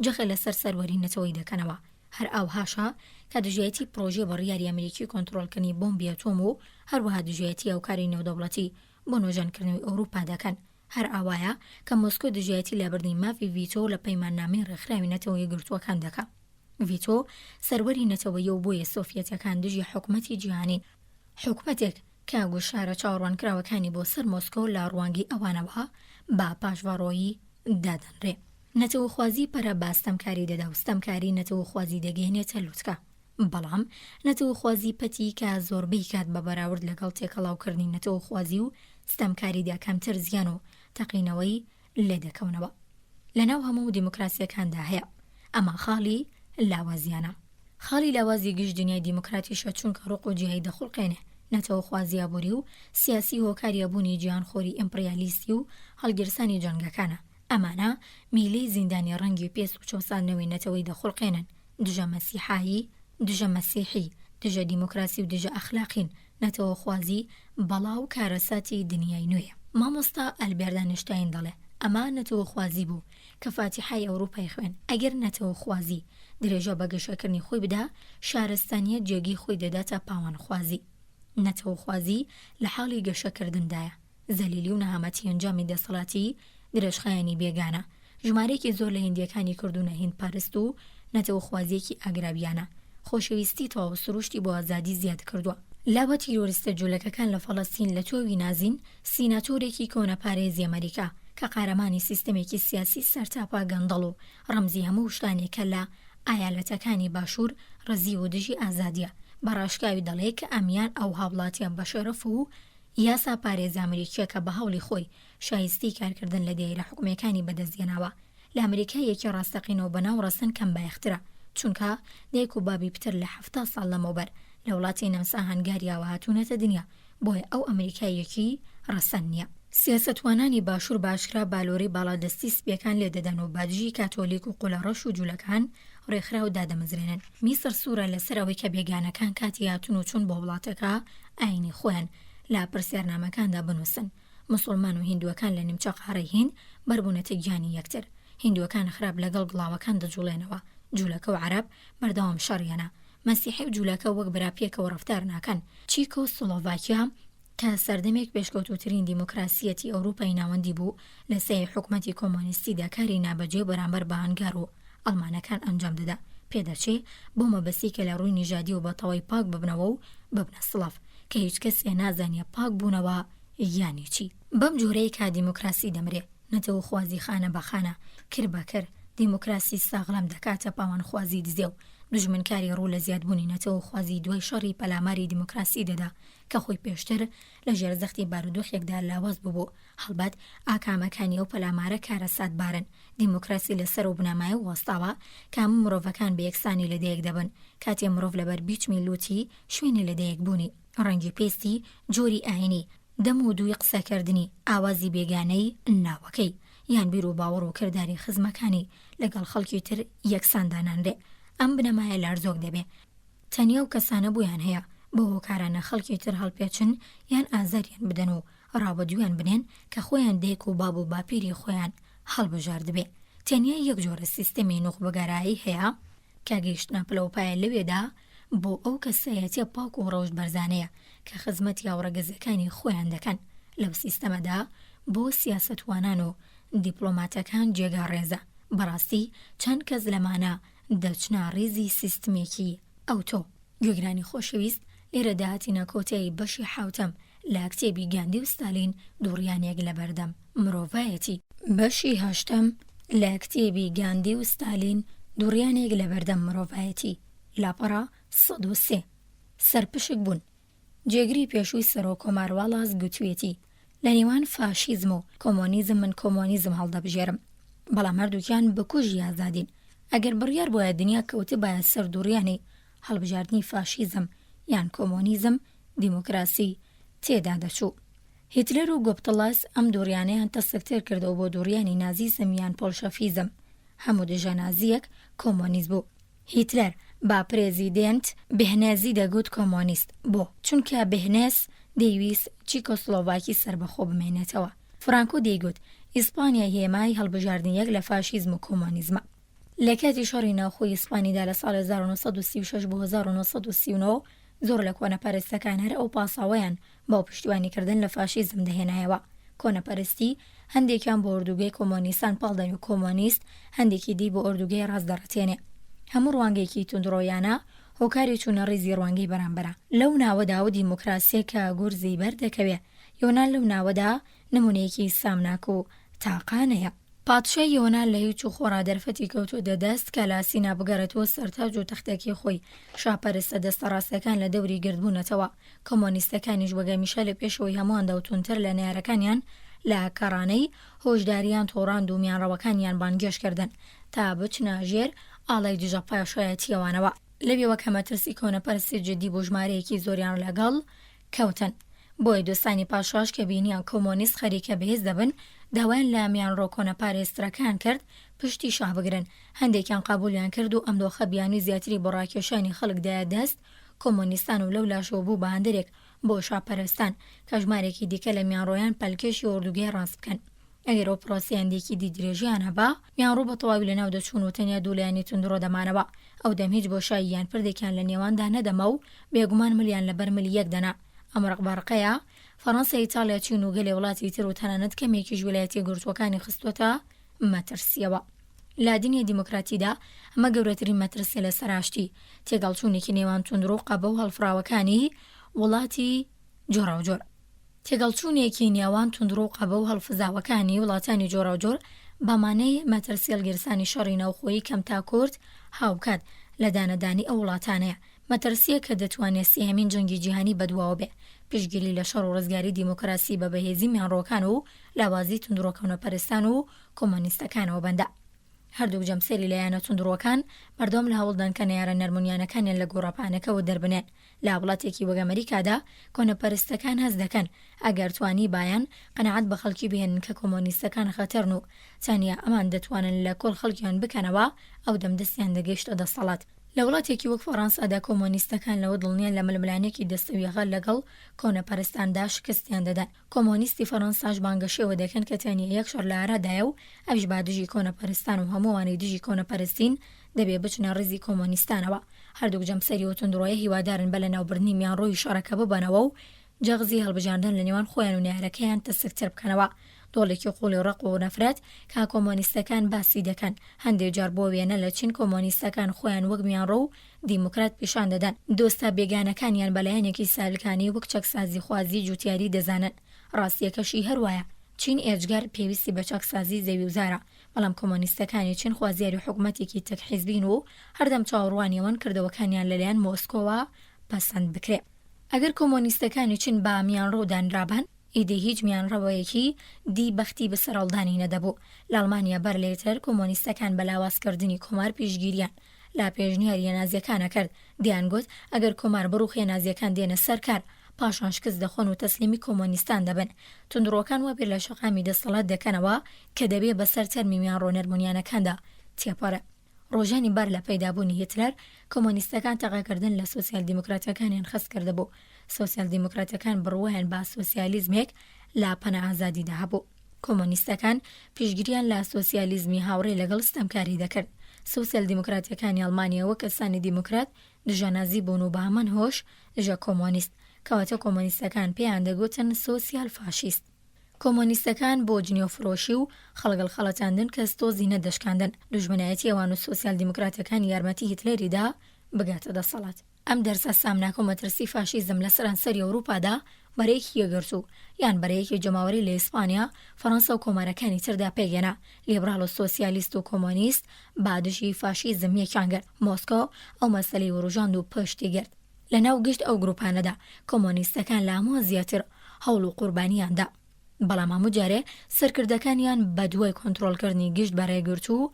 جەخە لەسەر سەروەری نەتەوەی دەکەنەوە. هەر ئاوهاشە کە دژایەتی پرۆژێ بەڕیاری ئەمریکی کۆنتڕۆڵکردنی بۆمبی ئەتۆم و هەروەها دژایەتی ئەوکاری نێودەوڵەتی بۆ نۆژانکردنەوەی ئەوروپا دەکەن. هەر ئاوایە کە مۆسکۆ دژایەتی لەبردنی مافی ڤیتۆ لە پەیماننامەی ڕێکخراوی نەتەوە یەکگرتووەکان دەکات. ڤیتۆ سەروەری نەتەوەیە و بۆیە سۆڤیەتەکان دژی حکومەتی جیهانی، حکومەتێک کە گوشارە چاوەڕوانکراوەکانی بۆ سەر مۆسکۆ لە ڕوانگی ئەوانەوە با پاشڤاڕۆیی دادەنرێ. نەتەوەخوازی پەرە باستەمکاری دەدا و ستەمکاری نەتەوەخوازی دەگەێنێتە لووتکە. بەڵام نەتەوەخوازی پەتی کە زۆربەی کات بە بەراورد لەگەڵ تێکەڵاوکردنی نەتەوەخوازی و ستەمکاریدا کەمتر زیان و تەقینەوەی لێدەکەونەوە. لەناو هەموو دیموکراسیەکاندا هەیە. ئەمە خاڵی لاوازیانە. خاڵی لاوازی گشت دنیای دیموکراتیشە چونکە ڕوق و جیهەی دەخڵقێنێ. نەتەوەخوازی ئابووری و سیاسی هۆکاریەبوونی گیانخۆری ئیمپریالیستی و هەڵگرسانی جەنگەکانە. ئەمانە میلەی زیندانی ڕەنگی پێست و چۆساندنەوەی نەتەوەی دەخڵقێنن. دژە مەسیحایی، دژە مەسیحی، دژە دیموکراسی و دژە ئەخلاقین. نەتەوەخوازی بەڵاو کارەساتی دنیای نوێیە. مامۆستا ئەلبێرت ئاینشتاین دەڵێ ئەمە نەتەوەخوازی بوو کە فاتیحای ئەوروپای خوێن. ئەگەر نەتەوەخوازی درێژە بە گەشەکردنی خۆی بدا، شارستانیە جێگی خۆی دەداتە پاوانخوازی. نەتەوەخوازی لە حاڵی گەشەکردندایە. زەلیلی و نەهامەتی ئەنجامی دەسەڵاتی درێژخایەنی بێگانە. ژمارەیەکی زۆر لە هیندیەکانی کردوونە هیند پەرست و نەتەوەخوازیەکی ئاگرابیانە. خۆشەویستی تەواو سروشتی بۆ ئازادی زیاد کردووە. لاوە تیرۆریستە جوولەکەکان لە فەڵەستین لە تۆوی نازین سیناتۆرێکی کۆنەپارێزی ئەمریکا کە قارەمانی سیستەمێکی سیاسی سەرتاپا گەندەڵ و ڕەمزی هەموو شتانێکە لە ئایالەتەکانی باشوور ڕزی و دژی ئازادیە. بەڕاشکاوی دەڵێ کە ئەمیان ئەو هاوڵاتیان بە شەرەف و یاسا پارێزی ئەمریکیە کە بە هەوڵی خۆی شایستی کارکردن لە دایرە حکومەکانی بەدەستێناوە. لە ئەمریکا یەکی ڕاستەقینەوە بەناو ڕەسەن کەم بایەخترە چونکە دایک و بابی پتر لە 70 ساڵ لەمەوبەر لە وڵاتی نەمسا هەنگاریاوە هاتوونەتە دنیا، بۆیە ئەو ئەمریکایەکی ڕەسەن نییە. سیاسەتوانانی باشوور باشکرا بالۆری باڵادەستی سپیەکان لێ دەدەن و بادژی کاتۆلیک و قوڵەڕەش و جوولەکان ڕێکخرا و دادەمەزرێنن. میسر سوورە لەسەرەوەی کە بێگانەکان کاتی هاتوون و چوون بۆ وڵاتەکە ئاینی خۆیان لا پرسیارنامەکاندا بنووسن. موسڵمان و هیندوەکان لە نیمچە قارەی هین بەربوونەتە گیانی یەکتر. هیندوەکان خراپ لەگەڵ گڵاوەکان دەجوڵێنەوە. جوولەکە و عەرەب بەردەوام شەڕیانە. مەسیحی و جوولەکە وەک براپیەکەوە ڕەفتار ناکەن. چیکۆ سلۆڤاکیا کە سەردەمێک پێشکەوتوترین دیموکراسیەتی ئەوروپای ناوەندی بوو لە سەی حکومەتی کۆمۆنیستیدا کاری نابەجێ بەرامبەر بە هەنگار و ئەڵمانەکان ئەنجام دەدا. پێدەچێ بۆ مەبەستی کە لە ڕووی نیژادی و بەتەواوی پاک ببنەوە و ببنە سڵاف کە هیچ کەسێ نازانیە پاک بوونەوە یانی چی. بەم جۆرەیە کا دیموکراسی دەمرێ. نەتەوەخوازی خانە بەخانە، کرد بە کرد دیموکراسی ساغڵام دەکاتە پاوانخوازی دزێ و دژمنکاری ڕوو لە زیادبوونی نەتەوەخوازی دوای شەڕی پەلاماری دیموکراسی دەدا کە خۆی پێشتر لە ژێرزەختی بارودۆخێکدا لاواز بوو. هەڵبەت ئاکامەکانی ئەو پەلامارە کارەسات بارن. دیموکراسی لەسەر و بنەمایە وەستاوە کە هەموو مرۆڤەکان بە یەکسانی لەدەیەک دەبن. کاتێ مرۆڤ لەبەر بیچمی لوتی شوێنی لەدەیەک بوونی، ڕەنگی پێستی، جۆری ئاینی، دەم و دووی قسەکردنی، ئاوازی بێگانەی ناوەکەی یان بیر و باوەڕ و کردداری خزمەکانی لەگەڵ خەڵکی تر یەکساندانانرێ. ئەم بنەمایە لارزۆک دەبێ. تەنیا و کەسانە بویان هەیە بۆ هۆکارانە خەڵکی تر هەڵپێچن یان ئازاریان بدەن و ڕاوەدویان بنێن کە خۆیان دایک و باب و باپیری خۆیان هەڵبژار دەبێ. تەنیا یەک جۆرە سیستەمی نوخبەگارایی هەیە کە گەیشتنە پلەپایە لەوێدا بۆ ئەو کەسایەتیە پاک و ڕەوش بەرزانەیە کە خزمەتی هاوڕەگەزەکانی خۆیان دەکەن. لەو سیستەمەدا بۆ سیاسەتوانان و دیپلۆماتەکان جێگا ڕێزە. بەڕاستی چەند کەس لەمانە دەچنا ڕێزی سیستمێکی ئەوتۆ. گوێگرانی خۆشەویست، لێرە داهاتینە کۆتایی بەشی حوتەم لە کتێبی گاندی و ستالین دووڕیانێک لە بەردەم مرۆڤایەتی. بەشی هەشتەم لە کتێبی گاندی و ستالین دووڕیانێک لە بەردەم مرۆڤایەتی لاپەڕە 103 سەرپشک بوون. جێگری پێشووی سەرۆک کۆمارواڵاز گوتوێتی لە نێوان فاشیزم و کۆمۆنیزم من کۆمۆنیزم هەڵدەبژێرم، بەڵام هەردووکیان بەکوژی ئازادین. ئەگەر بڕیار بۆیە دنیا کەوتە باە سەر دووڕیانی هەڵبژاردننی فاشیزم یان کۆمۆنیزم دیموکراسی تێدا دەچوو. هیتلەر و گۆپتڵاس ئەم دووڕیانەیان تەسەکتر کردەوە بۆ دووڕیانی نازیزم یان پۆلشەفیزم. هەموو دژە نازیەک کۆمۆنیست بوو. هیتلەر با پرێزیدنت بهنێزی دەگوت کۆمۆنیست بۆ چونکە بهنێز دەیویست چیکۆسلۆڤاکی سربەخۆ بمێنێتەوە. فرانکۆ دەیگوت ئیسپانیا هێمای هەڵبژاردنیەک لە فاشیزم و کۆمۆنیزمە. لە کاتی شەڕی ناوخۆی ئیسپانیدا لە ساڵی 1936 بۆ 1939 زۆر لە کۆنەپەرستەکان هەر ئەو پاساوەیان بۆ پشتیوانیکردن لە فاشیزم دەهێنایەوە. کۆنەپەرستی هەندێکیان بۆ ئوردوگەی کۆمۆنیستان پاڵدەن و کۆمۆنیست هەندێکی دی بۆ ئوردوگەی ڕاستدەڕەتێنێ. هەموو ڕوانگەیەکی تونندڕۆیانە هۆکاری چوونە ڕێزی ڕوانگەی بەرامبەرە. لەو ناوەدا و دیموکراسیە کە گورزی بەردەکەوێ یۆنان لەو ناوەدا نمونەیەکی سامناک و تاقانەیە. پادشای یۆنان لە هیچ و خۆڕا دەرفەتی کەوتو دەدەست کە لاسینا بگەڕێتەوە سەرتاج و تەختەکی خۆی. شاپەرستە دەستە ڕاستەکان لە دەوری گردبوونەتەوە. کۆمۆنیستەکانیش وەگەمیشە لە پێشەوەی هەموواندا و تونتر لە نارەکانیان لە کەڕانەی هۆشداریان تۆڕاند و میانڕەوەکانیان بانگێشکردن تا بچنە ژێر ئاڵای دژە پاشایەتیەوانەوە. لەبێوە کە مەترسی کۆنەپەرستی جددی بۆ ژمارەیەکی زۆریان لەگەڵ کەوتن. بۆی دۆستانی پاشاش کە بینیان کۆمۆنیست خەریکە بەهێز دەبن داوایان لە میانڕۆ کۆنەپارێسترەکان کرد پشتی شاه بگرن. هەندێکیان قابولیان کرد و ئەم دۆخە بیانووی زیاتری بۆ ڕاکێشانی خەڵکدایە دەست کۆمۆنیستان و لەو لاشەوە بوو بە هەندێک بۆ شاپەرستان کە ژمارێکی دیکە لە میانڕۆیان پەلکێشی ئوردوگەی ڕاست بکەن. ئەگەر ئۆپرۆسیاندێکی دیدرێژیان هەبا میانڕۆ بە تەواوی لە ناو دەچوون و تەنیا دوولایانی توندڕۆ دەمانەوە. ئەو دەم هیچ بۆشاییان پردێکیان لە نێواندا نەدەمە و بێگومان ملیان لەبەر ملی یەک دەنا. ئەم ڕقبارقەیە فەڕەنسا، ئیتالیا، چین و گەلێ وڵاتی تر و تەنانەت کەمێکیش ویلایەتە گرتوەکانی خستوەتە مەترسیەوە. لە دنیای دیموکراتیدا ئەمە گەورەترین مەترسیە لە سەراشتی تێگەڵچوونێکی نێوان توندڕۆ و قەبە و هەڵفراوەکانی وڵاتی جۆراوجۆر. تێگەڵچوونێکی نێوان توندڕۆ و قەبە و هەڵفزاوەکانی وڵاتانی جۆراوجۆر بەمانەی مەترسی هەڵگرسانی شەڕی ناوخۆیی کەم تا کورد هاوکات لە دانەدانی ئەو وڵاتانەیە. مەترسیە کە دەتوانێت سێهەمین جەنگی جیهانی بەدواوە بێ. پشتگیری لە شەڕ و ڕزگاری دیموکراسی بە بەهێزی میانڕۆکان و لاوازی توندڕۆ کەونەپەرستان و کۆمۆنیستەکانەوە بەندە. هەردوو جەمسێری لایەنە توندڕۆکان بەردەوام لە هەوڵدان کە نەیارە نەرمونیانەکانیان لە گۆڕەپانەکەەوە دەربنێن. لە وڵاتێکی وەک ئەمریکادا کۆنەپەرستەکان هەست دەکەن ئەگەر توانی بایان قەنەعەت بە خەڵکی بهێنن کە کۆمۆنیستەکان خەتەرن و چانیە ئەمان دەتوانن لە کۆڵ خەڵکیان بکەنەوە ئەو دەمدەستیان دەگەیشتە دەسەڵات. لە وڵاتێکی وەک فەڕەنسادا کۆمۆنیستەکان لەوە دڵنیان لە ململانێکی دەستەویەغا لەگەڵ کۆنەپەرستاندا شکستیان دەدەن. کۆمۆنیستی فەڕەنساش بانگەشەوە دەکەن کە تەنیا یەک شەڕ لە ئارادایە و ئەویش با دژی کۆنەپەرستان و هەمووانەی دژی کۆنەپەرستین دەبێ بچنە ڕێزی کۆمۆنیستانەوە. هەردوو جەمسەری و توندڕۆیە هیوادارن بە لە ناوبردنی میانڕۆی شەڕەکە ببەنەوە و جەغزی هەڵبژاردن لە نێوان خۆیان و نارەکەیان تەسکتر بکەنەوە. دۆڵێکی قوڵی ڕق و نەفرەت کە کۆمۆنیستەکان باسی دەکەن. هەندێک جار بۆ وێنە لە چین کۆمۆنیستەکان خۆیان وەک میانڕۆ و دیموکرات پیشان دەدەن. دۆستا بێگانەکانیان بەلایەنێکی سالکانی وەک چەکسازی خوازی جوتیاری دەزانن. ڕاستیەکەشی هەروایە. چین ئێجگار پێویستی بە چەکسازی زەویوزارە، بەڵام کۆمۆنیستەکانی چین خوازیاری حکوومەتێکی تەکحیزبین و هەردەم چاوەڕوانیەوەن کردەوەکانیان لەلایەن مۆسکۆوە پەسەند بکرێت. ئەگەر کۆمۆنیستەکانی چین بە میانڕۆ دانرابان ئیدی هیچ میانڕەوەیەکی دی بەختی بەسەرهەڵدانی نەدەبوو. لە ئەڵمانیا بەر لێتر کۆمۆنیستەکان بە لاوازکردنی کۆمار پیشگیریان لا پێشنیاریە نازیەکانە کرد. دیانگوت ئەگەر کۆمار بڕوخێ نازیەکان دێنە سەرکار پاشان شکست دەخۆن و تەسلیمی کۆمۆنیستان دەبن. توندڕۆکان وە بیر لە شەقامی دەسەڵات دەکەنەوە کە دەبێ بەسەر تەرمی میانڕۆ نەرمونیانەکاندا تێپەڕێ. ڕۆژانی بەر لە پەیدابوونی هیتلەر کۆمۆنیستەکان تەقاکردن لە سۆسیال دیموکراتەکانیان خەست کردبوو. سۆسیال دیموکراتەکان بڕوایان با سۆسیالیزمێک لا پەنە ئازادیدا هەبوو. کۆمۆنیستەکان پیشگیریان لە سۆسیالیزمی هاوڕێ لەگەڵ ستەمکاری دەکرد. سۆسیال دیموکراتەکانی ئەڵمانیەوە کەسانی دیموکرات دژە نازی بوون و بە هەمان هۆش دژە کۆمۆنیست، کەواتە کۆمۆنیستەکان پێیان دەگوتن سۆسیال فاشیست. کۆمۆنیستەکان بۆ جنێوفرۆشی و خەڵگەڵ خەڵەتاندن کە ستۆزی نەدەشکاندن. دوژمنایەتی ئەوان و سۆسیال دیموکراتەکان یارمەتی هیتلەریدا بگاتە دەسەڵات. ئەم دەرسە سامناکە و مەترسی فاشیزم لە سەرانسەری ئەوروپادا بەرەیەکی یەگرت و یان بەرەیەکی جەماوەری لە ئیسپانیا، فەڕەنسا و کۆمارەکانی تردا پێگەنا. لیبرال و سۆسیالیست و کۆمۆنیست بادژی فاشیزم یەکیان گرت. مۆسکۆ ئەو مەسەلەی وروژاند و پشتی گرت. لە ناو گشت ئەو گروپانەدا کۆمۆنیستەکان لە هەموو زیاتر هەوڵ و قوربانیاندا، بەڵام هەموو جارێ سەرکردەکانیان بە دوای کۆنتڕۆڵکردنی گشت بەڕێگرت و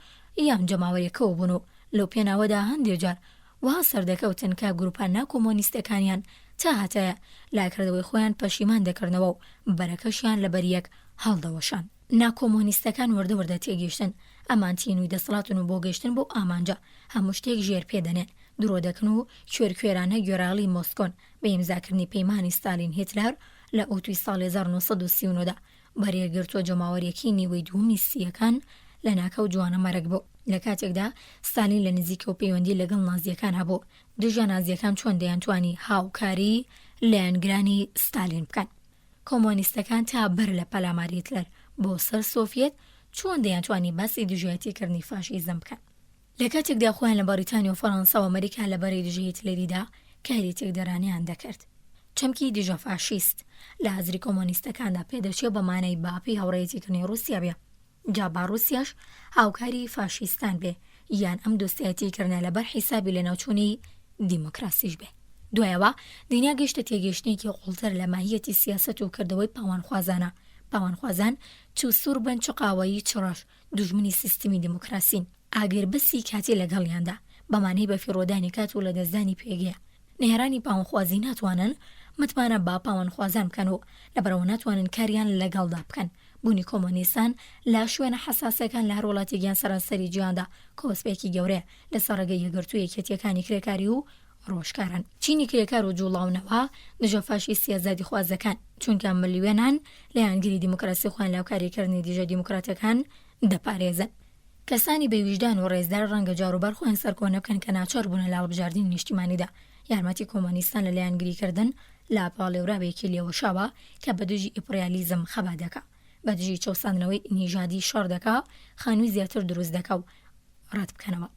یان جەماوەریەکەوە بوون و لەو پێناوەدا هەندێک جار وا سەردەکەوتن کە گروپان ناکۆمۆنیستەکانیان تا هەتایە لاکردەوەی خۆیان پەشیمان دەکردنەوە و بەرەکەشیان لە بەریەک هەڵدەوەشان. ناکۆمۆنیستەکان وردە تێگەیشتن، ئەمان تینووی دەسەڵاتن و بۆ گەیشتن بۆ ئامانجا هەموو شتێک ژێر پێدەنێن، درۆ دەکەن و کوێرانە گۆراڵی مۆسکۆن بە ئیمزاکردنی پەیمانی ستالین هیتلەر لە ئۆتوی ساڵی 1939دا بەرێگرتووە جەماوەریەکی نیوەی دووەمی سیەکان لە ناکەو جوانە مەرگ بوو. لە کاتێکدا ستالین لە نزیکە و پەیوەندی لەگەڵ نازیەکان هەبوو. دژە نازیەکان چۆن دەیانتوانی هاوکاری لایەنگرانی ستالین بکەن. کۆمۆنیستەکان تا بەر لە پەلاماری هیتلەر بۆ سەر سۆڤیەت چۆن دەیانتوانی باسی دژایەتیکردنی فاشیزم بکەن. لە کاتێکدا خۆیان لە بەریتانیا و فەڕەنسا و ئەمریکا لەبەرەی دژی هیتلەریدا کاری تێکدەرانیان دەکرد. چەمکی دژە فاشیست لە ئازری کۆمۆنیستەکاندا پێدەچێت بە مانای باپی هاوڕێیەتیکردنی رووسیا بێ، جا با رووسیاش هاوکاری فاشیستان بێ یان ئەم دۆستایەتیکردنە لەبەر حیسابی لە ناوچوونی دیموکراسیش بێ. دوایەوە دنیا گەیشتە تێگەیشتنێکی قوڵتر لە ماهیەتی سیاسەت و کردەوەی پاوانخوازانە. پاوانخوازان چوو سوور بن چقاوایی چڕەش دوژمنی سیستمی دیموکراسین ئاگر بەسی کاتی لەگەڵیاندا بەمانەی بە فیرۆدانی کات و لە دەستدانی پێگەیە. نێرانی پاوانخوازی ناتوانن متمانە با پاوانخوازان بکەن و لەبەرەوە ناتوانن کاریان لەگەڵدا بکەن. بوونی کۆمۆنیستان لە شوێنە حساسەکان لە هەر وڵاتێکیان سەرانسەری جیهاندا کۆسپێکی گەورەیە لەسەر ڕێگەی یەکگرتووی یەکێتیەکانی کرێکاری و ڕۆژکاران. چینی کرێکار و جوڵاونەوە دژە فاشیستی ئازادی خوازەکان چونکە ملیوێنان لە یانگری دیموکراسی خۆیان لاوکاریکردنی دژە دیموکراتەکان دەپارێزن. کەسانی بە ویژدان و ڕێزدار ڕەنگە جاروبەر خۆیان سەرکۆنە بکەن کە ناچار بوون لە هەڵبژاردننی نیشتیمانیدا یارمەتی کۆمۆنیستان لە لایەنگریکردن لە پاڵێورابێکی لێوەشاوە کە بە دژی ئیمپریالیزم خەبا دەکا، بە دژی چەوساندنەوەی نیژادی شەڕ دەکا، خانووی زیاتر دروست دەکا و ڕەت بکەنەوە.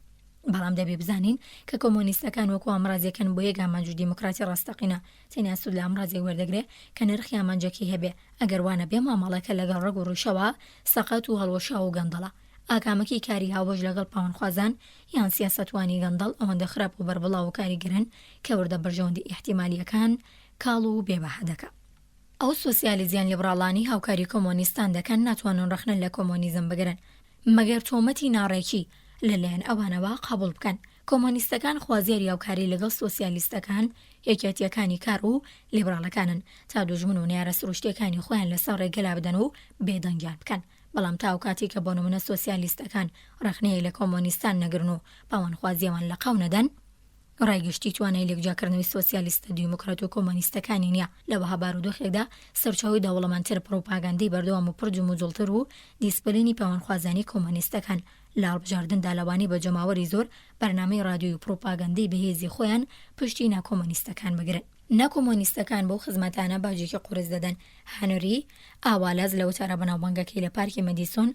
بەڵام دەبێ بزانین کە کۆمۆنیستەکان وەکو ئامڕازیەکەن بۆ یەک ئامانج دیموکراتی ڕاستەقینە تەنیا سوود لە ئامڕازێک وەردەگرێت کە نرخی ئامانجەکەی هەبێ ئەگەر وانە بێ مامەڵەکە لەگەڵ ڕەگ و ڕووشەوە سەقەت و هەڵوەشا و گەندەڵە. ئاکامەکی کاری هاوبەش لەگەڵ پاوانخوازان یان سیاسەتوانی گەندەڵ ئەوەندە خراپ و بەربڵاو و کاریگرن کە وردە بەرژەوەندی ئیحتیمالیەکان کاڵ و بێبەها دەکات. ئەو سۆسیالیزیان لیبراڵانی هاوکاری کۆمۆنیستان دەکەن ناتوانن ڕخنن لە کۆمۆنیزم بگرن مەگەر تۆمەتی ناڕێکی لەلایەن ئەوانەوە قبول بکەن. کۆمۆنیستەکان خوازیاری هاوکاری لەگەڵ سۆسیالیستەکان یەکێتیەکانی کار و لیبراڵەکانن تا دوژمن و نیارە سروشتیەکانی خۆیان لەسەر ڕێگەلا بدەن و بێدەنگیان بکەن. بەڵام تاو کاتی کە بۆ نمونە سۆسیالیستەکان ڕخنەیە لە کۆمۆنیستان نەگرن و پاوانخوازیەوان لە قاو نەدەن، ڕایگەشتی توانای لێکجاکردنەوەی سۆسیالیستە دیموکرات و کۆمۆنیستەکانی نییە. لەوەها بارودۆخێکدا سەرچاوی دەوڵەمەندتر پرۆپاگاندەی بەردەوام و پرج و مجوڵتر و دیسپلینی پاوانخوازانی کۆمۆنیستەکان لە هەڵبژاردندا لەوانی بە جەماوەری زۆر بەرنامەی رادیۆی و پرۆپاگاندەی بەهێزی خۆیان پشتی ناکۆمۆنیستەکان بگرن. ناکۆمۆنیستەکان بەو خزمەتانە باجێکی قورس دەدەن. هەنۆری ئاوالاز لە وتارە بەناوبانگەکەی لە پارکی مەدیسۆن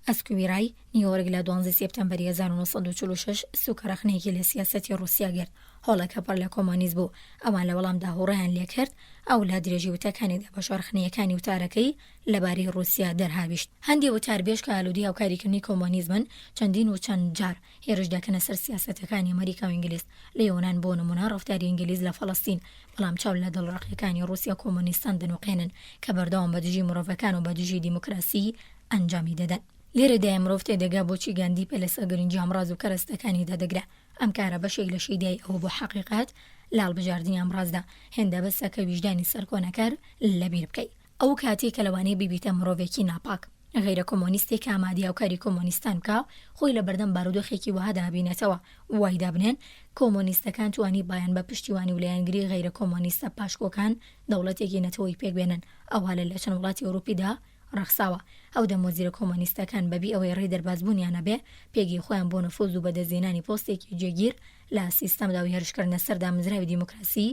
ئەسکویرای نیوەرگ لە 12 سێپتەمبەری 1946 سوکەرەخنەیەکی لە سیاسەتی رووسیا گرت. هۆڵەکە پڕ لە کۆمۆنیست بوو. ئەوان لە وەڵامدا هۆڕیان لێکرد ئەو لا درێژی وتەکانێکدا بە شارخنەیەکانی وتارەکەی لەبارەی رووسیا دەرهاویشت. هەندێک وتاربێژ کە ئالوودی هاوکاریکردنی کۆمۆنیزمن چەندین و چەند جار هێرش دەکەنە سەر سیاسەتەکانی ئەمریکا و ئینگلیز. لە یۆنان بۆ نمونە ڕەفتاری ئینگلیز لە فەڵەستین، بەڵام چاو لە دڵڕەقیەکانی رووسیا کۆمۆنیستان دەنووقێنن کە بەردەوام بە دژی مرۆڤەکان و بە دژی دیموکراسی ئەنجامی دەدەن. لێرەدای مرۆڤ تێدەگا بۆچی گاندی پێ لەسەر گرنگی ئەمڕاز و کەرەستەکانی دەدەگرا. ئەم کارە بەشێک لە شیدای ئەوە بۆ حەقیقەت لە هەڵبژاردننی ئەمڕازدا هێندە بەسەکە ویژدانی سەرکۆنەکەر لەبیر بکەیت. ئەو کاتێک کە لەوانەیە بیبیتە مرۆڤێکی ناپاک غیرە کۆمۆنیستێک ئامادەی هاوکاری کۆمۆنیستان بکە خۆی لە بەردەم بارودۆخێکی وەها دابینێتەوە. وای دابنێن کۆمۆنیستەکان توانی بایان بە پشتیوانی و لایەنگری غیرە کۆمۆنیستە پاشکۆکان دەوڵەتێکی نەتەوەی پێکبێنن. ئەوها لە چەند وڵاتی ئەوروپیدا ڕەخساوە. ئەو دەمۆزیرە کۆمۆنیستەکان بەبی ئەوەی ڕێ دەربازبوونیانە بێ پێگی خۆیان بۆ نەفوز و بەدەستهێنانی پۆستێکی جێگیر لە سیستەمدا و هێرشکردنە سەردا مزراوی دیموکراسی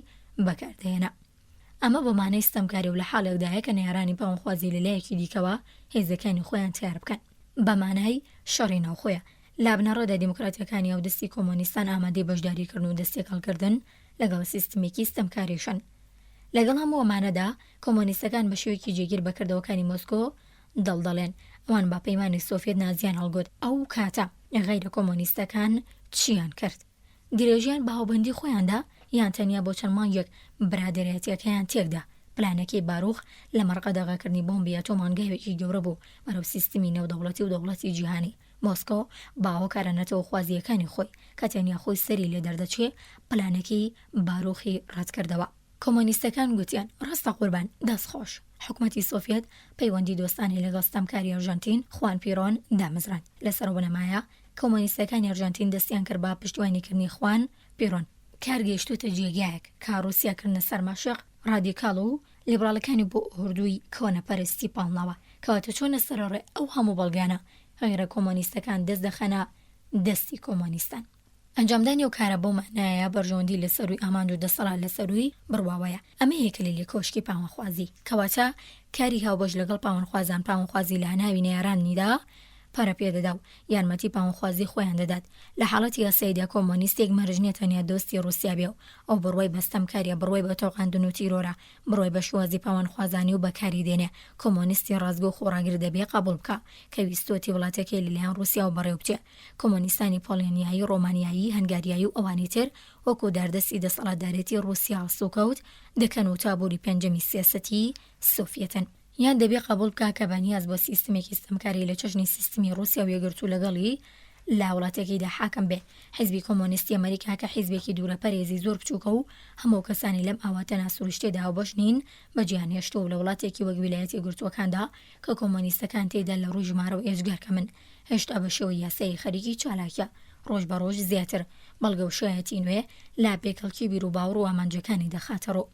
بەکاردێنە. ئەمە بە مانای ستەمکاری و لە حاڵێکدایە کە نێرانی پاوانخوازی لەلایەکی دیکەوە هێزەکانی خۆیان تیار بکەن. بە مانای شەڕی ناوخۆیە. لە بنەڕەدا دیموکراتەکانی ئەو دەستی کۆمۆنیستان ئامادەی بەشداریکردن و دەستێکەڵکردن لەگەڵ سیستمێکی ستەمکاریشن. لەگەڵ هەموو ئەمانەدا کۆمۆنیستەکان بە شێوەیەکی جێگیر بەکردەوەکانی مۆسکۆ دەڵدەڵێن ئەوان با پەیمانی سۆڤێت نازیان هەڵگوت. ئەو کاتە غیرە کۆمۆنیستەکان چیان کرد؟ درێژیان بە هاوبەندی خۆیاندا یان تەنیا بۆ چەند مانگێک برادێرەتیەکەیان تێکدا. پلانەکەی باروخ لە مەرقە دەغاکردنی بۆمبی ئەتۆمانگەیەکی گەورە بوو بەرەو سیستمی نێودەوڵەتی و دەوڵەتی جیهانی. مۆسکۆ باوەکارە نەتەوە خوازیەکانی خۆی کە تەنیا خۆی سەری لێ دەردەچێ پلانەکەی باروخی ڕەتکردەوە. کۆمۆنیستەکان گوتیان ڕاستە قوربان دەستخۆش. حکومەتی سۆڤێت پەیوەندی دۆستانی لەگەڵ ستەمکاری ئەرژەنتین خوان پیرۆن دامەزران. لەسەر بنەمایە کۆمۆنیستەکانی ئەرژەنتین دەستیان کرد بە پشتیوانیکردنی خوان پیرۆن. کارگەیشتوتە جێگایەک کە ڕووسیاکردنە سەرماشق ڕادیکاڵ و لیبراڵەکانی بۆ ئوردووی کۆنەپەرستی پاڵناوە کەواتە چۆنە سەرڕێ ئەو هەموو بەڵگانە غیرە کۆمۆنیستەکان دەست دەخەنە دەستی کۆمۆنیستان. ئەنجامدانی و کارە بۆ مانایە بەرژەوەندی لە سەروی ئامان و دەسەڵات لە سەروی بڕواوەیە. ئەمە هێکلی لە کۆشکی پاوەخوازی کەواتە کاری هاوبەش لەگەڵ پاوەخوازان پاوەخوازی لە هەناوی نێراننیدا پارە پێدەدا و یارمەتی پاوەخوازی خۆیان دەدات. لە حاڵەتی یاساییدا کۆمۆنیستێک مەرجنیە تەنیا دۆستی ڕووسیا بێ و ئەو بڕوای بەستەمکاریە، بڕوای بە تۆقاندن و تیرۆرە، بڕوای بە شوازی پاوەخوازانی و بەکاری دێنێ. کۆمۆنیستی ڕازگۆ و خۆڕاگر دەبێ قبول بکە کە ویستۆتی وڵاتەکەی لەلایەن ڕووسیا و بەڕێوە بچێ. کۆمۆنیستانی پۆڵێنیایی، ڕۆمانیایی، هەنگاریایی و ئەوانی تر وەکو داردەستی دەسەڵاتدارێتی ڕووسیا سوکەوت دەکەن و تابووری پێنجەمی سیاسەتی سۆڤیەتن. یان دەبێ قبول بکە کە بەنیاز بۆ سیستمێکی ستەمکاری لە چەشنی سیستمی ڕووسیا و یەکگرتوو لەگەڵی لا وڵاتێکیدا حاکم بێ. حیزبی کۆمۆنیستی ئەمریکا کە حیزبێکی دوورە پەرێزی زۆر بچووکە و هەموو کەسانی لەم ئاواتە ناسروشتێدا هاوبەش نین بەجیان هێشتۆ و لە وڵاتێکی وەک ویلایەتی یەکگرتووەکاندا کە کۆمۆنیستەکان تێدا لە ڕووی ژمارە و ئێجگارکە من هێشتا بە شێوەی یاسایی خەریکی چالاکیە ڕۆژ بە ڕۆژ زیاتر بەڵگە و شایەتی نوێ لا پێکەڵکی بیر و باوەڕ و ئامانجەکانی دەخاتەڕۆ.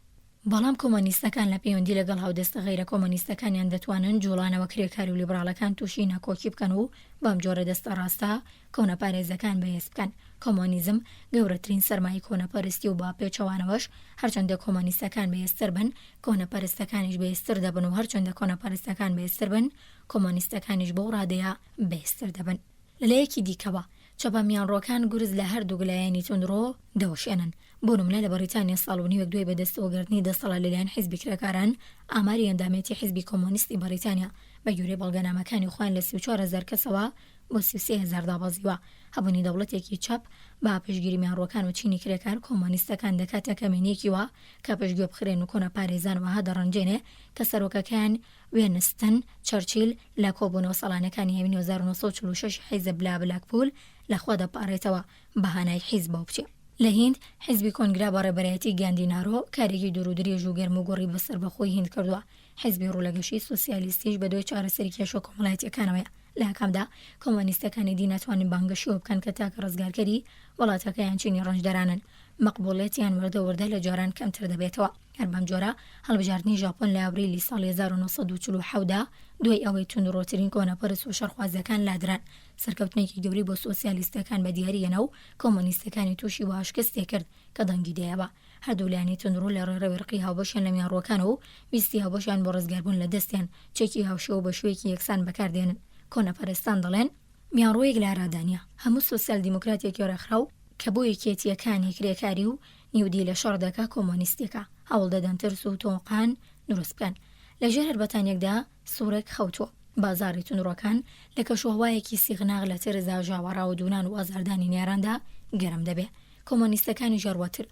بەڵام کۆمۆنیستەکان لە پەیوەندی لەگەڵ هاودەستە غەیرە کۆمۆنیستەکانیان دەتوانن جوڵانەوە کرێکاری و لیبراڵەکان تووشی ناکۆکی بکەن و بەم جۆرە دەستە ڕاستە کۆنەپارێزەکان بەهێز بکەن. کۆمۆنیزم گەورەترین سەرمای کۆنەپەرستی و با پێچەوانەوەش هەرچەندە کۆمۆنیستەکان بەهێزتر بن کۆنەپەرستەکانیش بەهێزتر دەبن و هەرچەندە کۆنەپەرستەکان بەهێزتر بن کۆمۆنیستەکانیش بەو ڕادەیە بەهێزتر دەبن. لەلایەکی دیکەوە چەپەمیانڕۆکان گورز لە هەردوو گلایانی تونڕۆ دەوەشێنن. بۆ نمونە لە بەریتانیا ساڵ و نیوەک دوای بەدەستەوەگرتنی دەسەڵات لەلایەن حیزبی کرێکاران ئاماری ئەندامەتی حیزبی کۆمۆنیستی بەریتانیا بە گوێرەی بەڵگەنامەکانی خۆیان لە 34,000 کەسەوە بۆ 33,000 دابەزیوە. هەبوونی دەوڵەتێکی چەپ با پێشگیری میانڕۆکان و چینی کرێکار کۆمۆنیستەکان دەکاتە کەمێنێکیوە کە پێشگوێ بخرێن و کۆنەپارێزان وەها دەڕەنجێنێ کە سەرۆکەکان وێنستن چەرچیل لە کۆبوونەوە ساڵانەکانی هەوین 1946 حیزب بلا بلاکپول لەخوا دەپارێتەوە بەهانای حیزب بۆ بچێ. لە هیند حیزبی کۆنگرا بە ڕێبەرایەتی گاندینارۆ کارێکی دوورودرێژ و گەرم و گۆڕی بەسەر بەخۆی هیند کردووە. حیزبی ڕوولەگەشی سوسیالیستیش بە دوای چارەسەری کێشە کۆمەڵایەتیەکانەوەیە. لە یەکەمدا کۆمۆنیستەکانی دی ناتوانین بانگەشیەوە بکەن کە تاکە ڕزگارکەری وڵاتەکەیان چینی ڕەنجدەرانن. مەقبوڵێتیان وەردە لە جاران کەمتر دەبێتەوە. هەر بەم جۆرە هەڵبژاردننی ژاپۆن لە ئابریلی ساڵی 1947دا دوای ئەوەی توندڕۆترین کۆنەپەرست و شەرخوازەکان لادران سەرکەوتنێکی گەوری بۆ سۆسیالیستەکان بە دیاریەنە و کۆمۆنیستەکانی تووشی واشکستێ کرد کە دەنگی دەیەوە. هەردوو لایانی توندڕۆ لە ڕێڕەوەرقی هاوبەشیان لە میانڕۆکانە و ویستی هاوبەشیان بۆ ڕزگاربوون لە دەستیان چێکی هاوشێوە بە شوەیەکی یەکسان بەکاردێنن. کۆنەپەرستان دەڵێن میانڕۆیەک لە ئارادانیا هەموو سۆسیال دیموکراتێکی ڕێکخراو کە بۆ یەکێتیەکانی کرێکاری و نیودی لە شەڕ دەکا کۆمۆنیستێکە هەوڵ دەدەن ترس و تۆقان دروست بکەن. لەژێر هەربەتانێکدا سوورێک خەوتووە. بازاری توندڕۆکان لە کەشوهەوایەکی سیغناغ لە ترزا ژاوەڕا و دوونان و ئازاردانی نێراندا گەرم دەبێ. کۆمۆنیستەکانی ژەڕوەتر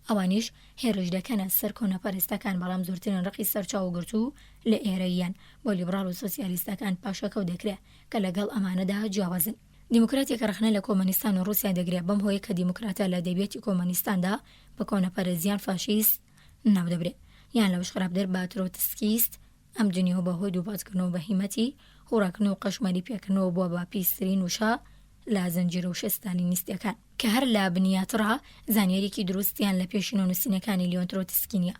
ئەوانیش هێرش دەکەنە سەر کۆنەپەرستەکان بەڵام زۆرترین ڕقی سەرچاوگرتو لە ئێرەیان بۆ لیبرال و سۆسیالیستەکان پاشەکەوت دەکرێت کە لەگەڵ ئەمانەدا جیاوازن. دیموکراتێک ڕخنە لە کۆمۆنیستان و ڕووسیا دەگرێت بەم هۆیە کە دیموکراتە لە دەبێتی کۆمۆنیستاندا بە کۆنەپەرستیان فاشیست ناودەبرێت یان لە وشخراپدەر با ترۆتسکیست ئەم دنیاوە بەهۆی دووباتکردنەوە بە هیمەتی هوڕاکردن و قەشمەری پێکردنەوە بووە بە پیسرین وشە لا زەنجیرە و شەستالینیستەکان کە هەر لا بنیاتڕا زانیاریکی دروستیان لە پێشینە نووسینەکانی لیۆن ترۆتسکینیە.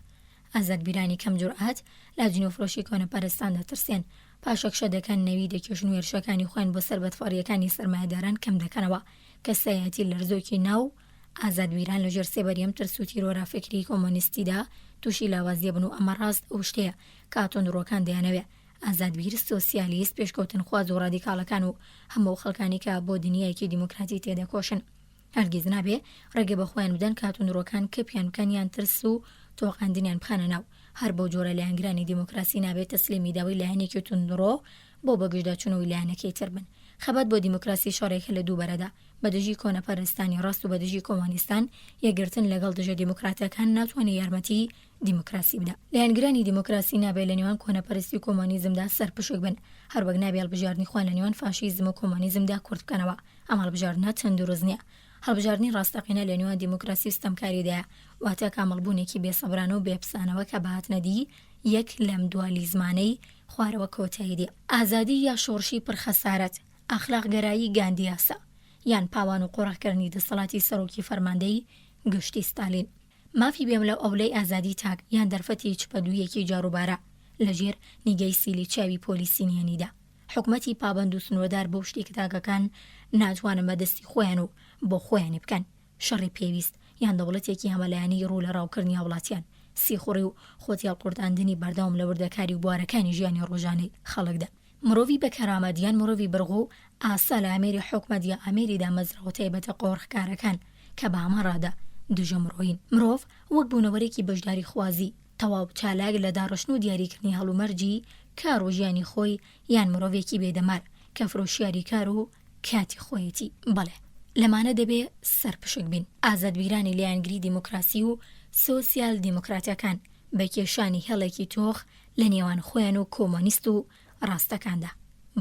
ئازادبیرانی کەم جورئات لا جنۆفرۆشی کۆنەپەرستان دەترسێن پاشەکشە دەکەن نەوی دەکێشن و هێرشەکانی خۆیان بۆ سەر بەدفاڕیەکانی سەرمایەداران کەم دەکەنەوە کە سایەتی لەرزۆکی ناو ئازادبیران لەژێر سێبەریەم ترس و تیرۆرا فکری کۆمۆنیستیدا تووشی لاوازیە بن و ئەمە ڕاست ئەو شتەیە کاتۆندڕۆکان دەیانەوێ ئازادبیر سۆسیالیست پێشکەوتن خواز و ڕادیکاڵەکان و هەموو خەڵکانی کە بۆ دنیایەکی دیموکراتی تێدەکۆشن. هەرگیز نابێ ڕێگە بە خۆیان بدەن کاتۆندڕۆکان کەپیان بکەنیان ترس و تۆقاندنیان بخەنە ناو. هەر بۆ جۆرە لایەنگرانی دیموکراسی نابێت تەسلیمی داوای لایەنێکی توندڕۆ بۆ بەگشتداچوونەوەی لایەنەکەی تر بن. خەبەت بۆ دیموکراسی شەڕێکە لە دووبەرەدا بەدژی کۆنەپەرستانی ڕاست و بەدژی کۆمۆنیستان یەکگرتن لەگەڵ دژە دیموکراتەکان ناتوانێت یارمەتی دیموکراسی بدە. لایەنگرانی دیموکراسی نابێت لە نێوان کۆنەپەرستی و کۆمۆنیزمدا سەرپشک بن هەروەک نابێت هەڵبژاردننی خۆیان لە نێوان فاشیزم و کۆمۆنیزمدا کورت بکەنەوە. ئەم هەڵبژاردنە تەندروست نییە. هەڵبژاردننی ڕاستەقینە لە نێوان دیموکراسی و ستەمکاریدایە واتە کامەڵبوونێکی بێسەبرانە و بێپسانەوە کە بەهاتنەدی یەک لەم دوالیزمانەی خوارەوە کۆتایی دێ. ئازادی یا شۆڕشی پرخەسارەت ئەخلاقگەرایی گاندیاسە یان پاوان و قوڕاکردنی دەسەڵاتی سەرۆکی فەرماندەی گشتی ستالین. مافی بێم لە ئەولەی ئازادی تاک یان دەرفەتی چپەدوویەکی جاروبارە لەژێر نیگەی سیلی چاوی پۆلیسینیانیدا. حکومەتی پابند و سنوەدار بۆ شتێک تاکەکان ناتوانن بەدەستی خۆیان و بۆ خۆیانی بکەن شەڕی پێویست یان دەوڵەتێکی هەمەلایەنی ڕوو لە ڕاوکردنی هاوڵاتیان، سیخوڕی و خۆتی هەڵقورتاندنی بەردەوام لە وردەکاری و بوارەکانی ژیانی ڕۆژانەی خەڵکدا. مرۆڤی بە کەرامەتیان مرۆڤی بڕغ و ئاسا لە ئامێری حکومەت یا ئامێریدا مەزرەوە تایبەتە قۆڕخکارەکان کە بە ئەمەڕادا دوژە مرۆڤین. مرۆڤ وەک بوونەوەرێکی بەشداری خوازی تەواو چالاک لە داڕشن و دیاریکردنی هەڵومەرجی کار و ژیانی خۆی یان مرۆڤێکی بێدەمار کە فرۆشیاری کار و کاتی خۆیەتی. بەڵێ لەمانە دەبێ سەرپشک بین. ئازادبیرانی لایەنگری دیموکراسی و سۆسیال دیموکراتەکان بە کێشانی هێڵێکی تۆخ لە نێوان خۆیان و کۆمۆنیست و ڕاستەکاندا،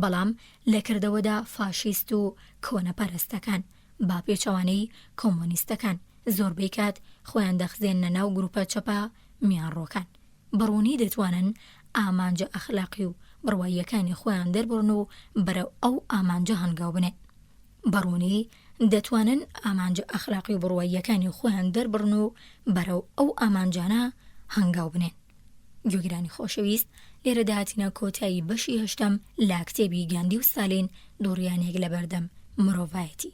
بەڵام لە کردەوەدا فاشیست و کۆنەپەرستەکان با پێچەوانەی کۆمۆنیستەکان زۆربەی کات خۆیان دەخزێنە ناو گروپە چەپە میانڕۆکان. بڕوونی دەتوانن ئامانجە ئەخلاقی و بڕواییەکانی خۆیان دەربڕن و بەرەو ئەو ئامانجە هەنگاو بنێن. بەڕوونی دەتوانن ئامانجە ئەخلاقی و بڕواییەکانی خۆیان دەربڕن و بەرەو ئەو ئامانجانە هەنگاو بنێن. گوێگرانی خۆشەویست، لێرە داهاتینە کۆتایی بەشی 8 لا کتێبی گاندی و ستالین دووڕیانێک لە بەردەم مرۆڤایەتی.